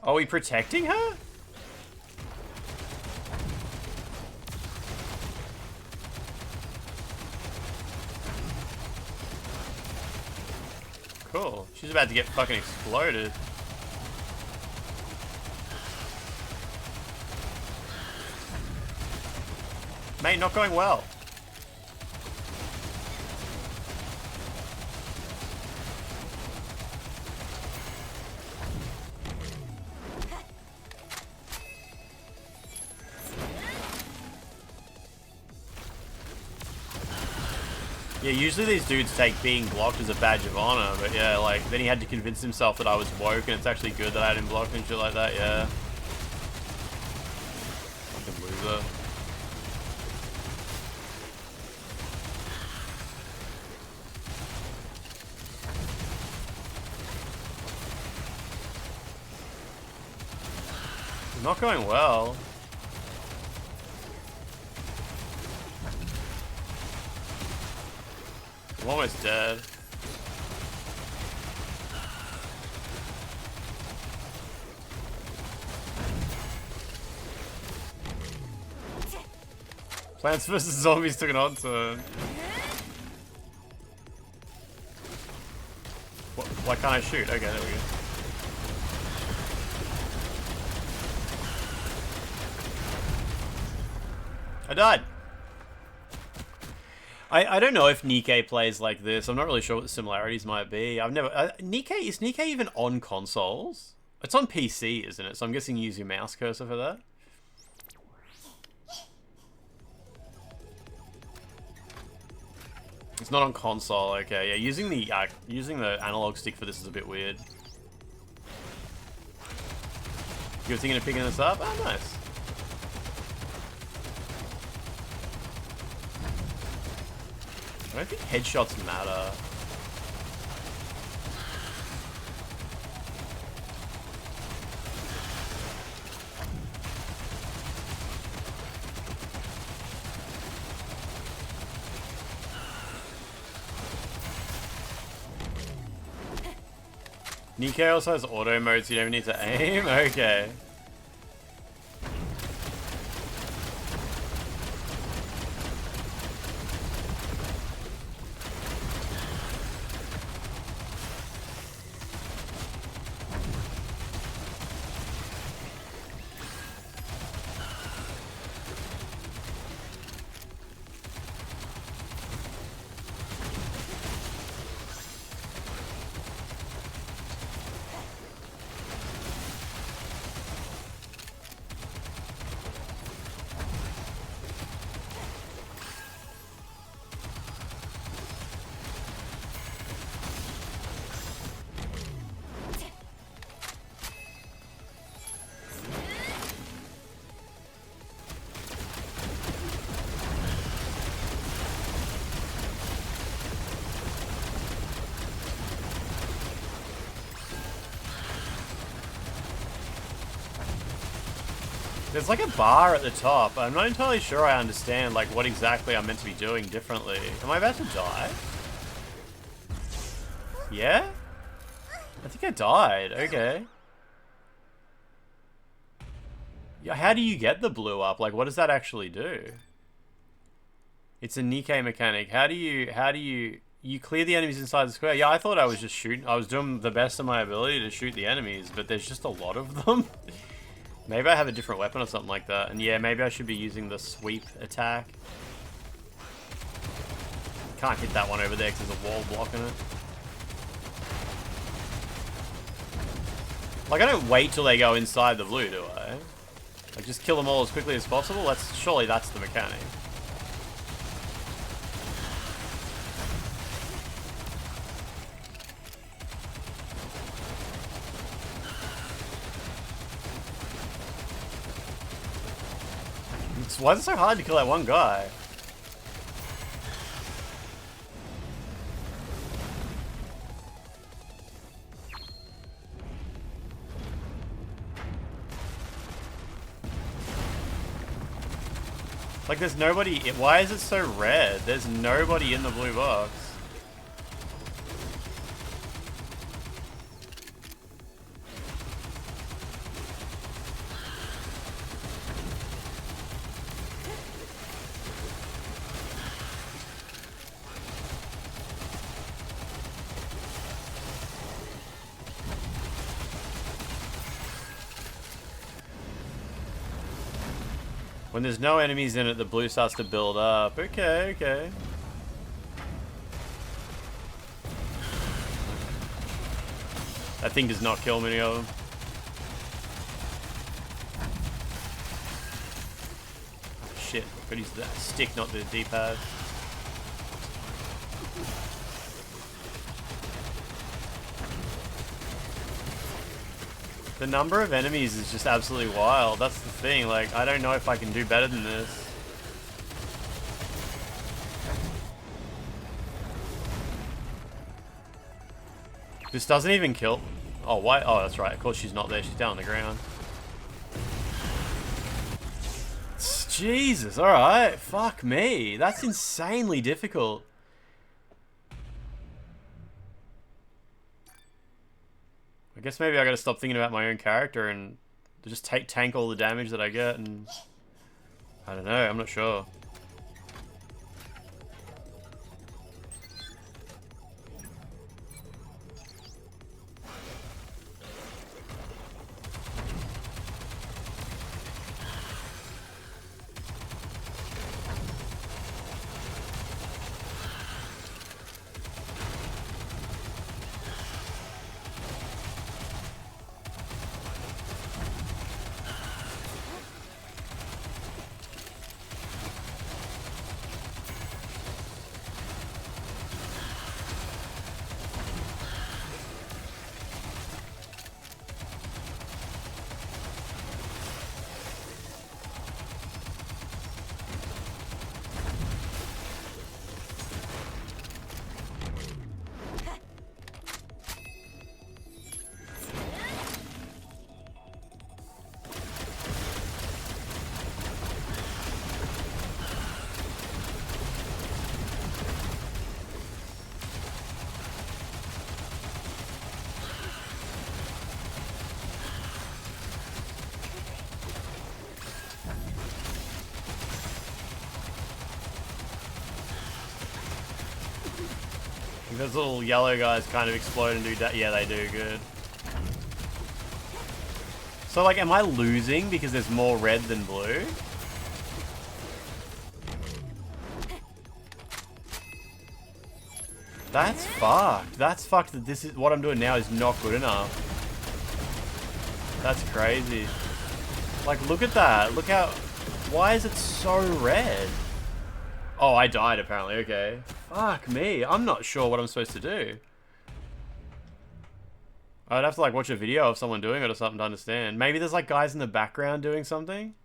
Are we protecting her? Cool. She's about to get fucking exploded. Mate, not going well. Yeah, usually these dudes take being blocked as a badge of honor, but yeah, like, then he had to convince himself that I was woke, and it's actually good that I didn't block and shit like that, yeah. Fucking loser. It's not going well. I'm almost dead. Plants vs. Zombies took an odd turn. Why can't I shoot? Okay, there we go. I died. I don't know if NIKKE plays like this. I'm not really sure what the similarities might be. I've never... is NIKKE even on consoles? It's on PC, isn't it? So I'm guessing you use your mouse cursor for that. It's not on console. Okay, yeah. Using the analog stick for this is a bit weird. You were thinking of picking this up? Oh, nice. I don't think headshots matter. NIKKE also has auto mode, so you don't need to aim? Okay. There's like a bar at the top. I'm not entirely sure I understand like what exactly I'm meant to be doing differently. Am I about to die? Yeah? I think I died. Okay. Yeah, how do you get the blue up? Like, what does that actually do? It's a NIKKE mechanic. How do you clear the enemies inside the square? Yeah, I thought I was just shooting. I was doing the best of my ability to shoot the enemies, but there's just a lot of them. Maybe I have a different weapon or something like that. And yeah, maybe I should be using the sweep attack. Can't hit that one over there because there's a wall blocking it. Like, I don't wait till they go inside the blue, do I? Like, just kill them all as quickly as possible? Surely that's the mechanic. Why is it so hard to kill that one guy? Like, there's nobody... Why is it so red? There's nobody in the blue box. When there's no enemies in it, the blue starts to build up. Okay, okay. That thing does not kill many of them. Oh, shit, gotta use the stick, not the D-pad. The number of enemies is just absolutely wild. That's the thing. Like, I don't know if I can do better than this. This doesn't even kill. Oh, why? Oh, that's right. Of course she's not there. She's down on the ground. Jesus, alright. Fuck me. That's insanely difficult. I guess maybe I gotta stop thinking about my own character and just tank all the damage that I get, and I don't know, I'm not sure. Those little yellow guys kind of explode and do that. Yeah, they do good. So, like, am I losing because there's more red than blue? That's fucked. That's fucked that this is what I'm doing now is not good enough. That's crazy. Like, look at that. Look how... Why is it so red? Oh, I died apparently. Okay. Fuck me. I'm not sure what I'm supposed to do. I'd have to like watch a video of someone doing it or something to understand. Maybe there's like guys in the background doing something.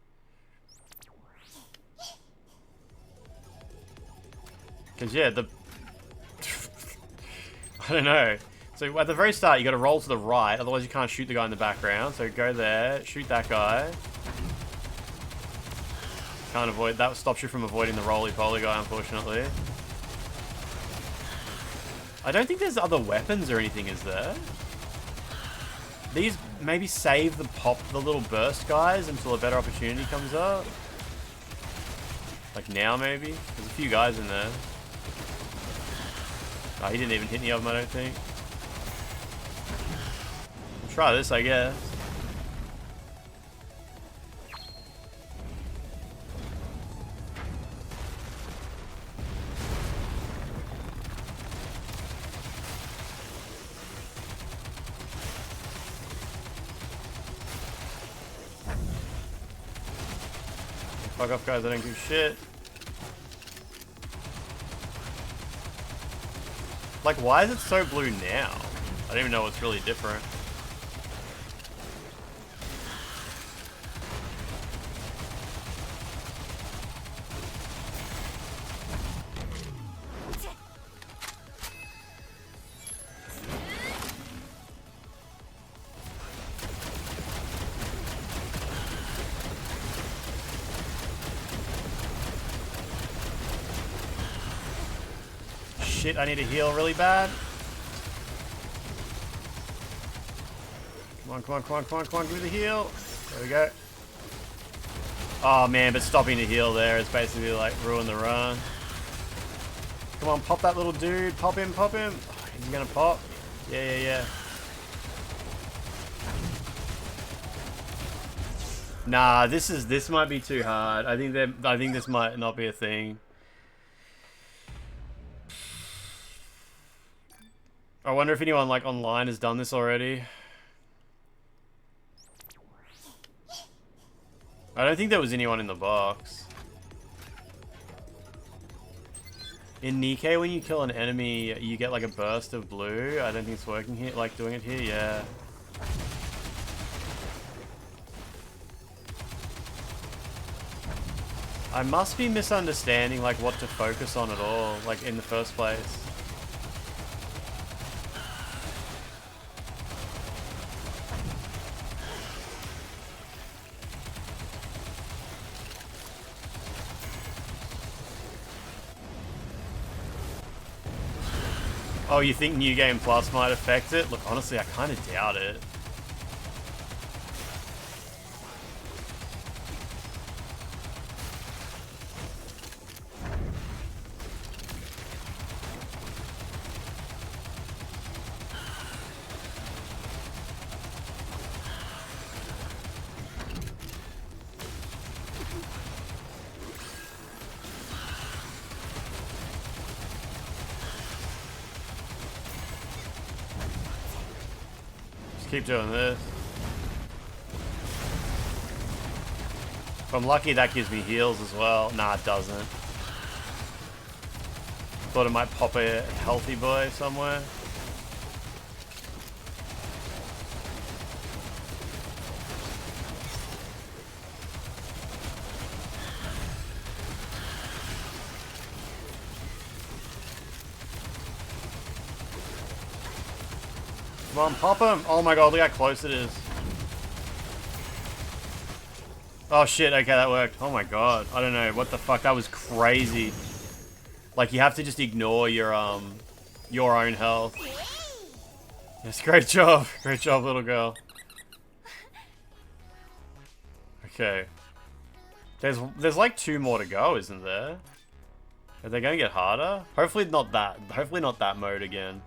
Cause yeah, the... I don't know. So at the very start, you gotta roll to the right, otherwise you can't shoot the guy in the background. So go there, shoot that guy. Can't avoid, that stops you from avoiding the roly-poly guy, unfortunately. I don't think there's other weapons or anything, is there? These maybe save the little burst guys until a better opportunity comes up. Like now, maybe? There's a few guys in there. Oh, he didn't even hit any of them, I don't think. We'll try this, I guess. Fuck off, guys, I don't give shit. Like, why is it so blue now? I don't even know what's really different. Shit, I need to heal really bad. Come on, come on, come on, come on, come on, give me the heal. There we go. Oh man, but stopping to heal there is basically like ruin the run. Come on, pop that little dude. Pop him, pop him. Oh, is he gonna pop? Yeah, yeah, yeah. Nah, this might be too hard. I think this might not be a thing. I wonder if anyone like online has done this already. I don't think there was anyone in the box. In NIKKE, when you kill an enemy, you get like a burst of blue. I don't think it's working here, like doing it here, yeah. I must be misunderstanding like what to focus on at all, like in the first place. Oh, you think New Game Plus might affect it? Look, honestly, I kind of doubt it. Keep doing this. If I'm lucky, that gives me heals as well. Nah, it doesn't. Thought it might pop a healthy boy somewhere. Come on, pop him! Oh my god, look how close it is. Oh shit, okay, that worked. Oh my god. I don't know, what the fuck, that was crazy. Like, you have to just ignore your own health. Yes, great job. Great job, little girl. Okay. There's like 2 more to go, isn't there? Are they gonna get harder? Hopefully not that mode again.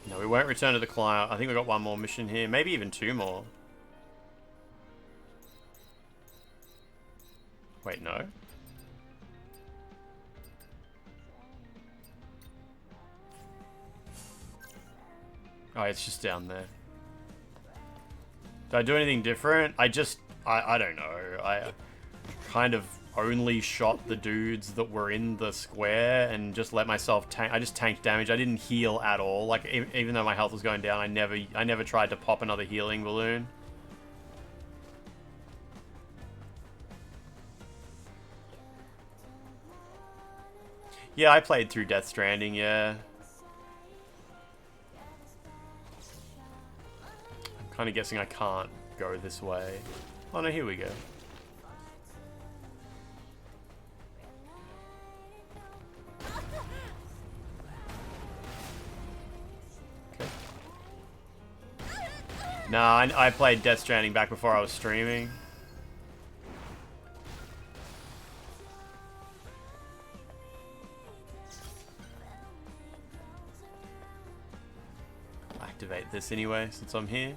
No, we won't return to the client. I think we got 1 more mission here. Maybe even 2 more. Wait, no. Oh, it's just down there. Did I do anything different? I don't know. I kind of only shot the dudes that were in the square and just let myself tank. I just tanked damage. I didn't heal at all. Like, even though my health was going down, I never tried to pop another healing balloon. Yeah, I played through Death Stranding, yeah. I'm kind of guessing I can't go this way. Oh no, here we go. Nah, I played Death Stranding back before I was streaming. I'll activate this anyway, since I'm here.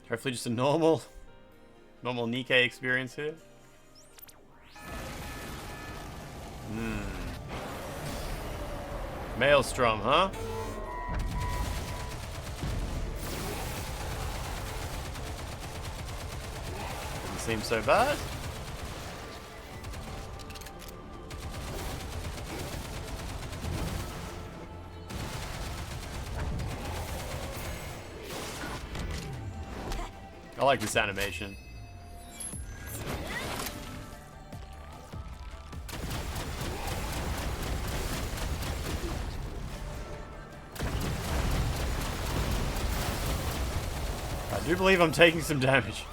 Hopefully just a normal NIKKE experience here. Maelstrom, huh? Doesn't seem so bad. I like this animation. I do believe I'm taking some damage.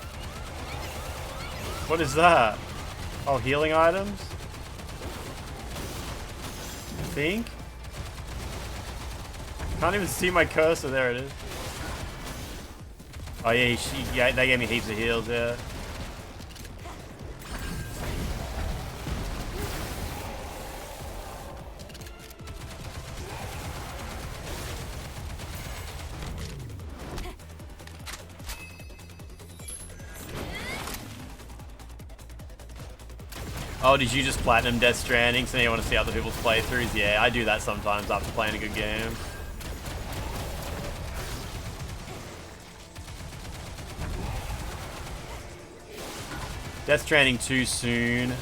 What is that? Oh, healing items? I think? Can't even see my cursor. There it is. Oh yeah, yeah, they gave me heaps of heals, yeah. Oh, did you just platinum Death Stranding so now you want to see other people's playthroughs? Yeah, I do that sometimes after playing a good game. Death Stranding too soon.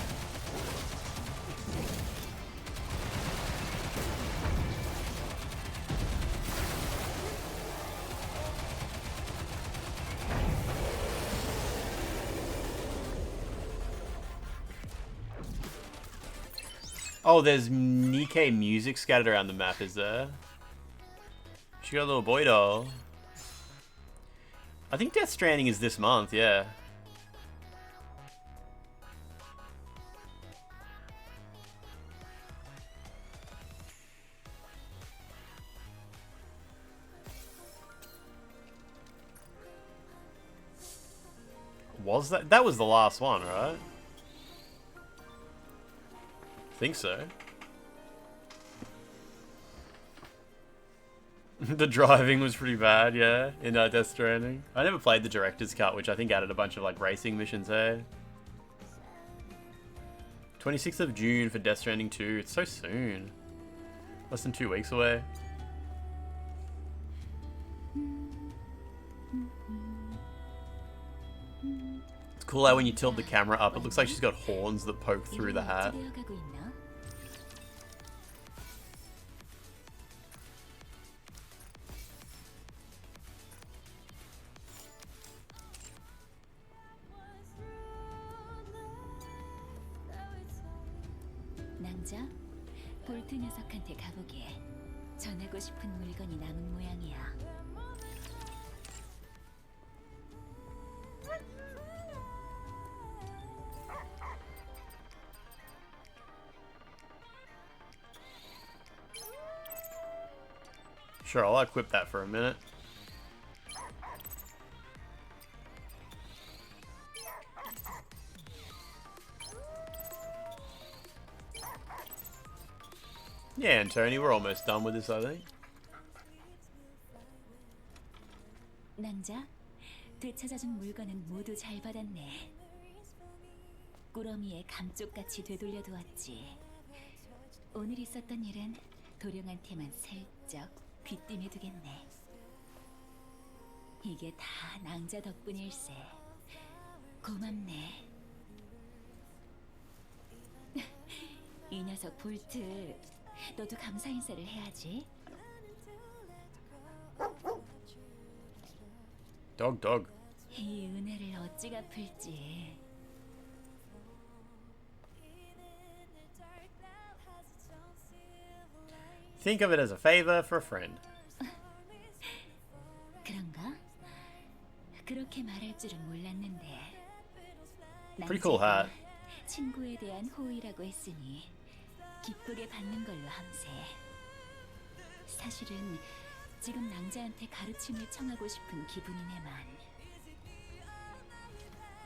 Oh, there's NIKKE music scattered around the map, is there? She got a little boy doll. I think Death Stranding is this month, yeah. Was that? That was the last one, right? I think so. The driving was pretty bad, yeah, in Death Stranding. I never played the director's cut, which I think added a bunch of like racing missions, hey? 26th of June for Death Stranding 2. It's so soon. Less than 2 weeks away. It's cool how when you tilt the camera up, it looks like she's got horns that poke through the hat. 낭자, 볼트 녀석한테 가보게. 전하고 싶은 물건이 남은 모양이야. Sure, I'll equip that for a minute. Yeah, and Tony, we're almost done with this, I think. 낭자, 되찾아준 물건은 모두 잘 받았네. 꾸러미의 감쪽같이 되돌려두었지. 오늘 있었던 일은 도령한테만 슬쩍 귀띔해 두겠네. 이게 다 낭자 덕분일세. 고맙네. 이 녀석 볼트, 너도 감사 인사를 해야지. Dog. 이 은혜를 어찌 갚을지. Think of it as a favor for a friend. 그런가? 그렇게 말할 줄은 몰랐는데. Pretty cool hat. 친구에 대한 호의라고 했으니 기쁘게 받는 걸로 함세. 사실은 지금 낭자한테 가르침을 청하고 싶은 기분이네만.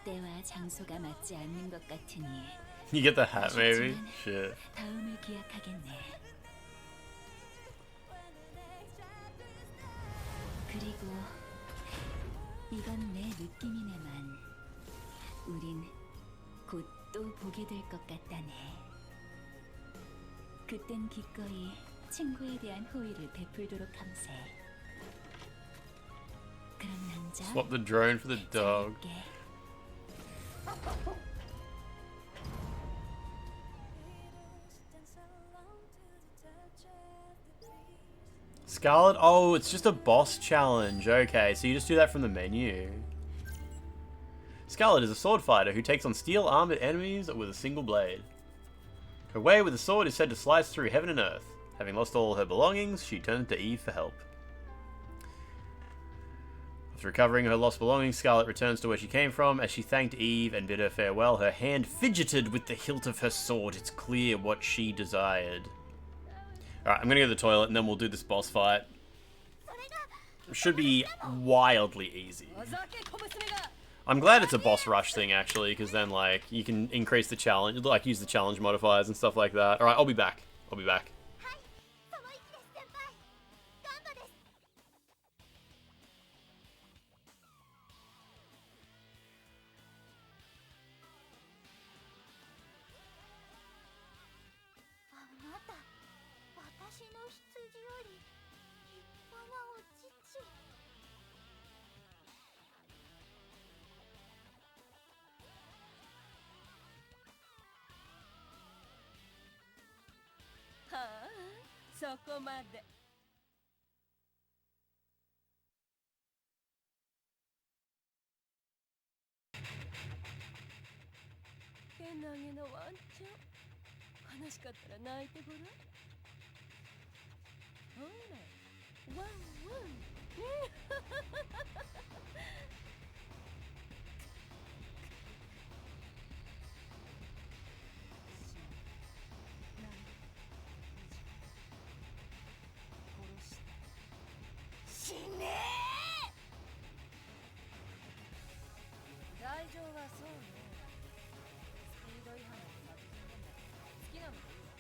때와 장소가 맞지 않는 것 같으니. You get the hat, maybe? Shit. 다음을 기약하겠네. 그리고 이건 내 느낌이네만. 우린 곧 또 보게 될 것 같다네. 그땐 기꺼이 친구에 대한 호의를 베풀도록 함세. 그럼 낭자. Swap the drone for the dog. Scarlet? Oh, it's just a boss challenge. Okay, so you just do that from the menu. Scarlet is a sword fighter who takes on steel-armored enemies with a single blade. Her way with the sword is said to slice through heaven and earth. Having lost all her belongings, she turned to Eve for help. After recovering her lost belongings, Scarlet returns to where she came from. As she thanked Eve and bid her farewell, her hand fidgeted with the hilt of her sword. It's clear what she desired. Alright, I'm gonna go to the toilet and then we'll do this boss fight. Should be wildly easy. I'm glad it's a boss rush thing, actually, because then, like, you can increase the challenge, like, use the challenge modifiers and stuff like that. Alright, I'll be back. I'll be back. そこまで。けなげのワンちゃん。悲しかったら泣いてごらん。ほら、ワンワン。死ねー。罪状はそうね。スピード違反の殺人なんだ。好きなのでいい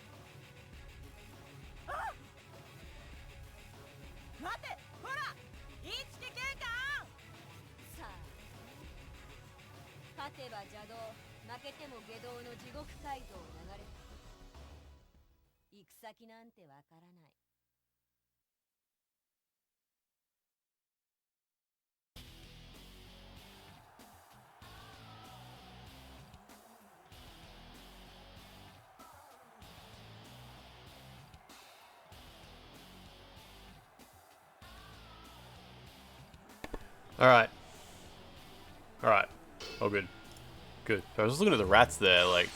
わ。あっ、待て、ほら、インチキ警官。さあ、勝てば邪道、負けても下道の地獄街道を流れて行く先なんてわからない。Alright. Alright. Oh, good. Good. I was just looking at the rats there, like...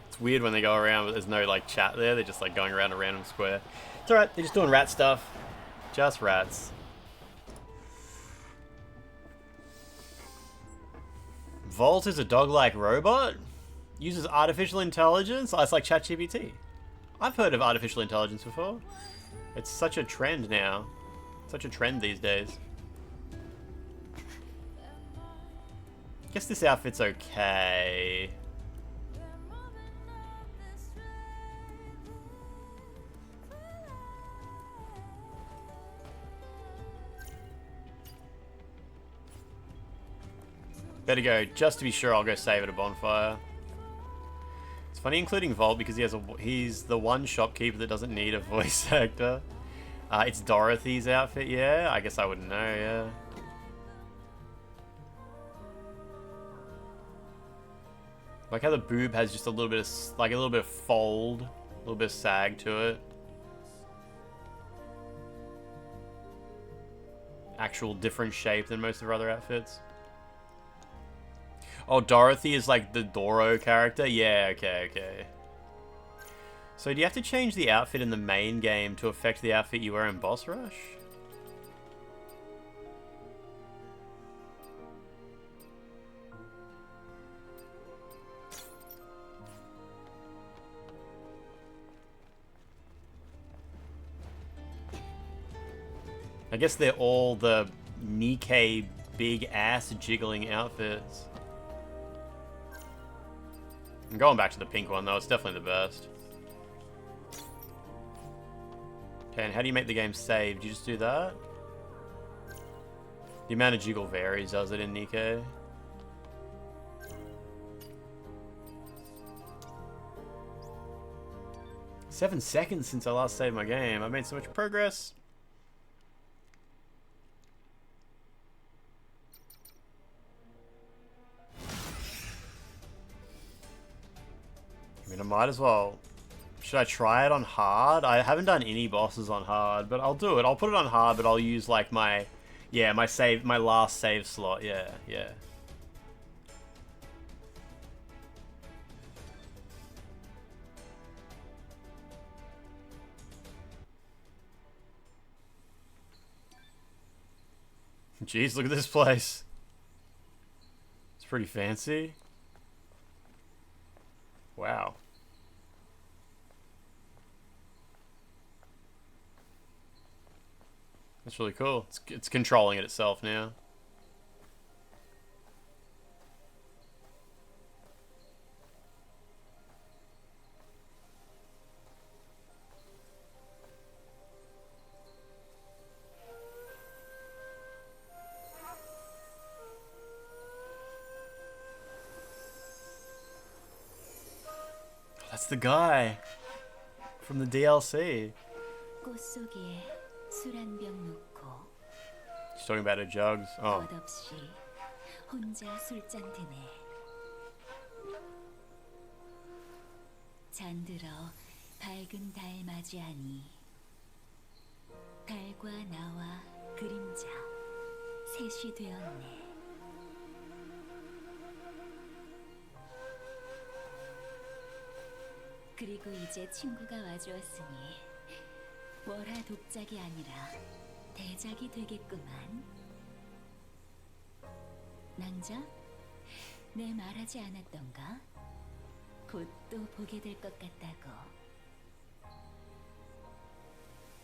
It's weird when they go around, but there's no, like, chat there. They're just, like, going around a random square. It's alright. They're just doing rat stuff. Just rats. Volt is a dog-like robot? Uses artificial intelligence? Oh, it's like ChatGPT. I've heard of artificial intelligence before. It's such a trend now. Such a trend these days. Guess this outfit's okay. Better go, just to be sure, I'll go save at a bonfire. It's funny including Volt because he's the one shopkeeper that doesn't need a voice actor. It's Dorothy's outfit, yeah? I guess I wouldn't know, yeah. Like how the boob has just a little bit of, like a little bit of fold, a little bit of sag to it. Actual different shape than most of her other outfits. Oh, Dorothy is like the Doro character? Yeah, okay, okay. So do you have to change the outfit in the main game to affect the outfit you wear in Boss Rush? I guess they're all the NIKKE big ass jiggling outfits. I'm going back to the pink one though, it's definitely the best. Okay, and how do you make the game save? Do you just do that? The amount of jiggle varies, does it, in NIKKE? "7 seconds since I last saved my game. I've made so much progress." I mean, I might as well. Should I try it on hard? I haven't done any bosses on hard, but I'll do it. I'll put it on hard, but I'll use like my, yeah, my last save slot. Yeah, yeah. Jeez, look at this place. It's pretty fancy. Wow. That's really cool. It's controlling it itself now. That's the guy from the DLC. She's talking about her jugs. Oh. 밝은 달 맞이하니 달과 나와 그림자 셋이 되었네. 그리고 이제 친구가 와주었으니 월화 독작이 아니라 대작이 되겠구만. 낭자, 내 말하지 않았던가? 곧 또 보게 될 것 같다고.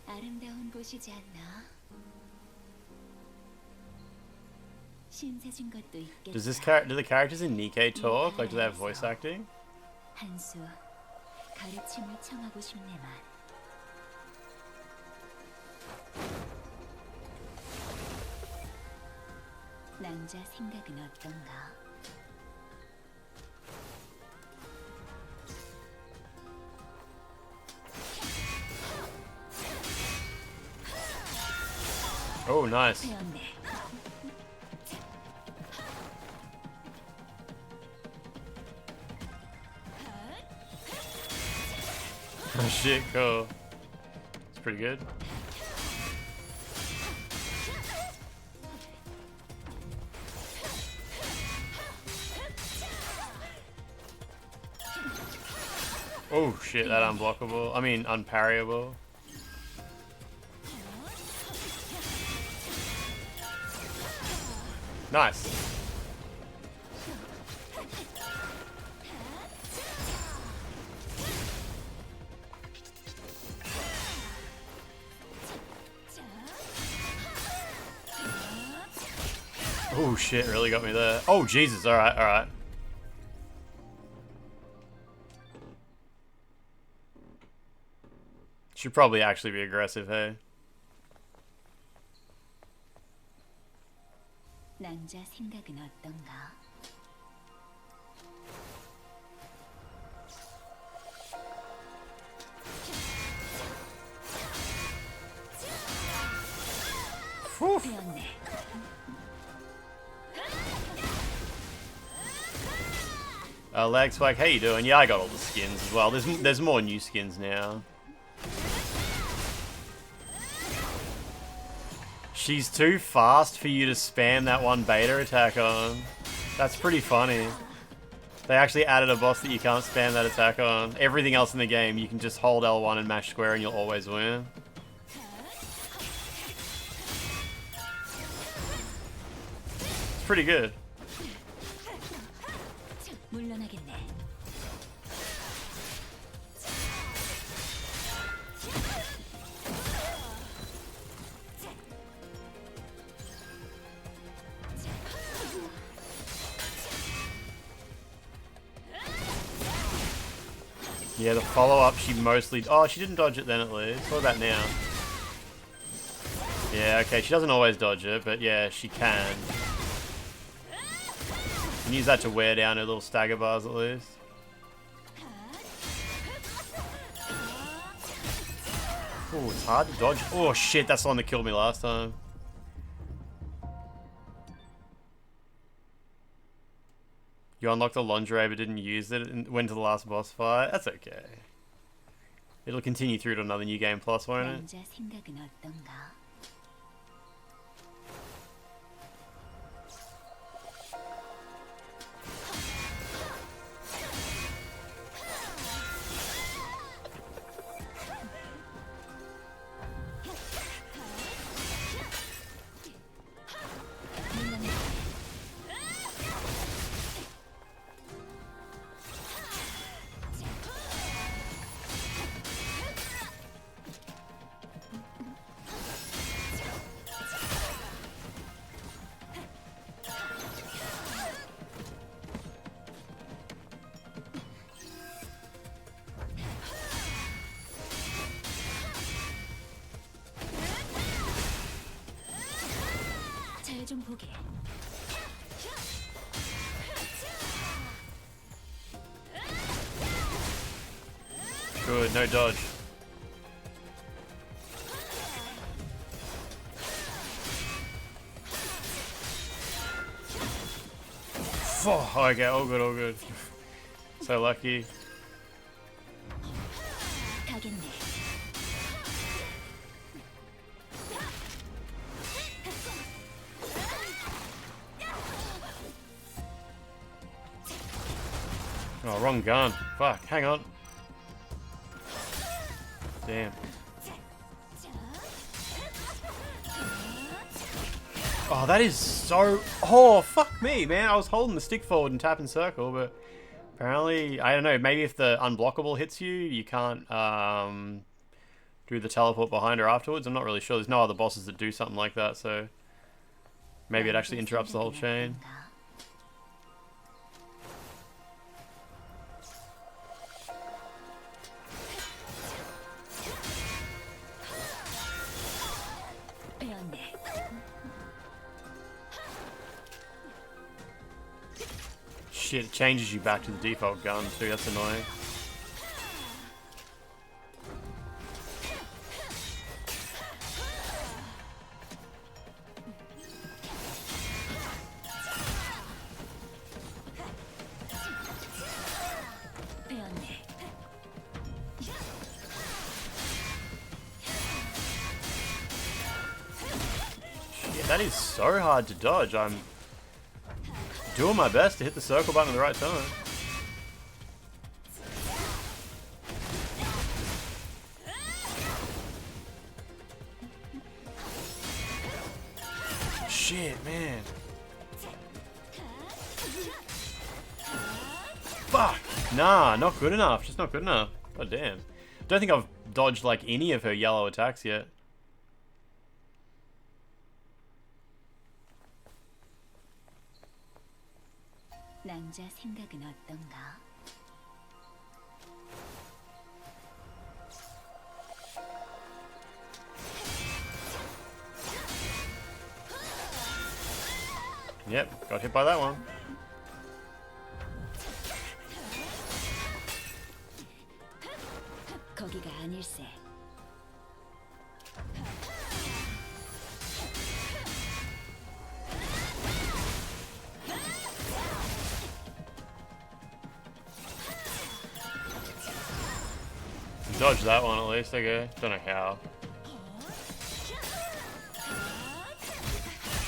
아름다운 곳이지 않나? 신세진 것도 있겠다. Do the characters in NIKKE talk? Like, do they have voice acting? 한수, 가르침을 청하고 싶네만. 낭자 생각은 어떤가? Oh, nice. Oh shit, cool. It's pretty good. Oh shit, that unblockable. I mean, unparryable. Nice. Oh shit, really got me there. Oh Jesus, alright, alright. Should probably actually be aggressive, hey? 낭자 생각은 어떤가? Lag Spike, how you doing? Yeah, I got all the skins as well. There's more new skins now. She's too fast for you to spam that one beta attack on. That's pretty funny. They actually added a boss that you can't spam that attack on. Everything else in the game, you can just hold L1 and mash square and you'll always win. It's pretty good. Yeah, the follow-up, she mostly... Oh, she didn't dodge it then at least. What about now? Yeah, okay, she doesn't always dodge it, but yeah, she can. You can use that to wear down her little stagger bars at least. Oh, it's hard to dodge. Oh shit, that's the one that killed me last time. You unlocked the lingerie but didn't use it and went to the last boss fight. That's okay. It'll continue through to another New Game Plus, won't it? 좀 보게. Good, no dodge. Oh, okay, all good, all good. So lucky. Oh, wrong gun. Fuck, hang on. Damn. Oh, that is so... Oh, fuck me, man. I was holding the stick forward and tapping circle, but apparently, I don't know, maybe if the unblockable hits you, you can't do the teleport behind her afterwards. I'm not really sure. There's no other bosses that do something like that, so maybe it actually interrupts the whole chain. Shit, it changes you back to the default gun too, that's annoying. Shit, that is so hard to dodge. I'm doing my best to hit the circle button at the right time. Shit, man. Fuck! Nah, not good enough. Just not good enough. God damn. Don't think I've dodged like any of her yellow attacks yet. 낭자 생각은 어떤가? Yep, got hit by that one. 거기가 아닐세. Dodge that one at least, okay. Don't know how.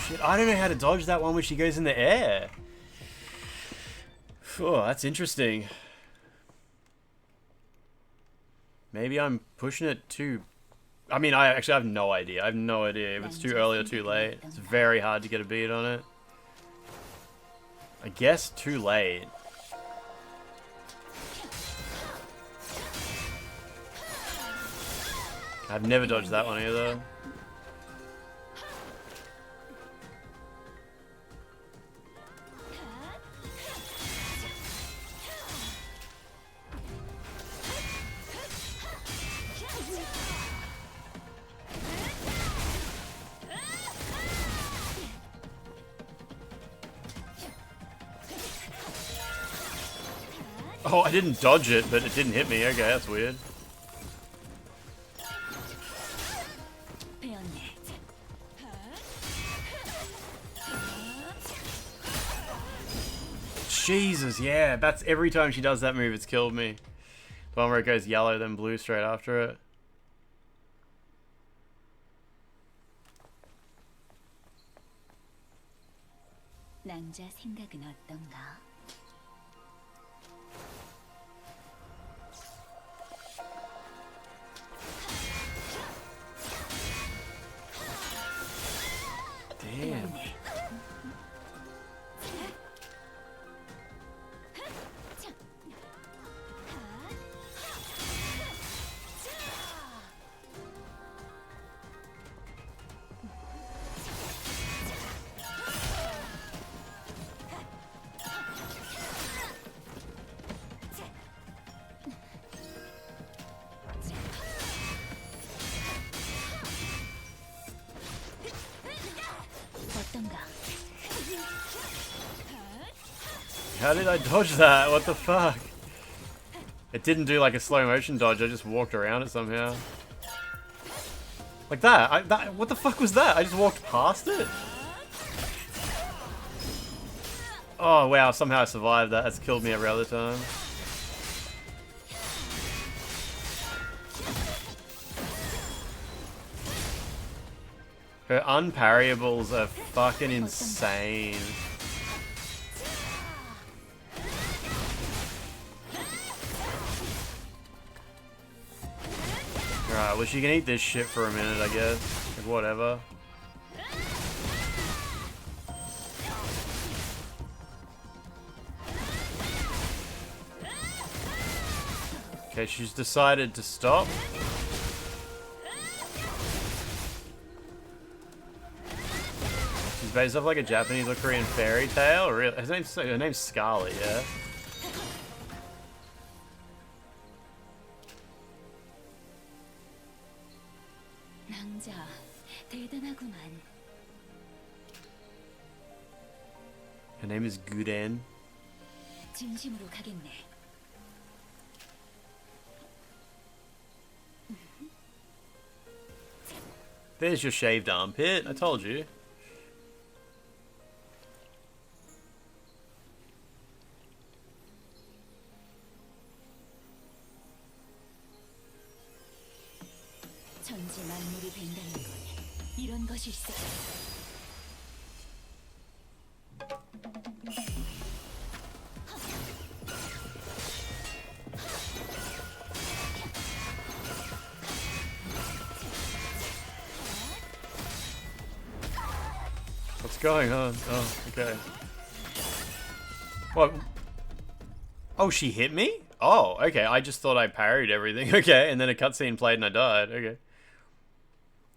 Shit, I don't know how to dodge that one when she goes in the air. Oh, that's interesting. Maybe I'm pushing it too... I mean, I actually have no idea. I have no idea if it's too early or too late. It's very hard to get a beat on it. I guess too late. I've never dodged that one either. Oh, I didn't dodge it, but it didn't hit me. Okay, that's weird. Jesus, yeah, that's every time she does that move, it's killed me. The one where it goes yellow, then blue straight after it. 낭자 생각은 어떤가? Damn. How did I dodge that? What the fuck? It didn't do like a slow motion dodge, I just walked around it somehow. Like that? What the fuck was that? I just walked past it? Oh wow, somehow I survived that. That's killed me every other time. Her unparryables are fucking insane. Alright, well she can eat this shit for a minute, I guess. Like, whatever. Okay, she's decided to stop. She's based off like a Japanese or Korean fairy tale. Or her name's Scarlet, yeah. 낭자, 대단하구만. Her name is Guden. 진심으로 가겠네. There's your shaved armpit. I told you. 천지 만물이 된다는 건 이런 것일세. What's going on? Oh, okay. What? Oh, she hit me? Oh, okay. I just thought I parried everything. Okay, and then a cutscene played and I died. Okay.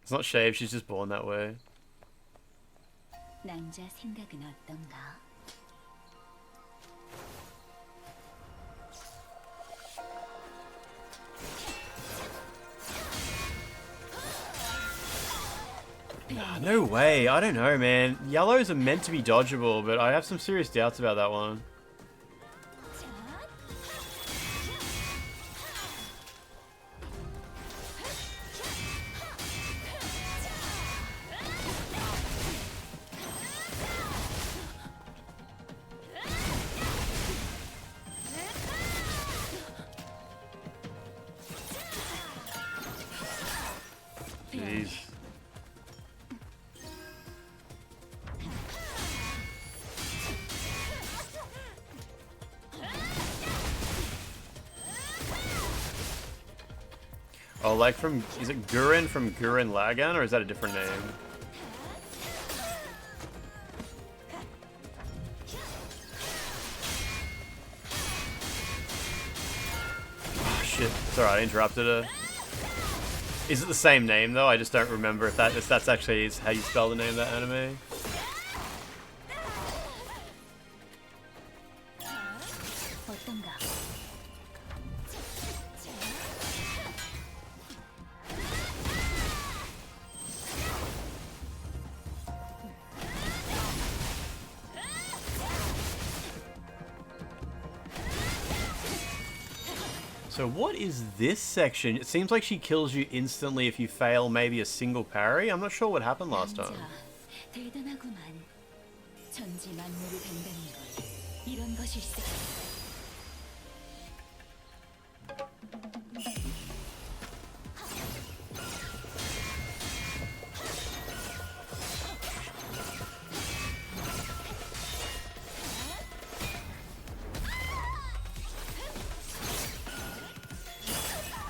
It's not shaved, she's just born that way. 낭자 생각은 어떤가? No way. I don't know, man. Yellows are meant to be dodgeable, but I have some serious doubts about that one. Jeez. Oh, like from, is it Gurren from Gurren Lagann, or is that a different name? Oh shit, it's alright, I interrupted her. Is it the same name though? I just don't remember if that's actually how you spell the name of that anime. 어떤가? So what is this section? It seems like she kills you instantly if you fail maybe a single parry. I'm not sure what happened last time. 대단하구만. 천지 만물이 된다는 건 이런 것일세.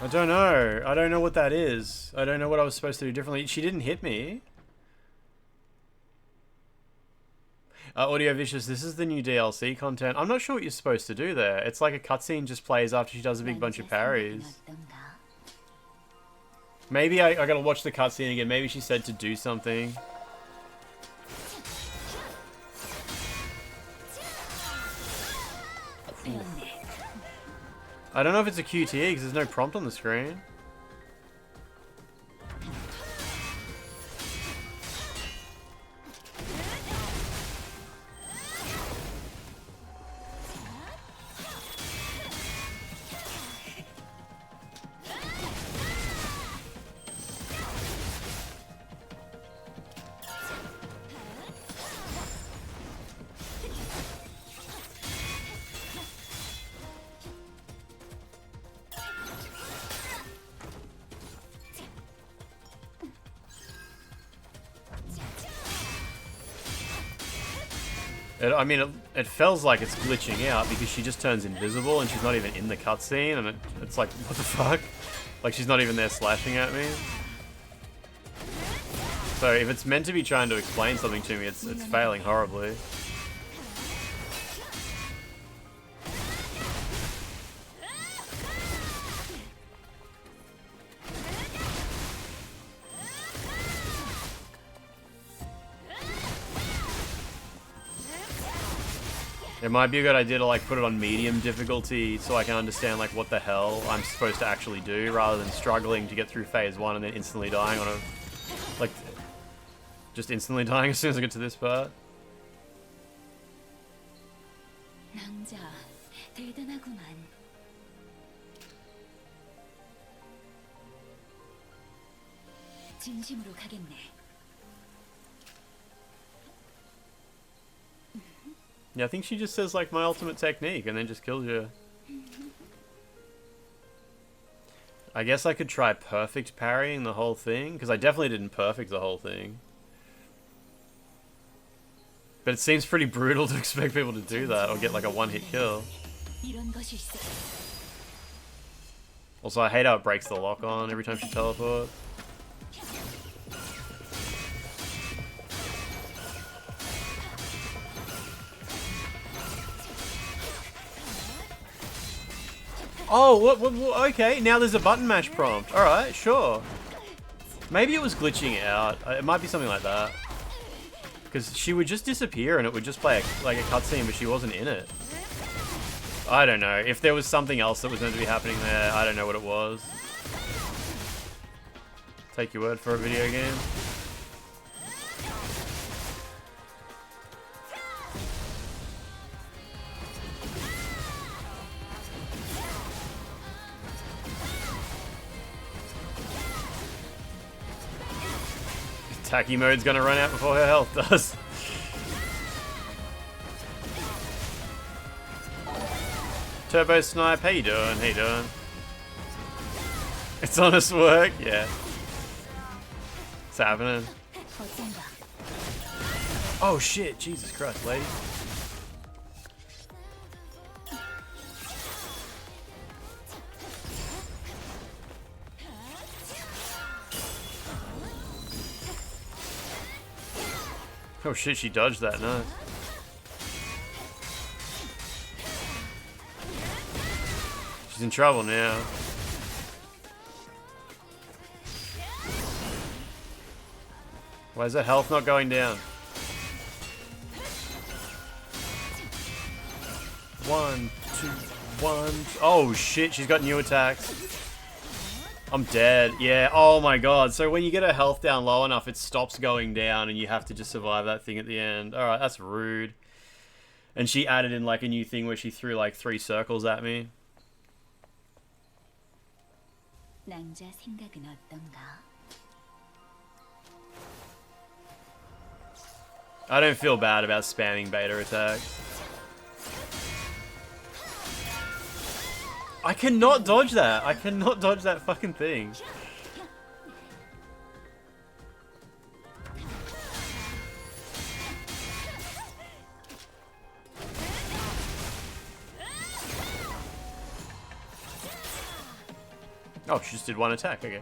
I don't know. I don't know what that is. I don't know what I was supposed to do differently. She didn't hit me. Audio Vicious, this is the new DLC content. I'm not sure what you're supposed to do there. It's like a cutscene just plays after she does a big bunch of parries. Maybe I gotta watch the cutscene again. Maybe she said to do something. I don't know if it's a QTE because there's no prompt on the screen. I mean, it feels like it's glitching out because she just turns invisible and she's not even in the cutscene, and it's like, what the fuck? Like, she's not even there slashing at me. So if it's meant to be trying to explain something to me, it's failing horribly. It might be a good idea to like put it on medium difficulty so I can understand like what the hell I'm supposed to actually do, rather than struggling to get through phase 1 and then instantly dying on a, like, just instantly dying as soon as I get to this part. 낭자, 대단하구만. 진심으로 가겠네. Yeah, I think she just says like my ultimate technique and then just kills you. I guess I could try perfect parrying the whole thing, because I definitely didn't perfect the whole thing. But it seems pretty brutal to expect people to do that or get like a one-hit kill. Also, I hate how it breaks the lock on every time she teleports. Oh, what, okay, now there's a button mash prompt. Alright, sure. Maybe it was glitching out. It might be something like that. Because she would just disappear and it would just play like a cutscene, but she wasn't in it. I don't know. If there was something else that was meant to be happening there, I don't know what it was. Take your word for a video game. Tacky mode's gonna run out before her health does. Turbo Snipe, how you doing? How you doing? It's honest work, yeah. It's happening. Oh shit, Jesus Christ, lady. Oh shit, she dodged that, nice. She's in trouble now. Why is that health not going down? 1, 2, 1. Oh shit, she's got new attacks. I'm dead. Yeah, oh my god. So when you get her health down low enough, it stops going down and you have to just survive that thing at the end. Alright, that's rude. And she added in like a new thing where she threw like 3 circles at me. 낭자 생각은 어떤가? I don't feel bad about spamming beta attacks. I cannot dodge that. I cannot dodge that fucking thing. Oh, she just did 1 attack, okay.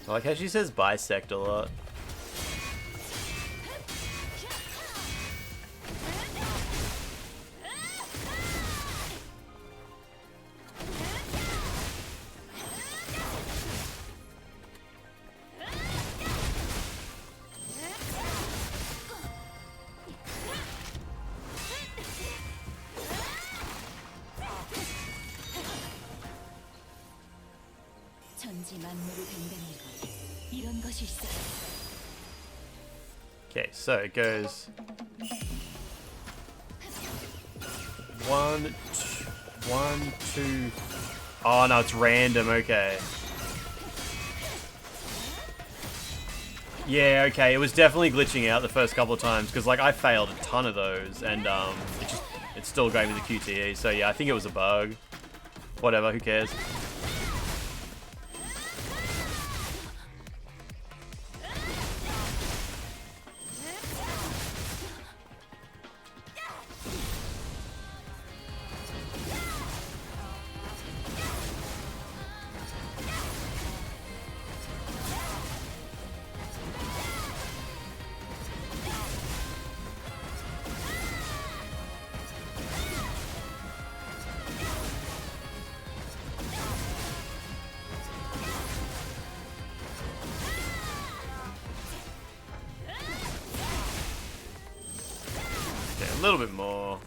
I like how she says bisect a lot. Okay, so it goes 1, 2. Oh no, it's random. Okay. Yeah, okay. It was definitely glitching out the first couple of times because like I failed a ton of those, and it still gave me the QTE. So yeah, I think it was a bug. Whatever. Who cares? A little bit more.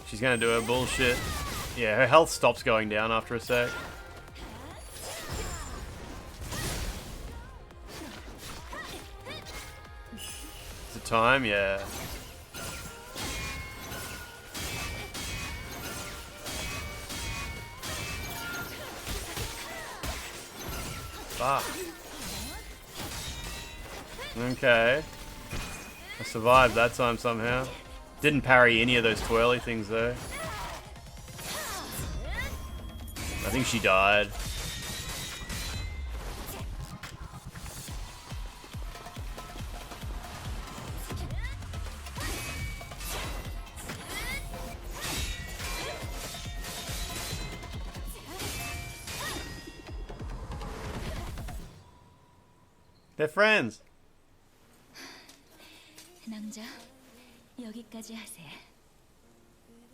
She's gonna do her bullshit. Yeah, her health stops going down after a sec. Is it time? Yeah. Fuck. Okay. I survived that time somehow. Didn't parry any of those twirly things though. I think she died. They're friends. 낭자, 여기까지 하세.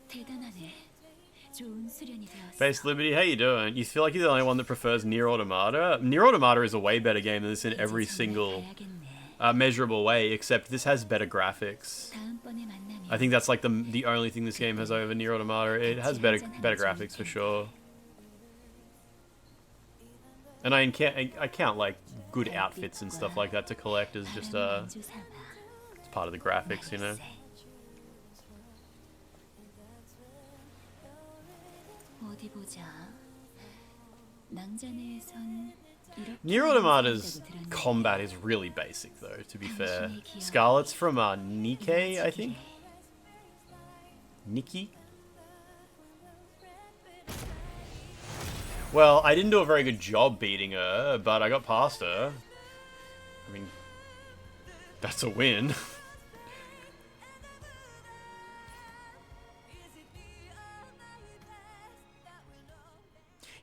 대단하네. 좋은 수련이 되었어. Face Liberty, how you doing? You feel like you're the only one that prefers Nier Automata? Nier Automata is a way better game than this in every single measurable way, except this has better graphics. I think that's like the only thing this game has over Nier Automata. It has better graphics for sure. And I count like good outfits and stuff like that to collect as just it's part of the graphics, you know. Nier Automata's combat is really basic though, to be fair. Scarlet's from NIKKE, I think. NIKKE? Well, I didn't do a very good job beating her, but I got past her. I mean, that's a win.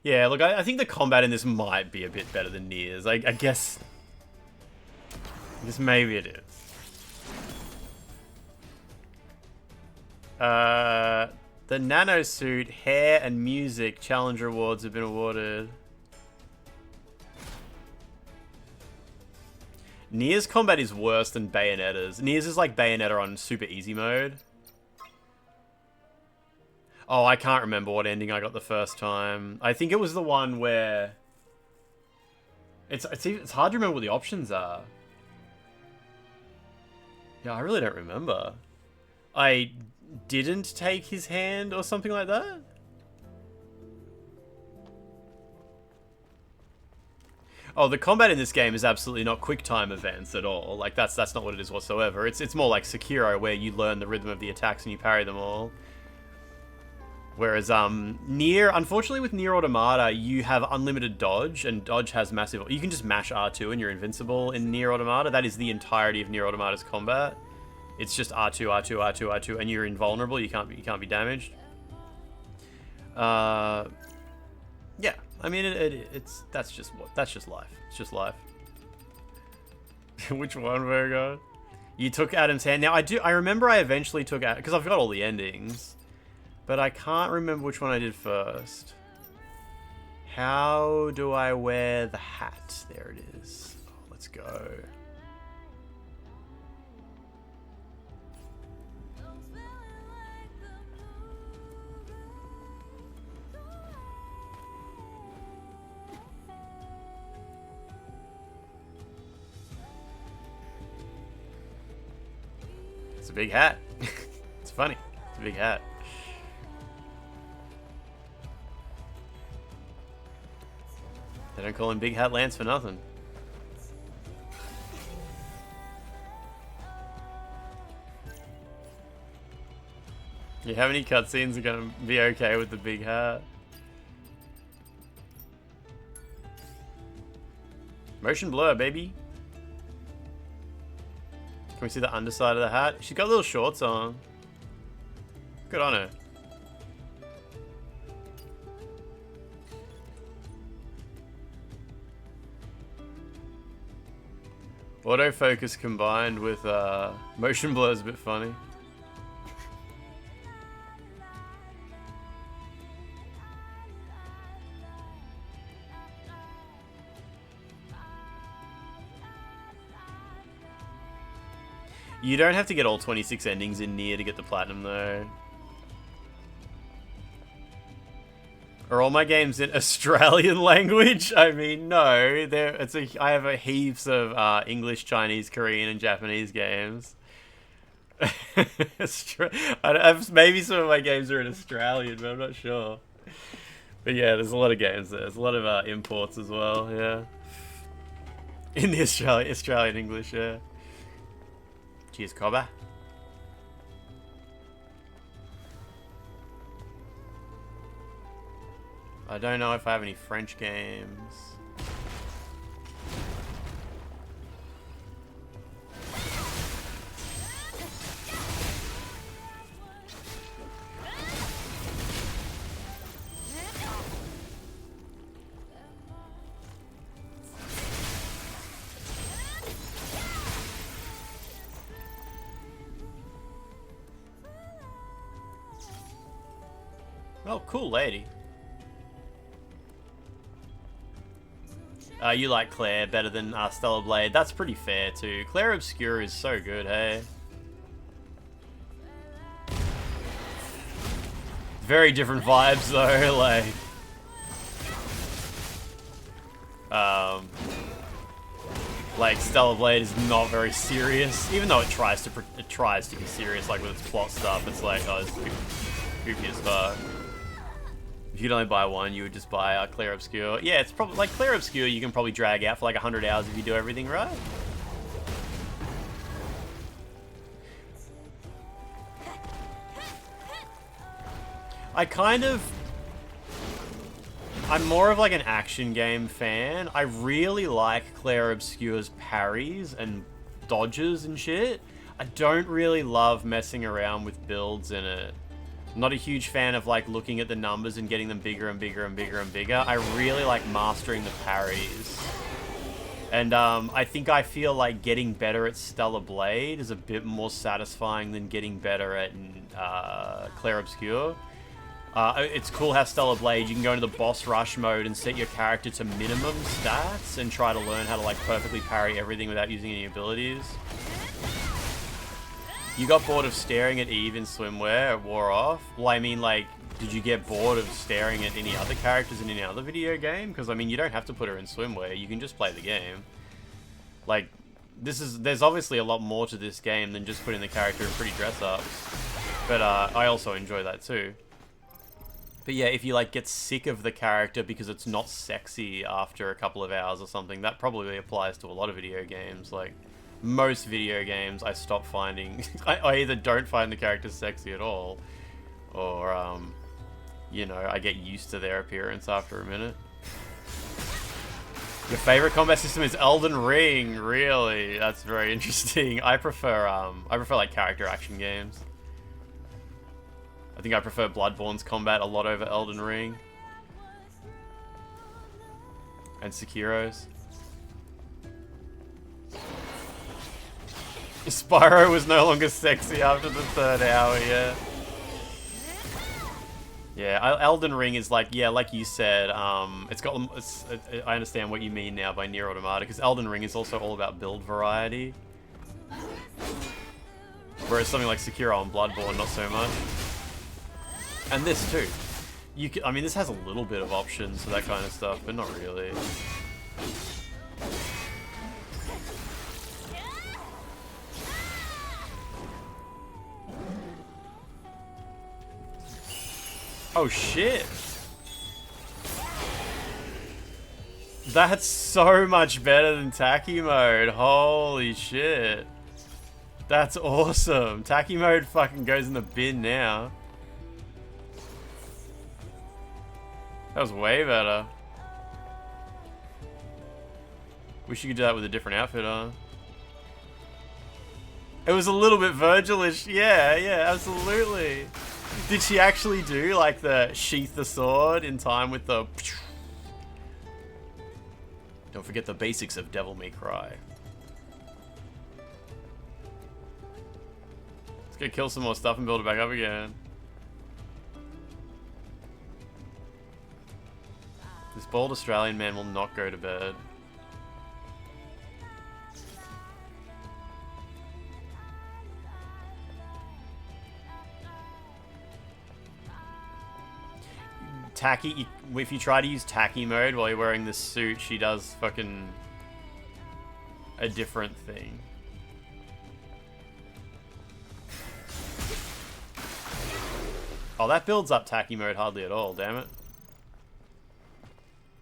Yeah, look, I think the combat in this might be a bit better than Nier's. I guess maybe it is. The Nanosuit, Hair, and Music Challenger Awards have been awarded. Nier's combat is worse than Bayonetta's. Nier's is like Bayonetta on super easy mode. Oh, I can't remember what ending I got the first time. I think it was the one where... It's hard to remember what the options are. Yeah, I really don't remember. I didn't take his hand or something like that? Oh, the combat in this game is absolutely not quick time events at all. Like, that's not what it is whatsoever. It's more like Sekiro, where you learn the rhythm of the attacks and you parry them all. Whereas, Nier, unfortunately with Nier Automata, you have unlimited dodge, and dodge has massive... You can just mash R2 and you're invincible in Nier Automata. That is the entirety of Nier Automata's combat. It's just R2, R2, R2, R2, and you're invulnerable. You can't be damaged. Yeah, I mean, that's just life. It's just life. Which one, Virgo? You took Adam's hand. Now, I remember I eventually took Adam, because I've got all the endings. But I can't remember which one I did first. How do I wear the hat? There it is. Oh, let's go. a big hat. It's funny. It's a big hat. They don't call him Big Hat Lance for nothing. Yeah, how many cutscenes are gonna be okay with the big hat? Motion blur, baby. Can we see the underside of the hat? She's got little shorts on. Good on her. Autofocus combined with motion blur is a bit funny. You don't have to get all 26 endings in NieR to get the platinum though. Are all my games in Australian language? I mean, no. I have heaps of English, Chinese, Korean, and Japanese games. Maybe some of my games are in Australian, but I'm not sure. But yeah, there's a lot of games there. There's a lot of imports as well, yeah. In the Australian English, yeah. Cheers, Cobber. I don't know if I have any French games. Oh, cool lady. You like Claire better than Stellar Blade. That's pretty fair too. Claire Obscure is so good, hey? Very different vibes though, like Stellar Blade is not very serious, even though it tries to be serious, like with its plot stuff. It's like, oh, it's goofy as fuck. If you could only buy one, you would just buy Claire Obscure. Yeah, it's probably like Claire Obscure. You can probably drag out for like 100 hours if you do everything right. I'm more of like an action game fan. I really like Claire Obscure's parries and dodges and shit. I don't really love messing around with builds in it. I'm not a huge fan of like looking at the numbers and getting them bigger and bigger and bigger and bigger. I really like mastering the parries. And I feel like getting better at Stellar Blade is a bit more satisfying than getting better at Claire Obscure. It's cool how Stellar Blade, you can go into the boss rush mode and set your character to minimum stats and try to learn how to like perfectly parry everything without using any abilities. You got bored of staring at Eve in swimwear, it wore off. Well, I mean, like, did you get bored of staring at any other characters in any other video game? Because, I mean, you don't have to put her in swimwear, you can just play the game. Like, there's obviously a lot more to this game than just putting the character in pretty dress-ups. But, I also enjoy that too. But yeah, if you, like, get sick of the character because it's not sexy after a couple of hours or something, that probably applies to a lot of video games, like... Most video games, I stop finding... I either don't find the characters sexy at all, or, you know, I get used to their appearance after a minute. Your favorite combat system is Elden Ring, really? That's very interesting. I prefer like, character action games. I think I prefer Bloodborne's combat a lot over Elden Ring. And Sekiro's. Spyro was no longer sexy after the 3rd hour, yeah. Yeah, Elden Ring is like, yeah, like you said, I understand what you mean now by NieR Automata, because Elden Ring is also all about build variety. Whereas something like Sekiro and Bloodborne, not so much. And this too. I mean, this has a little bit of options for that kind of stuff, but not really. Oh shit. That's so much better than Tacky mode. Holy shit. That's awesome. Tacky mode fucking goes in the bin now. That was way better. Wish you could do that with a different outfit on. It was a little bit Virgil-ish. Yeah, yeah, absolutely. Did she actually do like the sheath the sword in time with the... Don't forget the basics of Devil May Cry. Let's go kill some more stuff and build it back up again. This bald Australian man will not go to bed. Tacky, if you try to use Tacky mode while you're wearing this suit, she does fucking a different thing. Oh, that builds up Tacky mode hardly at all, damn it.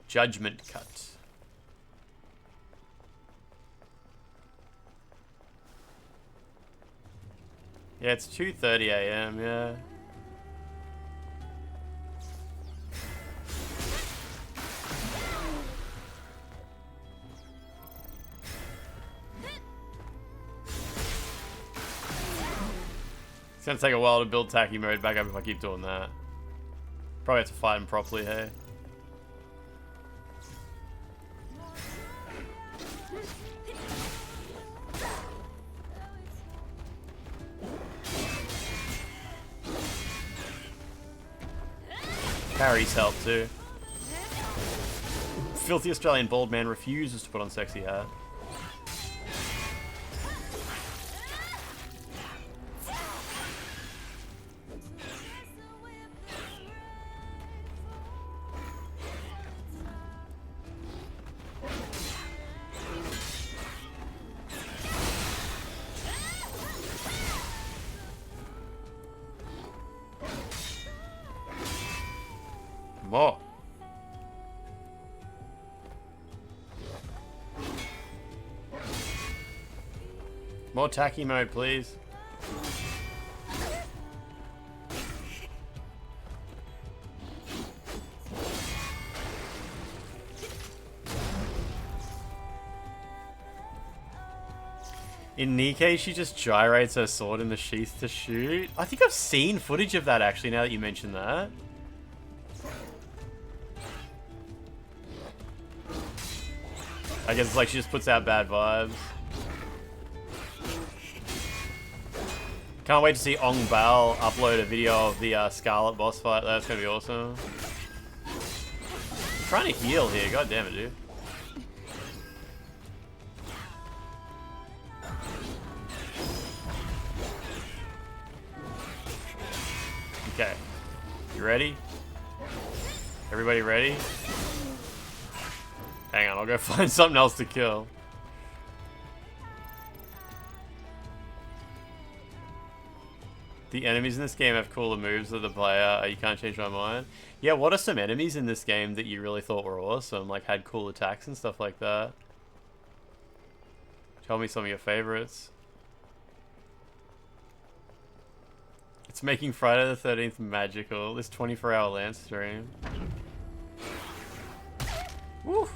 Judgment cut. Yeah, it's 2:30 AM, yeah. It's gonna take a while to build Tacky mode back up if I keep doing that. Probably have to fight him properly, hey? Parry's help too. Filthy Australian bald man refuses to put on sexy hat. More. More Tacky mode, please. In NIKKE, she just gyrates her sword in the sheath to shoot. I think I've seen footage of that actually, now that you mention that. I guess it's like she just puts out bad vibes. Can't wait to see Ong Bal upload a video of the Scarlet boss fight. That's gonna be awesome. I'm trying to heal here, god damn it, dude. Okay. You ready? Everybody ready? Hang on, I'll go find something else to kill. The enemies in this game have cooler moves than the player. You can't change my mind. Yeah, what are some enemies in this game that you really thought were awesome? Like, had cool attacks and stuff like that? Tell me some of your favorites. It's making Friday the 13th magical. This 24-hour Lance stream. Woo!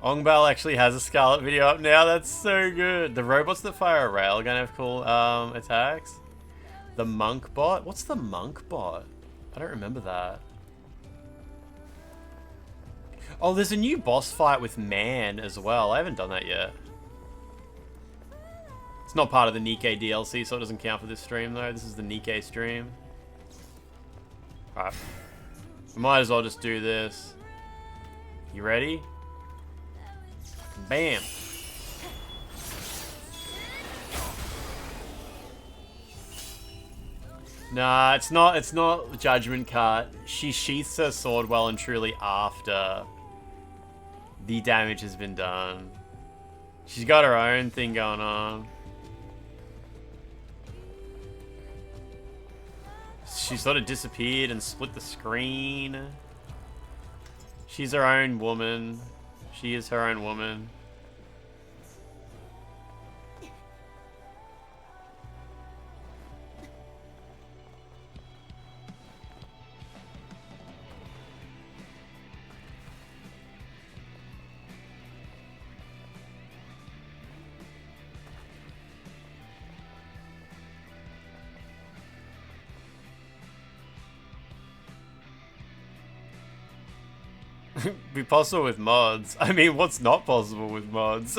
Ong Bal actually has a Scarlet video up now. That's so good. The robots that fire a railgun have cool attacks. The monk bot. What's the monk bot? I don't remember that. Oh, there's a new boss fight with Man as well. I haven't done that yet. It's not part of the NIKKE DLC, so it doesn't count for this stream though. This is the NIKKE stream. Alright. We might as well just do this. You ready? Bam. Nah, it's not Judgment Cut. She sheaths her sword well and truly after the damage has been done. She's got her own thing going on. She sort of disappeared and split the screen. She's her own woman. She is her own woman. Be possible with mods. I mean, what's not possible with mods?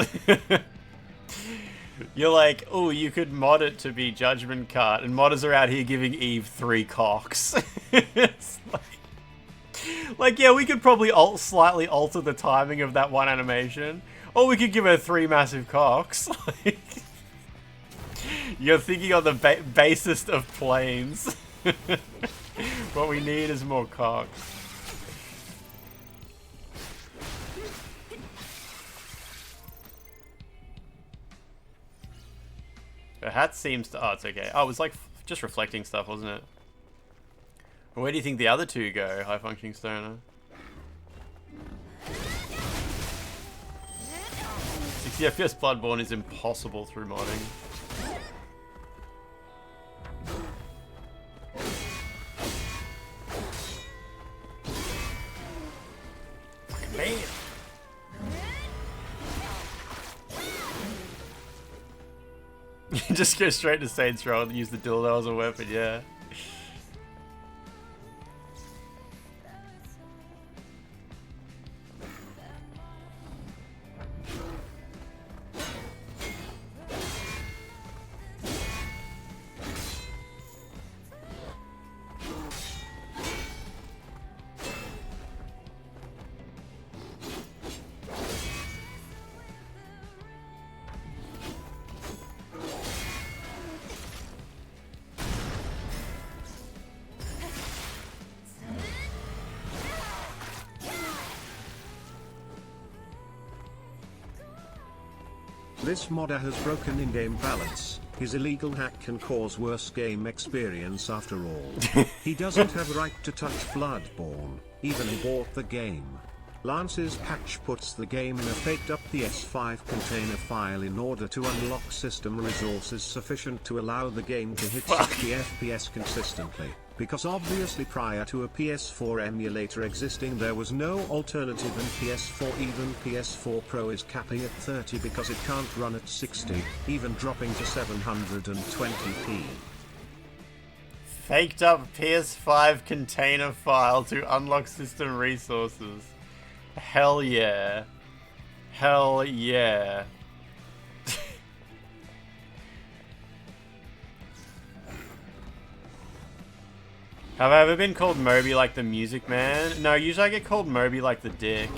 You're like, oh, you could mod it to be Judgment Cut, and modders are out here giving Eve 3 cocks. It's like, yeah, we could probably slightly alter the timing of that one animation, or we could give her 3 massive cocks. Like, you're thinking on the basest of planes. What we need is more cocks. Her hat seems to... Oh, it's okay. Oh, it was like just reflecting stuff, wasn't it? Where do you think the other two go, High Functioning Stoner? 60 FPS Bloodborne is impossible through modding. Man! Just go straight to Saints Row and use the dildo as a weapon, yeah. This modder has broken in-game balance. His illegal hack can cause worse game experience after all. He doesn't have right to touch Bloodborne, even he bought the game. Lance's patch puts the game in a faked up PS5 container file in order to unlock system resources sufficient to allow the game to hit 60 FPS consistently. Because obviously prior to a PS4 emulator existing there was no alternative and PS4 even PS4 Pro is capping at 30 because it can't run at 60, even dropping to 720p. Faked up PS5 container file to unlock system resources. Hell yeah. Hell yeah. Have I ever been called Moby like the Music Man? No, usually I get called Moby like the Dick.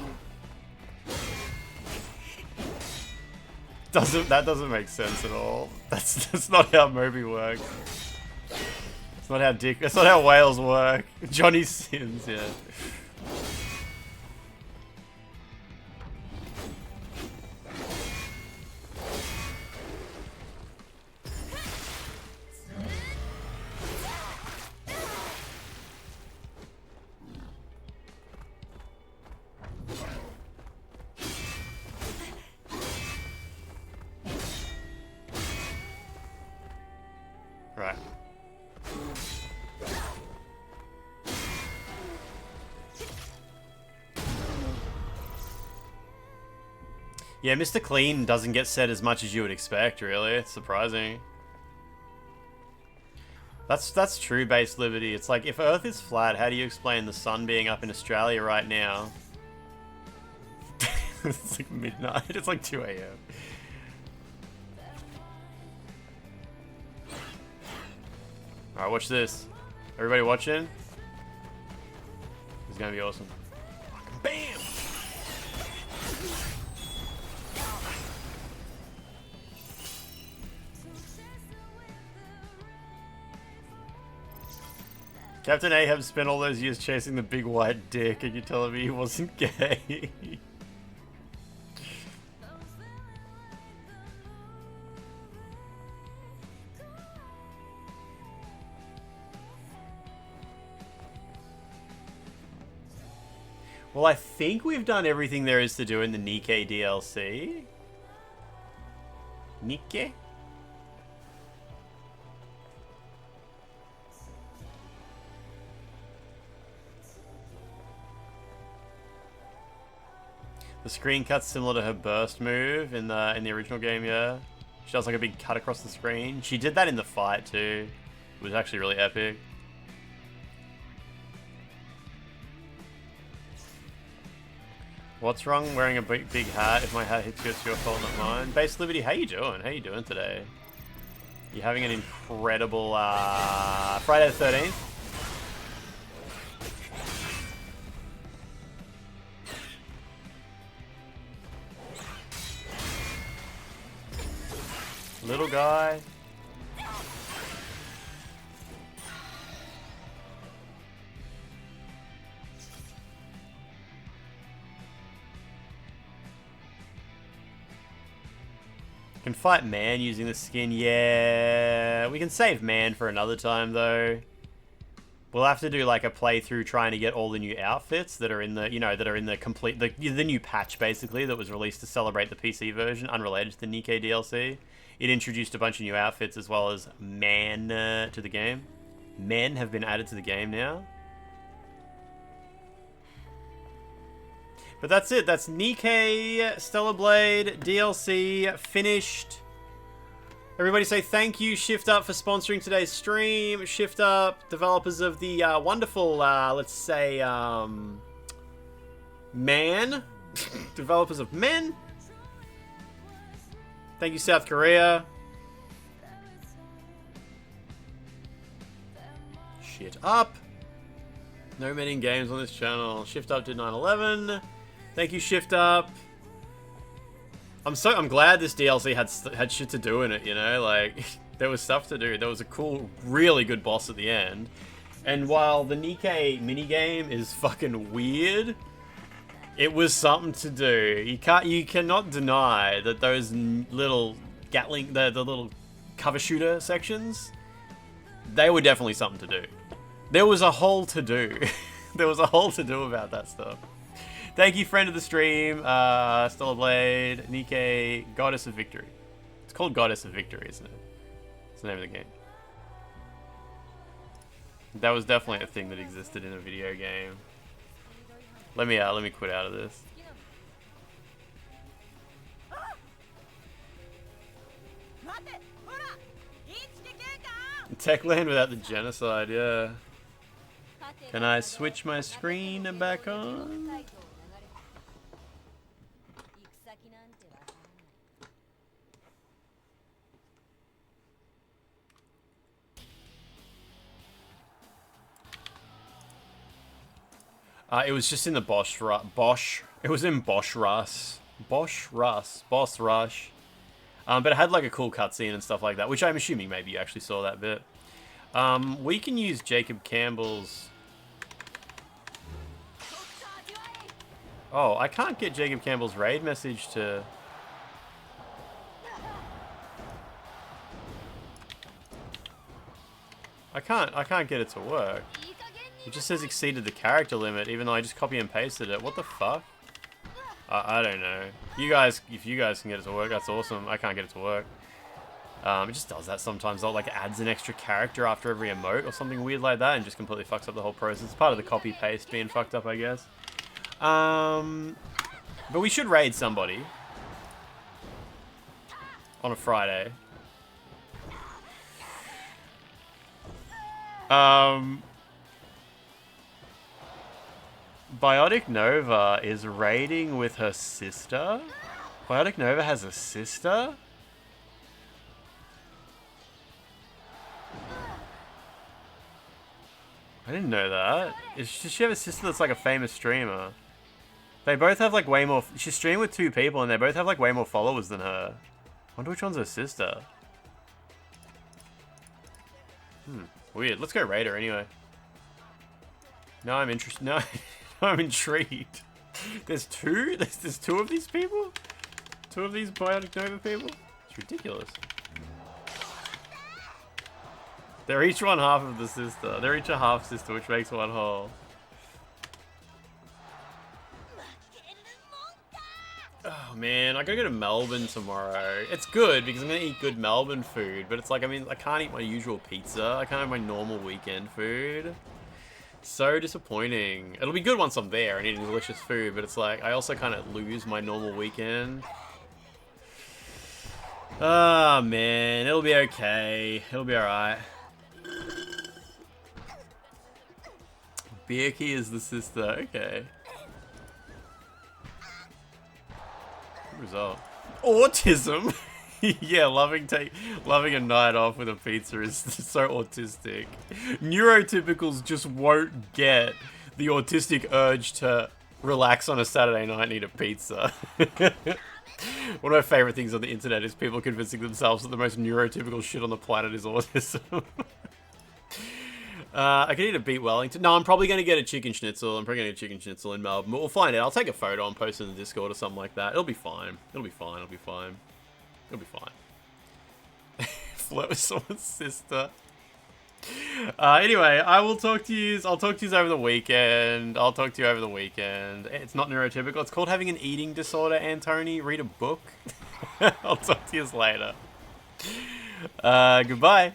That doesn't make sense at all. That's not how Moby works. It's not how that's not how whales work. Johnny Sins, yeah. Right. Yeah, Mr. Clean doesn't get said as much as you would expect, really. It's surprising. That's true base Liberty. It's like, if Earth is flat, how do you explain the sun being up in Australia right now? It's like midnight. It's like 2 AM. Alright, watch this. Everybody watching? This is gonna be awesome. BAM! Captain Ahab spent all those years chasing the big white dick, and you're telling me he wasn't gay? Well, I think we've done everything there is to do in the NIKKE DLC. NIKKE? The screen cut's similar to her burst move in the original game, yeah. She does like a big cut across the screen. She did that in the fight too. It was actually really epic. What's wrong wearing a big hat? If my hat hits you, it's your fault, not mine. Base Liberty, how you doing? How you doing today? You having an incredible Friday the 13th? Little guy. Can fight Man using the skin. Yeah, we can save Man for another time though. We'll have to do like a playthrough trying to get all the new outfits that are in the, you know, that are in the complete, the new patch basically that was released to celebrate the PC version, unrelated to the NIKKE DLC. It introduced a bunch of new outfits as well as Man to the game. Men have been added to the game now. But that's it. That's NIKKE Stellar Blade DLC finished. Everybody say thank you, Shift Up, for sponsoring today's stream. Shift Up, developers of the wonderful, let's say, Man. Developers of Men. Thank you, South Korea. Shit Up. No men games on this channel. Shift Up did 9/11. Thank you, Shift Up. I'm glad this DLC had shit to do in it, you know, like there was stuff to do. There was a cool, really good boss at the end. And while the NIKKE minigame is fucking weird, it was something to do. You cannot deny that those little Gatling, the little cover shooter sections, they were definitely something to do. There was a whole to do. There was a whole to do about that stuff. Thank you, friend of the stream, Stellar Blade, NIKKE, Goddess of Victory. It's called Goddess of Victory, isn't it? It's the name of the game. That was definitely a thing that existed in a video game. Let me quit out of this. Techland without the genocide, yeah. Can I switch my screen back on? It was just in the Boss Rush. But it had like a cool cutscene and stuff like that, which I'm assuming maybe you actually saw that bit. We can use Jacob Campbell's... Oh, I can't get Jacob Campbell's raid message to... I can't get it to work. It just says exceeded the character limit, even though I just copy and pasted it. What the fuck? I don't know. You guys, if you guys can get it to work, that's awesome. I can't get it to work. It just does that sometimes. It like adds an extra character after every emote or something weird like that and just completely fucks up the whole process. It's part of the copy paste being fucked up, I guess. But we should raid somebody on a Friday. Biotic Nova is raiding with her sister? Biotic Nova has a sister? I didn't know that. Does she have a sister that's like a famous streamer? They both have like way more... She streamed with 2 people and they both have like way more followers than her. I wonder which one's her sister. Weird. Let's go raid her anyway. Now I'm interested. No, I'm intrigued. There's two? There's two of these people? Two of these Bionic Nova people? It's ridiculous. They're each one half of the sister. They're each a half sister, which makes one whole. Oh man, I gotta go to Melbourne tomorrow. It's good because I'm gonna eat good Melbourne food, but it's like, I mean, I can't eat my usual pizza. I can't have my normal weekend food. So disappointing. It'll be good once I'm there and eating delicious food, but it's like, I also kind of lose my normal weekend. Ah, man, it'll be okay. It'll be alright. Bearkey is the sister, okay. Good result. Autism? Yeah, loving a night off with a pizza is so autistic. Neurotypicals just won't get the autistic urge to relax on a Saturday night and eat a pizza. One of my favorite things on the internet is people convincing themselves that the most neurotypical shit on the planet is autism. I can eat a beef Wellington. No, I'm probably going to get a chicken schnitzel. I'm probably going to get a chicken schnitzel in Melbourne. But we'll find out. I'll take a photo and post it in the Discord or something like that. It'll be fine. It'll be fine. It'll be fine. It'll be fine. Flirt with someone's sister. Anyway, I will talk to you. I'll talk to you over the weekend. I'll talk to you over the weekend. It's not neurotypical. It's called having an eating disorder, Antony. Read a book. I'll talk to you later. Goodbye.